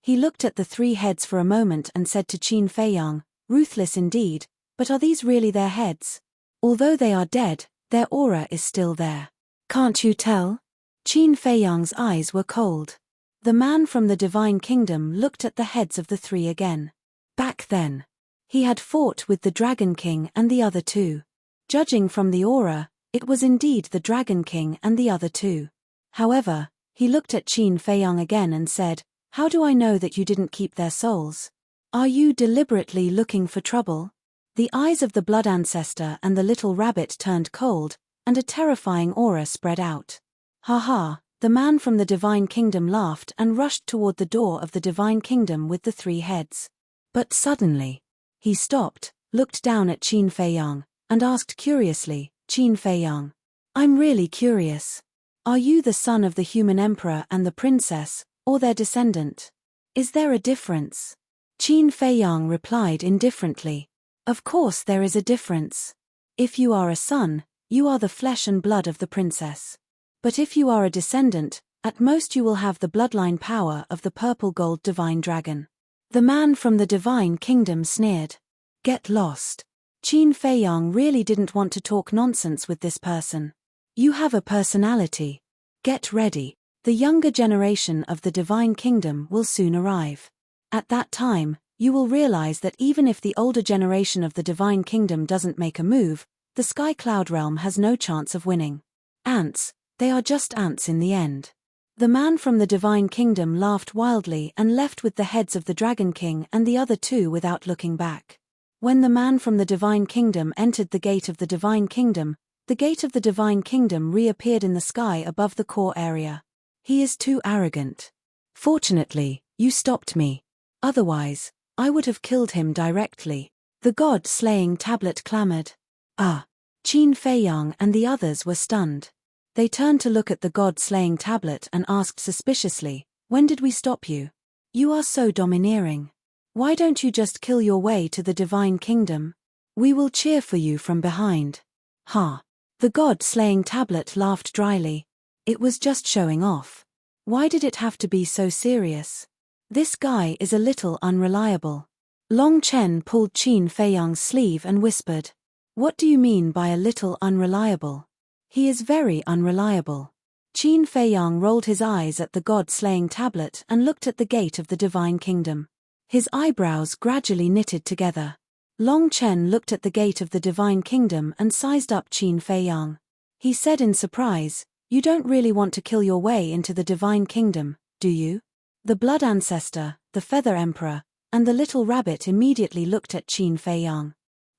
He looked at the 3 heads for a moment and said to Qin Feiyang, "Ruthless indeed, but are these really their heads? Although they are dead, their aura is still there. Can't you tell?" Qin Feiyang's eyes were cold. The man from the Divine Kingdom looked at the heads of the 3 again. Back then, he had fought with the Dragon King and the other two. Judging from the aura, it was indeed the Dragon King and the other two. However, he looked at Qin Feiyang again and said, "How do I know that you didn't keep their souls? Are you deliberately looking for trouble?" The eyes of the blood ancestor and the little rabbit turned cold, and a terrifying aura spread out. "Ha ha," the man from the Divine Kingdom laughed and rushed toward the door of the Divine Kingdom with the 3 heads. But suddenly, he stopped, looked down at Qin Feiyang, and asked curiously, "Qin Feiyang, I'm really curious. Are you the son of the human emperor and the princess, or their descendant? Is there a difference?" Qin Feiyang replied indifferently, "Of course there is a difference. If you are a son, you are the flesh and blood of the princess. But if you are a descendant, at most you will have the bloodline power of the purple-gold divine dragon." The man from the Divine Kingdom sneered. "Get lost." Qin Feiyang really didn't want to talk nonsense with this person. "You have a personality. Get ready. The younger generation of the Divine Kingdom will soon arrive. At that time, you will realize that even if the older generation of the Divine Kingdom doesn't make a move, the Sky Cloud Realm has no chance of winning. Ants, they are just ants in the end." The man from the Divine Kingdom laughed wildly and left with the heads of the Dragon King and the other two without looking back. When the man from the Divine Kingdom entered the gate of the Divine Kingdom, the gate of the Divine Kingdom reappeared in the sky above the core area. "He is too arrogant. Fortunately, you stopped me. Otherwise, I would have killed him directly." The god-slaying tablet clamored. "Ah, Qin Feiyang and the others were stunned. They turned to look at the god-slaying tablet and asked suspiciously, "When did we stop you? You are so domineering. Why don't you just kill your way to the divine kingdom? We will cheer for you from behind." Ha! The god-slaying tablet laughed dryly. It was just showing off. Why did it have to be so serious? This guy is a little unreliable. Long Chen pulled Qin Feiyang's sleeve and whispered, "What do you mean by a little unreliable?" "He is very unreliable." Qin Feiyang rolled his eyes at the god-slaying tablet and looked at the gate of the divine kingdom. His eyebrows gradually knitted together. Long Chen looked at the gate of the divine kingdom and sized up Qin Feiyang. He said in surprise, "You don't really want to kill your way into the divine kingdom, do you?" The blood ancestor, the feather emperor, and the little rabbit immediately looked at Qin Feiyang.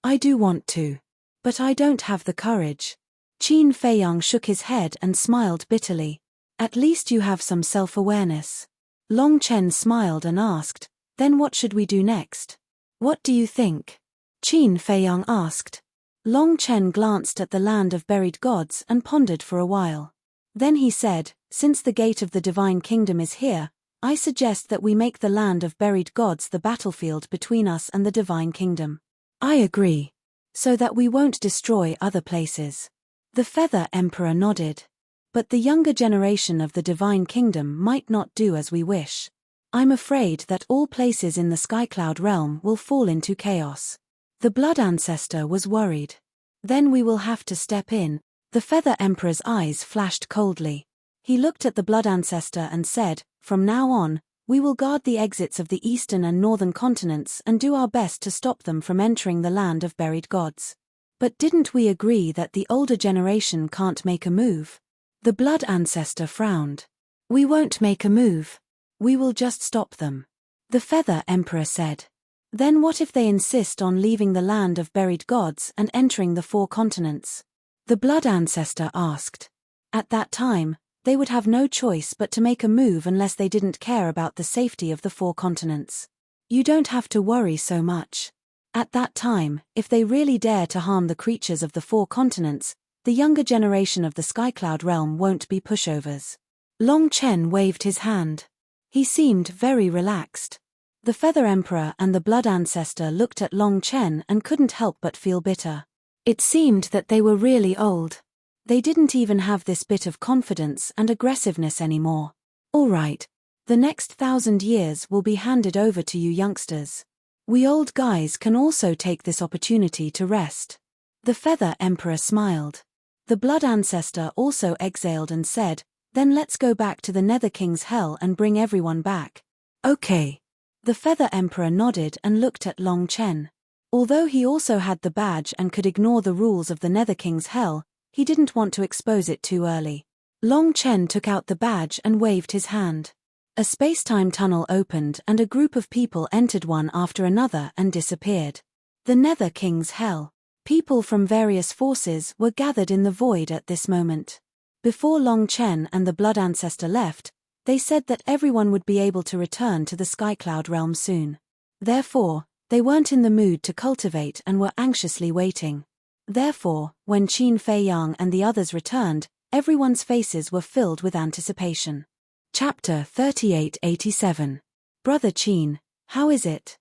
"I do want to. But I don't have the courage." Qin Feiyang shook his head and smiled bitterly. "At least you have some self-awareness." Long Chen smiled and asked, "Then what should we do next?" "What do you think?" Qin Feiyang asked. Long Chen glanced at the land of buried gods and pondered for a while. Then he said, "Since the gate of the divine kingdom is here, I suggest that we make the land of buried gods the battlefield between us and the divine kingdom." "I agree. So that we won't destroy other places." The Feather Emperor nodded. "But the younger generation of the divine kingdom might not do as we wish. I'm afraid that all places in the Skycloud realm will fall into chaos." The Blood Ancestor was worried. "Then we will have to step in." The Feather Emperor's eyes flashed coldly. He looked at the Blood Ancestor and said, "From now on, we will guard the exits of the eastern and northern continents and do our best to stop them from entering the land of buried gods." "But didn't we agree that the older generation can't make a move?" The Blood Ancestor frowned. "We won't make a move. We will just stop them," the Feather Emperor said. "Then what if they insist on leaving the land of buried gods and entering the 4 continents?" The Blood Ancestor asked. "At that time, they would have no choice but to make a move unless they didn't care about the safety of the 4 continents. You don't have to worry so much. At that time, if they really dare to harm the creatures of the 4 continents, the younger generation of the Skycloud realm won't be pushovers." Long Chen waved his hand. He seemed very relaxed. The Feather Emperor and the Blood Ancestor looked at Long Chen and couldn't help but feel bitter. It seemed that they were really old. They didn't even have this bit of confidence and aggressiveness anymore. "All right. The next 1,000 years will be handed over to you youngsters. We old guys can also take this opportunity to rest." The Feather Emperor smiled. The Blood Ancestor also exhaled and said, "Then let's go back to the Nether King's hell and bring everyone back." "Okay." The Feather Emperor nodded and looked at Long Chen. Although he also had the badge and could ignore the rules of the Nether King's hell, he didn't want to expose it too early. Long Chen took out the badge and waved his hand. A space-time tunnel opened and a group of people entered one after another and disappeared. The Nether King's hell. People from various forces were gathered in the void at this moment. Before Long Chen and the Blood Ancestor left, they said that everyone would be able to return to the Skycloud realm soon. Therefore, they weren't in the mood to cultivate and were anxiously waiting. Therefore, when Qin Feiyang and the others returned, everyone's faces were filled with anticipation. Chapter 3887. Brother Qin, how is it?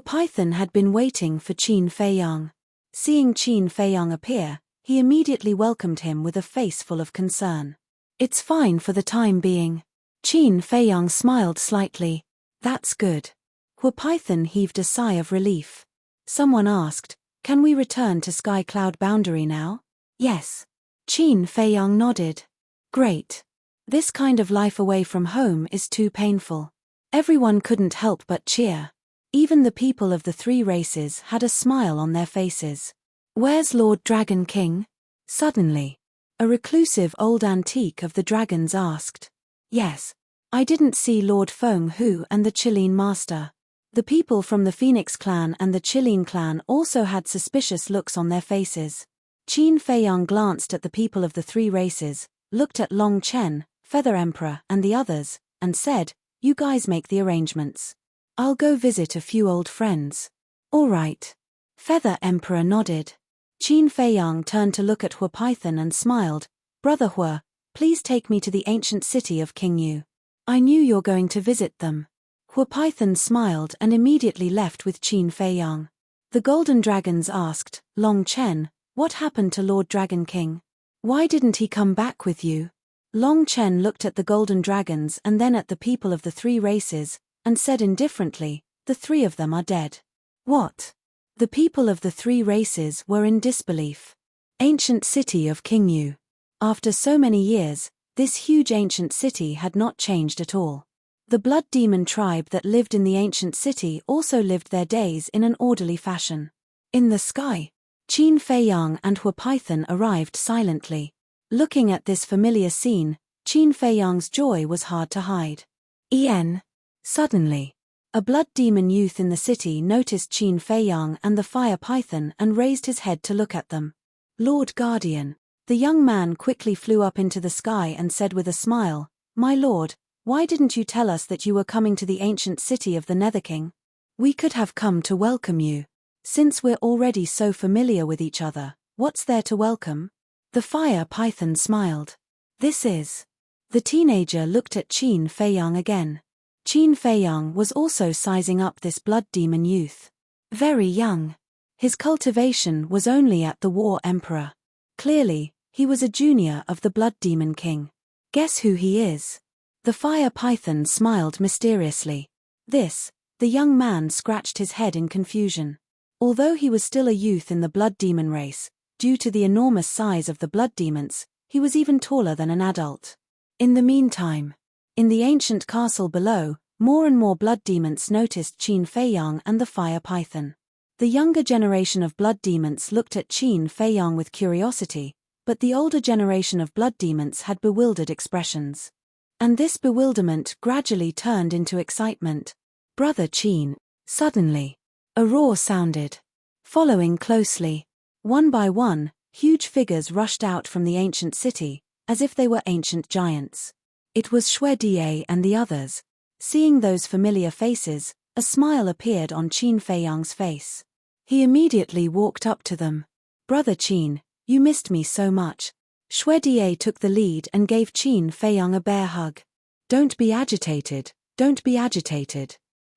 Python had been waiting for Qin Feiyang. Seeing Qin Feiyang appear, he immediately welcomed him with a face full of concern. "It's fine for the time being." Qin Feiyang smiled slightly. "That's good." Python heaved a sigh of relief. Someone asked, "Can we return to Sky Cloud Boundary now?" "Yes." Qin Feiyang nodded. "Great. This kind of life away from home is too painful." Everyone couldn't help but cheer. Even the people of the 3 races had a smile on their faces. "Where's Lord Dragon King?" Suddenly, a reclusive old antique of the dragons asked. "Yes. I didn't see Lord Feng Hu and the Qilin Master." The people from the Phoenix clan and the Qilin clan also had suspicious looks on their faces. Qin Feiyang glanced at the people of the 3 races, looked at Long Chen, Feather Emperor, and the others, and said, "You guys make the arrangements. I'll go visit a few old friends." "All right." Feather Emperor nodded. Qin Feiyang turned to look at Hua Python and smiled. Brother Hua, please take me to the ancient city of King Yu. I knew you're going to visit them. Hua Python smiled and immediately left with Qin Feiyang. The Golden Dragons asked, Long Chen, what happened to Lord Dragon King? Why didn't he come back with you? Long Chen looked at the Golden Dragons and then at the people of the three races, and said indifferently, the three of them are dead. What? The people of the three races were in disbelief. Ancient city of King Yu. After so many years, this huge ancient city had not changed at all. The blood demon tribe that lived in the ancient city also lived their days in an orderly fashion. In the sky, Qin Feiyang and Hua Python arrived silently. Looking at this familiar scene, Qin Feiyang's joy was hard to hide. Suddenly, a blood demon youth in the city noticed Qin Feiyang and the fire python and raised his head to look at them. Lord Guardian. The young man quickly flew up into the sky and said with a smile, My lord, why didn't you tell us that you were coming to the ancient city of the Nether King? We could have come to welcome you. Since we're already so familiar with each other, what's there to welcome? The fire python smiled. This is. The teenager looked at Qin Feiyang again. Qin Feiyang was also sizing up this blood demon youth. Very young. His cultivation was only at the War Emperor. Clearly, he was a junior of the Blood Demon King. Guess who he is? The fire python smiled mysteriously. The young man scratched his head in confusion. Although he was still a youth in the blood demon race, due to the enormous size of the blood demons, he was even taller than an adult. In the meantime, in the ancient castle below, more and more blood demons noticed Qin Feiyang and the fire python. The younger generation of blood demons looked at Qin Feiyang with curiosity, but the older generation of blood demons had bewildered expressions. And this bewilderment gradually turned into excitement. Brother Qin. Suddenly, a roar sounded. Following closely, one by one, huge figures rushed out from the ancient city, as if they were ancient giants. It was Xue Die and the others. Seeing those familiar faces, a smile appeared on Qin Feiyang's face. He immediately walked up to them. Brother Qin, you missed me so much. Xue Die took the lead and gave Qin Feiyang a bear hug. Don't be agitated, don't be agitated.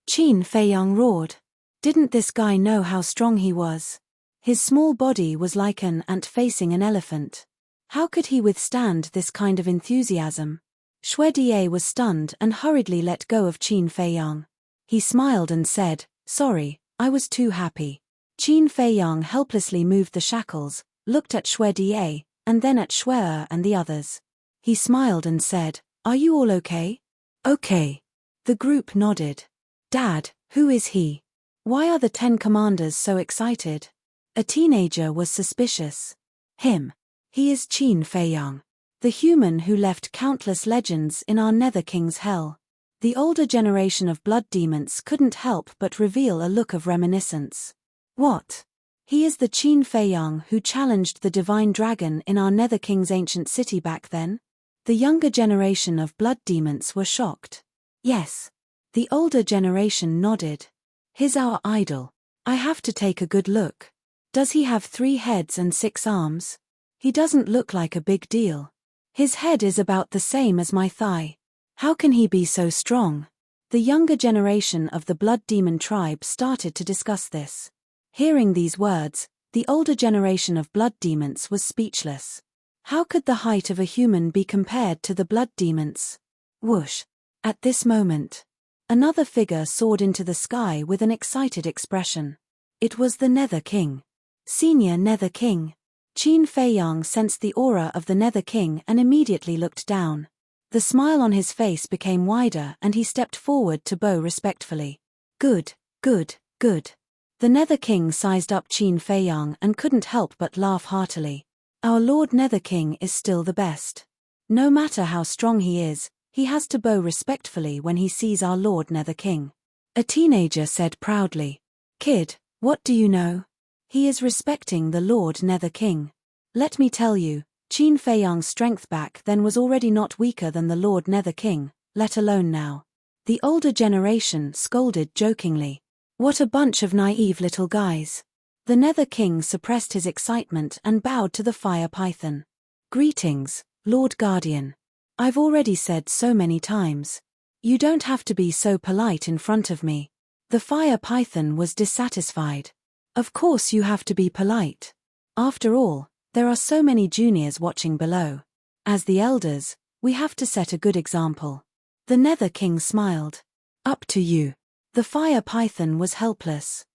Qin Feiyang roared. Didn't this guy know how strong he was? His small body was like an ant facing an elephant. How could he withstand this kind of enthusiasm? Xue Die was stunned and hurriedly let go of Qin Feiyang. He smiled and said, Sorry, I was too happy. Qin Feiyang helplessly moved the shackles, looked at Xue Die, and then at Xue and the others. He smiled and said, Are you all okay? Okay. The group nodded. Dad, who is he? Why are the 10 commanders so excited? A teenager was suspicious. Him. He is Qin Feiyang, the human who left countless legends in our Nether King's hell. The older generation of blood demons couldn't help but reveal a look of reminiscence. What? He is the Qin Feiyang who challenged the divine dragon in our Nether King's ancient city back then? The younger generation of blood demons were shocked. Yes. The older generation nodded. He's our idol. I have to take a good look. Does he have 3 heads and 6 arms? He doesn't look like a big deal. His head is about the same as my thigh. How can he be so strong? The younger generation of the blood demon tribe started to discuss this. Hearing these words, the older generation of blood demons was speechless. How could the height of a human be compared to the blood demons? Whoosh! At this moment, another figure soared into the sky with an excited expression. It was the Nether King. Senior Nether King. Qin Feiyang sensed the aura of the Nether King and immediately looked down. The smile on his face became wider and he stepped forward to bow respectfully. Good, good, good. The Nether King sized up Qin Feiyang and couldn't help but laugh heartily. Our Lord Nether King is still the best. No matter how strong he is, he has to bow respectfully when he sees our Lord Nether King. A teenager said proudly. Kid, what do you know? He is respecting the Lord Nether King. Let me tell you, Qin Feiyang's strength back then was already not weaker than the Lord Nether King, let alone now. The older generation scolded jokingly. What a bunch of naive little guys. The Nether King suppressed his excitement and bowed to the fire python. Greetings, Lord Guardian. I've already said so many times. You don't have to be so polite in front of me. The fire python was dissatisfied. Of course you have to be polite. After all, there are so many juniors watching below. As the elders, we have to set a good example. The Nether King smiled. Up to you. The fire python was helpless.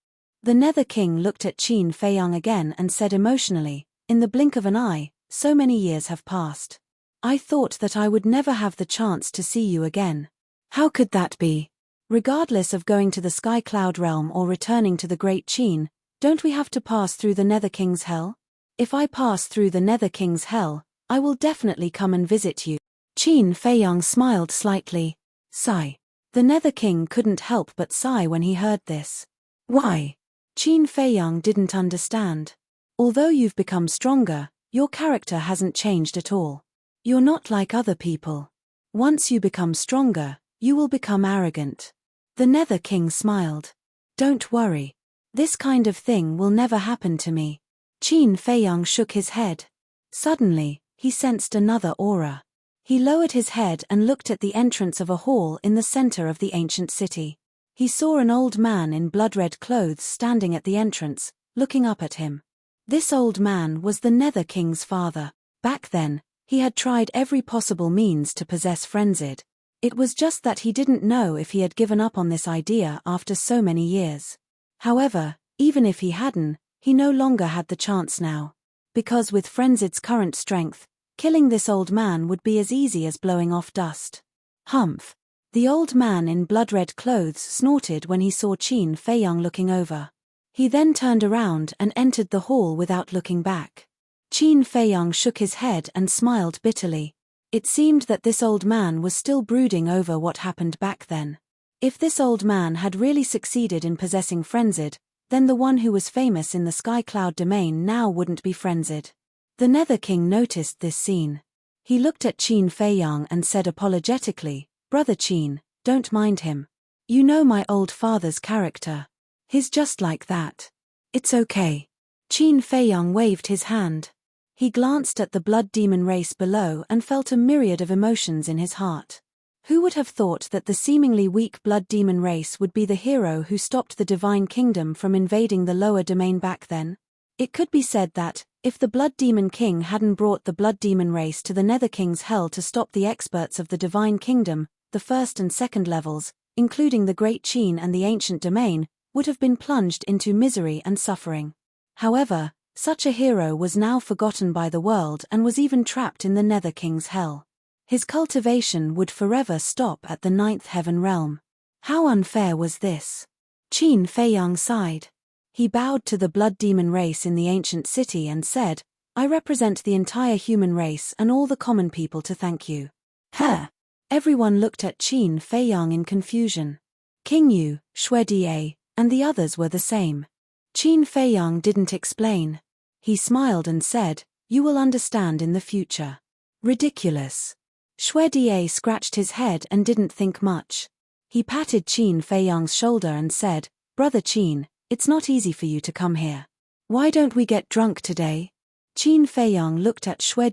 The Nether King looked at Qin Feiyang again and said emotionally, in the blink of an eye, so many years have passed. I thought that I would never have the chance to see you again. How could that be? Regardless of going to the Sky Cloud realm or returning to the Great Qin, don't we have to pass through the Nether King's hell? If I pass through the Nether King's hell, I will definitely come and visit you. Qin Feiyang smiled slightly. Sigh. The Nether King couldn't help but sigh when he heard this. Why? Qin Feiyang didn't understand. Although you've become stronger, your character hasn't changed at all. You're not like other people. Once you become stronger, you will become arrogant. The Nether King smiled. Don't worry. This kind of thing will never happen to me. Qin Feiyang shook his head. Suddenly, he sensed another aura. He lowered his head and looked at the entrance of a hall in the center of the ancient city. He saw an old man in blood-red clothes standing at the entrance, looking up at him. This old man was the Nether King's father. Back then, he had tried every possible means to possess Frenzid. It was just that he didn't know if he had given up on this idea after so many years. However, even if he hadn't, he no longer had the chance now. Because with Frenzid's current strength, killing this old man would be as easy as blowing off dust. Humph. The old man in blood-red clothes snorted when he saw Qin Feiyang looking over. He then turned around and entered the hall without looking back. Qin Feiyang shook his head and smiled bitterly. It seemed that this old man was still brooding over what happened back then. If this old man had really succeeded in possessing Frenzid, then the one who was famous in the Sky Cloud domain now wouldn't be Frenzid. The Nether King noticed this scene. He looked at Qin Feiyang and said apologetically, Brother Qin, don't mind him. You know my old father's character. He's just like that. It's okay. Qin Feiyang waved his hand. He glanced at the blood demon race below and felt a myriad of emotions in his heart. Who would have thought that the seemingly weak blood demon race would be the hero who stopped the divine kingdom from invading the lower domain back then? It could be said that, if the blood demon king hadn't brought the blood demon race to the Nether King's hell to stop the experts of the divine kingdom, the first and second levels, including the Great Qin and the ancient domain, would have been plunged into misery and suffering. However, such a hero was now forgotten by the world and was even trapped in the Nether King's hell. His cultivation would forever stop at the ninth heaven realm. How unfair was this? Qin Feiyang sighed. He bowed to the blood demon race in the ancient city and said, I represent the entire human race and all the common people to thank you. Huh? Everyone looked at Qin Feiyang in confusion. King Yu, Shui and the others were the same. Qin Feiyang didn't explain. He smiled and said, you will understand in the future. Ridiculous. Shui scratched his head and didn't think much. He patted Qin Feiyang's shoulder and said, Brother Qin, it's not easy for you to come here. Why don't we get drunk today? Qin Feiyang looked at Shui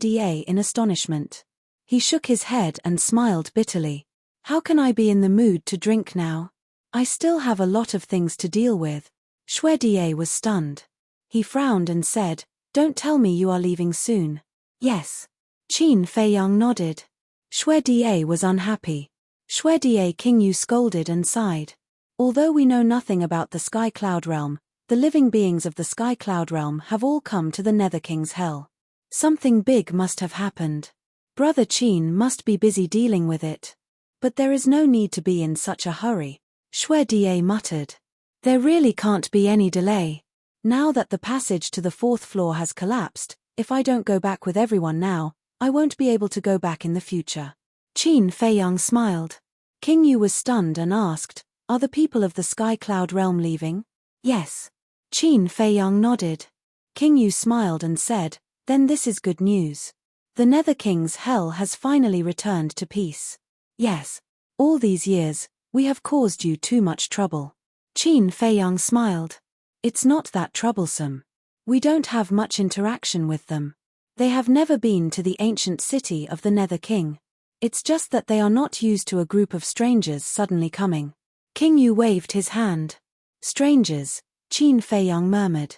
in astonishment. He shook his head and smiled bitterly. How can I be in the mood to drink now? I still have a lot of things to deal with. Shui was stunned. He frowned and said, don't tell me you are leaving soon. Yes. Qin Feiyang nodded. Shui was unhappy. Shui King Yu scolded and sighed. Although we know nothing about the Sky Cloud realm, the living beings of the Sky Cloud realm have all come to the Nether King's hell. Something big must have happened. Brother Qin must be busy dealing with it. But there is no need to be in such a hurry. Shui muttered. There really can't be any delay. Now that the passage to the fourth floor has collapsed, if I don't go back with everyone now, I won't be able to go back in the future. Qin Feiyang smiled. King Yu was stunned and asked, are the people of the Sky Cloud realm leaving? Yes. Qin Feiyang nodded. King Yu smiled and said, then this is good news. The Nether King's hell has finally returned to peace. Yes. All these years, we have caused you too much trouble. Qin Feiyang smiled. It's not that troublesome. We don't have much interaction with them. They have never been to the ancient city of the Nether King. It's just that they are not used to a group of strangers suddenly coming. King Yu waved his hand. Strangers, Qin Feiyang murmured.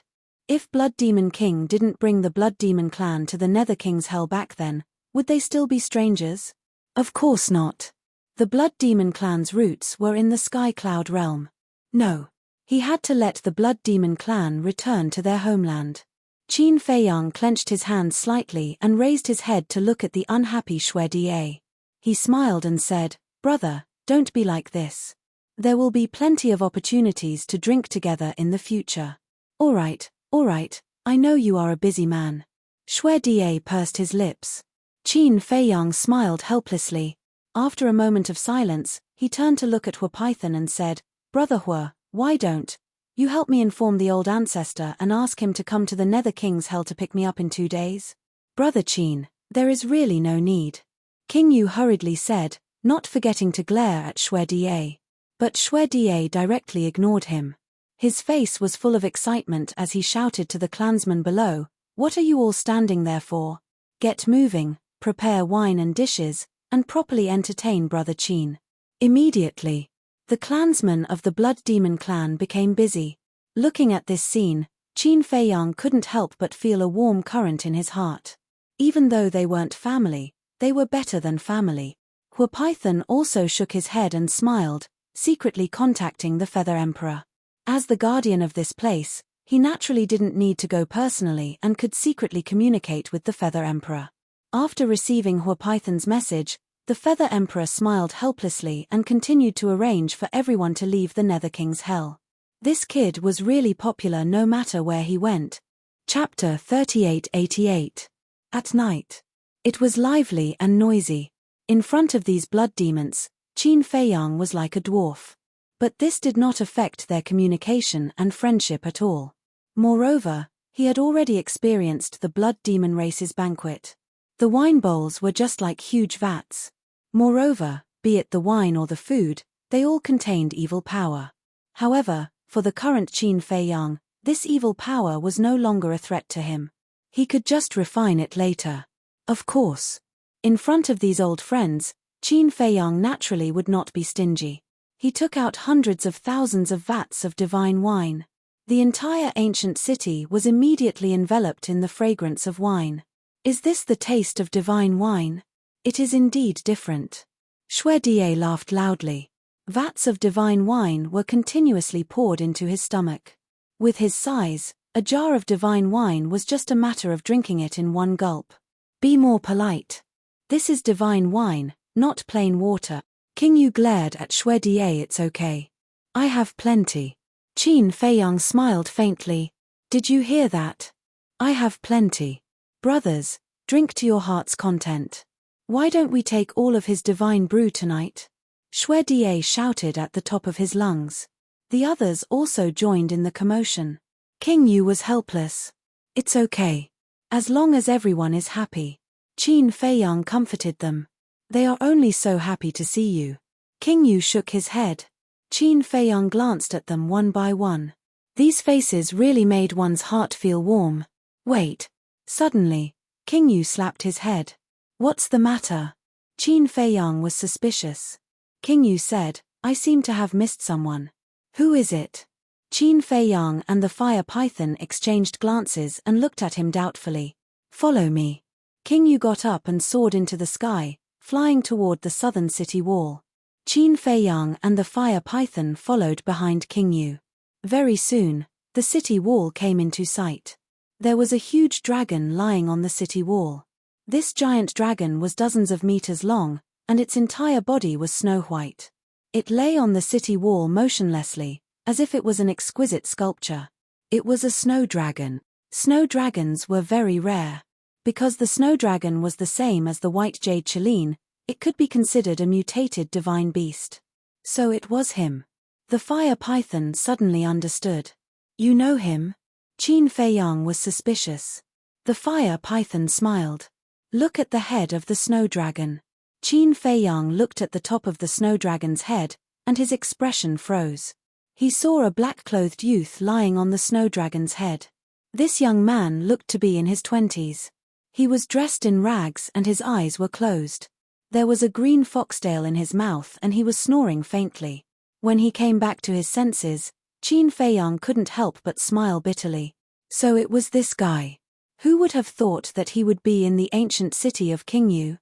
If Blood Demon King didn't bring the Blood Demon clan to the Nether King's hell back then, would they still be strangers? Of course not. The Blood Demon clan's roots were in the Sky Cloud realm. No. He had to let the Blood Demon clan return to their homeland. Qin Feiyang clenched his hands slightly and raised his head to look at the unhappy Xue Da. He smiled and said, "Brother, don't be like this. There will be plenty of opportunities to drink together in the future." All right, I know you are a busy man." Xue Da pursed his lips. Qin Feiyang smiled helplessly. After a moment of silence, he turned to look at Huapython and said, "Brother Hua, why don't you help me inform the old ancestor and ask him to come to the Nether King's hell to pick me up in 2 days? Brother Qin, there is really no need," King Yu hurriedly said, not forgetting to glare at Xue Da. But Xue Da directly ignored him. His face was full of excitement as he shouted to the clansmen below, "What are you all standing there for? Get moving, prepare wine and dishes, and properly entertain Brother Qin." Immediately, the clansmen of the Blood Demon clan became busy. Looking at this scene, Qin Feiyang couldn't help but feel a warm current in his heart. Even though they weren't family, they were better than family. Huapython also shook his head and smiled, secretly contacting the Feather Emperor. As the guardian of this place, he naturally didn't need to go personally and could secretly communicate with the Feather Emperor. After receiving Huapython's message, the Feather Emperor smiled helplessly and continued to arrange for everyone to leave the Nether King's hell. This kid was really popular no matter where he went. Chapter 3888. At night. It was lively and noisy. In front of these blood demons, Qin Feiyang was like a dwarf. But this did not affect their communication and friendship at all. Moreover, he had already experienced the blood demon race's banquet. The wine bowls were just like huge vats. Moreover, be it the wine or the food, they all contained evil power. However, for the current Qin Feiyang, this evil power was no longer a threat to him. He could just refine it later. Of course. In front of these old friends, Qin Feiyang naturally would not be stingy. He took out hundreds of thousands of vats of divine wine. The entire ancient city was immediately enveloped in the fragrance of wine. Is this the taste of divine wine? It is indeed different. Xue Da laughed loudly. Vats of divine wine were continuously poured into his stomach. With his size, a jar of divine wine was just a matter of drinking it in one gulp. Be more polite. This is divine wine, not plain water. King Yu glared at Xue Da. It's okay. I have plenty. Qin Feiyang smiled faintly. Did you hear that? I have plenty. Brothers, drink to your heart's content. Why don't we take all of his divine brew tonight? Xue Da shouted at the top of his lungs. The others also joined in the commotion. King Yu was helpless. It's okay. As long as everyone is happy. Qin Feiyang comforted them. They are only so happy to see you. King Yu shook his head. Qin Feiyang glanced at them one by one. These faces really made one's heart feel warm. Wait. Suddenly, King Yu slapped his head. What's the matter? Qin Feiyang was suspicious. King Yu said, I seem to have missed someone. Who is it? Qin Feiyang and the fire python exchanged glances and looked at him doubtfully. Follow me. King Yu got up and soared into the sky, flying toward the southern city wall. Qin Feiyang and the fire python followed behind King Yu. Very soon, the city wall came into sight. There was a huge dragon lying on the city wall. This giant dragon was dozens of meters long, and its entire body was snow-white. It lay on the city wall motionlessly, as if it was an exquisite sculpture. It was a snow dragon. Snow dragons were very rare. Because the snow dragon was the same as the white jade Chileen, it could be considered a mutated divine beast. So it was him. The fire python suddenly understood. You know him? Qin Feiyang was suspicious. The fire python smiled. Look at the head of the snow dragon. Qin Feiyang looked at the top of the snow dragon's head, and his expression froze. He saw a black-clothed youth lying on the snow dragon's head. This young man looked to be in his 20s. He was dressed in rags and his eyes were closed. There was a green foxtail in his mouth and he was snoring faintly. When he came back to his senses, Qin Feiyang couldn't help but smile bitterly. So it was this guy. Who would have thought that he would be in the ancient city of Qingyu?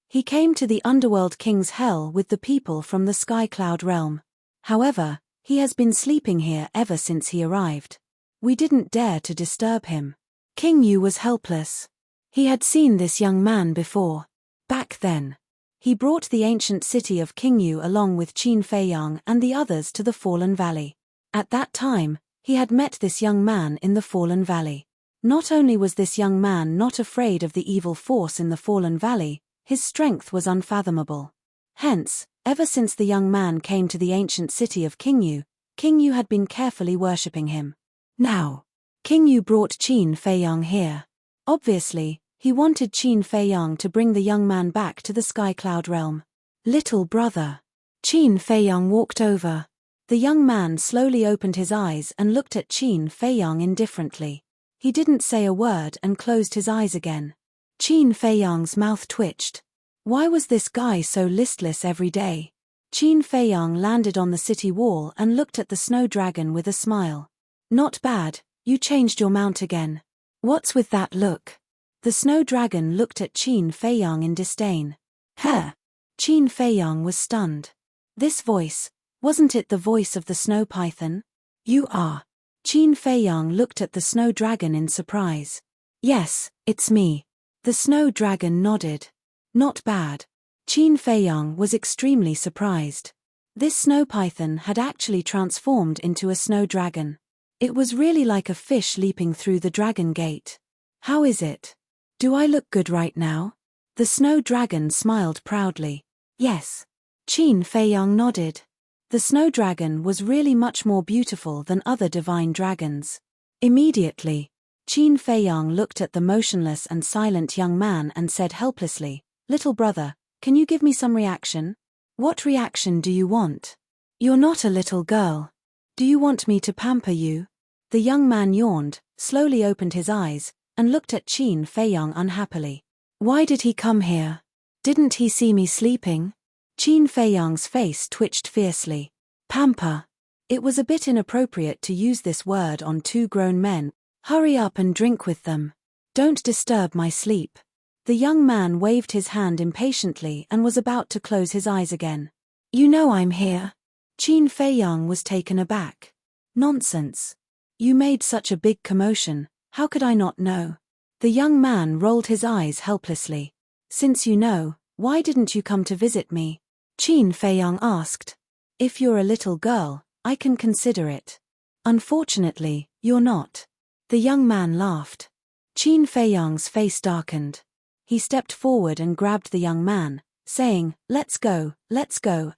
He came to the underworld king's hell with the people from the Sky Cloud realm. However, he has been sleeping here ever since he arrived. We didn't dare to disturb him. Qingyu was helpless. He had seen this young man before. Back then. He brought the ancient city of Qingyu along with Qin Feiyang and the others to the Fallen Valley. At that time, he had met this young man in the Fallen Valley. Not only was this young man not afraid of the evil force in the Fallen Valley, his strength was unfathomable. Hence, ever since the young man came to the ancient city of Qingyu, Qingyu had been carefully worshipping him. Now, Qingyu brought Qin Feiyang here. Obviously, he wanted Qin Feiyang to bring the young man back to the Sky Cloud realm. Little brother. Qin Feiyang walked over. The young man slowly opened his eyes and looked at Qin Feiyang indifferently. He didn't say a word and closed his eyes again. Qin Feiyang's mouth twitched. Why was this guy so listless every day? Qin Feiyang landed on the city wall and looked at the snow dragon with a smile. Not bad, you changed your mount again. What's with that look? The snow dragon looked at Qin Feiyang in disdain. Huh! Qin Feiyang was stunned. This voice, wasn't it the voice of the snow python? You are. Qin Feiyang looked at the snow dragon in surprise. Yes, it's me. The snow dragon nodded. Not bad. Qin Feiyang was extremely surprised. This snow python had actually transformed into a snow dragon. It was really like a fish leaping through the dragon gate. How is it? Do I look good right now? The snow dragon smiled proudly. Yes. Qin Feiyang nodded. The snow dragon was really much more beautiful than other divine dragons. Immediately, Qin Feiyang looked at the motionless and silent young man and said helplessly, "Little brother, can you give me some reaction?" "What reaction do you want? You're not a little girl. Do you want me to pamper you?" The young man yawned, slowly opened his eyes, and looked at Qin Feiyang unhappily. Why did he come here? Didn't he see me sleeping? Qin Feiyang's face twitched fiercely. Pamper. It was a bit inappropriate to use this word on two grown men. Hurry up and drink with them. Don't disturb my sleep. The young man waved his hand impatiently and was about to close his eyes again. You know I'm here. Qin Feiyang was taken aback. Nonsense. You made such a big commotion. How could I not know? The young man rolled his eyes helplessly. Since you know, why didn't you come to visit me? Qin Feiyang asked. If you're a little girl, I can consider it. Unfortunately, you're not. The young man laughed. Qin Feiyang's face darkened. He stepped forward and grabbed the young man, saying, let's go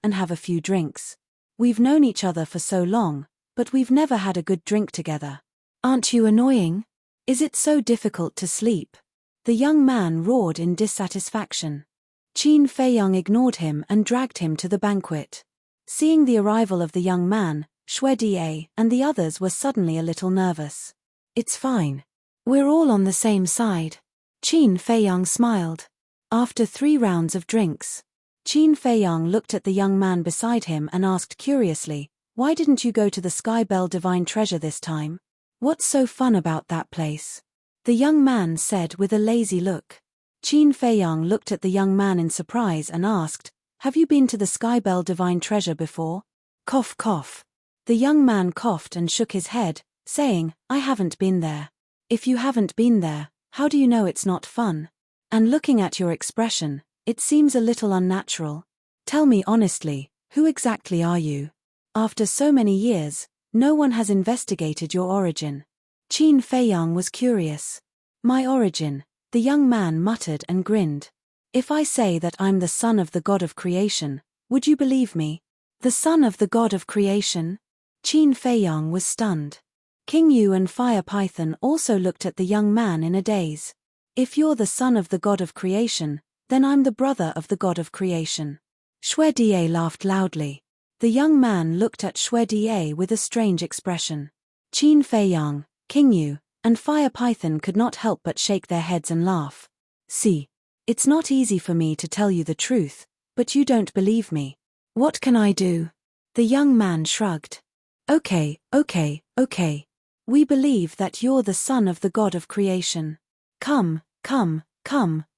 and have a few drinks. We've known each other for so long, but we've never had a good drink together. Aren't you annoying? Is it so difficult to sleep? The young man roared in dissatisfaction. Qin Feiyang ignored him and dragged him to the banquet. Seeing the arrival of the young man, Deity and the others were suddenly a little nervous. It's fine. We're all on the same side. Qin Feiyang smiled. After 3 rounds of drinks, Qin Feiyang looked at the young man beside him and asked curiously, why didn't you go to the Sky Bell Divine Treasure this time? What's so fun about that place? The young man said with a lazy look. Qin Feiyang looked at the young man in surprise and asked, have you been to the Sky Bell Divine Treasure before? Cough cough. The young man coughed and shook his head, saying, I haven't been there. If you haven't been there, how do you know it's not fun? And looking at your expression, it seems a little unnatural. Tell me honestly, who exactly are you? After so many years, no one has investigated your origin. Qin Feiyang was curious. My origin, the young man muttered and grinned. If I say that I'm the son of the god of creation, would you believe me? The son of the god of creation? Qin Feiyang was stunned. Qingyu and Fire Python also looked at the young man in a daze. If you're the son of the god of creation, then I'm the brother of the god of creation. Deity laughed loudly. The young man looked at Shui Die with a strange expression. Qin Feiyang, King Yu, and Fire Python could not help but shake their heads and laugh. See, it's not easy for me to tell you the truth, but you don't believe me. What can I do? The young man shrugged. Okay. We believe that you're the son of the god of creation. Come,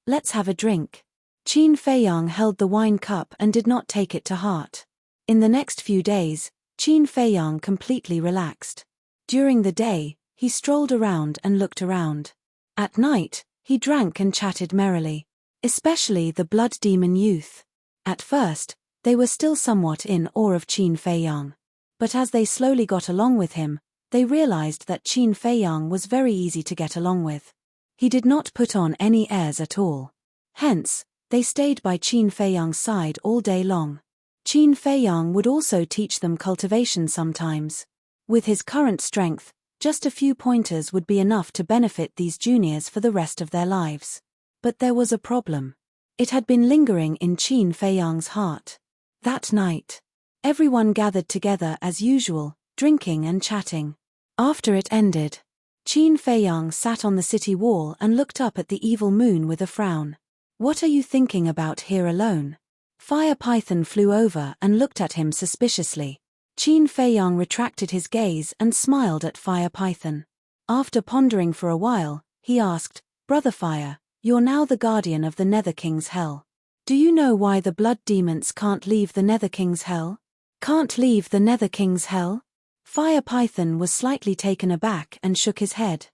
let's have a drink. Qin Feiyang held the wine cup and did not take it to heart. In the next few days, Qin Feiyang completely relaxed. During the day, he strolled around and looked around. At night, he drank and chatted merrily. Especially the blood demon youth. At first, they were still somewhat in awe of Qin Feiyang. But as they slowly got along with him, they realized that Qin Feiyang was very easy to get along with. He did not put on any airs at all. Hence, they stayed by Qin Feiyang's side all day long. Qin Feiyang would also teach them cultivation sometimes. With his current strength, just a few pointers would be enough to benefit these juniors for the rest of their lives. But there was a problem. It had been lingering in Qin Feiyang's heart. That night, everyone gathered together as usual, drinking and chatting. After it ended, Qin Feiyang sat on the city wall and looked up at the evil moon with a frown. What are you thinking about here alone? Fire Python flew over and looked at him suspiciously. Qin Feiyang retracted his gaze and smiled at Fire Python. After pondering for a while, he asked, Brother Fire, you're now the guardian of the Nether King's hell. Do you know why the blood demons can't leave the Nether King's hell? Can't leave the Nether King's hell? Fire Python was slightly taken aback and shook his head.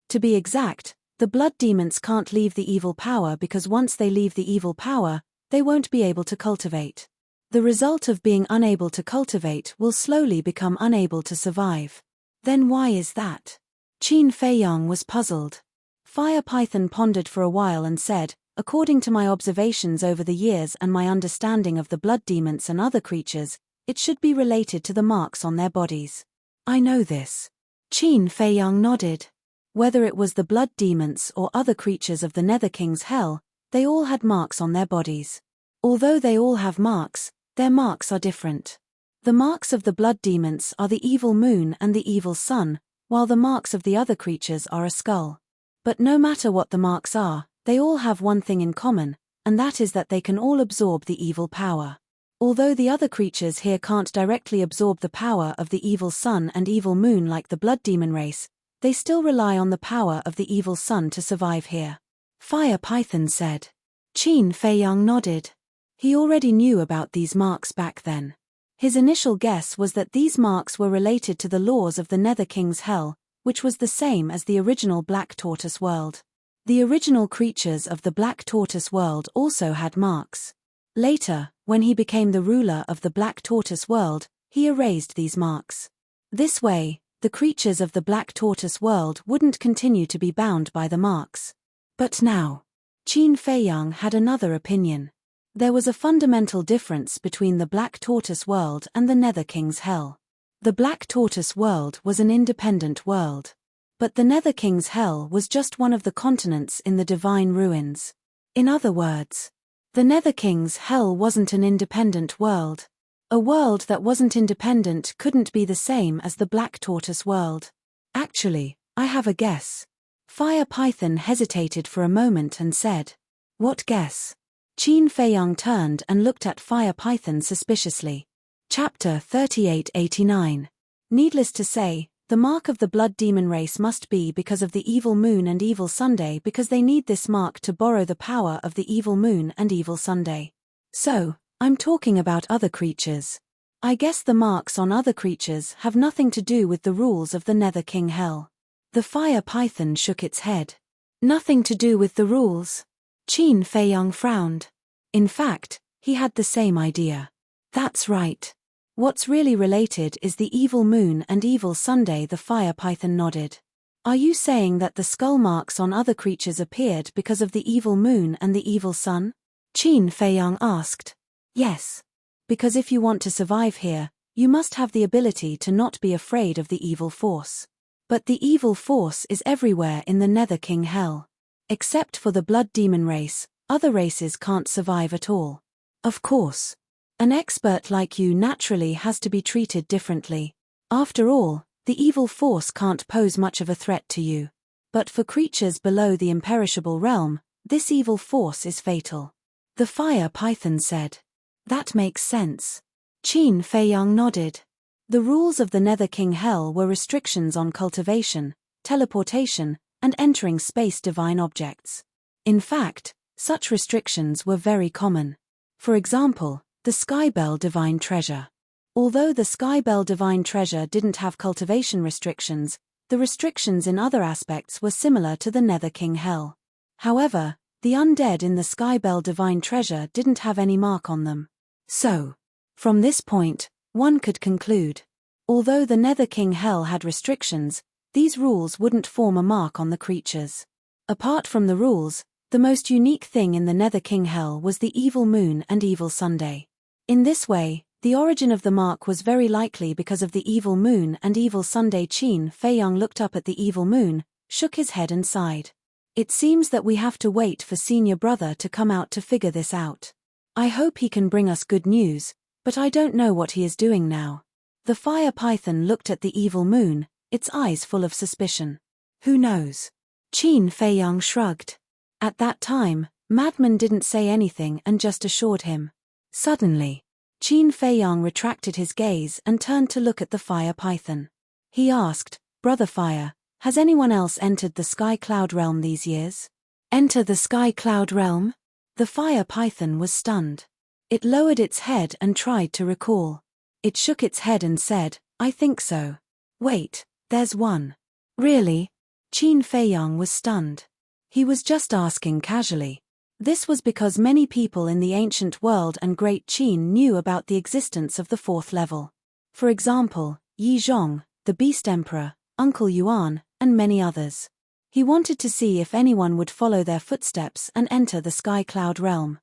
To be exact, the blood demons can't leave the evil power because once they leave the evil power, they won't be able to cultivate. The result of being unable to cultivate will slowly become unable to survive. Then why is that? Qin Feiyang was puzzled. Fire Python pondered for a while and said, according to my observations over the years and my understanding of the blood demons and other creatures, it should be related to the marks on their bodies. I know this. Qin Feiyang nodded. Whether it was the blood demons or other creatures of the Nether King's hell, they all had marks on their bodies. Although they all have marks, their marks are different. The marks of the blood demons are the evil moon and the evil sun, while the marks of the other creatures are a skull. But no matter what the marks are, they all have one thing in common, and that is that they can all absorb the evil power. Although the other creatures here can't directly absorb the power of the evil sun and evil moon like the blood demon race, they still rely on the power of the evil sun to survive here. Fire Python said. Qin Feiyang nodded. He already knew about these marks back then. His initial guess was that these marks were related to the laws of the Nether King's hell, which was the same as the original Black Tortoise world. The original creatures of the Black Tortoise world also had marks. Later, when he became the ruler of the Black Tortoise world, he erased these marks. This way, the creatures of the Black Tortoise world wouldn't continue to be bound by the marks. But now, Qin Feiyang had another opinion. There was a fundamental difference between the Black Tortoise world and the Nether King's hell. The Black Tortoise world was an independent world. But the Nether King's hell was just one of the continents in the divine ruins. In other words, the Nether King's hell wasn't an independent world. A world that wasn't independent couldn't be the same as the Black Tortoise world. Actually, I have a guess. Fire Python hesitated for a moment and said, What guess? Qin Feiyang turned and looked at Fire Python suspiciously. Chapter 3889. Needless to say, the mark of the blood demon race must be because of the evil moon and evil Sunday because they need this mark to borrow the power of the evil moon and evil Sunday. So, I'm talking about other creatures. I guess the marks on other creatures have nothing to do with the rules of the Nether King hell. The Fire Python shook its head. Nothing to do with the rules. Qin Feiyang frowned. In fact, he had the same idea. That's right. What's really related is the evil moon and evil Sunday. The Fire Python nodded. Are you saying that the skull marks on other creatures appeared because of the evil moon and the evil sun? Qin Feiyang asked. Yes. Because if you want to survive here, you must have the ability to not be afraid of the evil force. But the evil force is everywhere in the Nether King hell. Except for the blood demon race, other races can't survive at all. Of course. An expert like you naturally has to be treated differently. After all, the evil force can't pose much of a threat to you. But for creatures below the imperishable realm, this evil force is fatal. The fire python said. That makes sense. Qin Feiyang nodded. The rules of the Nether King Hell were restrictions on cultivation, teleportation, and entering space divine objects. In fact, such restrictions were very common. For example, the Skybell Divine Treasure. Although the Skybell Divine Treasure didn't have cultivation restrictions, the restrictions in other aspects were similar to the Nether King Hell. However, the undead in the Skybell Divine Treasure didn't have any mark on them. So, from this point, one could conclude, although the Nether King Hell had restrictions, these rules wouldn't form a mark on the creatures. Apart from the rules, the most unique thing in the Nether King Hell was the evil moon and evil Sunday. In this way, the origin of the mark was very likely because of the evil moon and evil Sunday. Qin Feiyang looked up at the evil moon, shook his head and sighed. It seems that we have to wait for senior brother to come out to figure this out. I hope he can bring us good news, but I don't know what he is doing now. The fire python looked at the evil moon, its eyes full of suspicion. Who knows? Qin Feiyang shrugged. At that time, Madman didn't say anything and just assured him. Suddenly, Qin Feiyang retracted his gaze and turned to look at the fire python. He asked, Brother Fire, has anyone else entered the Sky Cloud Realm these years? Enter the Sky Cloud Realm? The fire python was stunned. It lowered its head and tried to recall. It shook its head and said, I think so. Wait, there's one. Really? Qin Feiyang was stunned. He was just asking casually. This was because many people in the ancient world and Great Qin knew about the existence of the fourth level. For example, Yi Zhong, the Beast Emperor, Uncle Yuan, and many others. He wanted to see if anyone would follow their footsteps and enter the Sky Cloud Realm.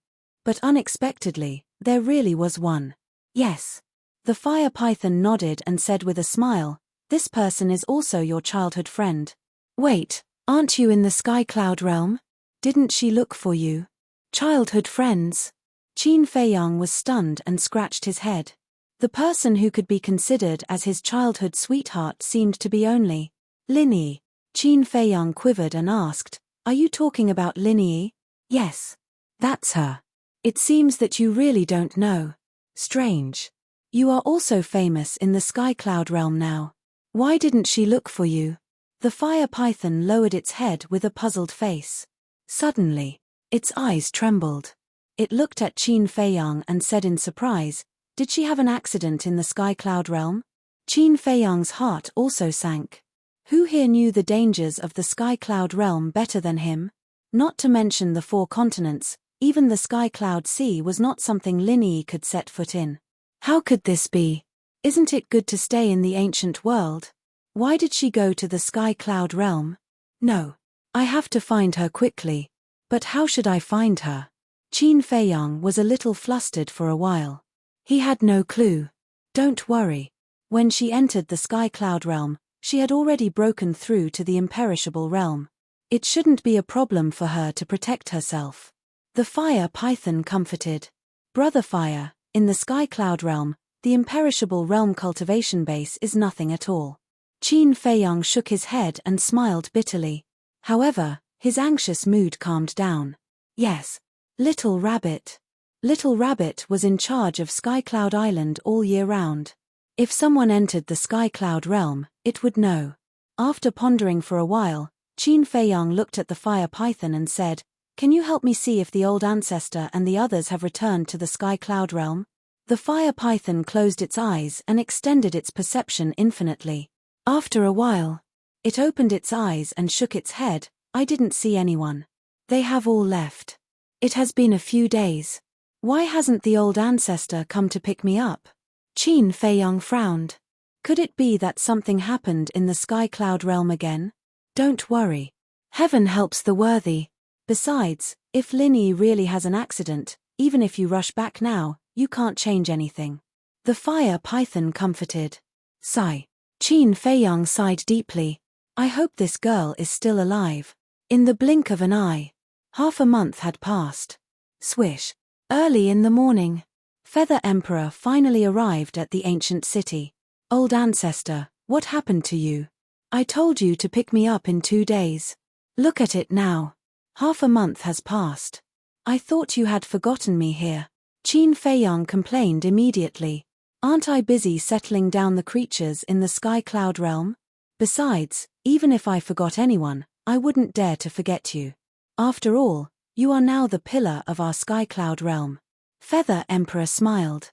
But unexpectedly, there really was one. Yes. The fire python nodded and said with a smile, this person is also your childhood friend. Wait, aren't you in the Sky Cloud Realm? Didn't she look for you? Childhood friends? Qin Feiyang was stunned and scratched his head. The person who could be considered as his childhood sweetheart seemed to be only Linyi. Qin Feiyang quivered and asked, are you talking about Linyi? Yes. That's her. It seems that you really don't know. Strange. You are also famous in the Sky Cloud Realm now. Why didn't she look for you? The fire python lowered its head with a puzzled face. Suddenly, its eyes trembled. It looked at Qin Feiyang and said in surprise, did she have an accident in the Sky Cloud Realm? Qin Feiyang's heart also sank. Who here knew the dangers of the Sky Cloud Realm better than him? Not to mention the 4 continents, even the Sky Cloud Sea was not something Linyi could set foot in. How could this be? Isn't it good to stay in the ancient world? Why did she go to the Sky Cloud Realm? No. I have to find her quickly. But how should I find her? Qin Feiyang was a little flustered for a while. He had no clue. Don't worry. When she entered the Sky Cloud Realm, she had already broken through to the imperishable realm. It shouldn't be a problem for her to protect herself. The fire python comforted. Brother Fire, in the Sky Cloud Realm, the imperishable realm cultivation base is nothing at all. Qin Feiyang shook his head and smiled bitterly. However, his anxious mood calmed down. Yes. Little Rabbit. Little Rabbit was in charge of Sky Cloud Island all year round. If someone entered the Sky Cloud Realm, it would know. After pondering for a while, Qin Feiyang looked at the fire python and said, can you help me see if the old ancestor and the others have returned to the Sky Cloud Realm? The fire python closed its eyes and extended its perception infinitely. After a while, it opened its eyes and shook its head. I didn't see anyone. They have all left. It has been a few days. Why hasn't the old ancestor come to pick me up? Qin Feiyang frowned. Could it be that something happened in the Sky Cloud Realm again? Don't worry. Heaven helps the worthy. Besides, if Linyi really has an accident, even if you rush back now, you can't change anything. The fire python comforted. Sigh. Qin Feiyang sighed deeply. I hope this girl is still alive. In the blink of an eye. Half a month had passed. Swish. Early in the morning. Feather Emperor finally arrived at the ancient city. Old ancestor, what happened to you? I told you to pick me up in 2 days. Look at it now. Half a month has passed. I thought you had forgotten me here. Qin Feiyang complained immediately. Aren't I busy settling down the creatures in the sky cloud realm? Besides, even if I forgot anyone, I wouldn't dare to forget you. After all, you are now the pillar of our sky cloud realm. Feather Emperor smiled.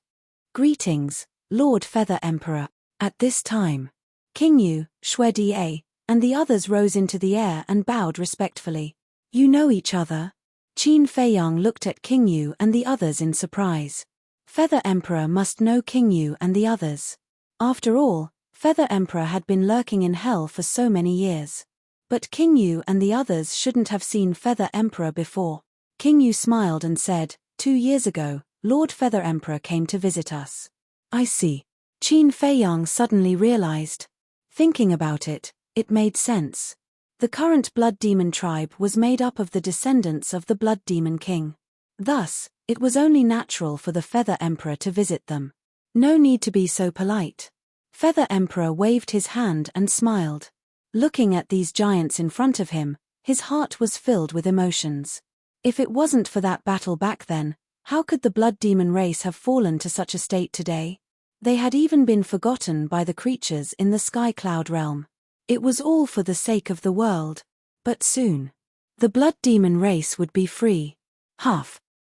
Greetings, Lord Feather Emperor. At this time, King Yu, Shui Da, and the others rose into the air and bowed respectfully. You know each other? Qin Feiyang looked at King Yu and the others in surprise. Feather Emperor must know King Yu and the others. After all, Feather Emperor had been lurking in hell for so many years. But King Yu and the others shouldn't have seen Feather Emperor before. King Yu smiled and said, 2 years ago, Lord Feather Emperor came to visit us. I see. Qin Feiyang suddenly realized. Thinking about it, it made sense. The current Blood Demon tribe was made up of the descendants of the Blood Demon King. Thus, it was only natural for the Feather Emperor to visit them. No need to be so polite. Feather Emperor waved his hand and smiled. Looking at these giants in front of him, his heart was filled with emotions. If it wasn't for that battle back then, how could the Blood Demon race have fallen to such a state today? They had even been forgotten by the creatures in the Sky Cloud realm. It was all for the sake of the world. But soon, the Blood Demon race would be free.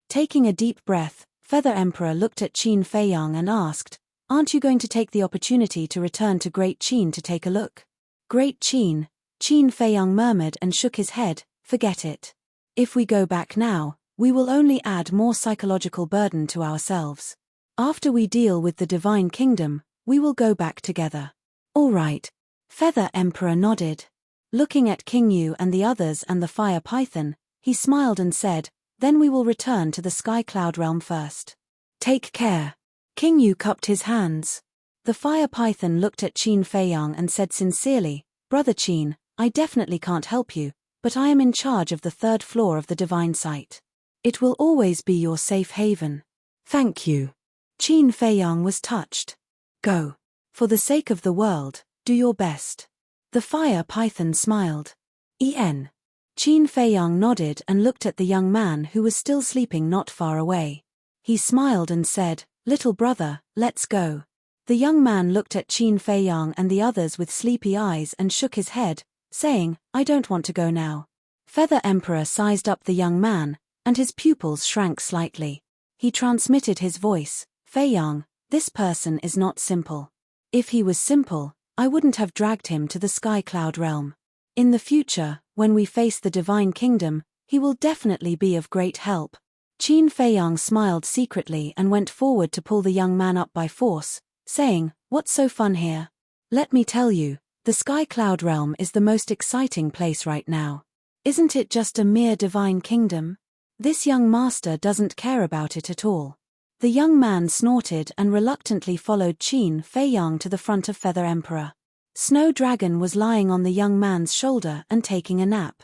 Taking a deep breath, Feather Emperor looked at Qin Feiyang and asked, aren't you going to take the opportunity to return to Great Qin to take a look? Great Qin, Qin Feiyang murmured and shook his head, forget it. If we go back now, we will only add more psychological burden to ourselves. After we deal with the Divine Kingdom, we will go back together. All right. Feather Emperor nodded. Looking at King Yu and the others and the Fire Python, he smiled and said, then we will return to the Sky Cloud realm first. Take care. King Yu cupped his hands. The Fire Python looked at Qin Feiyang and said sincerely, Brother Qin, I definitely can't help you, but I am in charge of the 3rd floor of the Divine Site. It will always be your safe haven. Thank you. Qin Feiyang was touched. Go. For the sake of the world, do your best. The Fire Python smiled. Qin Feiyang nodded and looked at the young man who was still sleeping not far away. He smiled and said, Little brother, let's go. The young man looked at Qin Feiyang and the others with sleepy eyes and shook his head, saying, I don't want to go now. Feather Emperor sized up the young man, and his pupils shrank slightly. He transmitted his voice, Feiyang, this person is not simple. If he was simple, I wouldn't have dragged him to the Sky Cloud realm. In the future, when we face the Divine Kingdom, he will definitely be of great help. Qin Feiyang smiled secretly and went forward to pull the young man up by force, saying, What's so fun here? Let me tell you, the Sky Cloud realm is the most exciting place right now. Isn't it just a mere Divine Kingdom? This young master doesn't care about it at all. The young man snorted and reluctantly followed Qin Feiyang to the front of Feather Emperor. Snow Dragon was lying on the young man's shoulder and taking a nap.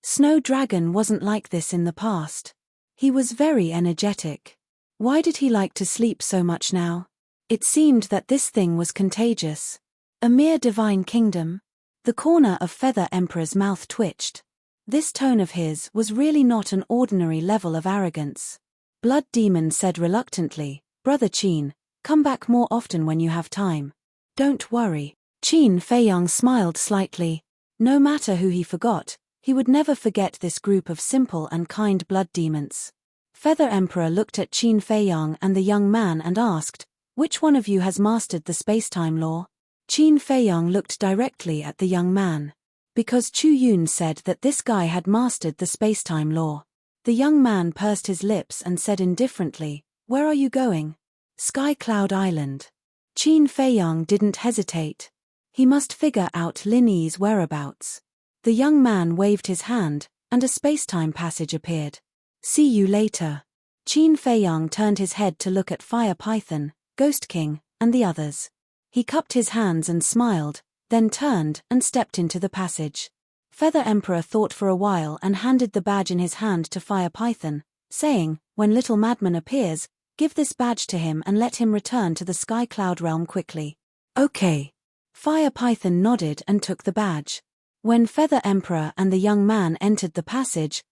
Snow Dragon wasn't like this in the past. He was very energetic. Why did he like to sleep so much now? It seemed that this thing was contagious. A mere Divine Kingdom? The corner of Feather Emperor's mouth twitched. This tone of his was really not an ordinary level of arrogance. Blood Demon said reluctantly, Brother Qin, come back more often when you have time. Don't worry. Qin Feiyang smiled slightly. No matter who he forgot, he would never forget this group of simple and kind blood demons. Feather Emperor looked at Qin Feiyang and the young man and asked, which one of you has mastered the space-time law? Qin Feiyang looked directly at the young man. Because Chu Yun said that this guy had mastered the space-time law. The young man pursed his lips and said indifferently, Where are you going? Sky Cloud Island. Qin Feiyang didn't hesitate. He must figure out Lin Yi's whereabouts. The young man waved his hand, and a space-time passage appeared. See you later. Qin Feiyang turned his head to look at Fire Python, Ghost King, and the others. He cupped his hands and smiled, then turned and stepped into the passage. Feather Emperor thought for a while and handed the badge in his hand to Fire Python, saying, When Little Madman appears, Give this badge to him and let him return to the Sky Cloud realm quickly. Okay. Fire Python nodded and took the badge. When Feather Emperor and the young man entered the passage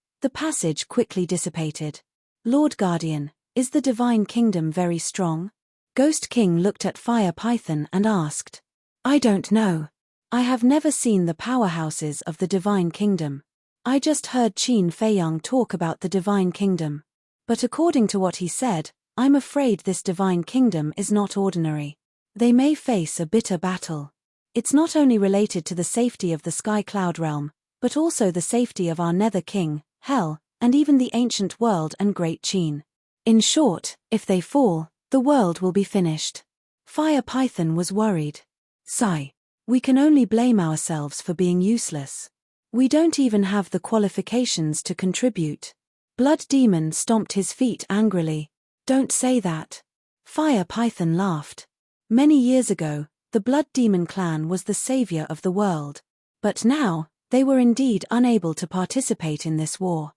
quickly dissipated. Lord Guardian, is the Divine Kingdom very strong? Ghost King looked at Fire Python and asked. I don't know. I have never seen the powerhouses of the Divine Kingdom. I just heard Qin Feiyang talk about the Divine Kingdom. But according to what he said, I'm afraid this Divine Kingdom is not ordinary. They may face a bitter battle. It's not only related to the safety of the Sky Cloud realm, but also the safety of our Nether King, Hell, and even the ancient world and Great Qin. In short, if they fall, the world will be finished. Fire Python was worried. Sigh. We can only blame ourselves for being useless. We don't even have the qualifications to contribute. Blood Demon stomped his feet angrily. Don't say that. Fire Python laughed. Many years ago, the Blood Demon clan was the savior of the world. But now, they were indeed unable to participate in this war.